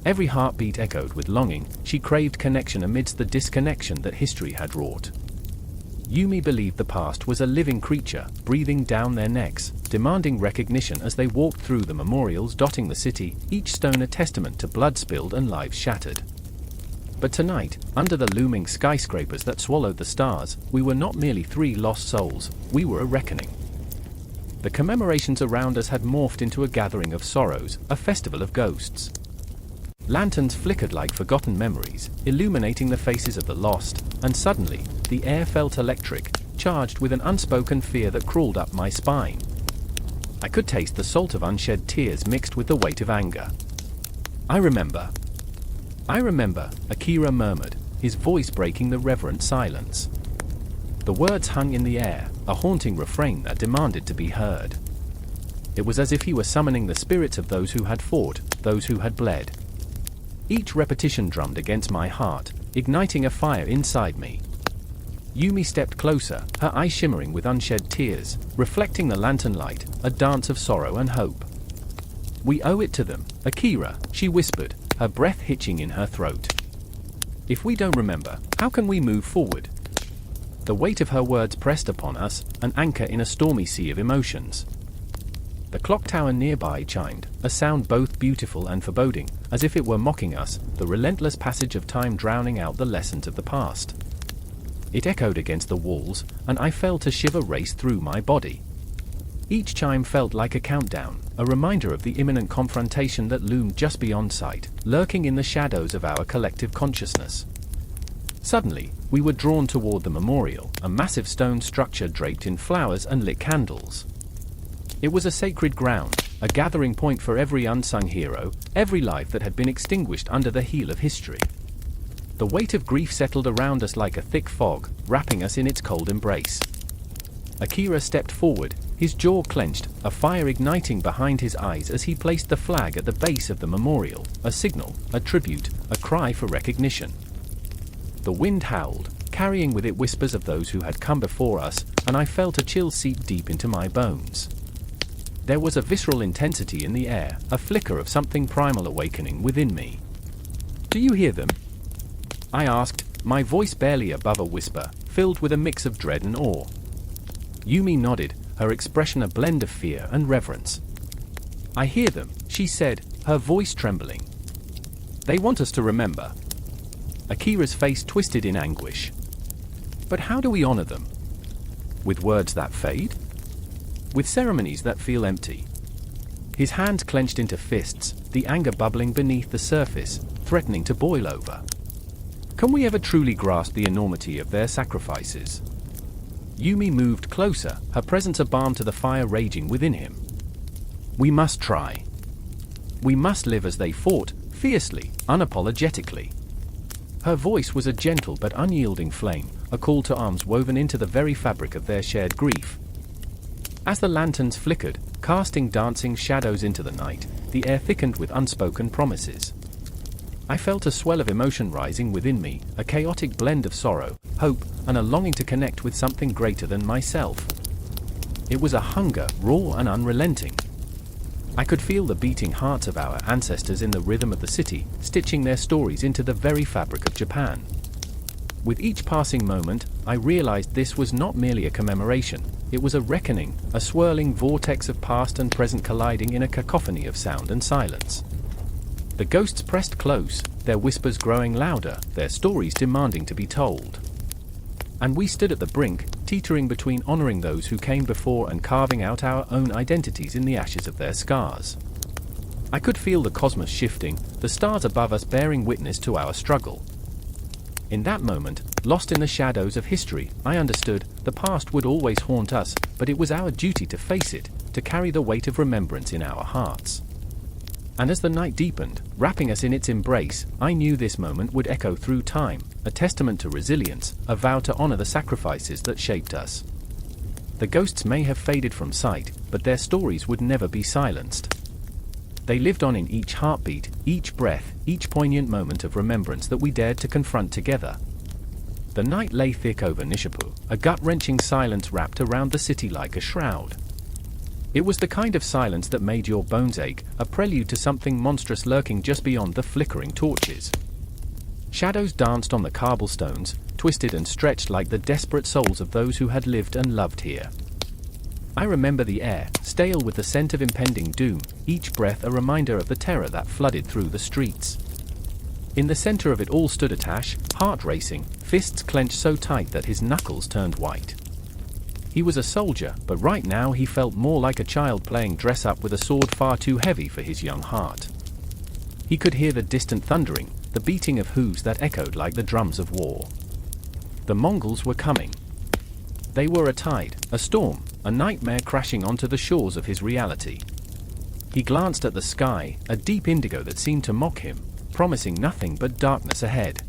Every heartbeat echoed with longing. She craved connection amidst the disconnection that history had wrought. Yumi believed the past was a living creature, breathing down their necks, demanding recognition as they walked through the memorials dotting the city, each stone a testament to blood spilled and lives shattered. But tonight, under the looming skyscrapers that swallowed the stars, we were not merely three lost souls, we were a reckoning. The commemorations around us had morphed into a gathering of sorrows, a festival of ghosts. Lanterns flickered like forgotten memories, illuminating the faces of the lost, and suddenly, the air felt electric, charged with an unspoken fear that crawled up my spine. I could taste the salt of unshed tears mixed with the weight of anger. I remember, Akira murmured, his voice breaking the reverent silence. The words hung in the air, a haunting refrain that demanded to be heard. It was as if he were summoning the spirits of those who had fought, those who had bled. Each repetition drummed against my heart, igniting a fire inside me. Yumi stepped closer, her eyes shimmering with unshed tears, reflecting the lantern light, a dance of sorrow and hope. We owe it to them, Akira, she whispered, her breath hitching in her throat. If we don't remember, how can we move forward? The weight of her words pressed upon us, an anchor in a stormy sea of emotions. The clock tower nearby chimed, a sound both beautiful and foreboding, as if it were mocking us, the relentless passage of time drowning out the lessons of the past. It echoed against the walls, and I felt a shiver race through my body. Each chime felt like a countdown, a reminder of the imminent confrontation that loomed just beyond sight, lurking in the shadows of our collective consciousness. Suddenly, we were drawn toward the memorial, a massive stone structure draped in flowers and lit candles. It was a sacred ground, a gathering point for every unsung hero, every life that had been extinguished under the heel of history. The weight of grief settled around us like a thick fog, wrapping us in its cold embrace. Akira stepped forward, his jaw clenched, a fire igniting behind his eyes as he placed the flag at the base of the memorial, a signal, a tribute, a cry for recognition. The wind howled, carrying with it whispers of those who had come before us, and I felt a chill seep deep into my bones. There was a visceral intensity in the air, a flicker of something primal awakening within me. "Do you hear them?" I asked, my voice barely above a whisper, filled with a mix of dread and awe. Yumi nodded, her expression a blend of fear and reverence. "I hear them," she said, her voice trembling. "They want us to remember." Akira's face twisted in anguish. "But how do we honor them? With words that fade? With ceremonies that feel empty?" His hands clenched into fists, the anger bubbling beneath the surface, threatening to boil over. "Can we ever truly grasp the enormity of their sacrifices?" Yumi moved closer, her presence a balm to the fire raging within him. "We must try. We must live as they fought, fiercely, unapologetically." Her voice was a gentle but unyielding flame, a call to arms woven into the very fabric of their shared grief. As the lanterns flickered, casting dancing shadows into the night, the air thickened with unspoken promises. I felt a swell of emotion rising within me, a chaotic blend of sorrow, hope, and a longing to connect with something greater than myself. It was a hunger, raw and unrelenting. I could feel the beating hearts of our ancestors in the rhythm of the city, stitching their stories into the very fabric of Japan. With each passing moment, I realized this was not merely a commemoration, it was a reckoning, a swirling vortex of past and present colliding in a cacophony of sound and silence. The ghosts pressed close, their whispers growing louder, their stories demanding to be told. And we stood at the brink, teetering between honoring those who came before and carving out our own identities in the ashes of their scars. I could feel the cosmos shifting, the stars above us bearing witness to our struggle. In that moment, lost in the shadows of history, I understood the past would always haunt us, but it was our duty to face it, to carry the weight of remembrance in our hearts. And as the night deepened, wrapping us in its embrace, I knew this moment would echo through time, a testament to resilience, a vow to honor the sacrifices that shaped us. The ghosts may have faded from sight, but their stories would never be silenced. They lived on in each heartbeat, each breath, each poignant moment of remembrance that we dared to confront together. The night lay thick over Nishipu, a gut-wrenching silence wrapped around the city like a shroud. It was the kind of silence that made your bones ache, a prelude to something monstrous lurking just beyond the flickering torches. Shadows danced on the cobblestones, twisted and stretched like the desperate souls of those who had lived and loved here. I remember the air, stale with the scent of impending doom, each breath a reminder of the terror that flooded through the streets. In the center of it all stood Atash, heart racing, fists clenched so tight that his knuckles turned white. He was a soldier, but right now he felt more like a child playing dress-up with a sword far too heavy for his young heart. He could hear the distant thundering, the beating of hooves that echoed like the drums of war. The Mongols were coming. They were a tide, a storm, a nightmare crashing onto the shores of his reality. He glanced at the sky, a deep indigo that seemed to mock him, promising nothing but darkness ahead.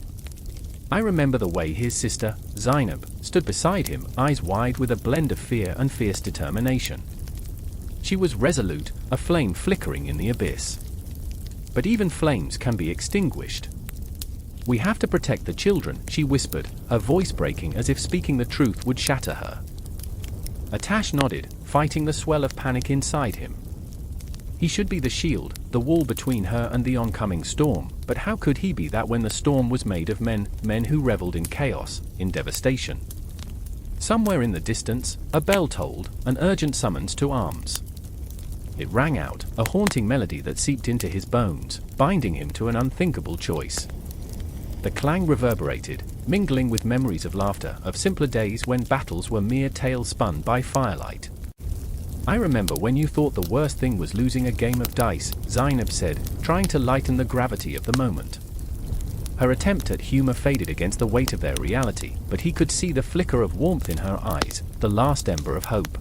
I remember the way his sister, Zainab, stood beside him, eyes wide with a blend of fear and fierce determination. She was resolute, a flame flickering in the abyss. But even flames can be extinguished. "We have to protect the children," she whispered, her voice breaking as if speaking the truth would shatter her. Atash nodded, fighting the swell of panic inside him. He should be the shield, the wall between her and the oncoming storm, but how could he be that when the storm was made of men who reveled in chaos, in devastation? Somewhere in the distance, a bell tolled, an urgent summons to arms. It rang out, a haunting melody that seeped into his bones, binding him to an unthinkable choice. The clang reverberated, mingling with memories of laughter, of simpler days when battles were mere tales spun by firelight. "I remember when you thought the worst thing was losing a game of dice," Zainab said, trying to lighten the gravity of the moment. Her attempt at humor faded against the weight of their reality, but he could see the flicker of warmth in her eyes, the last ember of hope.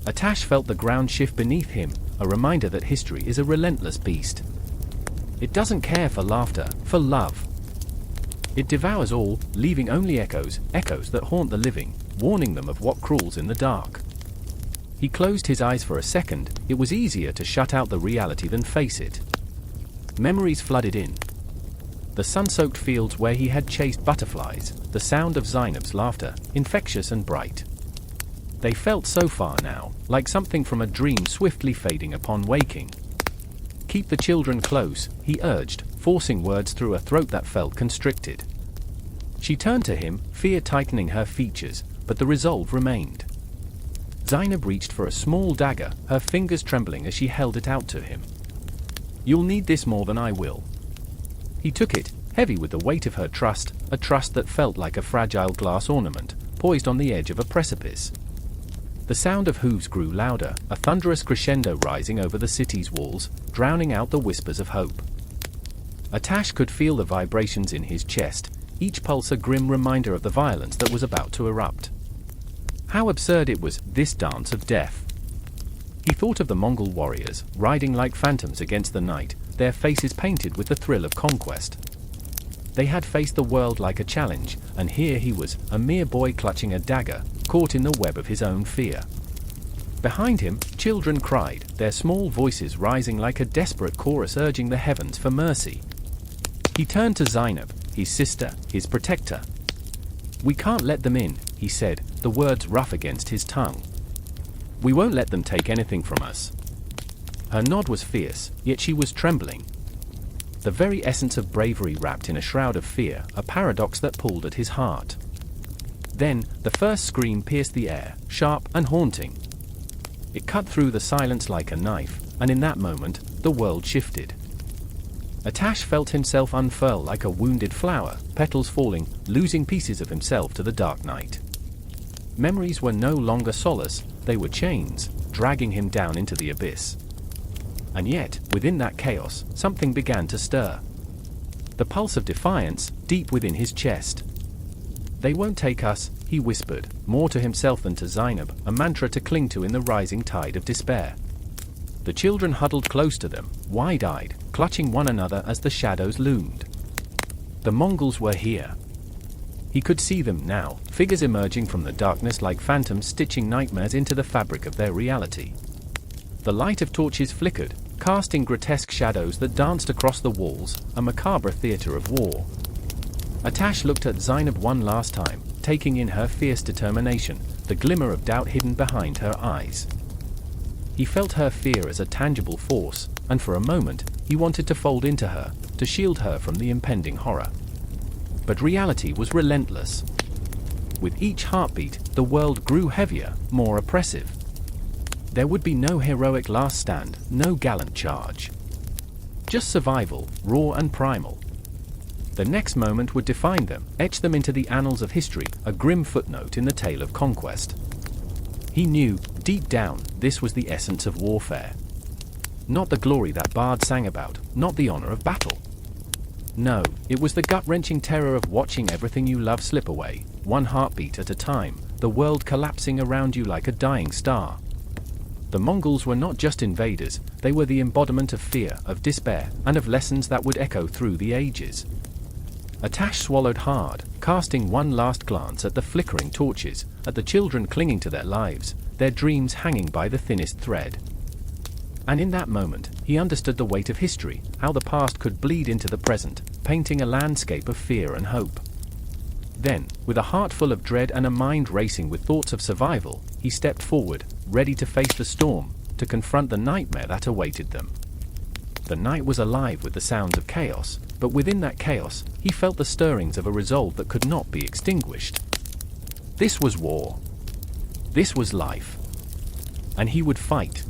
Atash felt the ground shift beneath him, a reminder that history is a relentless beast. It doesn't care for laughter, for love. It devours all, leaving only echoes that haunt the living, warning them of what crawls in the dark. He closed his eyes for a second. It was easier to shut out the reality than face it. Memories flooded in. The sun-soaked fields where he had chased butterflies, the sound of Zainab's laughter, infectious and bright. They felt so far now, like something from a dream swiftly fading upon waking. "Keep the children close," he urged, forcing words through a throat that felt constricted. She turned to him, fear tightening her features, but the resolve remained. Zainab reached for a small dagger, her fingers trembling as she held it out to him. "You'll need this more than I will." He took it, heavy with the weight of her trust, a trust that felt like a fragile glass ornament, poised on the edge of a precipice. The sound of hooves grew louder, a thunderous crescendo rising over the city's walls, drowning out the whispers of hope. Atash could feel the vibrations in his chest, each pulse a grim reminder of the violence that was about to erupt. How absurd it was, this dance of death. He thought of the Mongol warriors, riding like phantoms against the night, their faces painted with the thrill of conquest. They had faced the world like a challenge, and here he was, a mere boy clutching a dagger, caught in the web of his own fear. Behind him, children cried, their small voices rising like a desperate chorus urging the heavens for mercy. He turned to Zainab, his sister, his protector. "We can't let them in," he said, the words rough against his tongue. "We won't let them take anything from us." Her nod was fierce, yet she was trembling. The very essence of bravery wrapped in a shroud of fear, a paradox that pulled at his heart. Then, the first scream pierced the air, sharp and haunting. It cut through the silence like a knife, and in that moment, the world shifted. Atash felt himself unfurl like a wounded flower, petals falling, losing pieces of himself to the dark night. Memories were no longer solace, they were chains, dragging him down into the abyss. And yet, within that chaos, something began to stir. The pulse of defiance, deep within his chest. "They won't take us," he whispered, more to himself than to Zainab, a mantra to cling to in the rising tide of despair. The children huddled close to them, wide-eyed, clutching one another as the shadows loomed. The Mongols were here. He could see them now, figures emerging from the darkness like phantoms stitching nightmares into the fabric of their reality. The light of torches flickered, casting grotesque shadows that danced across the walls, a macabre theater of war. Atash looked at Zainab one last time, taking in her fierce determination, the glimmer of doubt hidden behind her eyes. He felt her fear as a tangible force, and for a moment, he wanted to fold into her, to shield her from the impending horror. But reality was relentless. With each heartbeat, the world grew heavier, more oppressive. There would be no heroic last stand, no gallant charge. Just survival, raw and primal. The next moment would define them, etch them into the annals of history, a grim footnote in the tale of conquest. He knew, deep down, this was the essence of warfare. Not the glory that Bard sang about, not the honor of battle. No, it was the gut-wrenching terror of watching everything you love slip away, one heartbeat at a time, the world collapsing around you like a dying star. The Mongols were not just invaders, they were the embodiment of fear, of despair, and of lessons that would echo through the ages. Atash swallowed hard, casting one last glance at the flickering torches, at the children clinging to their lives, their dreams hanging by the thinnest thread. And in that moment, he understood the weight of history, how the past could bleed into the present, painting a landscape of fear and hope. Then, with a heart full of dread and a mind racing with thoughts of survival, he stepped forward, ready to face the storm, to confront the nightmare that awaited them. The night was alive with the sounds of chaos, but within that chaos, he felt the stirrings of a resolve that could not be extinguished. This was war. This was life. And he would fight.